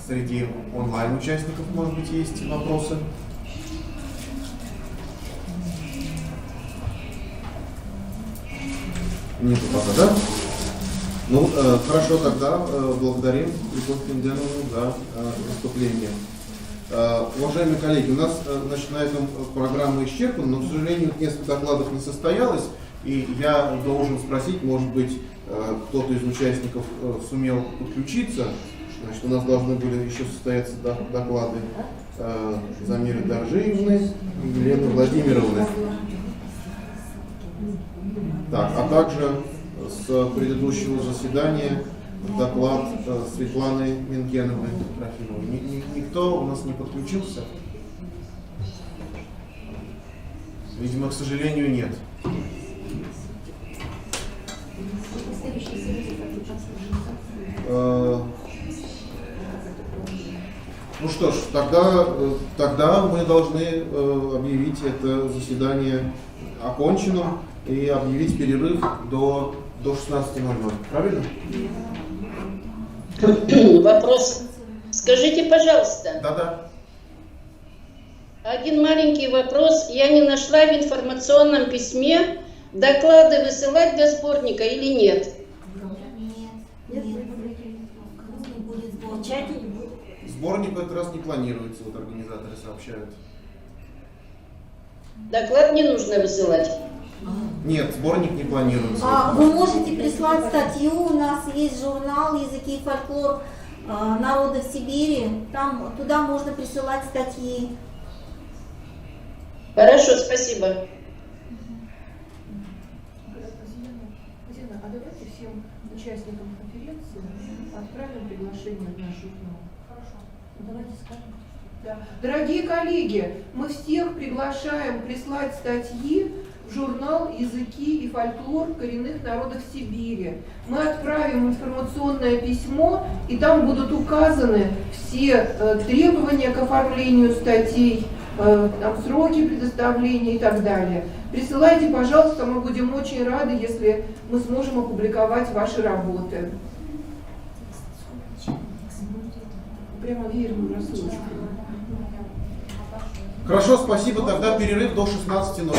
Среди онлайн-участников, может быть, есть вопросы? Нету пока, да? Ну, хорошо, тогда благодарим Любовь Финденову за выступление. Уважаемые коллеги, у нас значит, на этом программа исчерпана, но, к сожалению, несколько докладов не состоялось, и я должен спросить, может быть, кто-то из участников сумел подключиться. Значит, у нас должны были еще состояться доклады Замиры Доржиевны и Елены Владимировны. Так, а также с предыдущего заседания доклад Светланы Минкеновны Трофимовой. Никто у нас не подключился? Видимо, к сожалению, нет. Ну что ж, тогда мы должны объявить это заседание оконченным и объявить перерыв до 16:00. Правильно? Вопрос. Скажите, пожалуйста. Да-да. Один маленький вопрос. Я не нашла в информационном письме, доклады высылать до сборника или нет? Сборник в этот раз не планируется, вот организаторы сообщают. Доклад не нужно высылать? Нет, сборник не планируется. Вы можете прислать статью, у нас есть журнал «Языки и фольклор народов Сибири», туда можно присылать статьи. Хорошо, спасибо. Дина, а давайте всем участникам конференции отправим приглашение в наш журнал. Хорошо. Давайте скажем. Да. Дорогие коллеги, мы всех приглашаем прислать статьи в журнал «Языки и фольклор коренных народов Сибири». Мы отправим информационное письмо, и там будут указаны все требования к оформлению статей, там, сроки предоставления и так далее. Присылайте, пожалуйста, мы будем очень рады, если мы сможем опубликовать ваши работы. Прямо веером рассылочку. Хорошо, спасибо. Тогда перерыв до 16:00.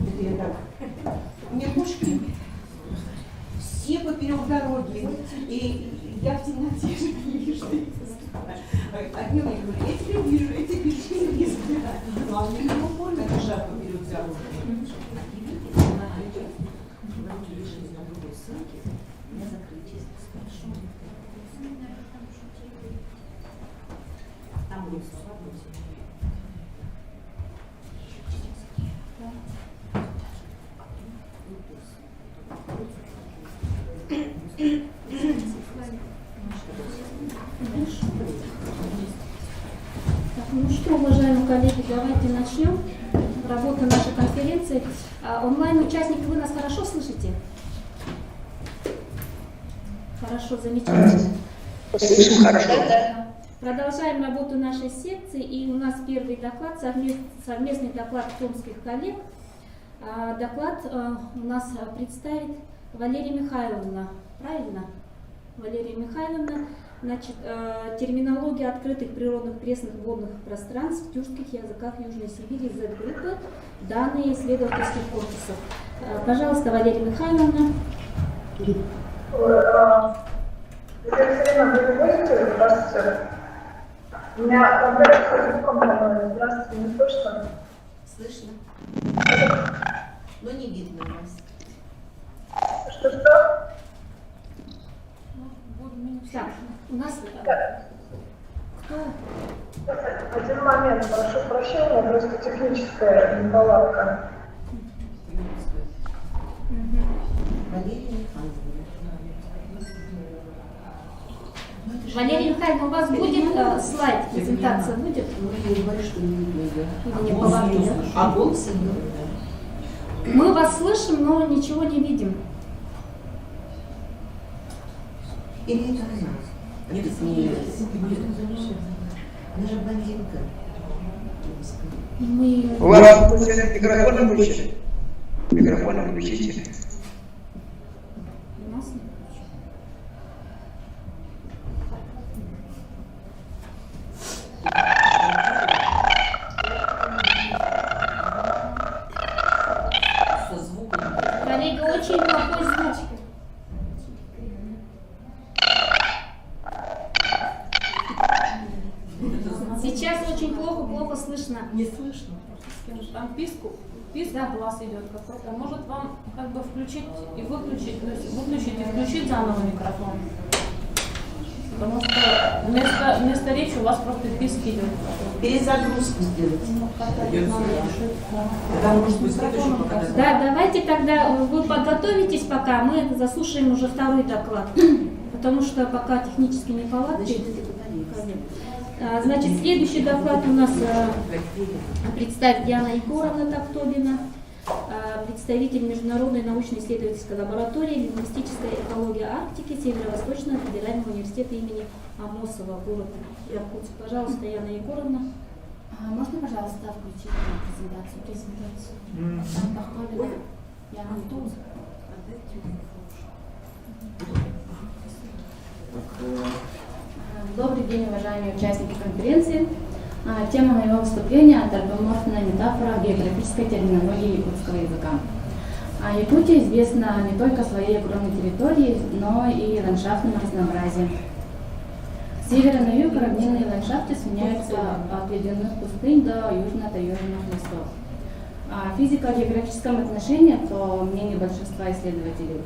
Это я так. У меня кошки все поперек дороги. И я в темноте же не вижу. Одни мне говорят, я тебя вижу, я тебя вижу. Ну, а мне не больно лежат поперек дороги. Там будет Так, ну что, уважаемые коллеги, давайте начнем работу нашей конференции. Онлайн-участники, вы нас хорошо слышите? Хорошо, замечательно. Слышим хорошо. Продолжаем работу нашей секции, и у нас первый доклад, совместный доклад томских коллег. Доклад у нас представит Валерия Михайловна. Правильно? Валерия Михайловна. Значит, терминология открытых природных пресных водных пространств в тюркских языках Южной Сибири Z-группы, данные исследовательских корпусов. Пожалуйста, Валерия Михайловна. Екатерина, вы будете? Здравствуйте. У меня проблема с звуком, по-моему. Здравствуйте, не слышно? Слышно. Но не видно вас. Что-что? Так, у нас... Кто? Один момент, прошу прощения, просто техническая неполадка. Валерия Михайловна, у вас будет слайд, презентация будет? Я говорю, что не видно, да. Или неполадки? А голос Мы вас слышим, но ничего не видим. Или это она? Нет, не она же блондинка. У вас микрофон включите? Микрофон включите. У нас не Коллеги, очень плохой звук. Сейчас очень плохо слышно. Не слышно. Там писк глаз идет какой-то. Может вам как бы включить и выключить, то есть выключить и включить заново микрофон? Потому что вместо речи у вас просто писк идет. Перезагрузку сделать. Да, давайте тогда вы подготовитесь пока, мы заслушаем уже второй доклад, потому что пока технические неполадки. Значит, следующий доклад у нас представит Диана Егоровна Тахтобина, представитель Международной научно-исследовательской лаборатории «Лингвистическая экология Арктики» Северо-Восточного федерального университета имени Амосова, город Иркутск. Пожалуйста, Яна Егоровна. Можно, пожалуйста, включить презентацию? Там Тахтобина. Яна Егоровна. Добрый день, уважаемые участники конференции. Тема моего выступления – антропоморфная метафора географической терминологии якутского языка. Якутия известна не только своей огромной территорией, но и ландшафтным разнообразием. С севера на юг равнинные ландшафты сменяются от ледяных пустынь до южно-таежных лесов. В физико-географическом отношении, по мнению большинства исследователей,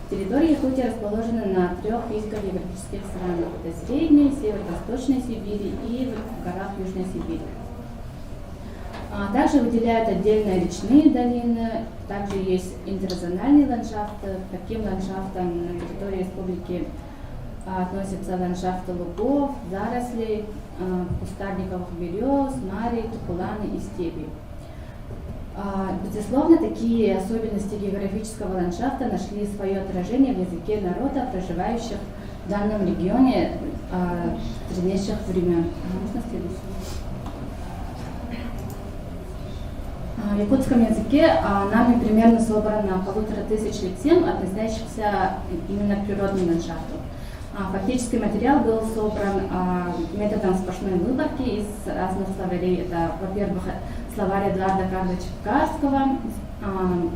территория Якутии расположена на 3 физико-географических странах. Это Средняя, Северо-Восточная Сибирь и в горах Южной Сибири. Также выделяют отдельные речные долины, также есть интерзональный ландшафт. К таким ландшафтам на территории республики относятся ландшафты лугов, зарослей, кустарниковых берез, марий, тукуланы и степи. Безусловно, такие особенности географического ландшафта нашли свое отражение в языке народа, проживающих в данном регионе древнейших времен. Можно следующий? В якутском языке нами примерно собрано 1500 лексем, относящихся именно к природным ландшафту. Фактически материал был собран методом сплошной выборки из разных словарей. Это, во-первых, словарь Эдуарда Карловича Пекарского,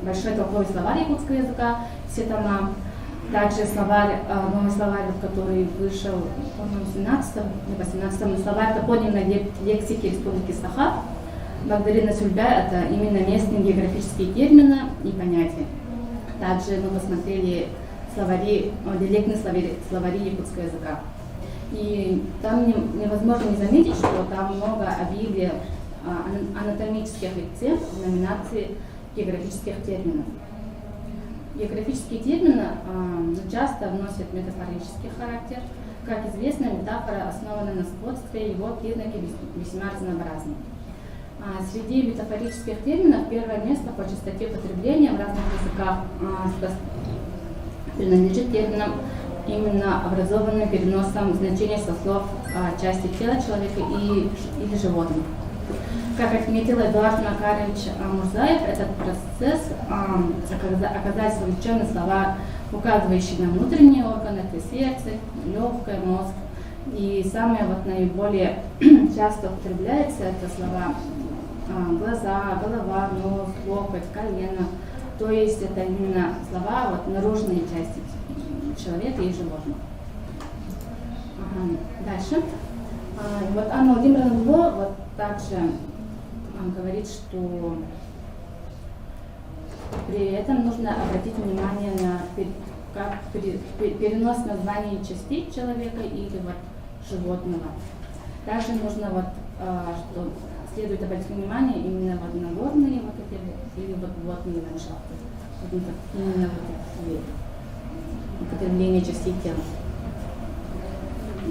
большой толковый словарь якутского языка, все тома. Также словарь, новый словарь, который вышел, по-моему, в 17-м, словарь топонимной лексики Республики Саха. Благодаря Сульбя это именно местные географические термины и понятия. Также мы посмотрели словари, диалектные словари якутского языка. И там невозможно не заметить, что там много обилия анатомических акцентов в номинации географических терминов. Географические термины часто носят метафорический характер. Как известно, метафора основана на сходстве, его признаки весьма разнообразны. Среди метафорических терминов первое место по частоте потребления в разных языках принадлежит терминам, именно образованным переносом значения со слов части тела человека или животных. Как отметил Эдуард Макарович Мурзаев, этот процесс оказались вовлечены слова, указывающие на внутренние органы, это сердце, легкое, мозг. И самые наиболее часто употребляются это слова глаза, голова, нос, локоть, колено. То есть это именно слова наружные части человека и животных. Дальше. Анна Владимировна также говорит, что при этом нужно обратить внимание на перенос названий частей человека или животного. Также нужно что следует обратить внимание именно на горные или водные ландшафты. Именно употребление частей тела.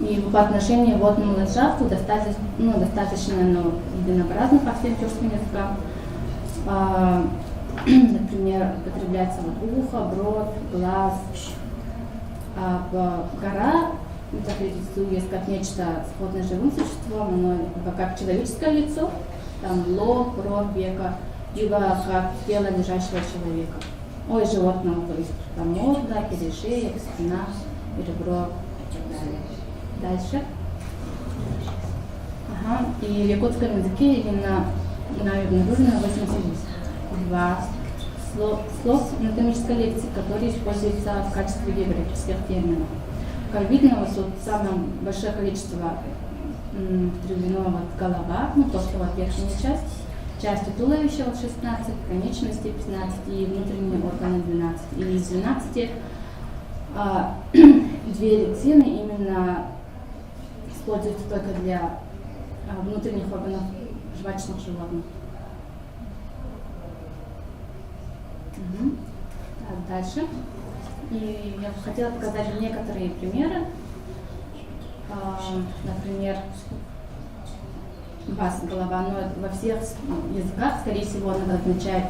И по отношению к водному ландшафту достаточно единообразно по всем тюркским языкам. Например, употребляется ухо, бровь, глаз. Гора интерпретируется как нечто сходное с живым существом, но как человеческое лицо, там лоб, бровь, века, либо как тело лежащего человека. Животного, то есть там морда, перешеек, спина, ребро и так далее. Дальше. И в якутском языке именно обнаружено 82 слов анатомической лексики, которые используются в качестве географических терминов. Как видно, самое большое количество употреблено голова, то, что верхняя части туловища 16, конечности 15 и внутренние органы 12. И из 12 две лексины именно используются только для внутренних органов жвачных животных. Дальше. И я хотела показать некоторые примеры. Например, бас, голова, но во всех языках, скорее всего, она означает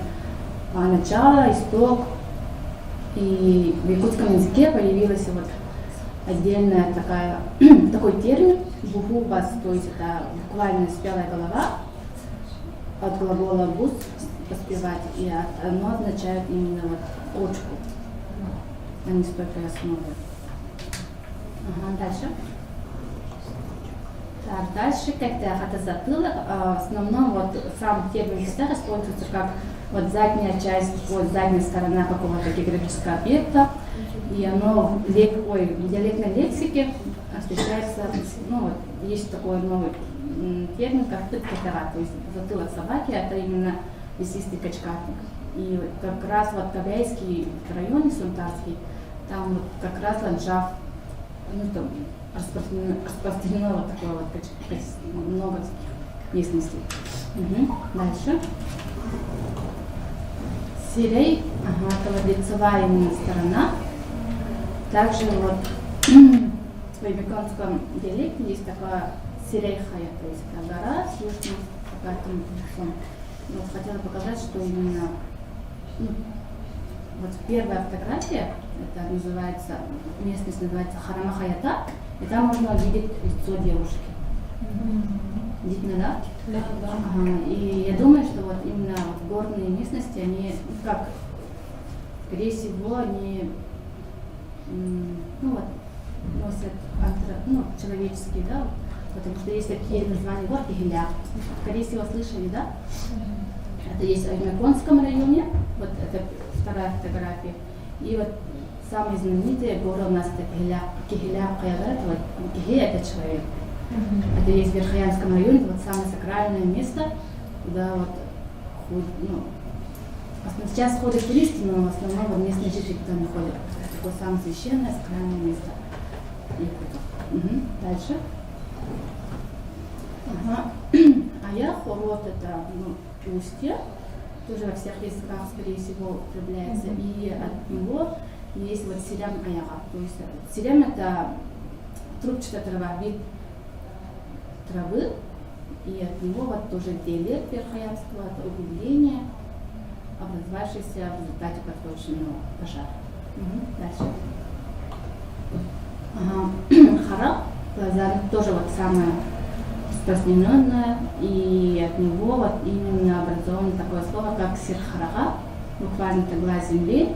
начало, исток. И в якутском языке появилась отдельная такой термин бугу бас, то есть это буквально спелая голова, от глагола бус поспевать, и оно означает именно почку, а не столько основу. Дальше. Дальше, когда это затылок, в основном сам термин «китар» используется как задняя часть, задняя сторона какого-то географического объекта, и оно в диалектной лексике встречается, есть такой новый термин, как «тык-китара», то есть затылок собаки, это именно мясистый качкатник. И как раз Кабяйский район, Сунтарский, там как раз ландшафт, там распространено такое много местностей. Дальше. Сирей, это лицевая именно сторона. Также в ибеконском диалекте есть такая сирейхая, то есть это гора с южным каким-то лицом. Хотела показать, что именно первая фотография, это называется, местность называется Харамахаята, и там можно увидеть лицо девушки. Видно, да? Да. И я думаю, что именно горные местности, они скорее всего, они носят человеческие, да, потому что есть такие названия гор Кигиля. Скорее всего, слышали, да? Это есть в Аймяконском районе, вот это вторая фотография. И вот самые знаменитые горы у нас это Кигиля Каягат, вот Кигиля это человек. Это есть в Верхоянском районе, вот самое сакральное место, куда вот сейчас ходят туристы, но в основном вот местные жители туда не ходят. Это такое самое священное, сакральное место. Дальше. Ага. Ая-хорот это устье, тоже во всех языках, скорее всего, употребляется. И от него есть вот сирям аяга. То есть сирям это трубчатая трава, вид травы, и от него вот тоже диалект верхоянского, это углубление, образовавшееся в результате подводочного пожара. Дальше. Хара тоже вот самое распространенное, и от него вот именно образовано такое слово, как сирхарага, буквально это глаз земли,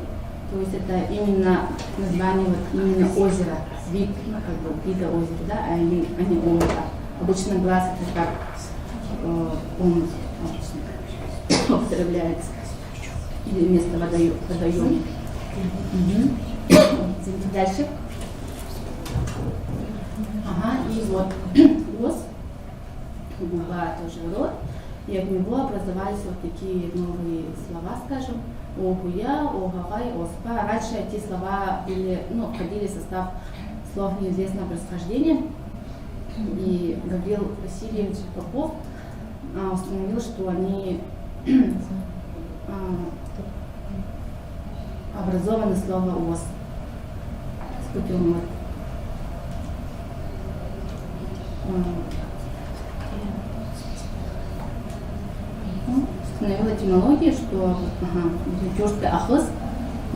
то есть это именно название вот именно озера, вид, как бы вида озера, да, а не омута. Обычно глаз это как омут обычно употребляется, или вместо водоема. Дальше. Ага, и вот ос, губа тоже рот, и от него образовались вот такие новые слова, скажем, огуя, огагай, оспа. Раньше эти слова были, входили в состав слов неизвестного происхождения, и Гаврил Васильевич Попов установил, что они образованы слово ос с путем установил этимологию, что тюркский ахыз,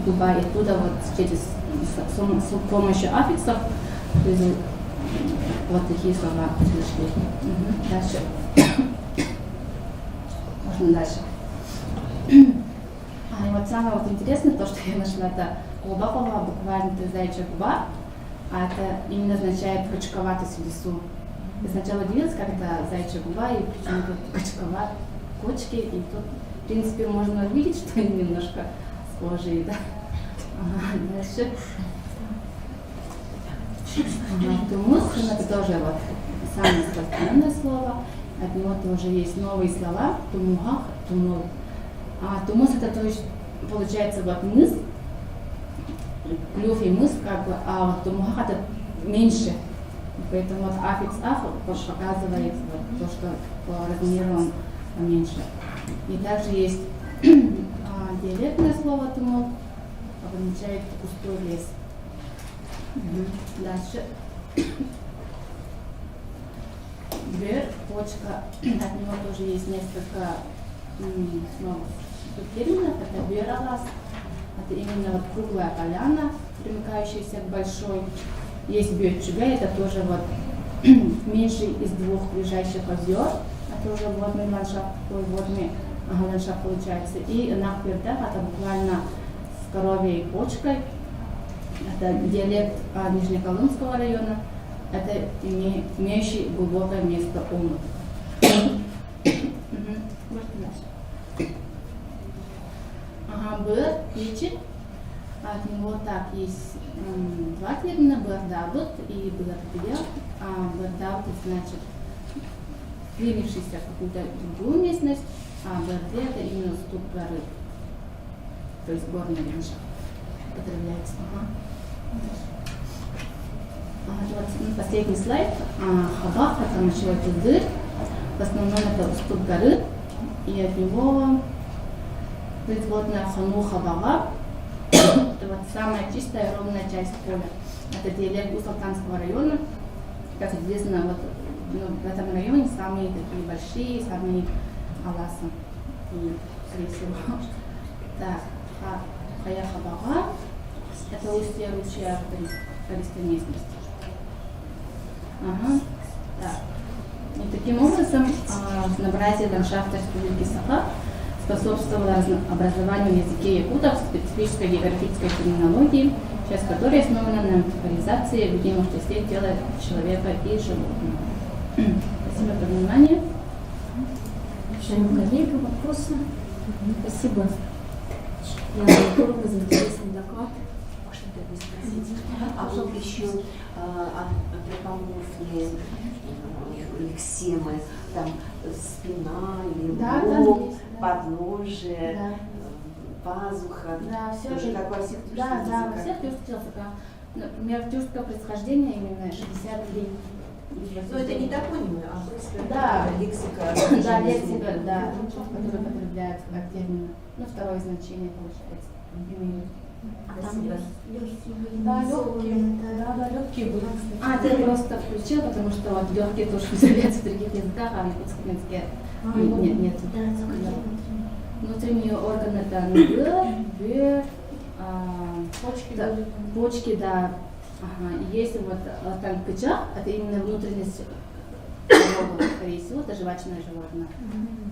губа, и оттуда вот через с помощью аффиксов вот такие слова пришли. Дальше. Можно дальше. И вот самое вот интересное, то, что я нашла, это губа, буквально это заячья губа, а это именно означает крючковатость в лесу. Я сначала удивилась, как это заячья губа, и почему тут крючковат, кочки, и тут, в принципе, можно увидеть, что они немножко схожие, да. Дальше. Тумус, это тоже вот самое распространенное слово, от него тоже есть новые слова, тумугах, тумул. А тумус это то есть, получается вот мыс, клюв и мыс, как бы, а вот тумугах это меньше. Поэтому вот аффикс ах показывает вот то, что по размеру он поменьше. И также есть диалектное слово тумул, обозначает пустой лес. Дальше. Бер, почка, от него тоже есть несколько терминов. Это бералас, это именно вот круглая поляна, примыкающаяся к большой. Есть бёрчуга, это тоже вот меньший из двух ближайших озер, это уже водный ландшафт, такой водный ландшафт получается. И нахбердах, это буквально с коровьей почкой. Это диалект Нижнеколымского района, это имеющий глубокое место омут. Бэр, печень, от него так есть два термина, бэрдабут и бэрдия. Бэрдабут значит принявшийся в какую-то другую местность, а бэрдия это именно уступ горы, то есть горный ландшафт употребляется. Вот последний слайд. Хабах это мочевой пузырь. В основном это уступ горы, и от него производная хану хабага. Это вот самая чистая ровная часть поля. Это диалект Усалтанского района. Как известно, вот, в этом районе самые такие большие, самые аласы. И, скорее всего, так, хая хабага. Это устье ручья Карельской местности. Так. И таким образом разнообразие ландшафта Республики Саха способствовала образованию языке якутов специфической географической терминологии, часть которой основана на категоризации в едином числе тела человека и животного. Спасибо за внимание. Уважаемые коллеги, вопросы? Спасибо. Я готова за интересный доклад. Можно тогда спросить? А вот еще антропоморфные лексемы, там спина или бок, подножие, пазуха. Да, все тоже же, как во всех тюркских да, языках. во всех тюркских языках. Например, тюркского происхождения именно 63. Но это не топонимы, а просто лексика. Да, лексика, да, которая употребляется как термин. Ну, второе значение получается. А там легкие были. Да, легкие были. Ты просто включил, потому что вот легкие тоже употребляются в других языках, а в якутском языке нет. Внутренние органы это почки, да. Ага. И есть вот там кычак, это именно внутренность животного, скорее всего, это жвачное животное.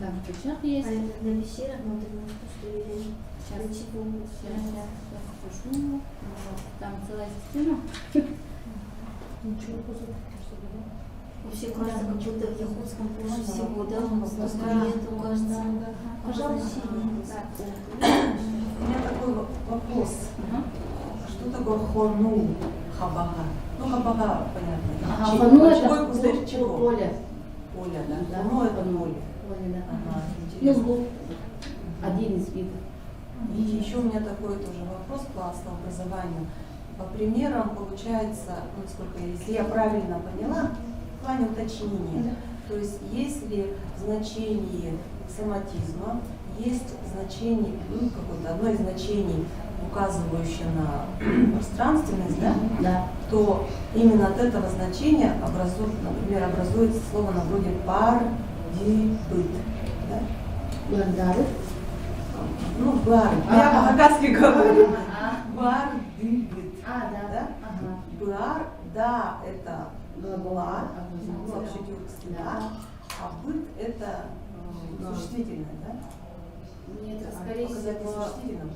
Там кычак есть. А это на пещерах внутренность, что ли? Сейчас скажу. Там целая система. Ничего, все кажется, как будто в якутском тоже всего, да? Нету, кажется. Пожалуйста. У меня такой вопрос. Что такое хону хабага? Ну, хабага, понятно. Хону это поле. Поле, да? Хону это поле. Поле, да. Ага, интересно. Один из видов. И еще у меня такой тоже вопрос по образованию. По примерам получается, ну, сколько, если я правильно поняла, в плане уточнения, то есть если в значении соматизма есть значение, ну, какое-то одно из значений, указывающее на пространственность, да, то именно от этого значения например, образуется слово на вроде пар, ди, быт. Да? Ну, бар. Я по-хакасски говорю. Бар, ди, быт. Да? Бар, да, это глагола, вообще тюркский, да, а быт это существительное, да? Нет, скорее всего, существительным.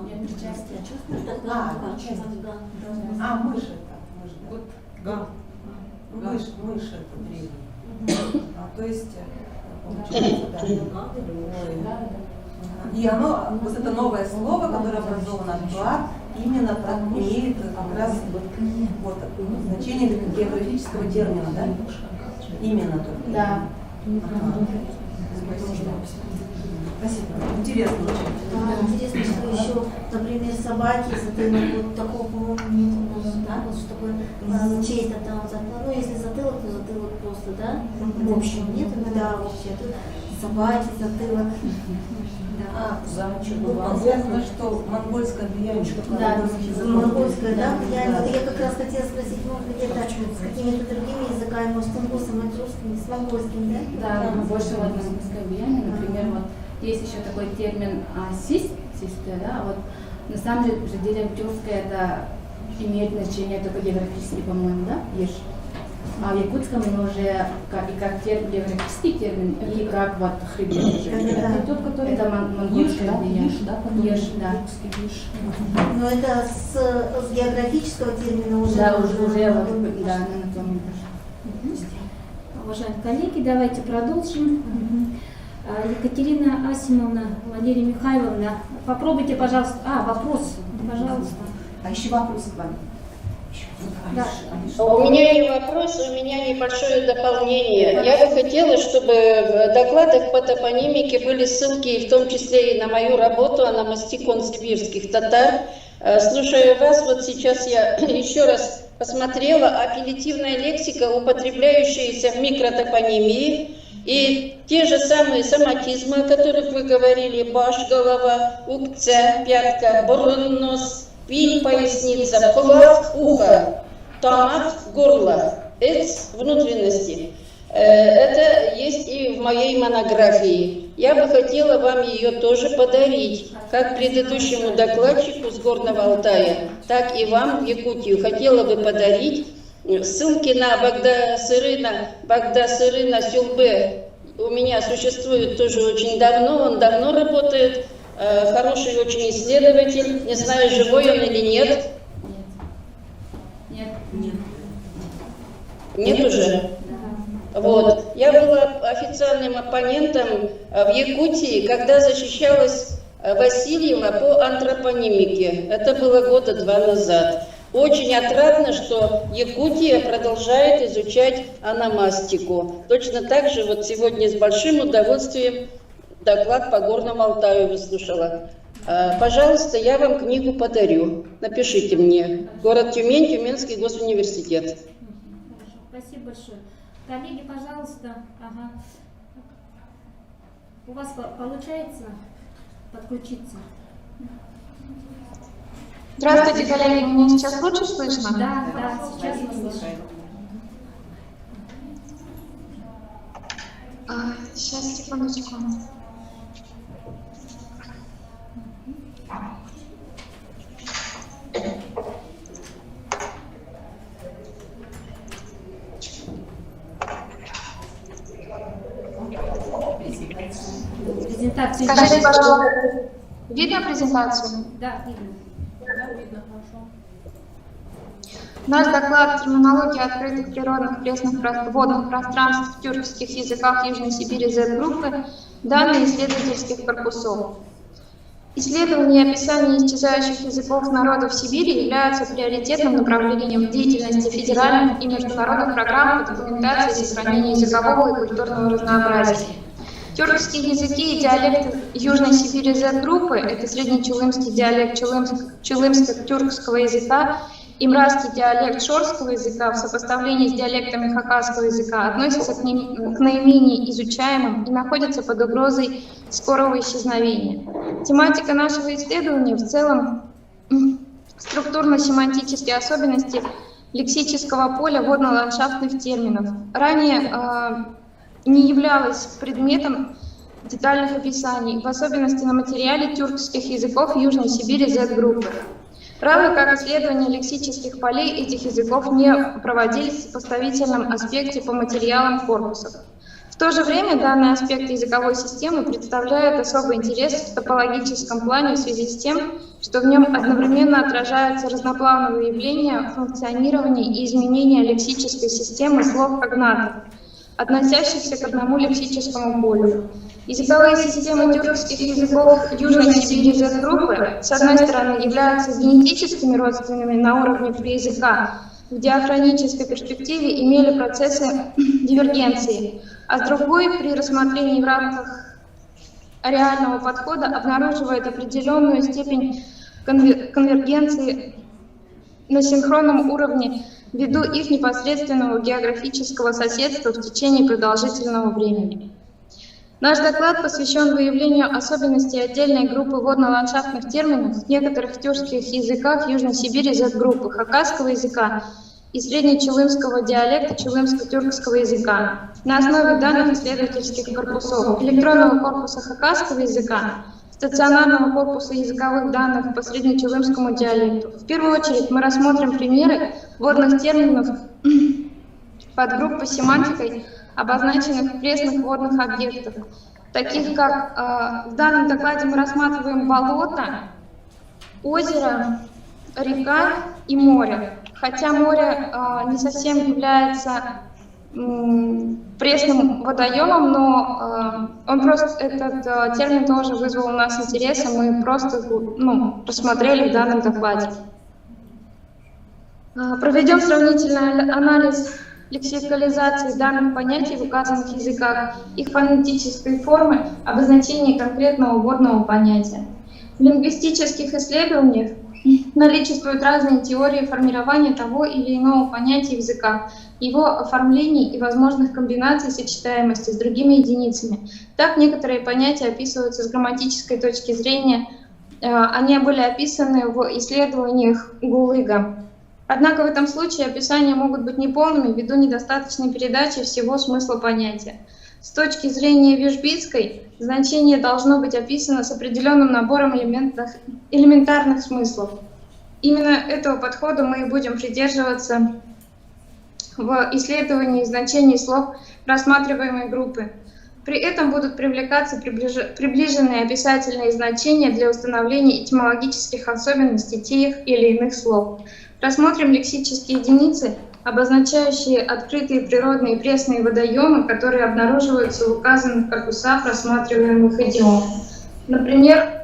нет, причастие. Мышь это. Мышь это древний. То есть, получается, да. И оно, вот это новое слово, которое образовано от «бар», именно имеет как раз вот значение географического термина, да? Именно только. Да. Спасибо. Интересно очень. Интересно, что еще, например, собаки, затылок, вот такого, по-моему, нет у нас, да, вот что такое, чей-то там затылок, ну, если затылок, то затылок просто, да, в общем, нет, да, вообще, тут собаки, затылок. Известно, что монгольское влияние. Да, монгольское, да, влияние. Вот я как раз хотела спросить, может быть, это с какими-то другими языками, может, с ингусом, с русским, с монгольским, да? Да, больше вот монгольское влияние, например, вот есть еще такой термин систе, да, вот на самом деле тюркское это имеет значение только географически, по-моему, да, ешь. А в якутском он уже как географический термин, и как вот хребет уже. Это тот, который это монгольское влияние. Еш, да. Но это с географического термина уже. Да, уже вот, да, на том. Уважаемые коллеги, давайте продолжим. Екатерина Асимовна, Валерия Михайловна, попробуйте, пожалуйста. Вопрос, пожалуйста. А еще вопрос к вам. Да. У меня не вопрос, у меня небольшое дополнение. Я бы хотела, чтобы в докладах по топонимике были ссылки, в том числе и на мою работу «Анамастикон сибирских татар». Слушая вас, вот сейчас я еще раз посмотрела апеллятивная лексика, употребляющаяся в микротопонимии, и те же самые соматизмы, о которых вы говорили: баш, голова, укця, пятка, бурун, нос, пиль, поясница, кулак, ухо, томат, горло, эц, внутренности. Это есть и в моей монографии. Я бы хотела вам ее тоже подарить, как предыдущему докладчику с Горного Алтая, так и вам в Якутию. Хотела бы подарить ссылки на Багдасырына Сюлбе у меня существует тоже очень давно, он давно работает, хороший очень исследователь, не знаю, живой он или нет. Нет уже? Вот. Я была официальным оппонентом в Якутии, когда защищалась Васильева по антропонимике. Это было 2 года назад. Очень отрадно, что Якутия продолжает изучать ономастику. Точно так же вот сегодня с большим удовольствием доклад по Горному Алтаю выслушала. Пожалуйста, я вам книгу подарю. Напишите мне. Город Тюмень, Тюменский госуниверситет. Спасибо большое. Коллеги, пожалуйста. Ага. У вас получается подключиться? Здравствуйте, коллеги. Меня сейчас лучше слышно? Да, сейчас мы слышим. Сейчас, секундочку. Презентацию. Скажите, пожалуйста, видно презентацию? Да, видно. Да, видно, хорошо. Наш доклад «Терминология открытых природных пресных водных пространств в тюркских языках Южной Сибири Z-группы. Данные исследовательских корпусов». Исследование и описание исчезающих языков народов Сибири являются приоритетным направлением в деятельности федеральных и международных программ по документации и сохранению языкового и культурного разнообразия. Тюркские языки и диалекты Южной Сибири Z-группы – это среднечулымский диалект чулымско-тюркского языка и мразский диалект шорского языка в сопоставлении с диалектами хакасского языка относятся к наименее изучаемым и находятся под угрозой скорого исчезновения. Тематика нашего исследования в целом структурно-семантические особенности лексического поля водно-ландшафтных терминов. Ранее не являлась предметом детальных описаний, в особенности на материале тюркских языков Южной Сибири Z-группы. Равно как исследования лексических полей этих языков не проводились в сопоставительном аспекте по материалам корпусов. В то же время данный аспект языковой системы представляет особый интерес в топологическом плане в связи с тем, что в нем одновременно отражаются разноплановые явления функционирования и изменения лексической системы слов-когнатов, относящихся к одному лексическому полю. Языковые системы тюркских языков Южной Сибири Z-группы, с одной стороны, являются генетическими родственными на уровне приязыка, в диахронической перспективе имели процессы дивергенции, а с другой, при рассмотрении в рамках реального подхода, обнаруживает определенную степень конвергенции на синхронном уровне ввиду их непосредственного географического соседства в течение продолжительного времени. Наш доклад посвящен выявлению особенностей отдельной группы водно-ландшафтных терминов в некоторых тюркских языках Южной Сибири Z-группы, хакасского языка и среднечулымского диалекта чулымско-тюркского языка. На основе данных исследовательских корпусов электронного корпуса хакасского языка, стационарного корпуса языковых данных по среднечулымскому диалекту. В первую очередь мы рассмотрим примеры водных терминов подгруппы семантикой, обозначенных пресных водных объектов, таких как в данном докладе мы рассматриваем болото, озеро, река и море. Хотя море не совсем является пресным водоемом, но этот термин тоже вызвал у нас интерес, и мы просто рассмотрели в данном докладе. Проведем сравнительный анализ лексикализации данных понятий в указанных языках, их фонетической формы, обозначение конкретного водного понятия. В лингвистических исследованиях наличествуют разные теории формирования того или иного понятия в языках, его оформлений и возможных комбинаций сочетаемости с другими единицами. Так, некоторые понятия описываются с грамматической точки зрения, они были описаны в исследованиях Гулыга. Однако в этом случае описания могут быть неполными ввиду недостаточной передачи всего смысла понятия. С точки зрения Вижбицкой, значение должно быть описано с определенным набором элементарных смыслов. Именно этого подхода мы и будем придерживаться в исследовании значений слов рассматриваемой группы. При этом будут привлекаться приближенные описательные значения для установления этимологических особенностей тех или иных слов. Рассмотрим лексические единицы, обозначающие открытые природные пресные водоемы, которые обнаруживаются в указанных корпусах рассматриваемых идиом. Например,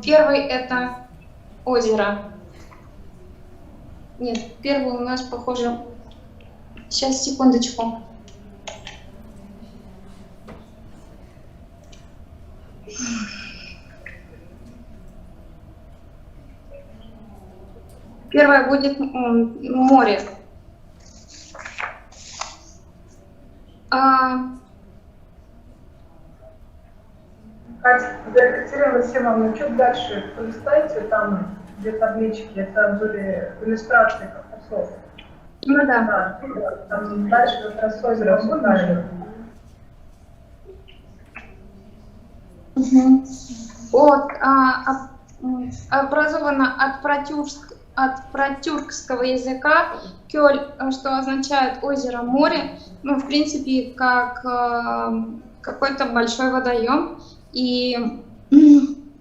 первый — это озеро. Нет, первый у нас, похоже... Сейчас, секундочку. Первое будет море. Катя, Екатерина Семеновна, чуть дальше полистайте, там где таблички, это были иллюстрации корпусов. Ну да. Там дальше как раз озеро обсуждали. Вот, образовано от протюркского языка кёль, что означает озеро, море, ну, в принципе, как какой-то большой водоем. И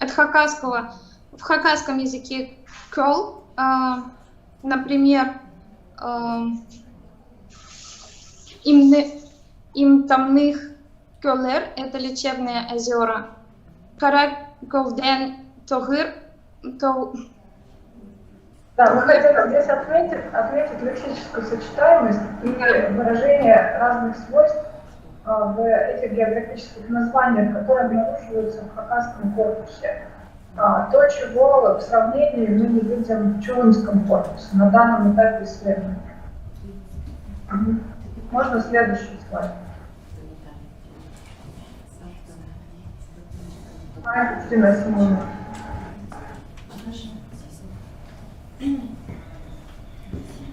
от хакасского, в хакасском языке кёл, например, имтамных кёлер — это лечебные озера. Караковден тогыр, Да, мы хотели здесь отметить лексическую сочетаемость и выражение разных свойств в этих географических названиях, которые обнаруживаются в хакасском корпусе. То, чего в сравнении мы не видим в чулымском корпусе на данном этапе исследования. Можно следующий слайд. Екатерина Семеновна.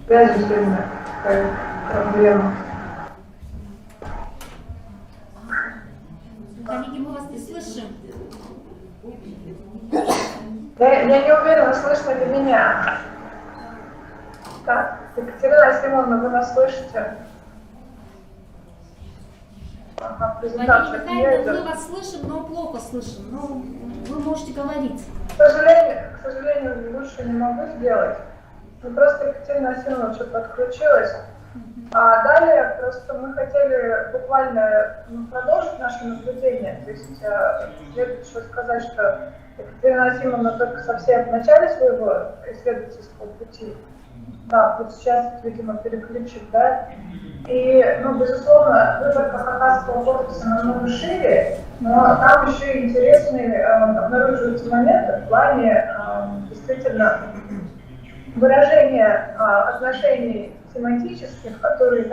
Связь сегодня такая проблема. Коллеги, мы вас не слышим. Я не уверена, слышно ли меня. Так, Екатерина Семеновна, вы нас слышите? Ага, презентация Владимир, мы вас слышим, но плохо слышим. Но вы можете говорить. К сожалению, лучше не могу сделать. Ну, просто Екатерина Семеновна что-то отключилась. А далее просто мы хотели буквально продолжить наше наблюдение. То есть следует еще сказать, что Екатерина Семеновна только совсем в начале своего исследовательского пути. Да, вот сейчас, видимо, переключит, да. И, безусловно, выборка хакасского корпуса намного шире, но там еще и интересные обнаруживаются моменты в плане действительно выражения отношений семантических, которые,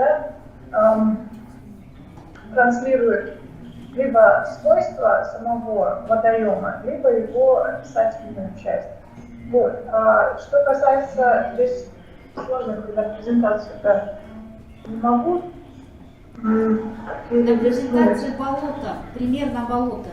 транслируют либо свойства самого водоема, либо его описательную часть. Вот. Что касается здесь сложно, когда презентацию, не могу. На презентации болото, примерно болото.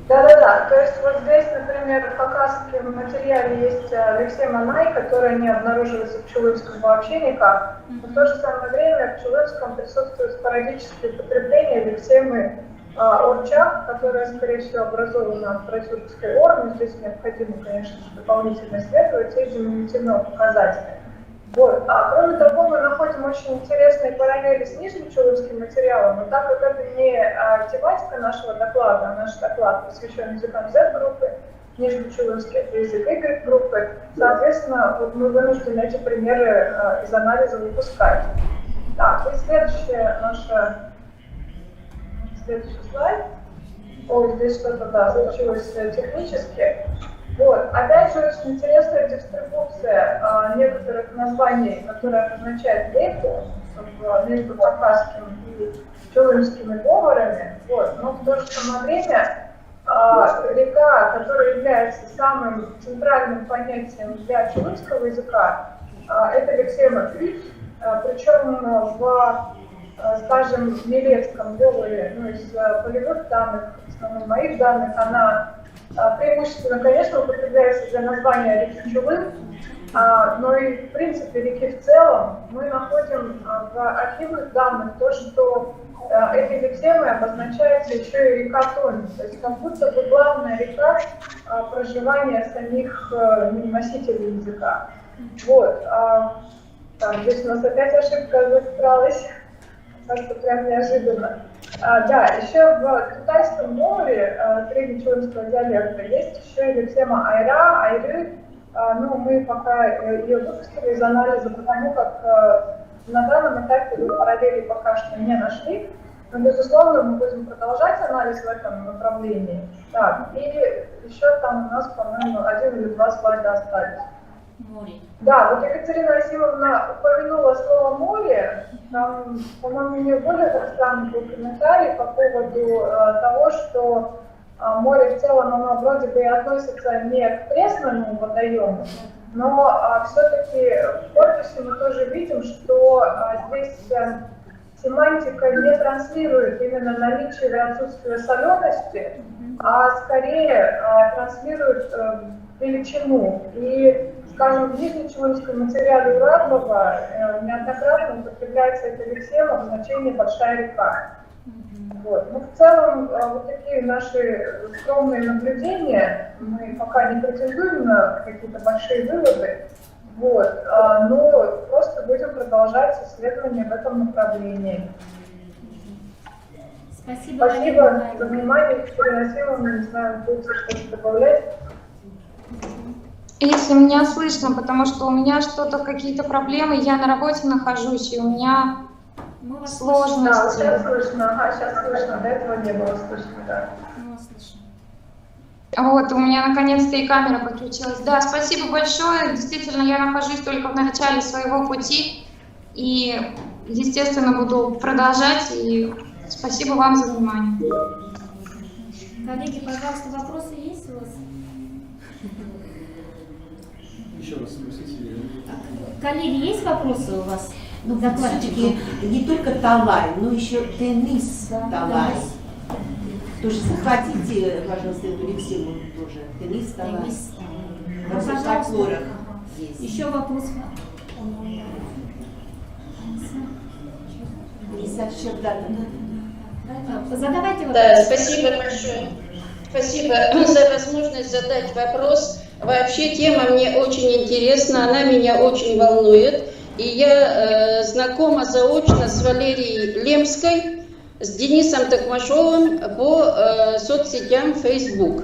Да. То есть вот здесь, например, в хакасском материале есть лексема най, которая не обнаруживается в чулымском вообще никак. Но в то же самое время в чулымском присутствует спорадическое употребление лексемы орчак, которая, скорее всего, образована от протюркской ор. Здесь необходимо, конечно же, дополнительно исследовать эти диминутивного показателя. Вот. Кроме того, мы находим очень интересные параллели с нижним чулымским материалом, но так как это не тематика нашего доклада, наш доклад посвящен языкам Z-группы, нижнечулымский — это язык Y-группы, соответственно, вот мы вынуждены эти примеры из анализа выпускать. Так, и следующий слайд. Здесь что-то, случилось технически. Вот. Опять же, очень интересная дистрибуция некоторых названий, которые обозначают реку между хакасским и чулымскими говорами. Вот. Но в то же самое время река, которая является самым центральным понятием для чулымского языка, это лексема Крич, причем в, скажем, Милецком говоре, из полевых данных, в основном моих данных, она преимущественно, конечно, употребляется для названия реки Чулым, но и в принципе реки в целом, мы находим в архивных данных то, что этой лексемой обозначается еще и река Тонь, то есть как будто бы главная река проживания самих носителей языка. Вот. Так, здесь у нас опять ошибка застрялась, кажется, прям неожиданно. Да, еще в Китайском море среднечулымского диалекта есть еще и лексема айра, айры. Ну, мы пока ее выпустили из анализа, потому как на данном этапе параллели пока что не нашли. Но, безусловно, мы будем продолжать анализ в этом направлении. Так, и еще там у нас, по-моему, 1 или 2 слайда остались. Море. Да, вот Екатерина Асимовна упомянула слово «море». Там, по-моему, у нее более пространный был комментарий по поводу того, что море в целом, оно вроде бы и относится не к пресному водоему, но все-таки в корпусе мы тоже видим, что здесь семантика не транслирует именно наличие или отсутствие солености, а скорее транслирует величину. И, скажем, в нижнечулымском материале Урадлова неоднократно употребляется эта лексема в значении «большая река». Вот. Ну, в целом, вот такие наши скромные наблюдения, мы пока не претендуем на какие-то большие выводы, вот, но просто будем продолжать исследования в этом направлении. Спасибо за внимание, Екатерина Асимовна, не знаю, будете что-то добавлять? Если меня слышно, потому что у меня что-то, какие-то проблемы, я на работе нахожусь, и у меня сложности. Да, сейчас слышно, сейчас слышно, до этого не было слышно, да. Вот, у меня наконец-то и камера подключилась. Да, спасибо большое. Действительно, я нахожусь только в начале своего пути. И, естественно, буду продолжать. И спасибо вам за внимание. Коллеги, пожалуйста, вопросы есть у вас? Еще раз спросите. Коллеги, есть вопросы у вас? Ну, все-таки не только Талай, но еще Тенис Талай. Тоже захватите, пожалуйста, эту лексему тоже. Тенис Талай. Пожалуйста. Еще вопрос. Задавайте вопрос. Да, спасибо большое. Спасибо за возможность задать вопрос. Вообще тема мне очень интересна, она меня очень волнует. И я знакома заочно с Валерией Лемской, с Денисом Токмашовым по соцсетям Facebook.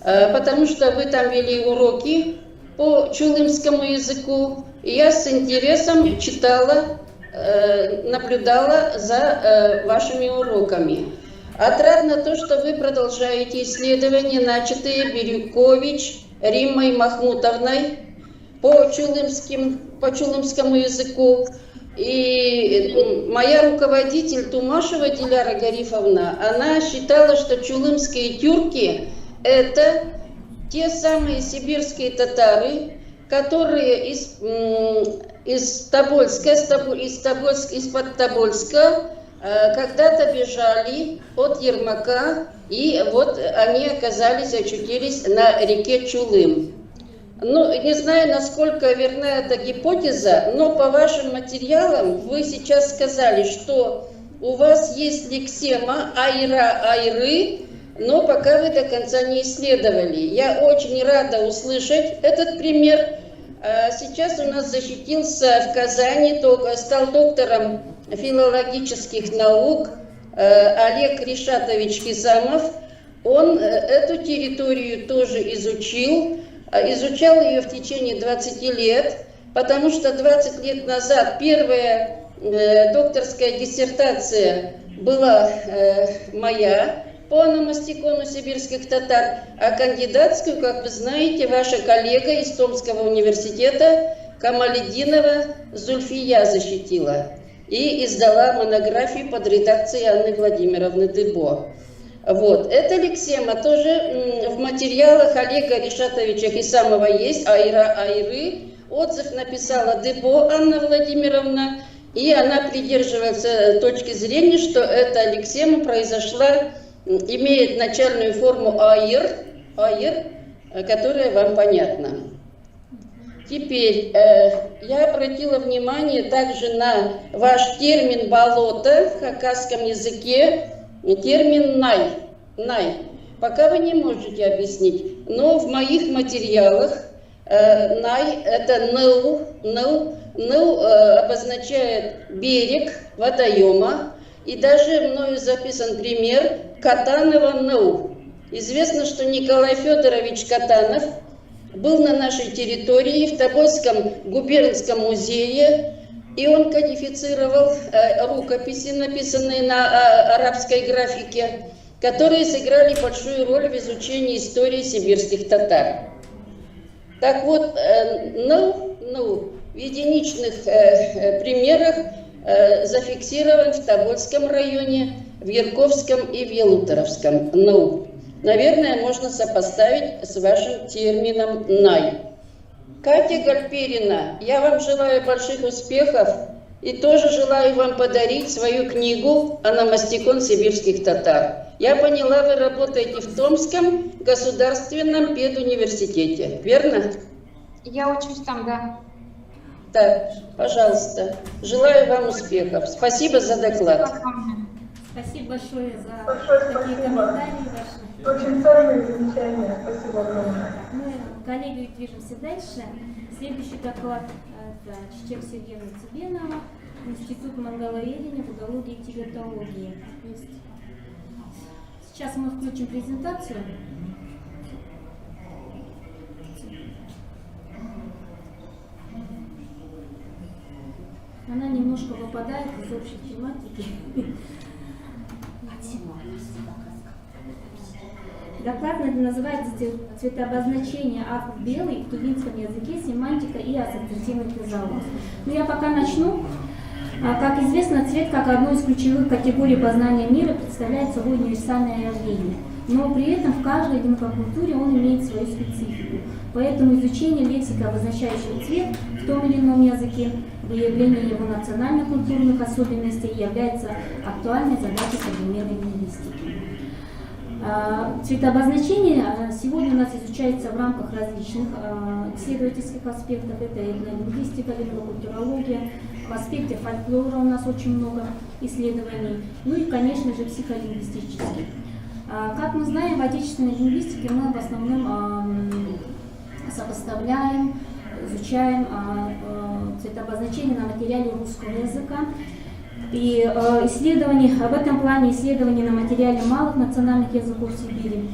Потому что вы там вели уроки по чулымскому языку. И я с интересом читала, наблюдала за вашими уроками. Отрадно то, что вы продолжаете исследования, начатые Бирюкович, Риммой Махмутовной по чулымскому языку. И моя руководитель Тумашева Диляра Гарифовна, она считала, что чулымские тюрки – это те самые сибирские татары, которые из-под Тобольска когда-то бежали от Ермака, и вот они очутились на реке Чулым. Ну, не знаю, насколько верна эта гипотеза, но по вашим материалам вы сейчас сказали, что у вас есть лексема айра-айры, но пока вы до конца не исследовали. Я очень рада услышать этот пример. Сейчас у нас защитился в Казани, стал доктором филологических наук Олег Ришатович Хизамов. Он эту территорию тоже изучил ее в течение 20 лет, потому что 20 лет назад первая докторская диссертация была моя по номастикону сибирских татар, а кандидатскую, как вы знаете, ваша коллега из Томского университета Камаледдинова Зульфия защитила и издала монографию под редакцией Анны Владимировны Дыбо. Вот. Эта лексема тоже в материалах Олега Ришатовича Хисамова есть, айра-айры. Отзыв написала Дыбо Анна Владимировна, и она придерживается точки зрения, что эта лексема произошла, имеет начальную форму айр, которая вам понятна. Теперь я обратила внимание также на ваш термин «болото» в хакасском языке, термин «най». Пока вы не можете объяснить, но в моих материалах «най» — это «ныл» обозначает берег водоема, и даже мною записан пример Катанова-ныл. Известно, что Николай Федорович Катанов был на нашей территории в Тобольском губернском музее, и он кодифицировал рукописи, написанные на арабской графике, которые сыграли большую роль в изучении истории сибирских татар. Так вот, в единичных примерах зафиксирован в Тобольском районе, в Ярковском и в Ялуторовском. Наверное, можно сопоставить с вашим термином «най». Катя Гальперина, я вам желаю больших успехов и тоже желаю вам подарить свою книгу «Ономастикон сибирских татар». Я поняла, вы работаете в Томском государственном педуниверситете, верно? Я учусь там, да. Так, пожалуйста. Желаю вам успехов. Спасибо за доклад. Спасибо большое за такие комментарии ваши. Очень ценные замечания. Спасибо огромное. Мы, коллеги, движемся дальше. Следующий доклад – это Чечек Сергеевна Цыбенова, Институт монголоедения, будологии и тибетологии. Сейчас мы включим презентацию. Она немножко выпадает из общей тематики. Доклад называется «Цветообозначение акт белый в тувинском языке, семантика и ассоциативный физиология». Но я пока начну. Как известно, цвет как одно из ключевых категорий познания мира представляет собой универсальное явление. Но при этом в каждой лингвокультуре он имеет свою специфику. Поэтому изучение лексики, обозначающей цвет в том или ином языке, выявление его национально-культурных особенностей является актуальной задачей современной лингвистики. Цветообозначение сегодня у нас изучается в рамках различных исследовательских аспектов. Это этнолингвистика, лингвокультурология. В аспекте фольклора у нас очень много исследований. Ну и, конечно же, психолингвистических. Как мы знаем, в отечественной лингвистике мы в основном сопоставляем, изучаем цветообозначение на материале русского языка. И исследований, в этом плане исследований на материале малых национальных языков Сибири,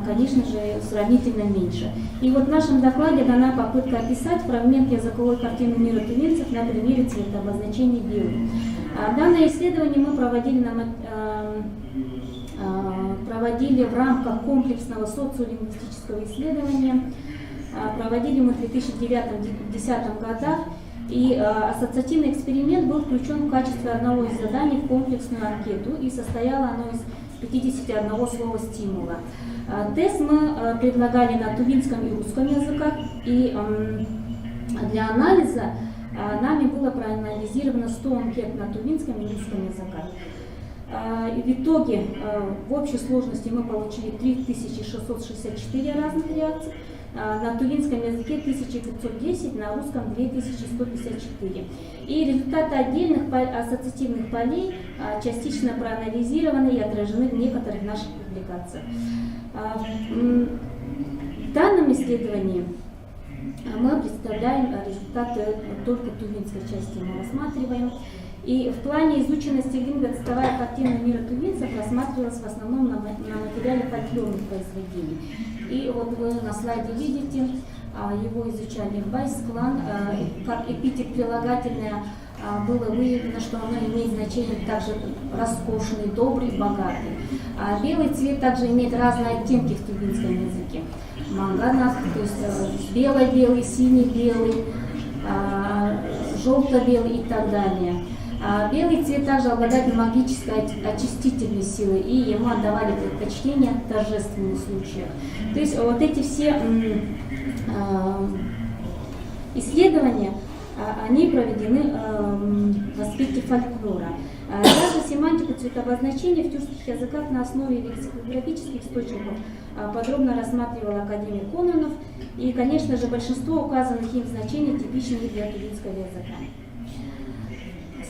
конечно же, сравнительно меньше. И вот в нашем докладе дана попытка описать фрагмент языковой картины мира тувинцев на примере цветообозначения белый. Данное исследование мы проводили в рамках комплексного социолингвистического исследования. Проводили мы в 2009-2010 годах. И ассоциативный эксперимент был включен в качестве одного из заданий в комплексную анкету, и состояло оно из 51 слова стимула. Тест мы предлагали на тувинском и русском языках, и для анализа нами было проанализировано 100 анкет на тувинском и русском языках. В итоге в общей сложности мы получили 3664 разных реакций. На тувинском языке 1510, на русском 2154. И результаты отдельных ассоциативных полей частично проанализированы и отражены в некоторых наших публикациях. В данном исследовании мы представляем результаты только тувинской части, мы рассматриваем. И в плане изученности лингвоцветовая картина мира тувинцев рассматривалась в основном на материале фольклорных произведений. И вот вы на слайде видите, его изучали Байс, Клан, как эпитет прилагательное было выявлено, что оно имеет значение также роскошный, добрый, богатый. Белый цвет также имеет разные оттенки в тувинском языке. Манганах, то есть белый-белый, синий-белый, желто-белый и так далее. Белый цвет также обладает магической очистительной силой, и ему отдавали предпочтение в торжественных случаях. То есть вот эти все исследования они проведены в аспекте фольклора. Также семантику цветообозначения в тюркских языках на основе лексикографических источников подробно рассматривал академик Кононов. И, конечно же, большинство указанных им значений типичны для тюркского языка.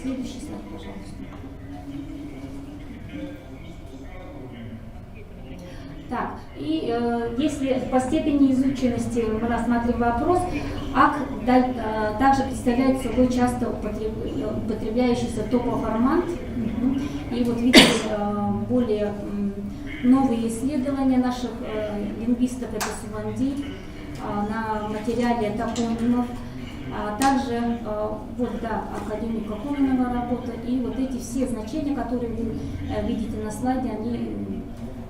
Следующий слайд, пожалуйста. Так, и если по степени изученности мы рассматриваем вопрос, ак также представляет собой часто употребляющийся топоформат. И вот видите, более новые исследования наших лингвистов, это Суванди, на материале топонимов. Также вот, да, академика Кононова работа, и вот эти все значения, которые вы видите на слайде, они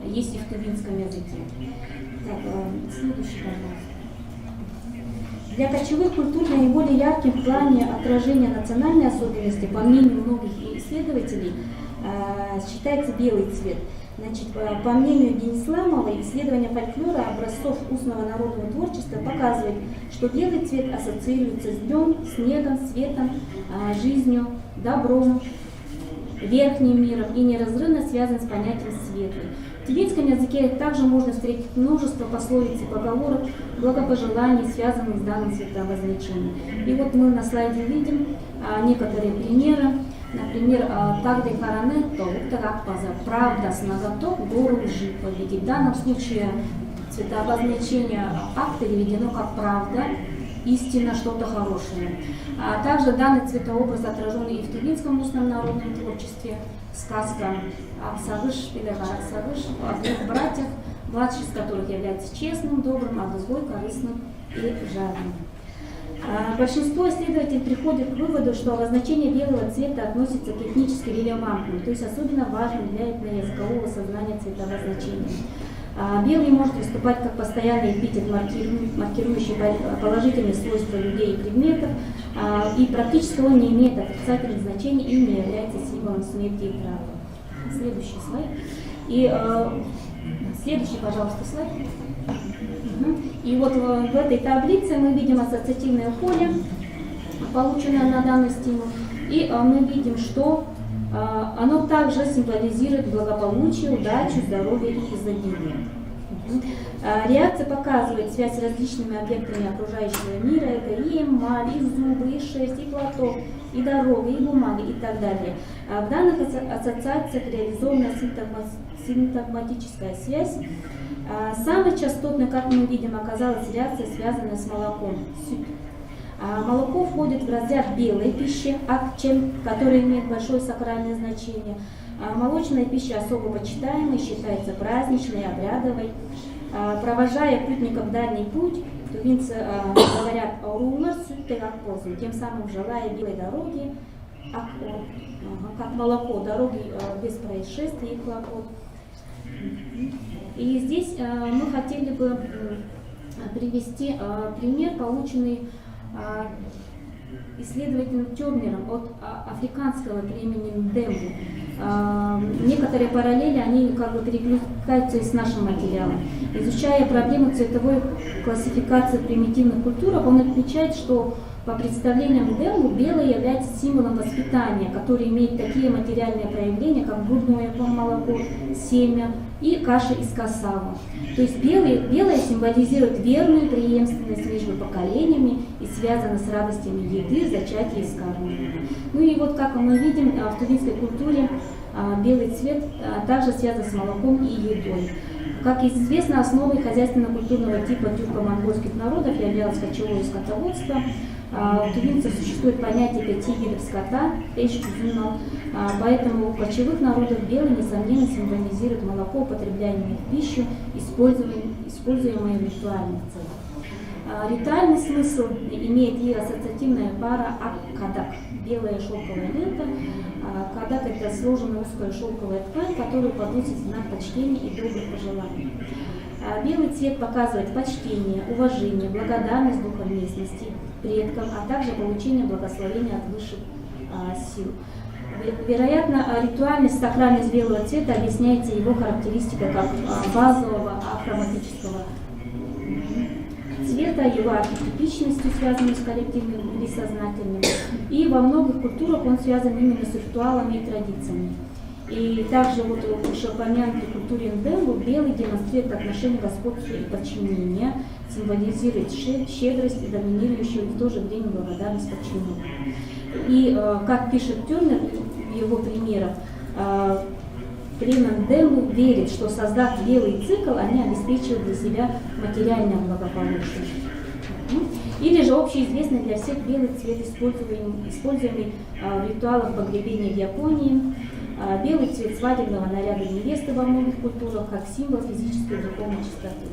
есть и в тувинском языке. Так, следующий, пожалуйста. Для кочевых культур наиболее ярким в плане отражения национальной особенности, по мнению многих исследователей, считается белый цвет. Значит, по мнению Денисламовой, исследование фольклора образцов устного народного творчества показывает, что белый цвет ассоциируется с днем, снегом, светом, жизнью, добром, верхним миром и неразрывно связан с понятием светлый. В тибетском языке также можно встретить множество пословиц и поговорок, благопожеланий, связанных с данным цветообозначением. И вот мы на слайде видим некоторые примеры. Например, «Тагды харанетто», «Правда с наготов, гору лжи победить». В данном случае цветообозначение «ак» переведено как «правда», «истина», «что-то хорошее». Также данный цветообраз отражен и в тувинском устном народном творчестве. Сказка «Савыш Пелегара Савыш» о двух братьях, младший из которых является честным, добрым, а другой корыстным и жадным. Большинство исследователей приходит к выводу, что обозначение белого цвета относится к этнически релевантным, то есть особенно важным для этноязыкового сознания цветообозначения. Белый может выступать как постоянный эпитет, маркирующий положительные свойства людей и предметов, и практически он не имеет отрицательных значений и не является символом смерти и правды. Следующий слайд. И следующий, пожалуйста, слайд. И вот в этой таблице мы видим ассоциативное поле, полученное на данный стимул, и мы видим, что оно также символизирует благополучие, удачу, здоровье и изобилие. Реакция показывает связь с различными объектами окружающего мира. Это и эмаль, и зубы, и шерсть, и платок, и дорога, и бумага, и так далее. В данных ассоциациях реализована синтагматическая связь. Самой частотной, как мы видим, оказалась реакция, связанная с молоком. Молоко входит в разряд белой пищи, которая имеет большое сакральное значение. Молочная пища особо почитаемой, считается праздничной, обрядовой. Провожая путников в дальний путь, тувинцы говорят «рулар сюттегакпозу», тем самым желая белой дороги, как молоко, дороги без происшествий и хлопот. И здесь мы хотели бы привести пример, полученный исследователем Тернером от африканского племени Мдембу. Некоторые параллели, они как бы перекликаются и с нашим материалом. Изучая проблему цветовой классификации примитивных культурах, он отмечает, что по представлениям Мдембу белое является символом воспитания, который имеет такие материальные проявления, как грудное молоко, семя и каша из касава. То есть белое символизирует верную преемственность между поколениями и связано с радостями еды, зачатия и скармливания. Ну и вот как мы видим, в тувинской культуре белый цвет также связан с молоком и едой. Как известно, основой хозяйственно-культурного типа тюрко-монгольских народов являлось кочевое скотоводство. У тувинцев существует понятие 5 видов скота, поэтому у кочевых народов белый, несомненно, символизирует молоко, употребляемое в пищу, используемое в ритуальных целях. Ритуальный смысл имеет и ассоциативная пара ак-кадак, белая шелковая лента. Кадак — это сложенная узкая шелковая ткань, которую подносит в знак почтения и добрых пожеланий. Белый цвет показывает почтение, уважение, благодарность духам местности, предкам, а также получение благословения от высших сил. Вероятно, ритуальность, сакральность белого цвета объясняется его характеристикой как базового ахроматического цвета. цвета, его архетипичностью, связанной с коллективным или сознательным. И во многих культурах он связан именно с ритуалами и традициями. И также вот в вышеупомянутой культуре Ндембу белый демонстрирует отношение господства и подчинения, символизирует щедрость и доминирующую в то же время благодарность подчиненным. И как пишет Тёрнер в его примерах, племя Ндембу верит, что создав белый цикл, они обеспечивают для себя материальное благополучие. Или же общеизвестный для всех белый цвет, используемый в ритуалах погребения в Японии. Белый цвет свадебного наряда невесты во многих культурах как символ физической и духовной чистоты.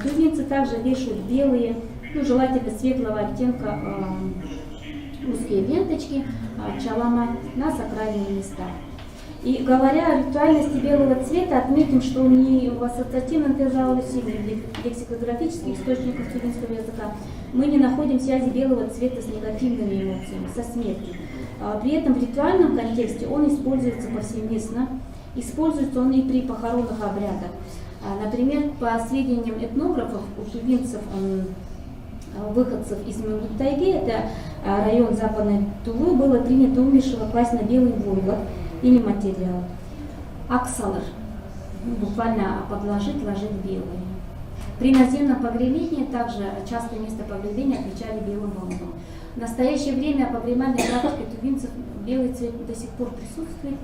Тувинцы также вешают белые, желательно светлого оттенка узкие ленточки, чалама на сакральные места. И говоря о ритуальности белого цвета, отметим, что ни в ассоциативном тезаурусе, ни в лексикографических источниках тувинского языка мы не находим связи белого цвета с негативными эмоциями, со смертью. При этом в ритуальном контексте он используется повсеместно, используется он и при похоронных обрядах. Например, по сведениям этнографов, у тувинцев, выходцев из Мюнгут-тайги, это район Западной Тувы, было принято умершего класть на белый войлок или материал. Аксалар, буквально подложить, ложить белый. При наземном погребении также частое место погребения отмечали белым войлоком. В настоящее время по погребальной практике тувинцев белый цвет до сих пор присутствует.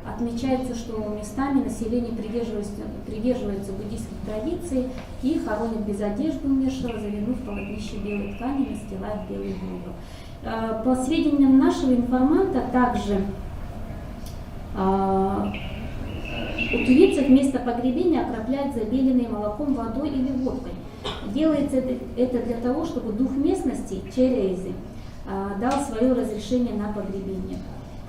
Отмечается, что местами население придерживается буддийских традиций и хоронят без одежды умершего, завернув полотнище белой ткани, настилают белый войлок. По сведениям нашего информанта, также у тувинцев место погребения окропляют забеленной молоком, водой или водкой. Делается это для того, чтобы дух местности, черейзы, дал свое разрешение на погребение.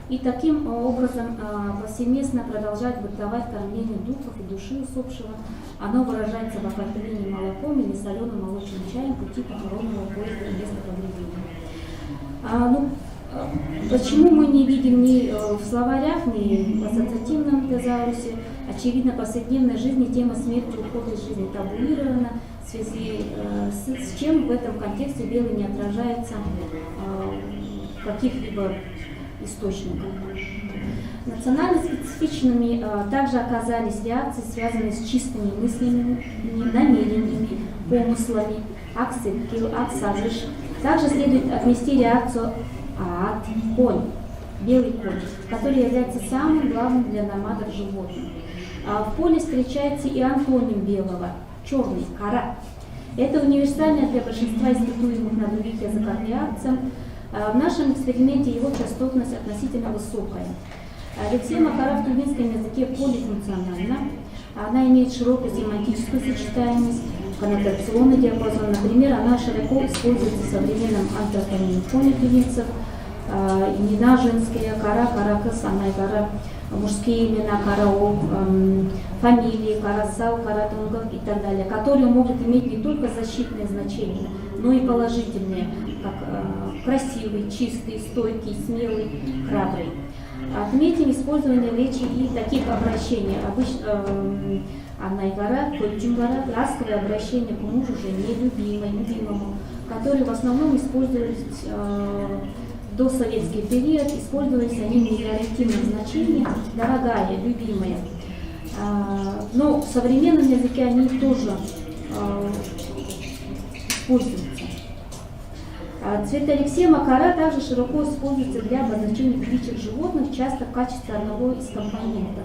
И таким образом повсеместно продолжает бытовать кормление духов и души усопшего. Оно выражается в окроплении молоком или соленым молочным чаем пути похоронного поезда и места погребения. Почему мы не видим ни в словарях, ни в ассоциативном тезаурусе? Очевидно, в повседневной жизни тема смерти, ухода из жизни табуирована, в связи с чем в этом контексте белый не отражается в каких-либо источниках. Национально специфичными также оказались реакции, связанные с чистыми мыслями, намерениями, помыслами, аксепкил, аксажиш. Также следует отнести реакцию ад, конь, белый конь, который является самым главным для номадов животных. В поле встречается и антоним белого, черный, кара. Это универсальная для большинства испытуемых на других языках реакция. В нашем эксперименте его частотность относительно высокая. Лексема кара в тувинском языке полифункциональна. Она имеет широкую семантическую сочетаемость, коннотационный диапазон. Например, она широко используется в современном антропонимоне тувинцев. Имена женские, кара, каракас, анайгара, мужские имена, карао, фамилии, карасал, каратунгов и так далее, которые могут иметь не только защитные значения, но и положительные, как красивый, чистый, стойкий, смелый, храбрый. Отметим использование речи и таких обращений. Обычно анайгара, койчунгара, ласковое обращение к мужу, жене, любимой, любимому, которые в основном использовались до советский период, использовались они в мелиоративном значении «дорогая», «любимая». Но в современном языке они тоже используются. Цветолексема кара также широко используется для обозначения птичьих животных, часто в качестве одного из компонентов,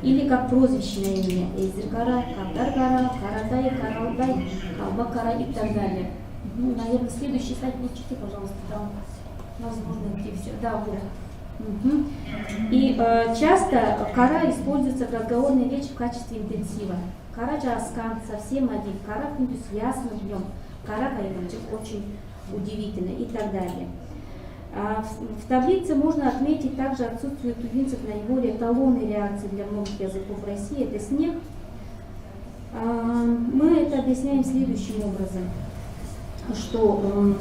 или как прозвищное имя эзер-кара, кабдар-кара, карадай, каралдай, калба-кара и так далее. Наверное, следующий слайд включите, пожалуйста, там возможно где все. Да, вот. И часто кара используется в разговорной речи в качестве интенсива. Кара джаскан совсем один, кара кундус ясно днем, кара кайганчик очень удивительно и так далее. В таблице можно отметить также отсутствие тувинцев наиболее эталонной реакции для многих языков России. Это снег. Мы это объясняем следующим образом, что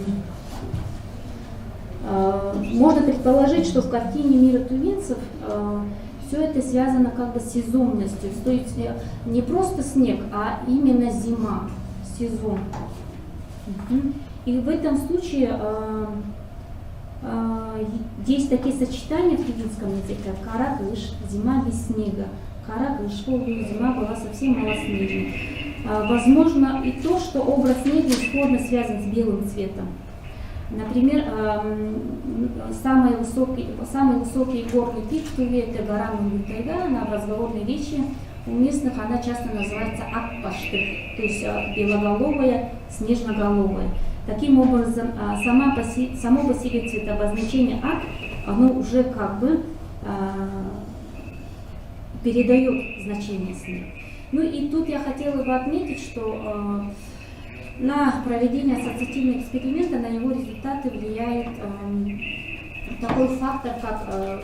можно предположить, что в картине мира тувинцев все это связано как бы с сезонностью. То есть не просто снег, а именно зима, сезон. И в этом случае есть такие сочетания в тувинском языке: кара-кыш, зима без снега, кара-кыш, зима была совсем малоснежной. Возможно и то, что образ снега исходно связан с белым цветом. Например, самый высокий горный пик в Туве — это гора Мунгутайга. Она в разговорной речи у местных она часто называется Акпаштык, то есть белоголовая, снежноголовая. Таким образом, само по себе цветообозначение Ак, оно уже как бы передает значение снега. Ну и тут я хотела бы отметить, что на проведение ассоциативного эксперимента, на его результаты влияет такой фактор, как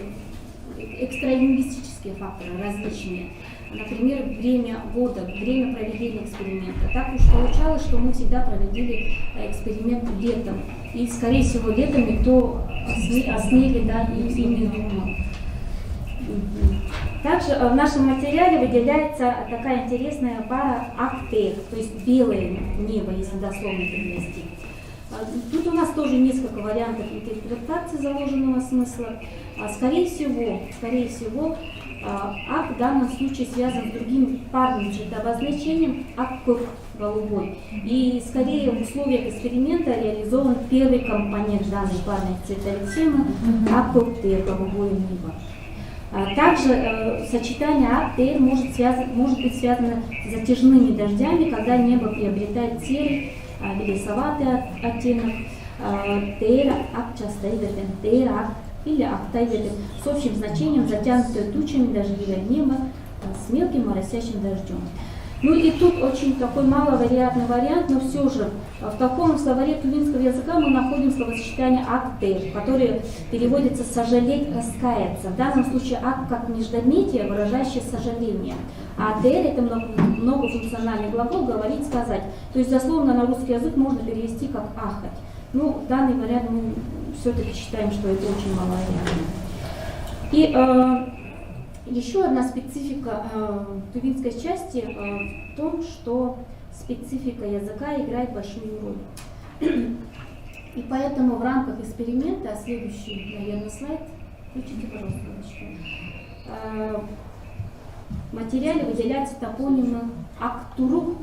экстралингвистические факторы различные. Например, время года, время проведения эксперимента. Так уж получалось, что мы всегда проводили эксперимент летом. И, скорее всего, летом никто о снеге и не думал. Также в нашем материале выделяется такая интересная пара актер, то есть белое небо, если дословно перевести. Тут у нас тоже несколько вариантов интерпретации заложенного смысла. Скорее всего, ак в данном случае связан с другим парным цветообозначением ак-кур, голубой. И скорее в условиях эксперимента реализован первый компонент данной парной цветолексемы ак-кур-тер, голубое небо. Также сочетание ак-тер может быть связано с затяжными дождями, когда небо приобретает серый, белесоватый оттенок тера, ак-частайветен, тера, или актайветен, с общим значением затянутое тучами дождливое небо с мелким моросящим дождем. Ну и тут очень такой маловероятный вариант, но все же в таком словаре тувинского языка мы находим словосочетание «актер», которое переводится «сожалеть», «раскаяться». В данном случае «ак» как междометие, выражающее сожаление. А «тер» — это многофункциональный глагол «говорить», «сказать». То есть дословно на русский язык можно перевести как «ахать». Ну, данный вариант мы все-таки считаем, что это очень маловероятно. И еще одна специфика тувинской части в том, что специфика языка играет большую роль. И поэтому в рамках эксперимента, следующий, наверное, слайд, включите, пожалуйста, в материале выделяются топонимы Актуру,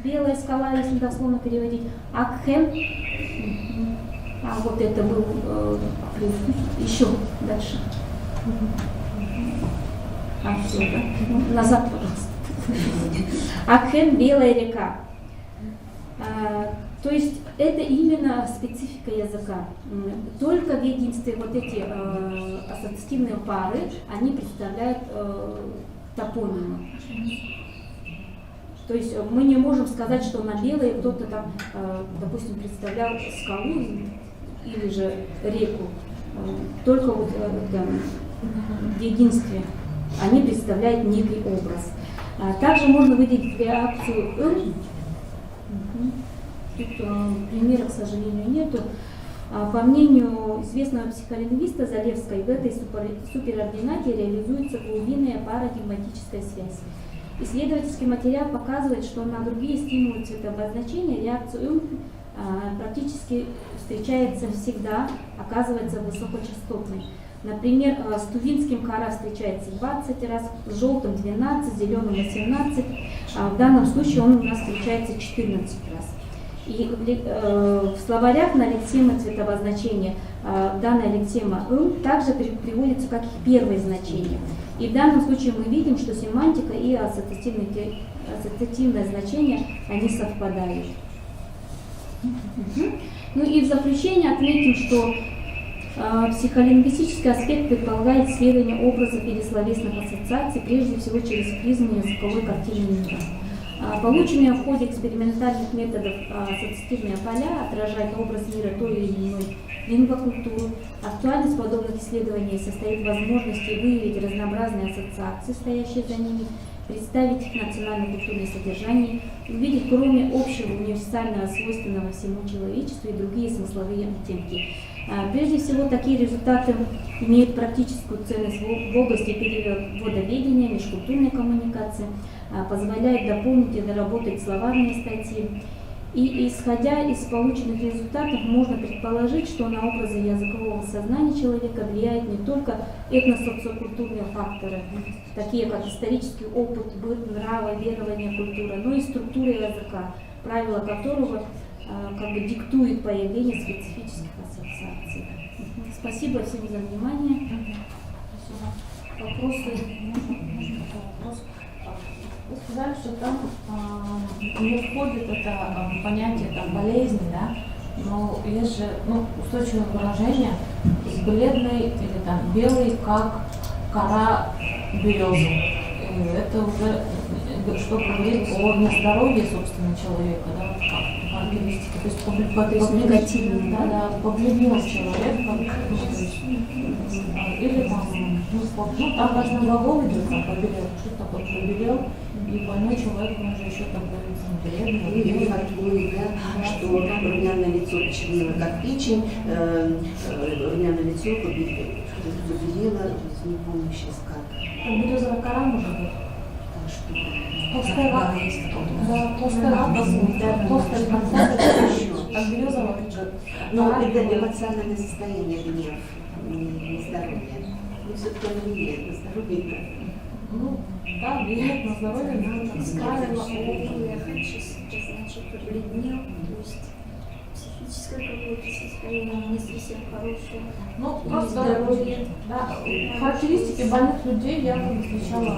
белая скала, если дословно переводить, Акхен, а вот это был еще дальше. Все, да? Назад, пожалуйста. Акхен, белая река. То есть это именно специфика языка. Только в единстве вот эти ассоциативные пары, они представляют топонимы. То есть мы не можем сказать, что на белой кто-то там, допустим, представлял скалу или же реку. Только вот в единстве они представляют некий образ. Также можно выделить реакцию «ын». Тут примеров, к сожалению, нету. По мнению известного психолингвиста Залевской, в этой суперординате реализуется глубинная парадигматическая связь. Исследовательский материал показывает, что на другие стимулы цветообозначения реакция «ын» практически встречается всегда, оказывается высокочастотной. Например, с тувинским кара встречается 20 раз, с желтым 12, с зеленым 18, а в данном случае он у нас встречается 14 раз. И в словарях на лексемы цветообозначения данная лексема «ын» также приводится как их первое значение. И в данном случае мы видим, что семантика и ассоциативное значение, они совпадают. Ну и в заключение отметим, что психолингвистический аспект предполагает исследование образов или словесных ассоциаций, прежде всего через призму языковой картины мира. Полученные в ходе экспериментальных методов ассоциативные поля отражают образ мира той или иной лингвокультуры. Актуальность подобных исследований состоит в возможности выявить разнообразные ассоциации, стоящие за ними, представить их национально-культурное содержание, увидеть кроме общего универсального, свойственного всему человечеству и другие смысловые оттенки. Прежде всего, такие результаты имеют практическую ценность в области переводоведения, межкультурной коммуникации, позволяют дополнить и доработать словарные статьи. И исходя из полученных результатов, можно предположить, что на образы языкового сознания человека влияют не только этносоциокультурные факторы, такие как исторический опыт, быт, нравы, верования, культура, но и структура языка, правила которого как бы диктует появление специфических ассоциаций. Спасибо всем за внимание. Вопросы? Вы сказали, что там не входит это понятие болезни, да? Но есть же устойчивое выражение бледный или белый, как кора березы. Это уже что говорит о нездоровье, собственно, человека, да, как характеристика. То есть негативно, да, побледнел человек, или там важно глагол идет, побелел, что такое побелел, и больной человек, он же еще такой бледный. Или фактуры, да, что румяное лицо печенило как печень, румяное лицо побелело, не помню сейчас как. Березовая кора может быть? Толстая лапа есть. Да, толстая лапа, толстая концентрация еще. А березовая как? Но это эмоциональное состояние гнев, не здоровье. Но все-таки оно влияет на здоровье. Ну, да, влияет на здоровье, но как сказано, значит, побледнел, то есть психическое какое-то состояние не совсем хорошее. Ну, просто да, характеристики больных людей я встречала.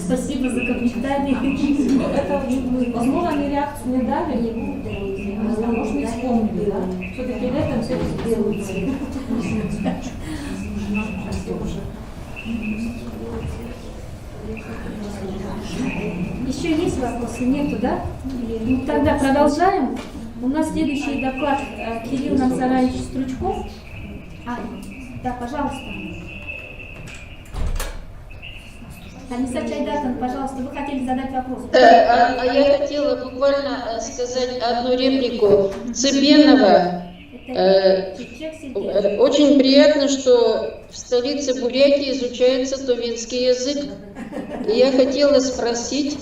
Спасибо за комментарии. Это, возможно, они реакцию не дали, может, не вспомнили, да? Все-таки летом все это делается. Еще есть вопросы? Нету, да? Ну, тогда продолжаем. У нас следующий доклад Кирилл Намсараевич Стручков. Да, пожалуйста. Таниса Чайдатан, пожалуйста, вы хотели задать вопрос? Я хотела буквально сказать одну реплику. Цыбенова. Очень приятно, что в столице Бурятии изучается тувинский язык. И я хотела спросить,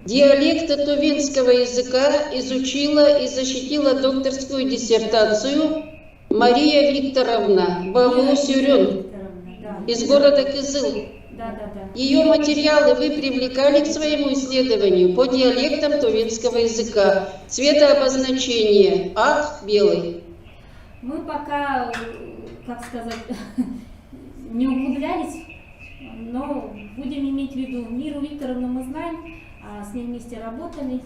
диалекты тувинского языка изучила и защитила докторскую диссертацию Мария Викторовна Баву-Сюрюн из города Кызыл. Ее материалы вы привлекали к своему исследованию по диалектам тувинского языка. Цветообозначение ак белый. Мы пока, как сказать, не углублялись, но будем иметь в виду Миру Викторовну мы знаем, с ней вместе работали.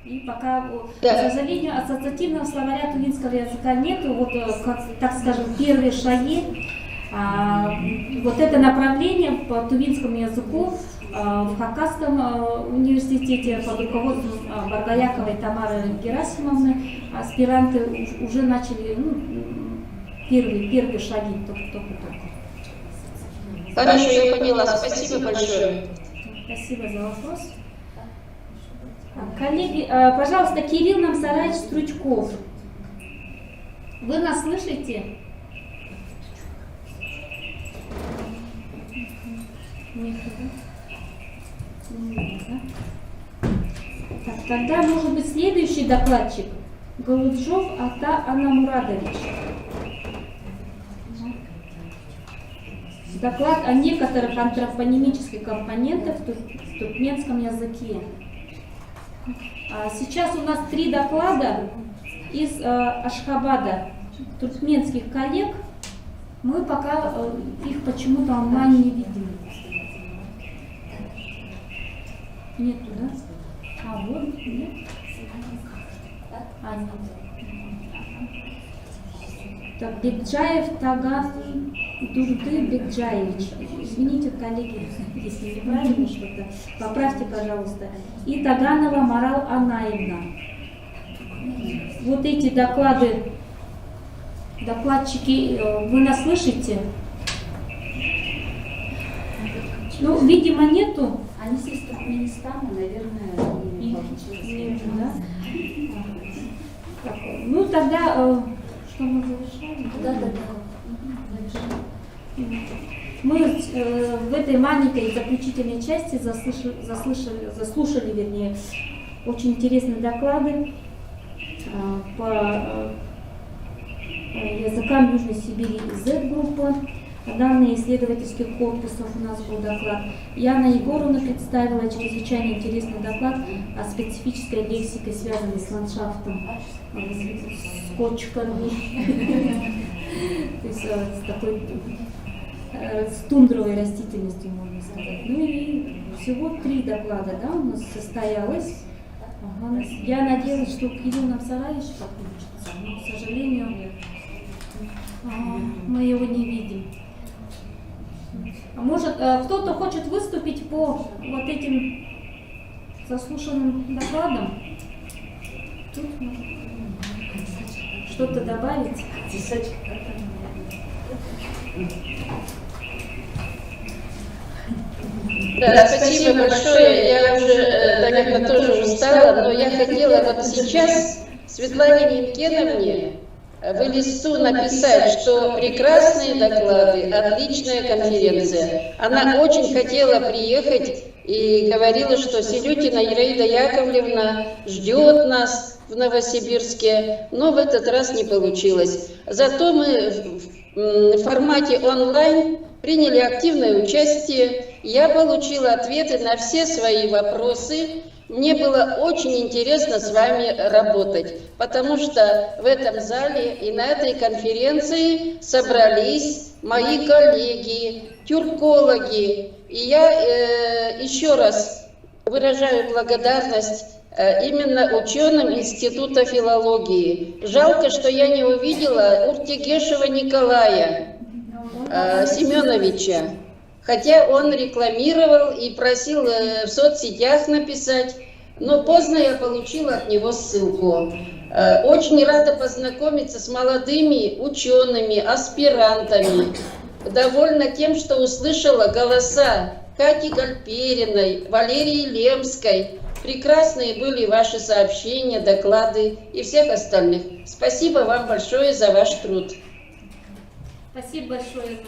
И пока, к сожалению, ассоциативного словаря тувинского языка нету. Вот, так скажем, первые шаги. Вот это направление по тувинскому языку в Хакасском университете под руководством Баргаяковой Тамары Герасимовны аспиранты уже начали первые шаги только. Хорошо, я поняла. Спасибо большое. Спасибо за вопрос. Коллеги, пожалуйста, Кирилл Намсараевич Стручков. Вы нас слышите? Нет, да? Так, тогда, может быть, следующий докладчик. Голубжов Ата Анамурадович. Доклад о некоторых антропонимических компонентах в туркменском языке. Сейчас у нас 3 доклада из Ашхабада, туркменских коллег. Мы пока их почему-то онлайн не видим. Нету, да? Вот, нет? Нет. Так, Бекджаев Таган Дурды Бекджаевич. Извините, коллеги, если неправильно что-то. Поправьте, пожалуйста. И Таганова Марал Анаевна. Вот эти доклады, докладчики, вы нас слышите? Ну, видимо, нету. Они из Туркменистана, наверное, нет, да? Так, ну, тогда, что мы завершаем? Да. Мы в этой маленькой заключительной части заслушали, вернее, очень интересные доклады по языкам Южной Сибири Z-группа. Данные исследовательских корпусов у нас был доклад. Яна Егоровна представила чрезвычайно интересный доклад о специфической лексике, связанной с ландшафтом, с кочками, то есть с такой с тундровой растительностью, можно сказать. Ну и всего 3 доклада, да, у нас состоялось. Я надеялась, что Кирилл нам Сарай еще подключится, но, к сожалению, мы его не видим. А может, кто-то хочет выступить по вот этим заслушанным докладам? Тут что-то добавить? Да, спасибо большое. Я уже, наверное, тоже устала, но я хотела вот сейчас Светлане Нимкеновне в листу написать, что прекрасные доклады, отличная конференция. Она очень хотела приехать и говорила, что Силютина Ираида Яковлевна ждет нас в Новосибирске, но в этот раз не получилось. Зато мы в формате онлайн приняли активное участие. Я получила ответы на все свои вопросы. Мне было очень интересно с вами работать, потому что в этом зале и на этой конференции собрались мои коллеги, тюркологи. И я еще раз выражаю благодарность именно ученым Института филологии. Жалко, что я не увидела Уртегешева Николая Семеновича. Хотя он рекламировал и просил в соцсетях написать, но поздно я получила от него ссылку. Очень рада познакомиться с молодыми учеными, аспирантами. Довольна тем, что услышала голоса Кати Гальпериной, Валерии Лемской. Прекрасные были ваши сообщения, доклады и всех остальных. Спасибо вам большое за ваш труд. Спасибо большое.